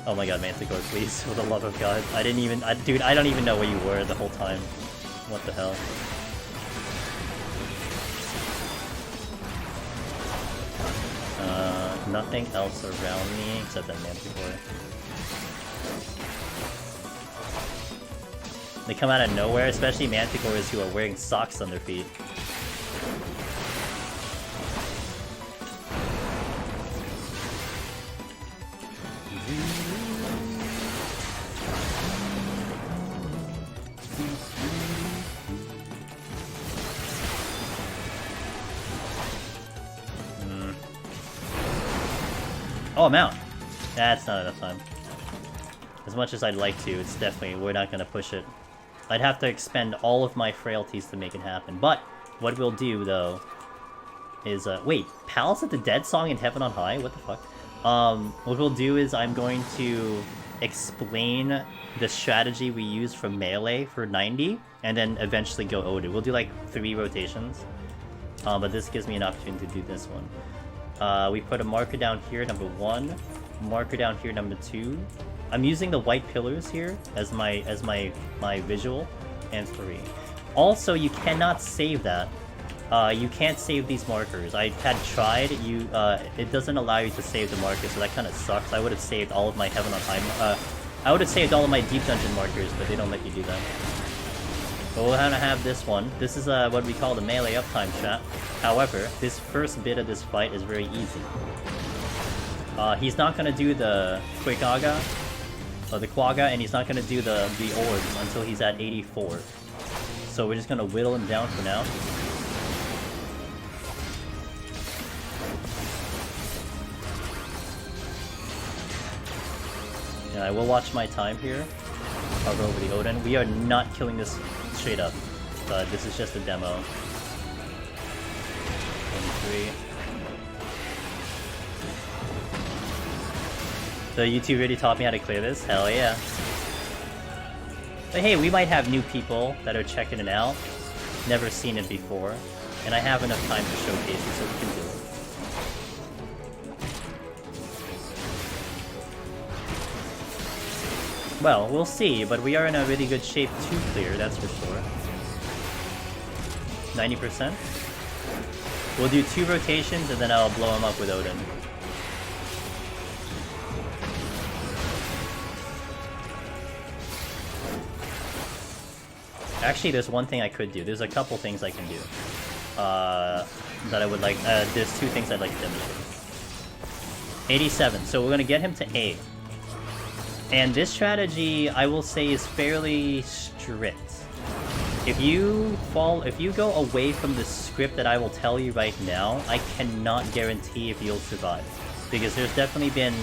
Oh my god, Manticore, please, for the love of god. Dude, I don't even know where you were the whole time. What the hell? Nothing else around me except that Manticore. They come out of nowhere, especially Manticores who are wearing socks on their feet. Oh, I'm out. That's not enough time. As much as I'd like to, it's definitely, we're not gonna push it. I'd have to expend all of my frailties to make it happen. But what we'll do, though, is, wait, Palace of the Dead song in Heaven on High? What the fuck? What we'll do is I'm going to explain the strategy we use for melee for 90, and then eventually go Odu. We'll do like 3 rotations. But this gives me an opportunity to do this one. We put a marker down here, number 1. Marker down here, number 2. I'm using the white pillars here as my visual, and 3. Also, you cannot save that. You can't save these markers. I had tried. It doesn't allow you to save the markers, so that kind of sucks. I would have saved all of my Heaven on High. I would have saved all of my Deep Dungeon markers, but they don't let you do that. But we'll have this one. This is what we call the melee uptime strat. However, this first bit of this fight is very easy. He's not gonna do the Quaga, or the Quagga, and he's not gonna do the orbs until he's at 84. So we're just gonna whittle him down for now. And I will watch my time here. Cover over the Odin. We are not killing this straight up, but this is just a demo. 23. So you two really taught me how to clear this? Hell yeah. But hey, we might have new people that are checking it out. Never seen it before. And I have enough time to showcase it, so we can do it. Well, we'll see, but we are in a really good shape to clear, that's for sure. 90%. We'll do 2 rotations, and then I'll blow him up with Odin. Actually, there's one thing I could do. There's a couple things I can do. That I would like... there's 2 things I'd like to demonstrate. 87. So we're gonna get him to A. And this strategy, I will say, is fairly strict. If you go away from the script that I will tell you right now, I cannot guarantee if you'll survive. Because there's definitely been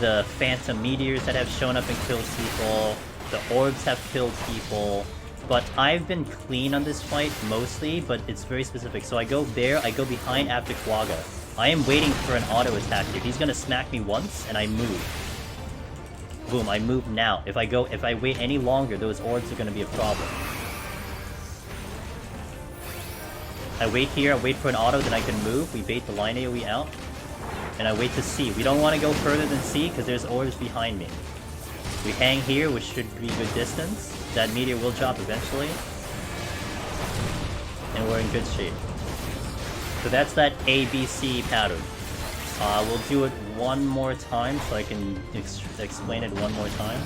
the phantom meteors that have shown up and killed people, the orbs have killed people, but I've been clean on this fight mostly, but it's very specific. So I go there, I go behind after Quagga. I am waiting for an auto attack here. He's gonna smack me once, and I move. Boom, I move now. If I wait any longer, those orbs are gonna be a problem. I wait here, I wait for an auto, then I can move. We bait the line AoE out. And I wait to C. We don't want to go further than C, because there's orbs behind me. We hang here, which should be good distance. That meteor will drop eventually. And we're in good shape. So that's that ABC pattern. We'll do it one more time, so I can explain it one more time.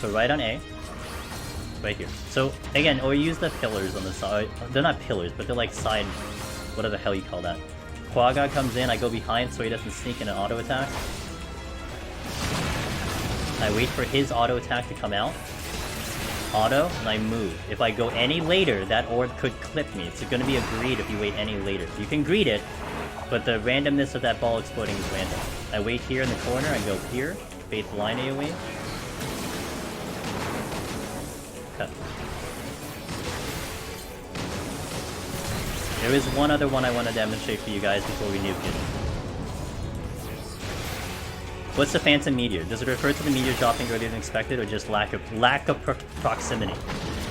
So right on A. Right here. So again, or use the pillars on the side. They're not pillars, but they're like side... whatever the hell you call that. Quagga comes in, I go behind so he doesn't sneak in an auto attack. I wait for his auto attack to come out. Auto, and I move. If I go any later, that orb could clip me. It's gonna be a greed if you wait any later. You can greed it, but the randomness of that ball exploding is random. I wait here in the corner, I go here, bait the line AoE. Cut. There is one other one I want to demonstrate for you guys before we nuke it. What's the Phantom Meteor? Does it refer to the meteor dropping earlier than expected, or just lack of proximity?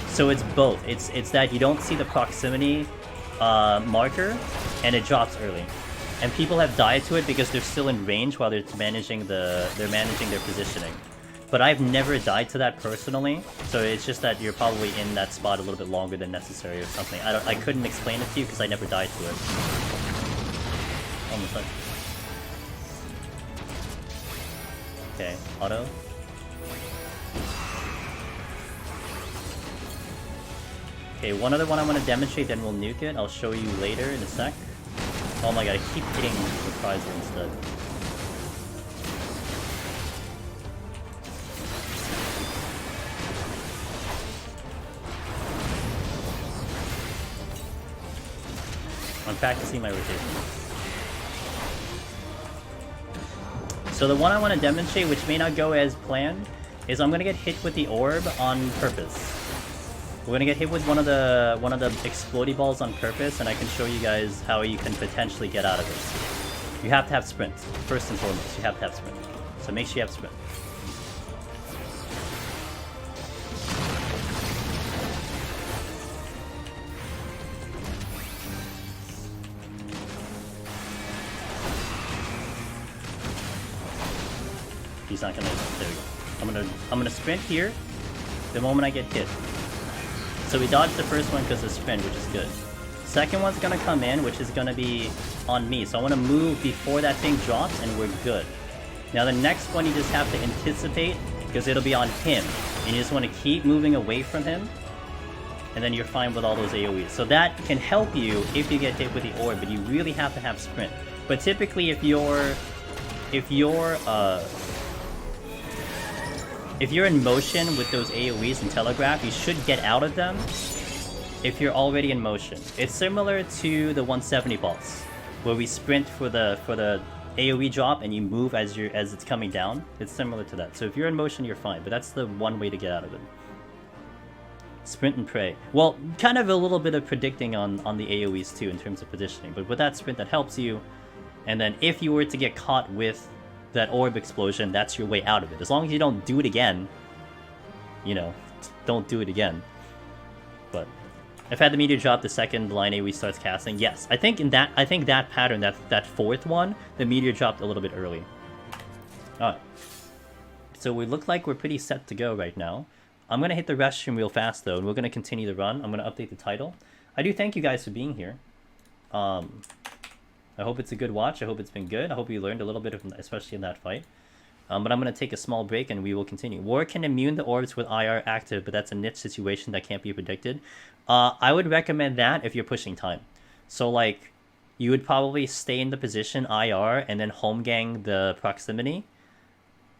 So it's both. It's that you don't see the proximity marker, and it drops early. And people have died to it because they're still in range while they're managing their positioning. But I've never died to that personally, so it's just that you're probably in that spot a little bit longer than necessary or something. I couldn't explain it to you because I never died to it. Almost like. Okay, auto. Okay, one other one I want to demonstrate, then we'll nuke it. I'll show you later in a sec. Oh my god, I keep hitting Reprisal instead. I'm practicing my rotation. So the one I want to demonstrate, which may not go as planned, is I'm gonna get hit with the orb on purpose. We're gonna get hit with one of the explodey balls on purpose, and I can show you guys how you can potentially get out of this. You have to have sprint. First and foremost, you have to have sprint. So make sure you have sprint. He's not gonna. There we go. I'm gonna sprint here the moment I get hit. So we dodged the first one because of sprint, which is good. Second one's gonna come in, which is gonna be on me. So I want to move before that thing drops, and we're good. Now the next one you just have to anticipate because it'll be on him, and you just want to keep moving away from him, and then you're fine with all those AoEs. So that can help you if you get hit with the orb, but you really have to have sprint. But typically, if you're in motion with those AoEs and telegraph, you should get out of them if you're already in motion. It's similar to the 170 pulse, where we sprint for the AoE drop and you move as it's coming down. It's similar to that. So if you're in motion, you're fine, but that's the one way to get out of it. Sprint and pray. Well, kind of a little bit of predicting on the AoEs too in terms of positioning, but with that sprint that helps you, and then if you were to get caught with that orb explosion, that's your way out of it. As long as you don't do it again, you know, don't do it again. But I've had the meteor drop the second line AoE starts casting. Yes, I think that pattern, that fourth one, the meteor dropped a little bit early. Alright. So we look like we're pretty set to go right now. I'm going to hit the restroom real fast, though, and we're going to continue the run. I'm going to update the title. I do thank you guys for being here. I hope it's a good watch. I hope it's been good. I hope you learned a little bit, especially in that fight. But I'm going to take a small break, and we will continue. War can immune the orbs with IR active, but that's a niche situation that can't be predicted. I would recommend that if you're pushing time. So, like, you would probably stay in the position IR, and then home gang the proximity,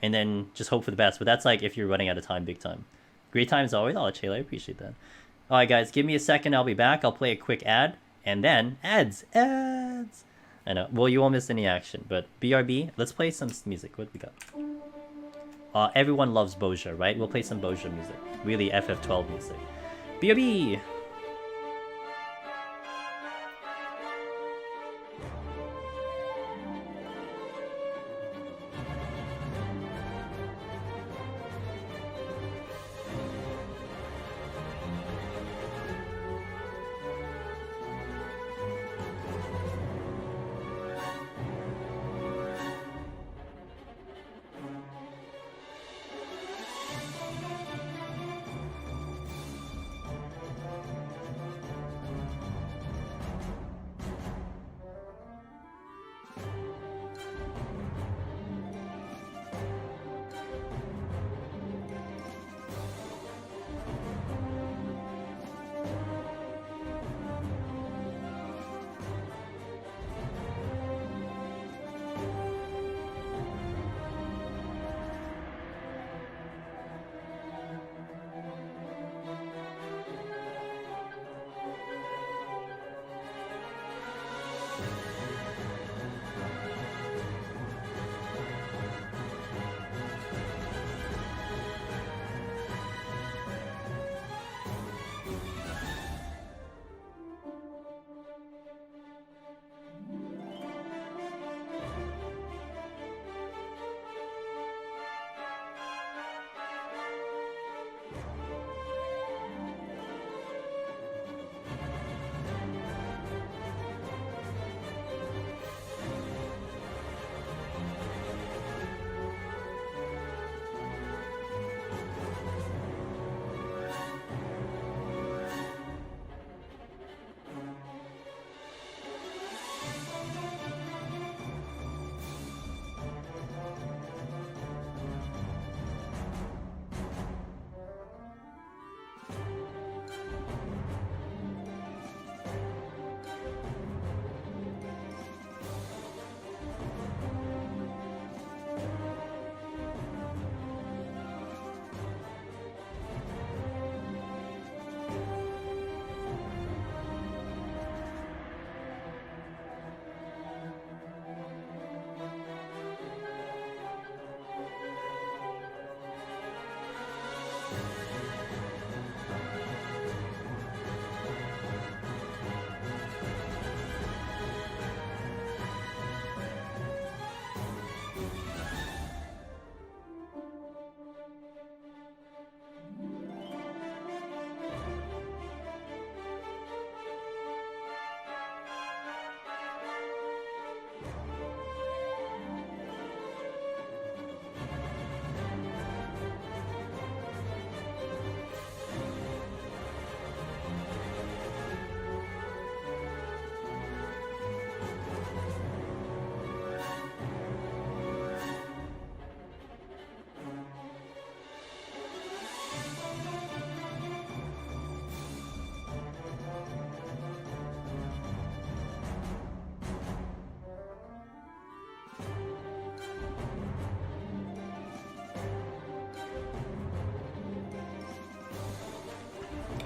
and then just hope for the best. But that's, like, if you're running out of time big time. Great time as always. Oh, Chayla, I appreciate that. Alright, guys, give me a second. I'll be back. I'll play a quick ad. And then, ads! I know. Well, you won't miss any action. But BRB, let's play some music. What we got? Everyone loves Boja, right? We'll play some Boja music. Really FF12 music. BRB!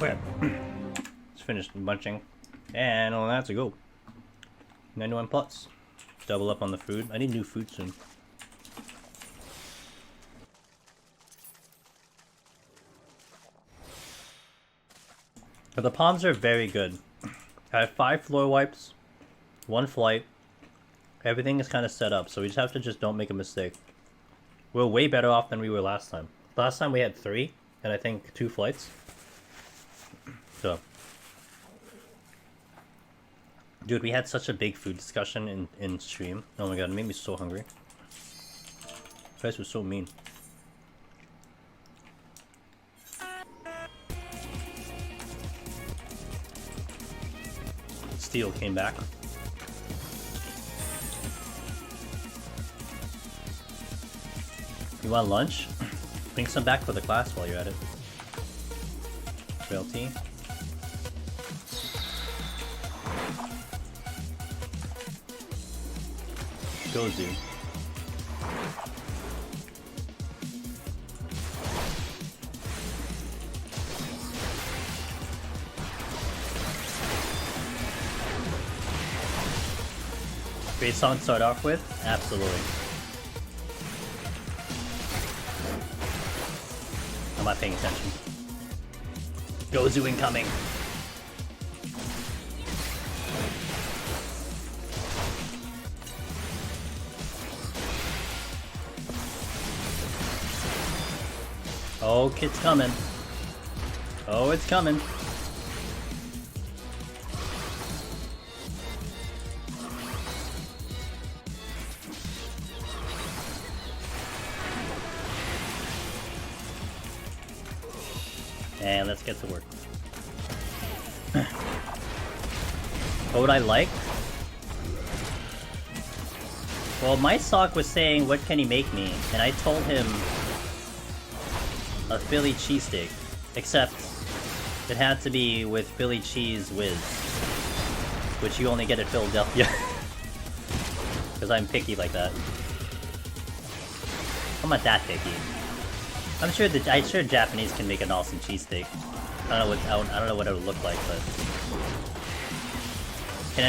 Okay. Just finished munching. And all that to go. 91 plus. Double up on the food. I need new food soon. But the palms are very good. I have 5 floor wipes, 1 flight. Everything is kind of set up, so we just have to don't make a mistake. We're way better off than we were last time. Last time we had 3, and I think 2 flights. So. Dude, we had such a big food discussion in stream. Oh my god, it made me so hungry. You guys were so mean. Steel came back. You want lunch? Bring some back for the class while you're at it. Frailty. Gozu. Great song to start off with? Absolutely. I'm not paying attention. Gozu incoming! Oh, kid's coming. Oh, it's coming. And let's get to work. What would I like? Well, my sock was saying, what can he make me? And I told him a Philly cheesesteak. Except it had to be with Philly cheese whiz, which you only get at Philadelphia. Because I'm picky like that. I'm not that picky. I'm sure Japanese can make an awesome cheesesteak. I don't know what it would look like, but can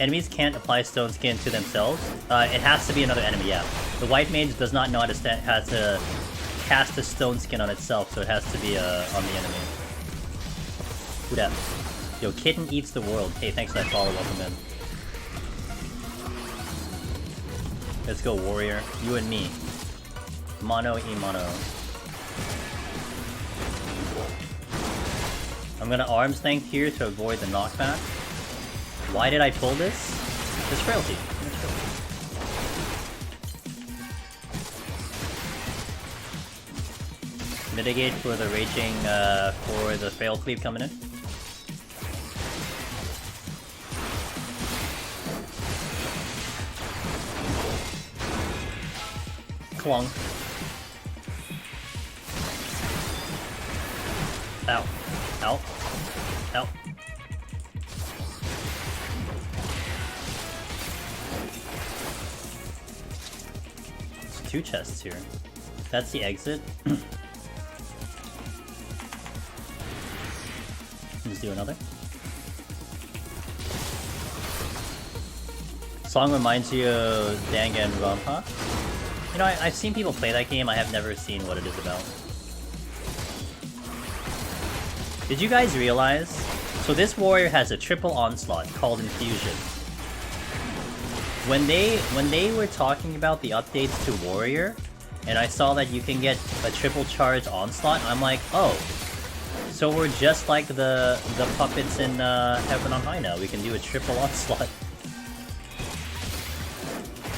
enemies can't apply stone skin to themselves? It has to be another enemy, yeah. The white mage does not know how to cast a stone skin on itself, so it has to be on the enemy. Who dat? Yo, Kitten Eats the World. Hey, thanks for that follow, welcome in. Let's go, warrior. You and me. Mono e mono. I'm gonna arms tank here to avoid the knockback. Why did I pull this? It's frailty. Mitigate for the raging, for the failed cleave coming in. Clong. Ow. Ow. Ow. There's 2 chests here. That's the exit. Let's do another. Song reminds you of Danganronpa. You know, I've seen people play that game, I have never seen what it is about. Did you guys realize? So this warrior has a triple onslaught called Infusion. When they were talking about the updates to warrior, and I saw that you can get a triple charge onslaught, I'm like, oh, so we're just like the puppets in Heaven on High now. We can do a triple onslaught.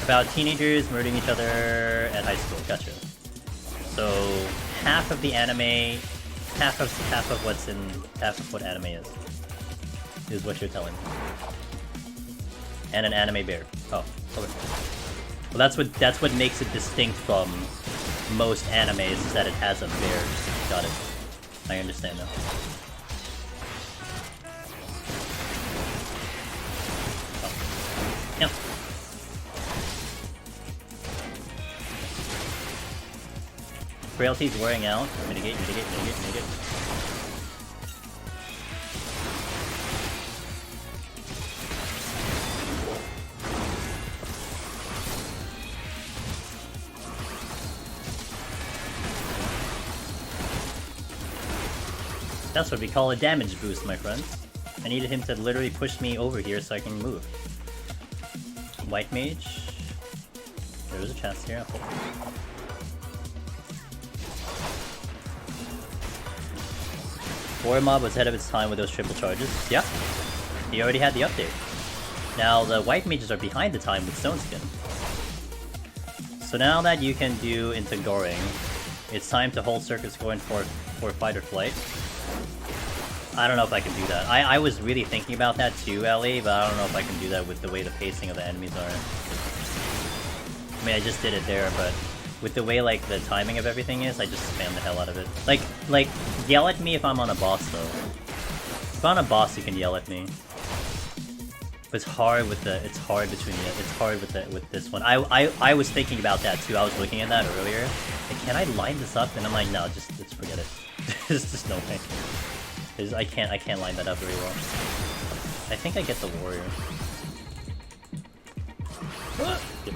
About teenagers murdering each other at high school. Gotcha. So half of the anime, half of what anime is what you're telling me. And an anime bear. Oh, okay. Well, that's what makes it distinct from most animes, is that it has a bear. Got it. I understand now. Oh. Yep. Frailty's wearing out. Mitigate, mitigate, mitigate, mitigate. That's what we call a damage boost, my friends. I needed him to literally push me over here so I can move. White mage. There was a chance here. War Mob was ahead of its time with those triple charges. Yeah, he already had the update. Now the white mages are behind the time with Stone Skin. So now that you can do into Goring, it's time to hold circuits going for fight or flight. I don't know if I can do that. I was really thinking about that too, Ellie, but I don't know if I can do that with the way the pacing of the enemies are. I mean, I just did it there, but with the way, like, the timing of everything is, I just spam the hell out of it. Like, yell at me if I'm on a boss, though. If I'm on a boss, you can yell at me. But it's hard with the, it's hard with this one. I was thinking about that too. I was looking at that earlier. Like, can I line this up? And I'm like, no, just forget it. just no way. Because I can't line that up very well. I think I get the warrior. Yep.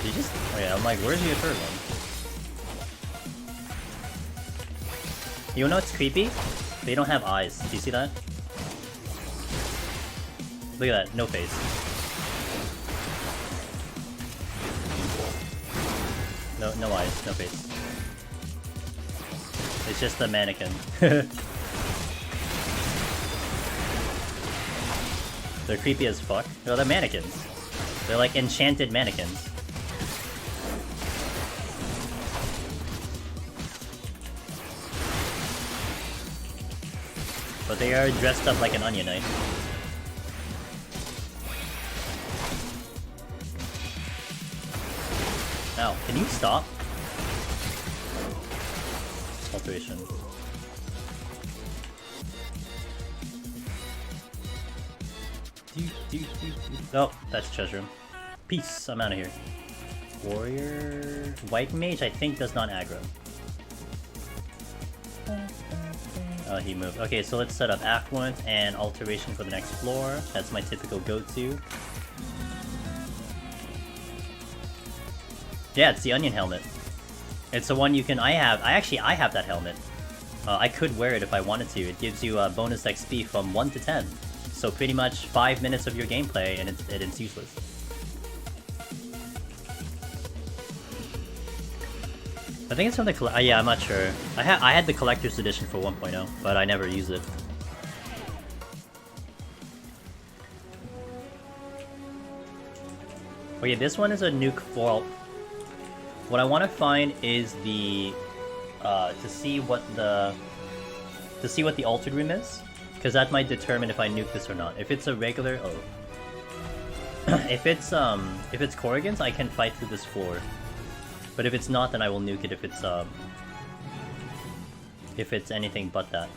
You just... Oh yeah, I'm like, where's your third one? You know what's creepy? They don't have eyes. Do you see that? Look at that, no face. No eyes, no face. It's just a mannequin. They're creepy as fuck. No, they're mannequins. They're like enchanted mannequins. But they are dressed up like an onion knight. Ow, can you stop? Alteration. Oh, that's treasure. Peace, I'm out of here. Warrior... White mage, I think, does not aggro. Oh, he moved. Okay, so let's set up Affluent and Alteration for the next floor. That's my typical go-to. Yeah, it's the onion helmet. It's the one you can... I have that helmet. I could wear it if I wanted to. It gives you a bonus XP from 1 to 10. So pretty much 5 minutes of your gameplay and it's useless. I think it's from the yeah, I'm not sure. I had the collector's edition for 1.0, but I never used it. Okay, this one is a nuke for... What I want to find is the to see what the altered room is, because that might determine if I nuke this or not. If it's a regular, if it's Corrigan's, I can fight through this floor. But if it's not, then I will nuke it if it's anything but that.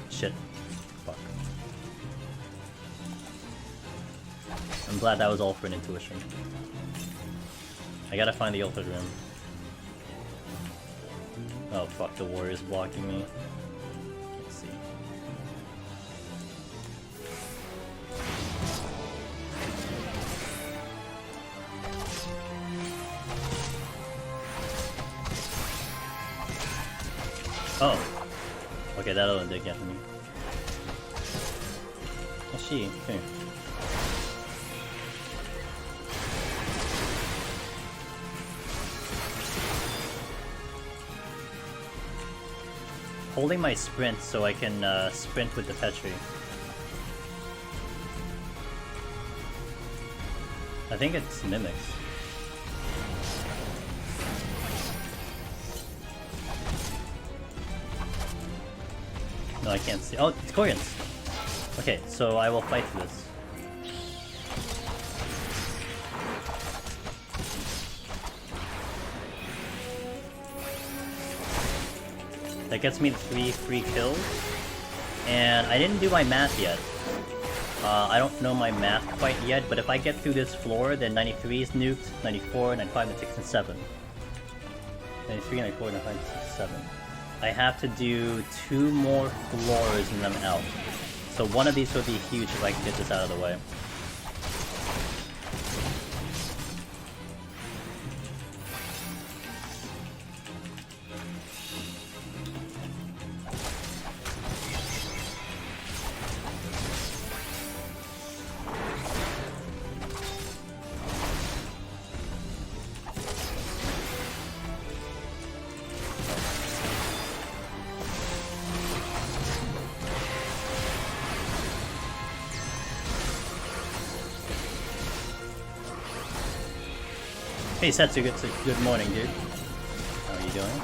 Shit. Fuck. I'm glad that was all for an intuition. I gotta find the altered room. Oh fuck, the warrior's blocking me. Let's see. Oh. Okay, that other one did get me. Oh, she. Okay. Holding my sprint so I can sprint with the Petri. I think it's Mimics. No, I can't see. Oh, it's Koreans! Okay, so I will fight for this. That gets me 3 free kills. And I didn't do my math yet. I don't know my math quite yet, but if I get through this floor, then 93 is nuked, 94, 95, 96, and 7. 93, 94, 95, 96, 7. I have to do 2 more floors and I'm out. So one of these would be huge if I can get this out of the way. Hey Setsu, good morning, dude. How are you doing?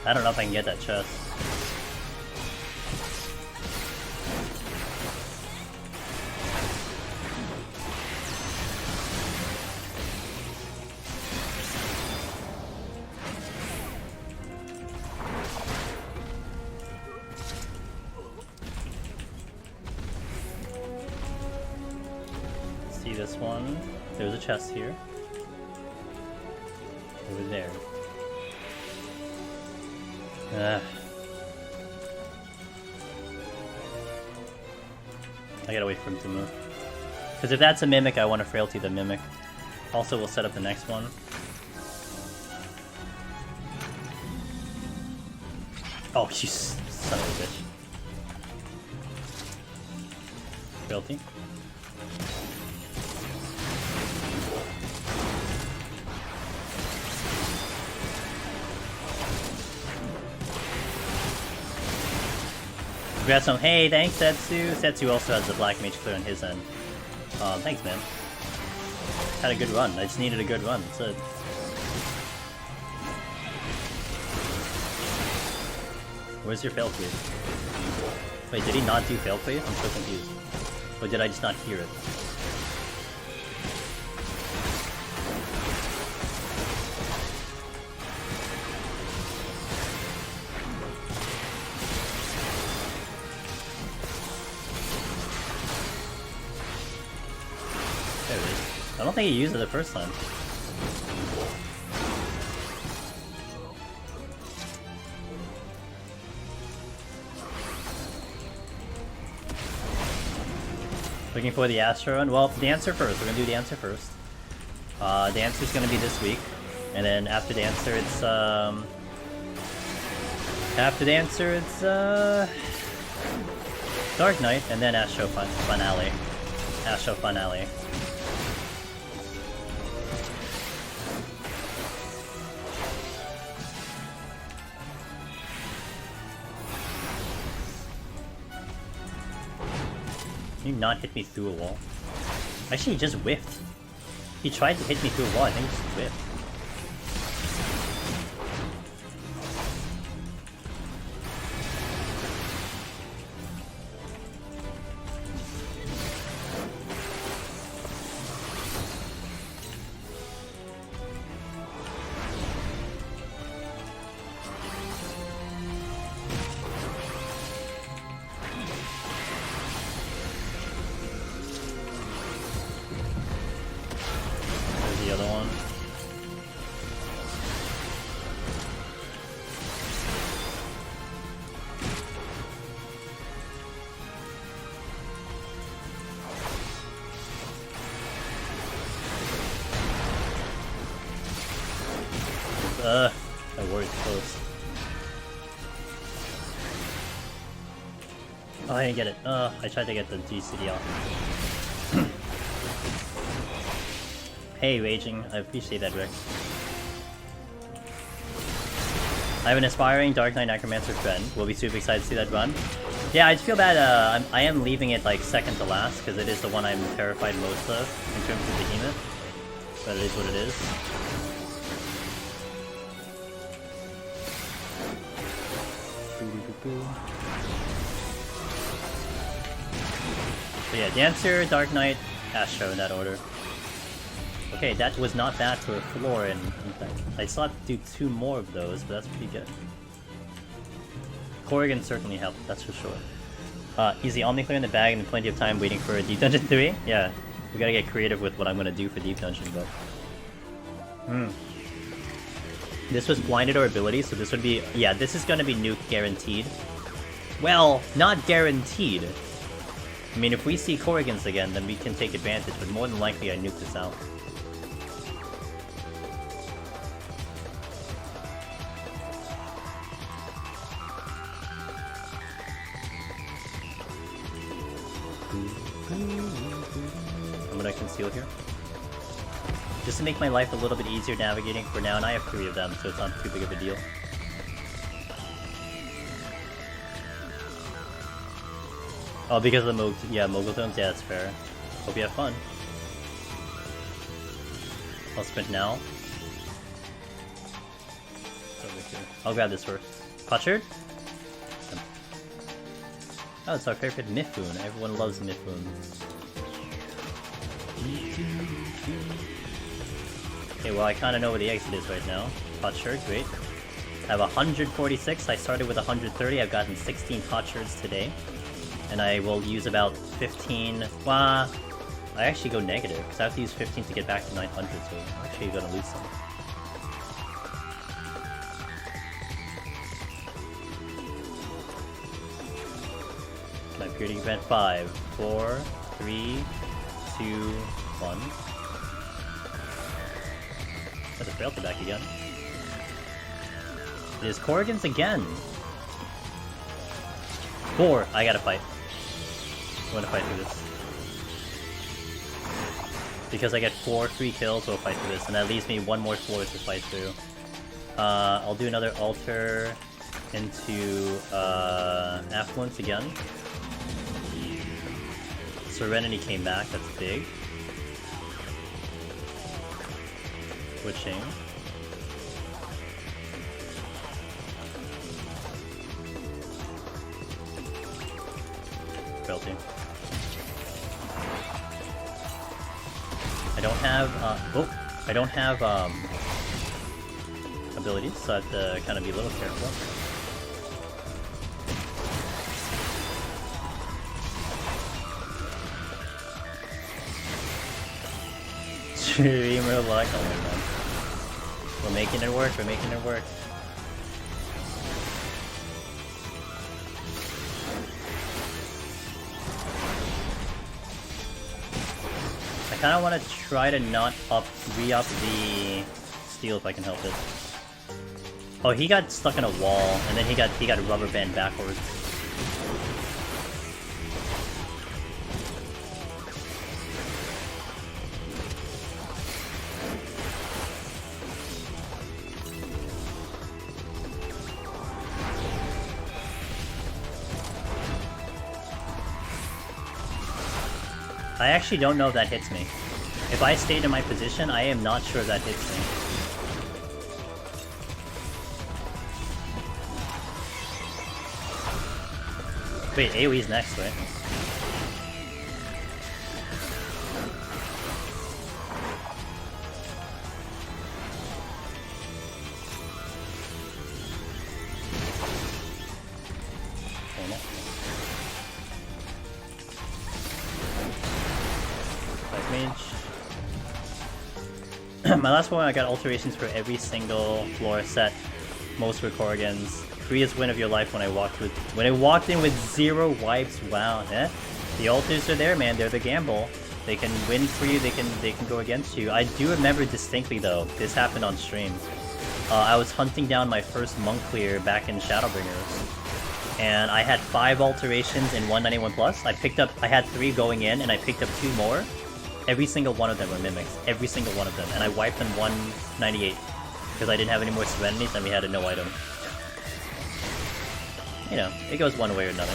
I don't know if I can get that chest. This one. There's a chest here. Over there. I gotta wait for him to move. Because if that's a mimic, I want to frailty the mimic. Also, we'll set up the next one. Oh, you son of a bitch. Frailty. Congrats on— hey, thanks Setsu! Setsu also has the Black Mage clear on his end. Thanks man. Had a good run, I just needed a good run, that's it. Where's your fail clear? Wait, did he not do fail clear? I'm so confused. Or did I just not hear it? I don't think he used it the first time. Looking for the Astro run? Well, the answer first. We're gonna do the answer first. The answer's gonna be this week. And then after the answer, it's, Dark Knight, and then Astro Finale. Astro Finale. Can you not hit me through a wall? Actually, he just whiffed. He tried to hit me through a wall, I think he just whiffed. The other one. That war's close. Oh, I didn't get it. I tried to get the G-City off. Hey, Raging. I appreciate that, Rick. I have an aspiring Dark Knight Necromancer friend. We'll be super excited to see that run. Yeah, I just feel bad. I am leaving it like second to last because it is the one I'm terrified most of in terms of Behemoth. But it is what it is. So yeah, Dancer, Dark Knight, Astro in that order. Okay, that was not bad for a floor, and in fact, I still have to do 2 more of those, but that's pretty good. Corrigan certainly helped, that's for sure. Easy Omni clear in the bag and plenty of time waiting for Deep Dungeon 3? Yeah, we gotta get creative with what I'm gonna do for Deep Dungeon, but... This was blinded or ability, so this would be... Yeah, this is gonna be nuke guaranteed. Well, not guaranteed. I mean, if we see Corrigans again, then we can take advantage, but more than likely I nuke this out. I'm gonna conceal here. Just to make my life a little bit easier navigating for now, and I have 3 of them, so it's not too big of a deal. Oh, because of the Mogul Domes? Yeah, that's fair. Hope you have fun. I'll sprint now. Over here. I'll grab this first. Potsherd? Oh, it's our favorite Mifune. Everyone loves Mifune. Okay, well I kinda know where the exit is right now. Potsherd, great. I have 146, I started with 130, I've gotten 16 potsherds today. And I will use about 15... Well, I actually go negative, because I have to use 15 to get back to 900, so I'm actually gonna lose some. My periodic event 5, 4, 3, 2, 1. There's a frailty back again. It is Corrigan's again! 4! I gotta fight. I'm gonna fight through this. Because I get 4 free kills, we'll fight through this, and that leaves me 1 more floor to fight through. I'll do another altar into Affluence again. Serenity came back, that's big. Switching. Frailty. I don't have abilities, so I have to kind of be a little careful. Streamer luck, oh my god. We're making it work, we're making it work. I kinda wanna try to not re-up the steal if I can help it. Oh, he got stuck in a wall, and then he got rubber band backwards. I actually don't know if that hits me. If I stayed in my position, I am not sure if that hits me. Wait, AoE's next, right? My last one, I got alterations for every single floor set. Most were Corrigans. Freest win of your life when I walked in with 0 wipes. Wow, eh? The alters are there, man. They're the gamble. They can win for you. They can go against you. I do remember distinctly though. This happened on stream. I was hunting down my first monk clear back in Shadowbringers, and I had 5 alterations in 191 plus. I had 3 going in, and I picked up 2 more. Every single one of them were mimics. Every single one of them. And I wiped them 198. Because I didn't have any more Serenities and we had a no item. You know, it goes one way or another.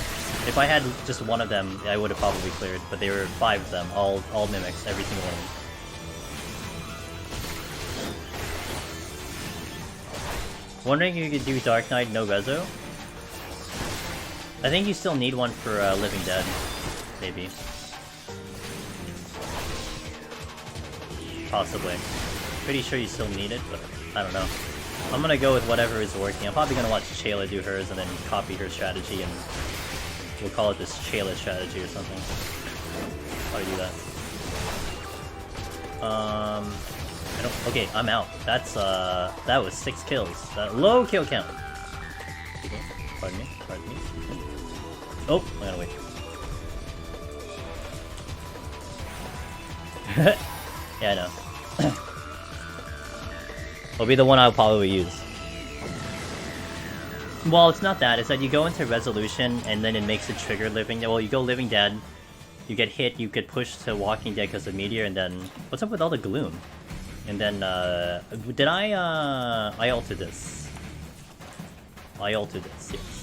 If I had just one of them, I would have probably cleared. But there were 5 of them. All mimics. Every single one of them. Wondering if you could do Dark Knight no rezo? I think you still need one for Living Dead. Maybe. Possibly. Pretty sure you still need it, but I don't know. I'm gonna go with whatever is working. I'm probably gonna watch Shayla do hers and then copy her strategy, and we'll call it this Shayla strategy or something. Probably do that. I don't. Okay, I'm out. That's that was 6 kills. Low kill count. Pardon me. Pardon me. Oh, I gotta wait. Yeah, I know. Will be the one I'll probably use. Well, it's not that. It's that you go into resolution and then it makes it trigger living. Well, you go living dead, you get hit, you get pushed to walking dead because of meteor, and then what's up with all the gloom? And then did I altered this? I altered this. Yes.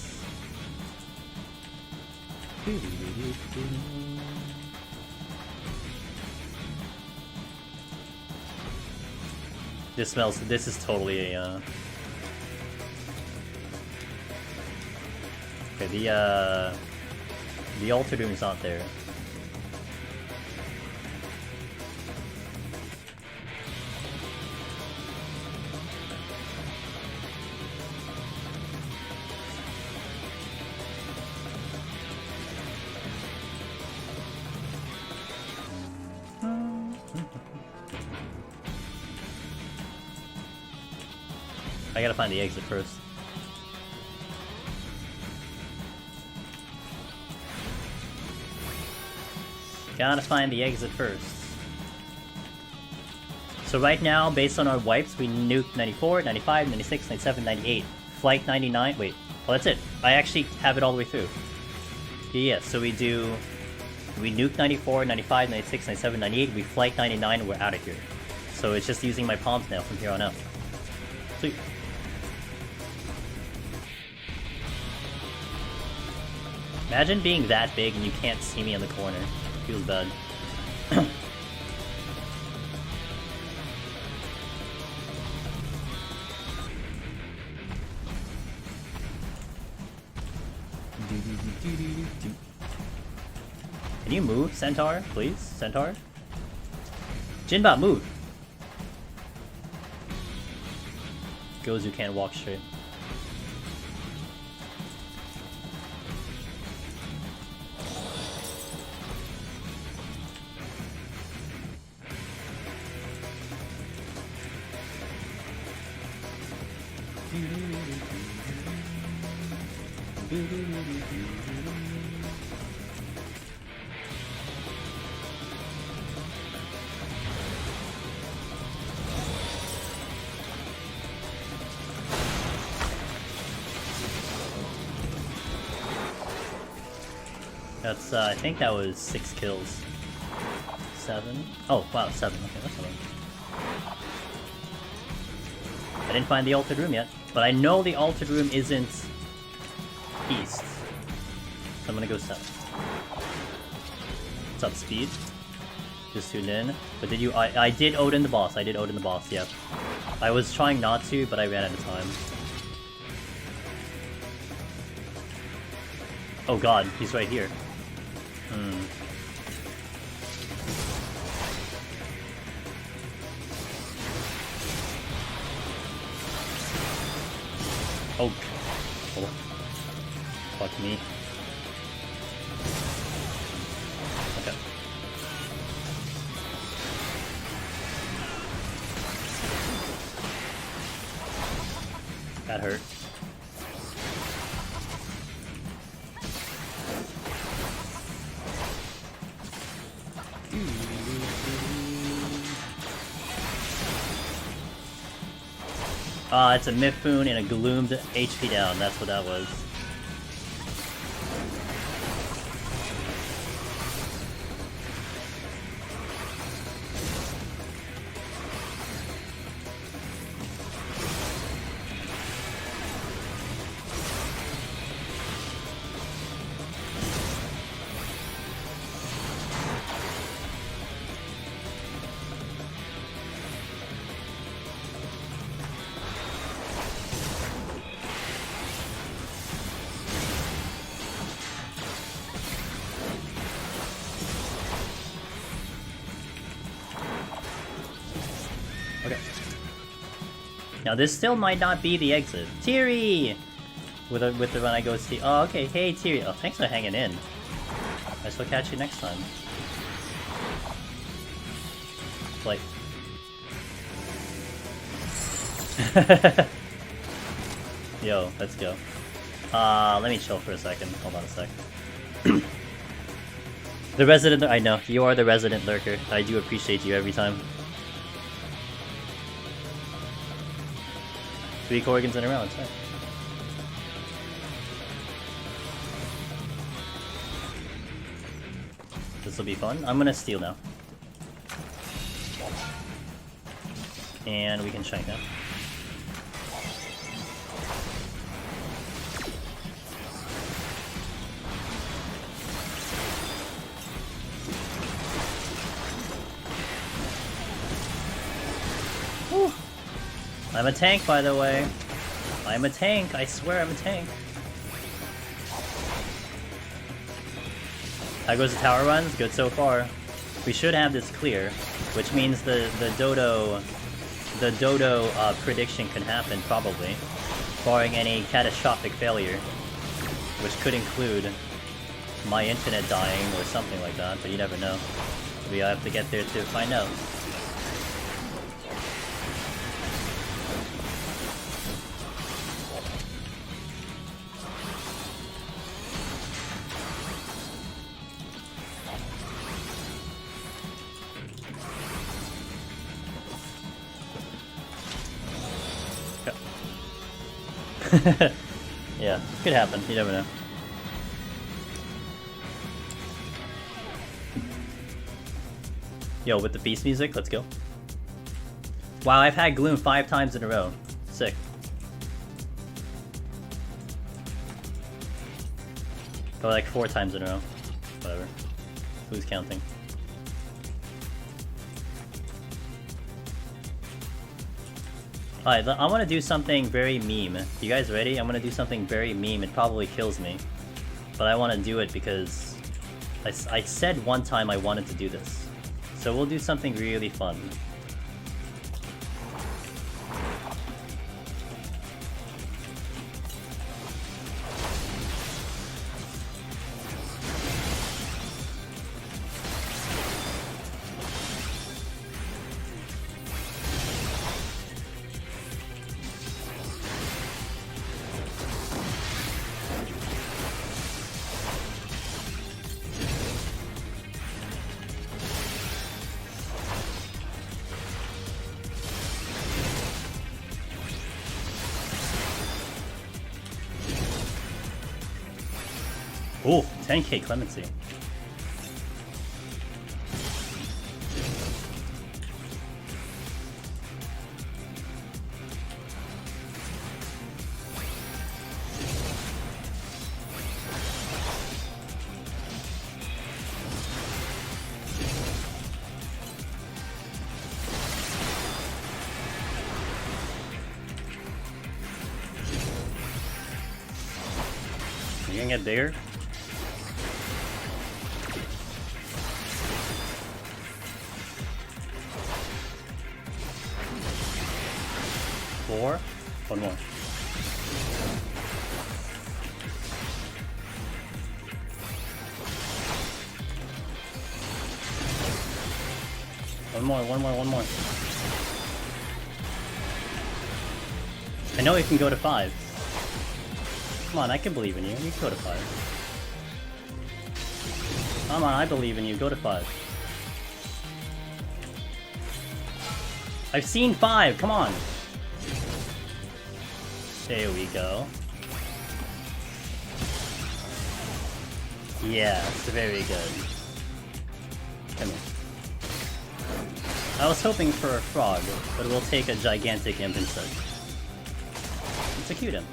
This smells. This is totally a. Okay, the altar doom is not there. I gotta find the exit first. Gotta find the exit first. So right now, based on our wipes, we nuke 94, 95, 96, 97, 98. Flight 99, wait. Oh, that's it. I actually have it all the way through. Yeah, so we nuke 94, 95, 96, 97, 98, we flight 99, and we're out of here. So it's just using my palms now from here on out. Sweet. Imagine being that big and you can't see me in the corner. Feels bad. Can you move, Centaur? Please? Centaur? Jinbot, move! Gozu can't walk straight. That's, I think that was 6 kills. 7? Oh, wow, 7. Okay, that's a lot. I didn't find the altered room yet, but I know the altered room isn't east. So I'm gonna go south. What's up, Speed? Just tuned in. But did you... I did Odin the boss. I did Odin the boss, yeah. I was trying not to, but I ran out of time. Oh god, he's right here. Oh. Oh. Fuck me. Okay. That hurt. It's a Mifune and a gloomed HP down. That's what that was. Now this still might not be the exit. Teary! With the run I go see. Oh, okay. Hey, Teary. Oh, thanks for hanging in. I guess we'll catch you next time. Like. Yo, let's go. Let me chill for a second. Hold on a sec. The resident. I know you are the resident lurker. I do appreciate you every time. 3 Corrigans in a row. That's right. This will be fun. I'm gonna steal now. And we can shank now. Whew. I'm a tank, by the way. I'm a tank. I swear I'm a tank. How goes the tower runs? Good so far. We should have this clear, which means the dodo prediction can happen probably, barring any catastrophic failure, which could include my internet dying or something like that. But you never know. We have to get there to find out. Yeah, could happen. You never know. Yo, with the beast music, let's go. Wow, I've had Gloom 5 times in a row. Sick. Or like 4 times in a row. Whatever. Who's counting? Alright, I want to do something very meme. You guys ready? I'm going to do something very meme. It probably kills me. But I want to do it because I said one time I wanted to do this. So we'll do something really fun. Ooh, 10k clemency. You gonna get bigger? One more. One more. I know you can go to 5. Come on, I can believe in you. You can go to 5. Come on, I believe in you. Go to 5. I've seen 5. Come on. There we go. Yeah, it's very good. Come here. I was hoping for a frog, but we'll take a gigantic imp instead. It's a cute imp.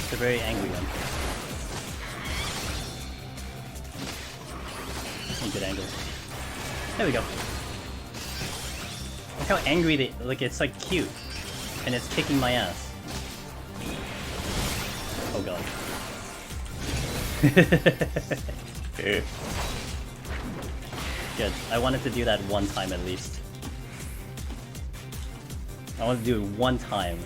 It's a very angry imp. Good angle. There we go. Look how angry they like. It's like cute, and it's kicking my ass. Oh god. Good. I wanted to do that one time at least. I want to do it one time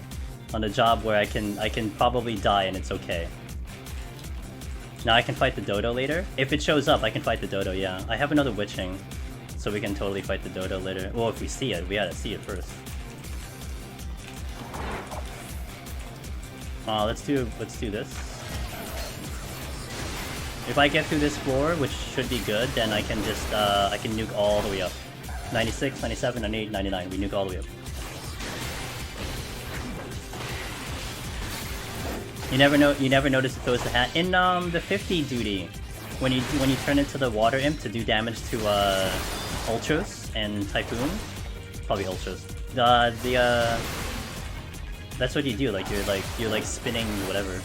on a job where I can probably die and it's okay. Now I can fight the dodo later. If it shows up, I can fight the dodo, yeah. I have another witching, so we can totally fight the dodo later. Well, if we see it, we gotta see it first. Let's do this. If I get through this floor, which should be good, then I can just I can nuke all the way up. 96, 97, 98, 99. We nuke all the way up. You never notice it throws the hat in the 50 duty when you turn into the water imp to do damage to ultras and typhoon. Probably ultras. That's what you do. Like you're like spinning whatever.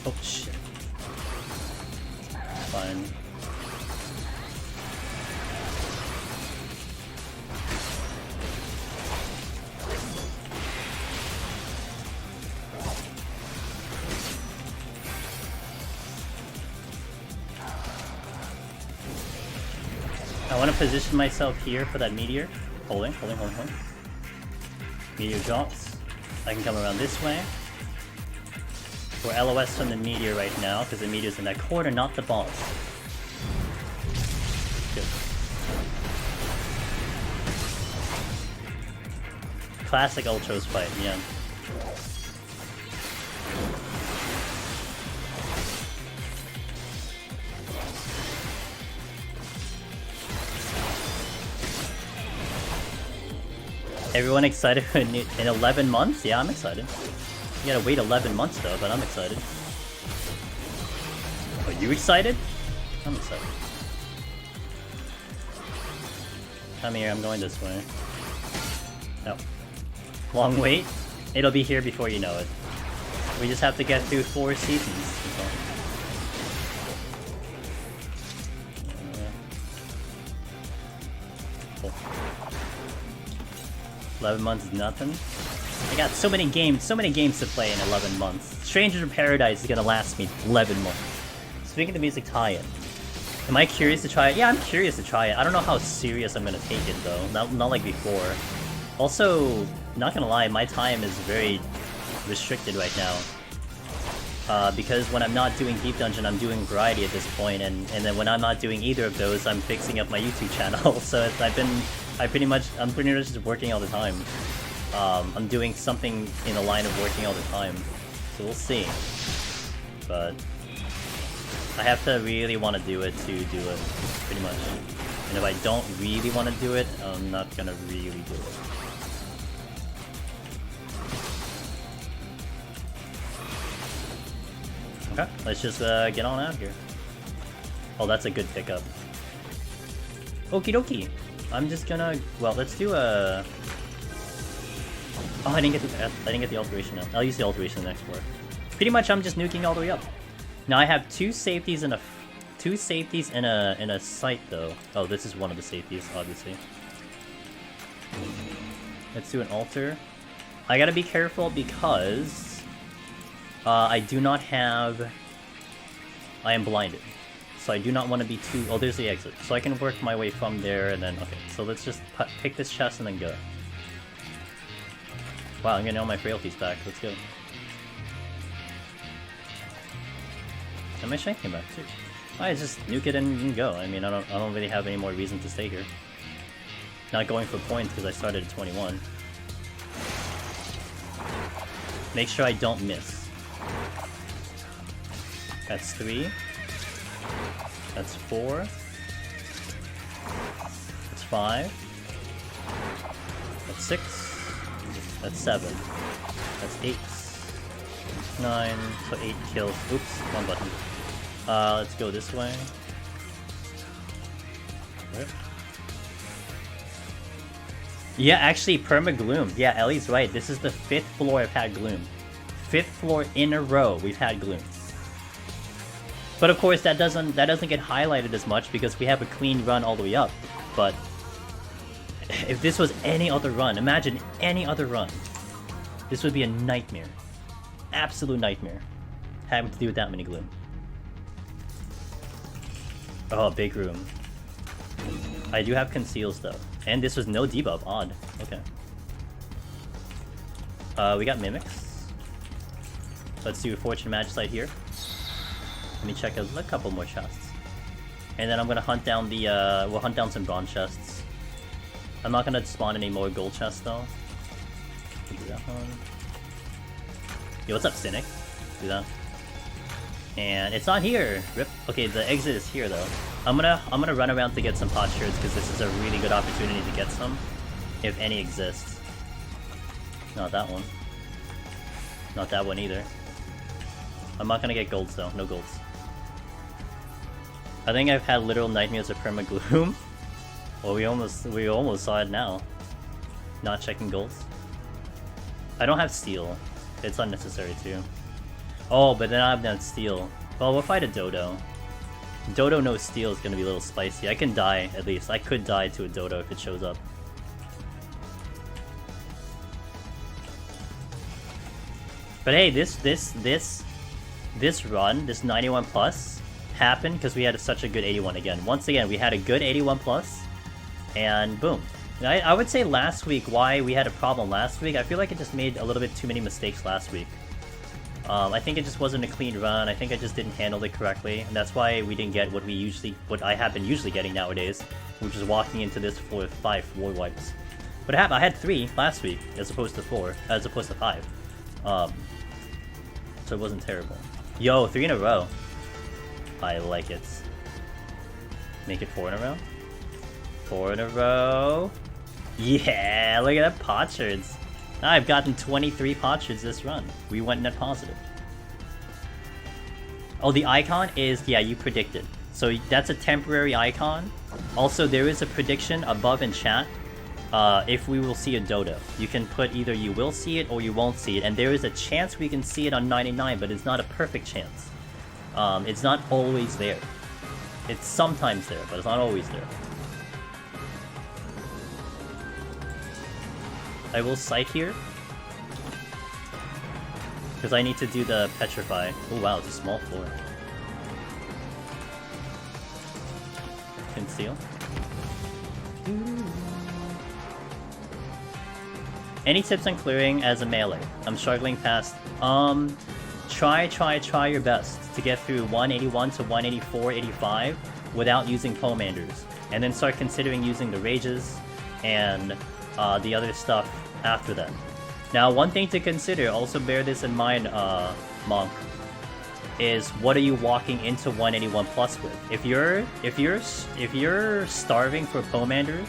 Oh shit. Fine. I want to position myself here for that meteor. Holding. Meteor drops. I can come around this way. We're LOS from the meteor right now, because the meteor's in that corner, not the boss. Good. Classic Ultros fight, yeah. Everyone excited in 11 months? Yeah, I'm excited. You gotta wait 11 months though, but I'm excited. Are you excited? I'm excited. Come here, I'm going this way. No. Long wait? It'll be here before you know it. We just have to get through 4 seasons. Cool. 11 months is nothing. I got so many games to play in 11 months. Strangers in Paradise is gonna last me 11 months. Speaking of the music tie-in, am I curious to try it? Yeah, I'm curious to try it. I don't know how serious I'm gonna take it though. Not like before. Also, not gonna lie, my time is very restricted right now. Because when I'm not doing Deep Dungeon, I'm doing Variety at this point, and then when I'm not doing either of those, I'm fixing up my YouTube channel. So I'm pretty much just working all the time. I'm doing something in the line of working all the time, so we'll see. But I have to really want to do it to do it, pretty much. And if I don't really want to do it, I'm not gonna really do it. Okay, let's just get on out here. Oh, that's a good pickup. Okie dokie. I'm just gonna, well, let's do a... Oh, I didn't get the alteration now. I'll use the alteration in the next floor. Pretty much, I'm just nuking all the way up. Now I have 2 safeties and a site though. Oh, this is one of the safeties, obviously. Let's do an altar. I gotta be careful because I do not have. I am blinded, so I do not want to be too. Oh, there's the exit, so I can work my way from there and then. Okay, so let's just pick this chest and then go. Wow, I'm getting all my frailties back. Let's go. And my shank came back too. I just nuke it and go. I mean, I don't really have any more reason to stay here. Not going for points because I started at 21. Make sure I don't miss. That's 3. That's 4. That's 5. That's 6. That's 7. That's 8. 9. So 8 kills. Oops, one button. Let's go this way. Right. Yeah, actually, Perma Gloom. Yeah, Ellie's right. This is the 5th floor I've had Gloom. 5th floor in a row we've had Gloom. But of course, that doesn't get highlighted as much because we have a clean run all the way up. But if this was any other run, imagine any other run, this would be a nightmare. Absolute nightmare. Having to do with that many Gloom. Oh, big room. I do have conceals though. And this was no debuff. Odd. Okay. We got mimics. Let's do a fortune magicite here. Let me check a couple more chests. And then I'm gonna hunt down the we'll hunt down some bronze chests. I'm not gonna spawn any more gold chests though. Do that one. Yo, what's up, Cynic? Do that. And it's not here. Rip. Okay, the exit is here though. I'm gonna run around to get some potsherds because this is a really good opportunity to get some, if any exists. Not that one. Not that one either. I'm not gonna get golds though. No golds. I think I've had literal nightmares of perma gloom. Well, we almost saw it now. Not checking golds. I don't have steel. It's unnecessary too. Oh, but then I have that steel. Well, we'll fight a dodo. Dodo no steel is gonna be a little spicy. I can die at least. I could die to a dodo if it shows up. But hey, this run, this 91 plus, happened because we had such a good 81 again. Once again, we had a good 81 plus, and boom. I would say last week, why we had a problem last week, I feel like it just made a little bit too many mistakes last week. I think it just wasn't a clean run. I think I just didn't handle it correctly, and that's why we didn't get what I have been usually getting nowadays, which is walking into this for 5 war wipes. But I had 3 last week, as opposed to 4, as opposed to 5. So it wasn't terrible. Yo, 3 in a row. I like it. Make it 4 in a row. 4 in a row. Yeah, look at that potsherds. I've gotten 23 potsherds this run. We went net positive. Oh, the icon is, yeah, you predicted. So that's a temporary icon. Also, there is a prediction above in chat if we will see a dodo. You can put either you will see it or you won't see it, and there is a chance we can see it on 99, but it's not a perfect chance. It's not always there. It's sometimes there, but it's not always there. I will psych here. Because I need to do the petrify. Oh wow, it's a small floor. Conceal. Any tips on clearing as a melee? I'm struggling past. Try your best to get through 181 to 184, 85 without using pomanders. And then start considering using the rages and the other stuff after that. Now, one thing to consider, also bear this in mind, Monk, is what are you walking into 181 plus with? If you're starving for pomanders,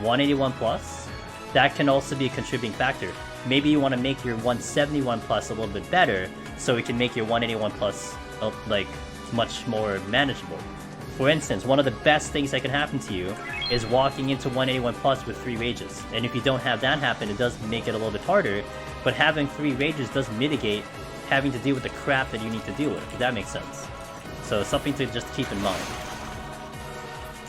181 plus, that can also be a contributing factor. Maybe you want to make your 171 plus a little bit better, so it can make your 181 plus like much more manageable. For instance, one of the best things that can happen to you is walking into 181 plus with 3 rages. And if you don't have that happen, it does make it a little bit harder, but having 3 rages does mitigate having to deal with the crap that you need to deal with, if that makes sense. So something to just keep in mind.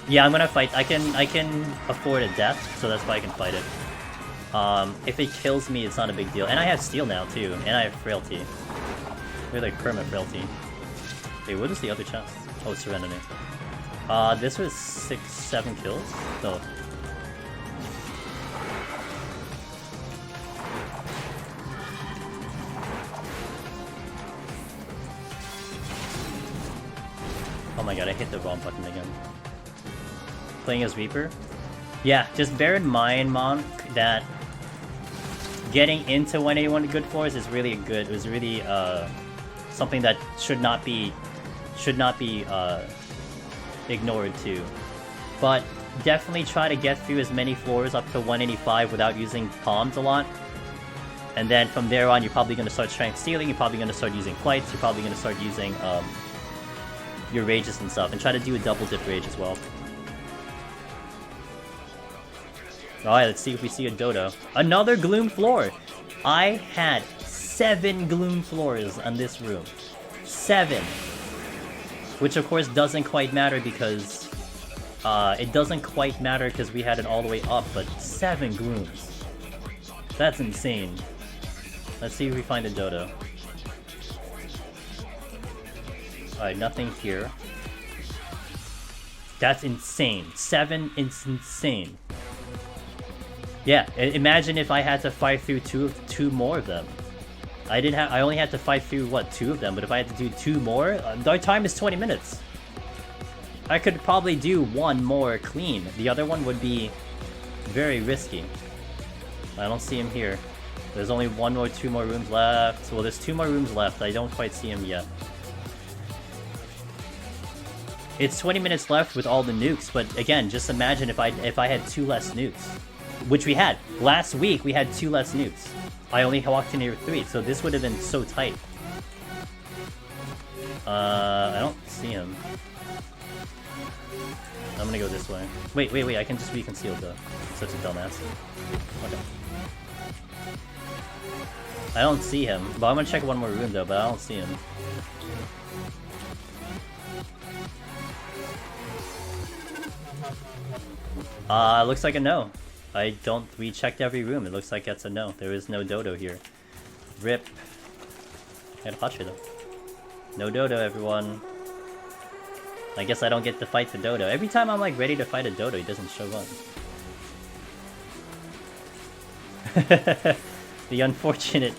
Yeah, I'm gonna fight. I can afford a death, so that's why I can fight it. If it kills me, it's not a big deal. And I have steel now too, and I have frailty. We're like perma frailty. Wait, what is the other chest? Oh, serenity. This was 6-7 kills? No. Oh my god, I hit the wrong button again. Playing as Reaper? Yeah, just bear in mind, Monk, that getting into 181 good floors is really good. It was really something that should not be ignored too. But definitely try to get through as many floors up to 185 without using palms a lot. And then from there on, you're probably going to start strength stealing, you're probably going to start using flights, you're probably going to start using your rages and stuff. And try to do a double dip rage as well. Alright, let's see if we see a dodo. Another gloom floor! I had 7 gloom floors on this room. 7! Which of course doesn't quite matter because... it doesn't quite matter because we had it all the way up, but 7 glooms. That's insane. Let's see if we find a dodo. Alright, nothing here. That's insane. 7 is insane. Yeah, imagine if I had to fight through two more of them. I only had to fight through, what, 2 of them, but if I had to do 2 more, our time is 20 minutes. I could probably do 1 more clean. The other one would be very risky. I don't see him here. There's only 1 or 2 more rooms left. Well, there's 2 more rooms left. I don't quite see him yet. It's 20 minutes left with all the nukes, but again, just imagine if I had 2 less nukes. Which we had. Last week, we had 2 less nukes. I only walked in here with 3, so this would have been so tight. I don't see him. I'm gonna go this way. Wait, I can just reconceal though. Such a dumbass. Okay. I don't see him, but I'm gonna check 1 more room though, but I don't see him. Looks like a no. We checked every room. It looks like that's a no. There is no dodo here. RIP. Got a Pacha though. No dodo, everyone. I guess I don't get to fight the dodo. Every time I'm like ready to fight a dodo, he doesn't show up. The unfortunate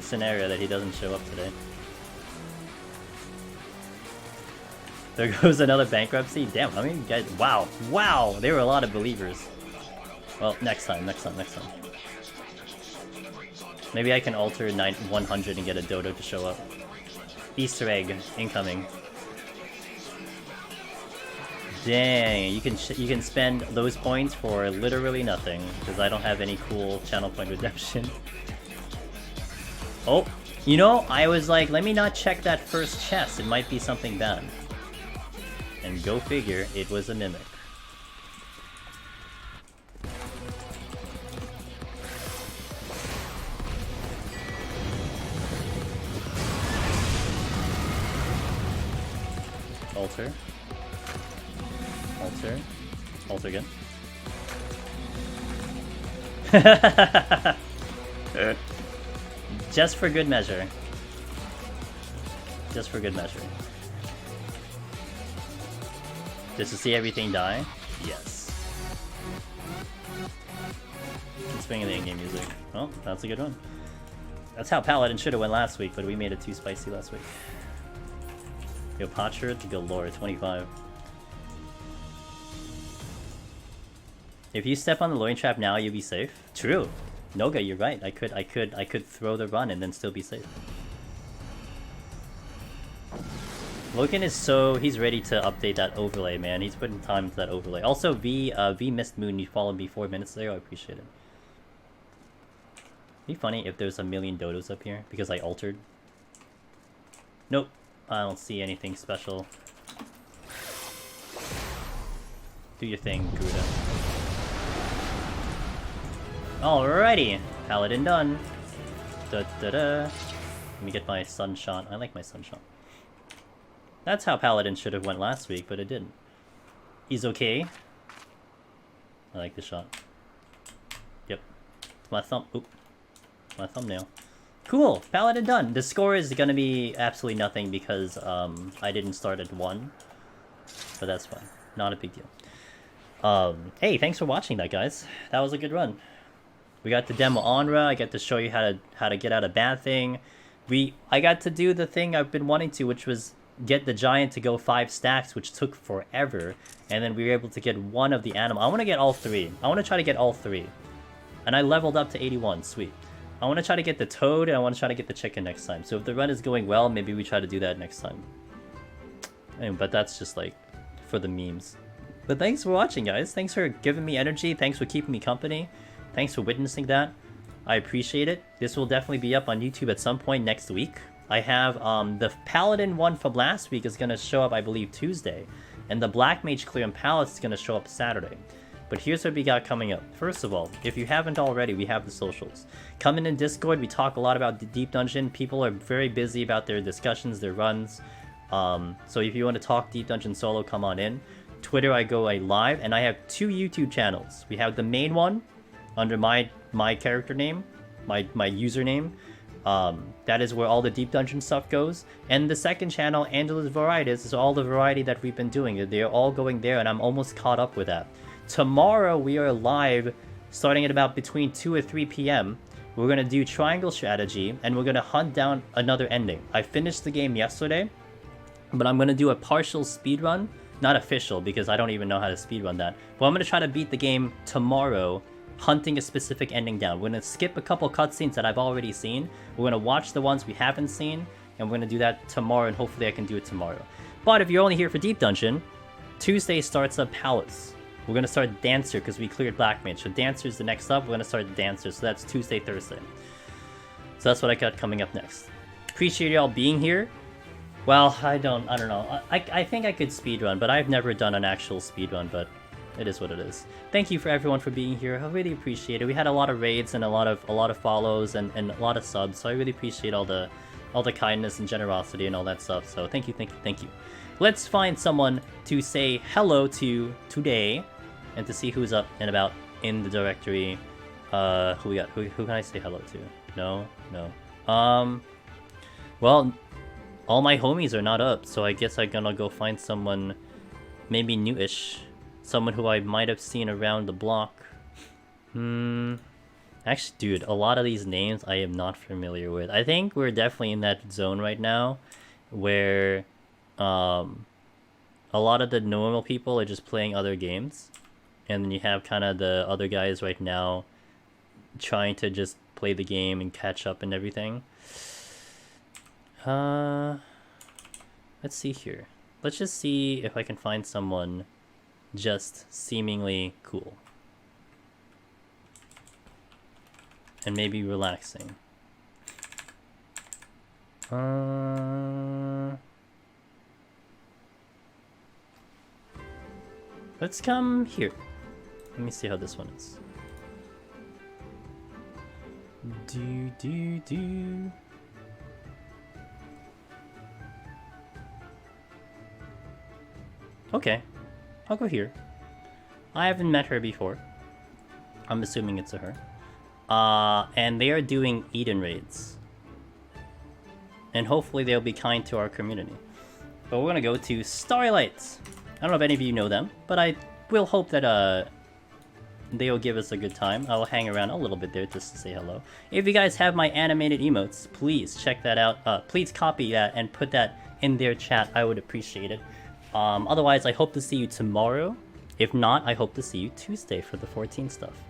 scenario that he doesn't show up today. There goes another bankruptcy. Damn, I mean, guys, wow, there were a lot of believers. Well, next time. Maybe I can alter 100 and get a dodo to show up. Easter egg incoming. Dang, you can spend those points for literally nothing because I don't have any cool channel point redemption. Oh, you know, I was like, let me not check that first chest. It might be something bad. And go figure, it was a mimic. Alter. Alter again. Just for good measure. Just for good measure. Just to see everything die? Yes. Keep swinging the in-game music. Oh, that's a good one. That's how Paladin should have went last week, but we made it too spicy last week. Yo, Potcher to Galore, 25. If you step on the loading trap now, you'll be safe. True. Noga, you're right. I could throw the run and then still be safe. Logan is he's ready to update that overlay, man. He's putting time into that overlay. Also, V Mist Moon, you followed me 4 minutes ago. I appreciate it. It'd be funny if there's a million dodos up here because I altered. Nope. I don't see anything special. Do your thing, Gruda. Alrighty, Paladin done. Let me get my Sunshot. I like my Sunshot. That's how Paladin should have went last week, but it didn't. He's okay. I like the shot. Yep. It's my my thumbnail. Cool, Paladin done. The score is gonna be absolutely nothing because I didn't start at 1, but that's fine. Not a big deal. Hey, thanks for watching that, guys. That was a good run. We got to demo Onra. I got to show you how to get out a bad thing. I got to do the thing I've been wanting to, which was get the giant to go 5 stacks, which took forever, and then we were able to get 1 of the animal. I want to get all 3. I want to try to get all 3, and I leveled up to 81. Sweet. I want to try to get the toad, and I want to try to get the chicken next time. So if the run is going well, maybe we try to do that next time. Anyway, but that's just like for the memes. But thanks for watching, guys. Thanks for giving me energy. Thanks for keeping me company. Thanks for witnessing that. I appreciate it. This will definitely be up on YouTube at some point next week. I have the Paladin one from last week is going to show up, I believe, Tuesday. And the Black Mage Clear and Palace is going to show up Saturday. But here's what we got coming up. First of all, if you haven't already, we have the socials. Come in Discord, we talk a lot about the Deep Dungeon. People are very busy about their discussions, their runs. So if you want to talk Deep Dungeon solo, come on in. Twitter, I go live, and I have 2 YouTube channels. We have the main one, under my character name, my username, That is where all the deep dungeon stuff goes. And the second channel, Angela's Varieties, is all the variety that we've been doing. They're all going there, and I'm almost caught up with that. Tomorrow we are live, starting at about between 2 or 3 p.m. We're gonna do triangle strategy, and we're gonna hunt down another ending. I finished the game yesterday, but I'm gonna do a partial speedrun. Not official, because I don't even know how to speedrun that. But I'm gonna try to beat the game tomorrow, hunting a specific ending down. We're gonna skip a couple cutscenes that I've already seen. We're gonna watch the ones we haven't seen, and we're gonna do that tomorrow, and hopefully I can do it tomorrow. But if you're only here for Deep Dungeon, Tuesday starts up Palace. We're gonna start Dancer, because we cleared Black Mage. So Dancer's the next up, we're gonna start Dancer, so that's Tuesday, Thursday. So that's what I got coming up next. Appreciate y'all being here. Well, I don't know. I think I could speedrun, but I've never done an actual speedrun, but it is what it is. Thank you for everyone for being here. I really appreciate it. We had a lot of raids and a lot of follows and a lot of subs, so I really appreciate all the kindness and generosity and all that stuff. So thank you. Let's find someone to say hello to today, and to see who's up and about in the directory. Who we got? Who can I say hello to? No. Well, all my homies are not up, so I guess I'm gonna go find someone maybe newish. Someone who I might have seen around the block. Actually, dude, a lot of these names I am not familiar with. I think we're definitely in that zone right now where a lot of the normal people are just playing other games. And then you have kind of the other guys right now trying to just play the game and catch up and everything. Let's see here. Let's just see if I can find someone just seemingly cool. And maybe relaxing. Let's come here. Let me see how this one is. Do. Okay, I'll go here. I haven't met her before. I'm assuming it's a her. And they are doing Eden raids. And hopefully they'll be kind to our community. But we're gonna go to Starlight. I don't know if any of you know them, but I will hope that they will give us a good time. I will hang around a little bit there just to say hello. If you guys have my animated emotes, please check that out. Please copy that and put that in their chat. I would appreciate it. Otherwise, I hope to see you tomorrow. If not, I hope to see you Tuesday for the 14 stuff.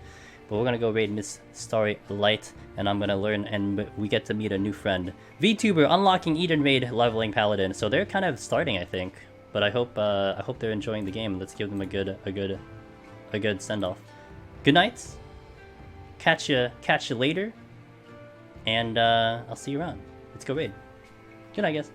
But we're gonna go raid Miss Starlight, and I'm gonna learn, and we get to meet a new friend. VTuber unlocking Eden raid, leveling Paladin. So they're kind of starting, I think. But I hope they're enjoying the game. Let's give them a good send off. Good night. Catch you later. And I'll see you around. Let's go raid. Good night, guys.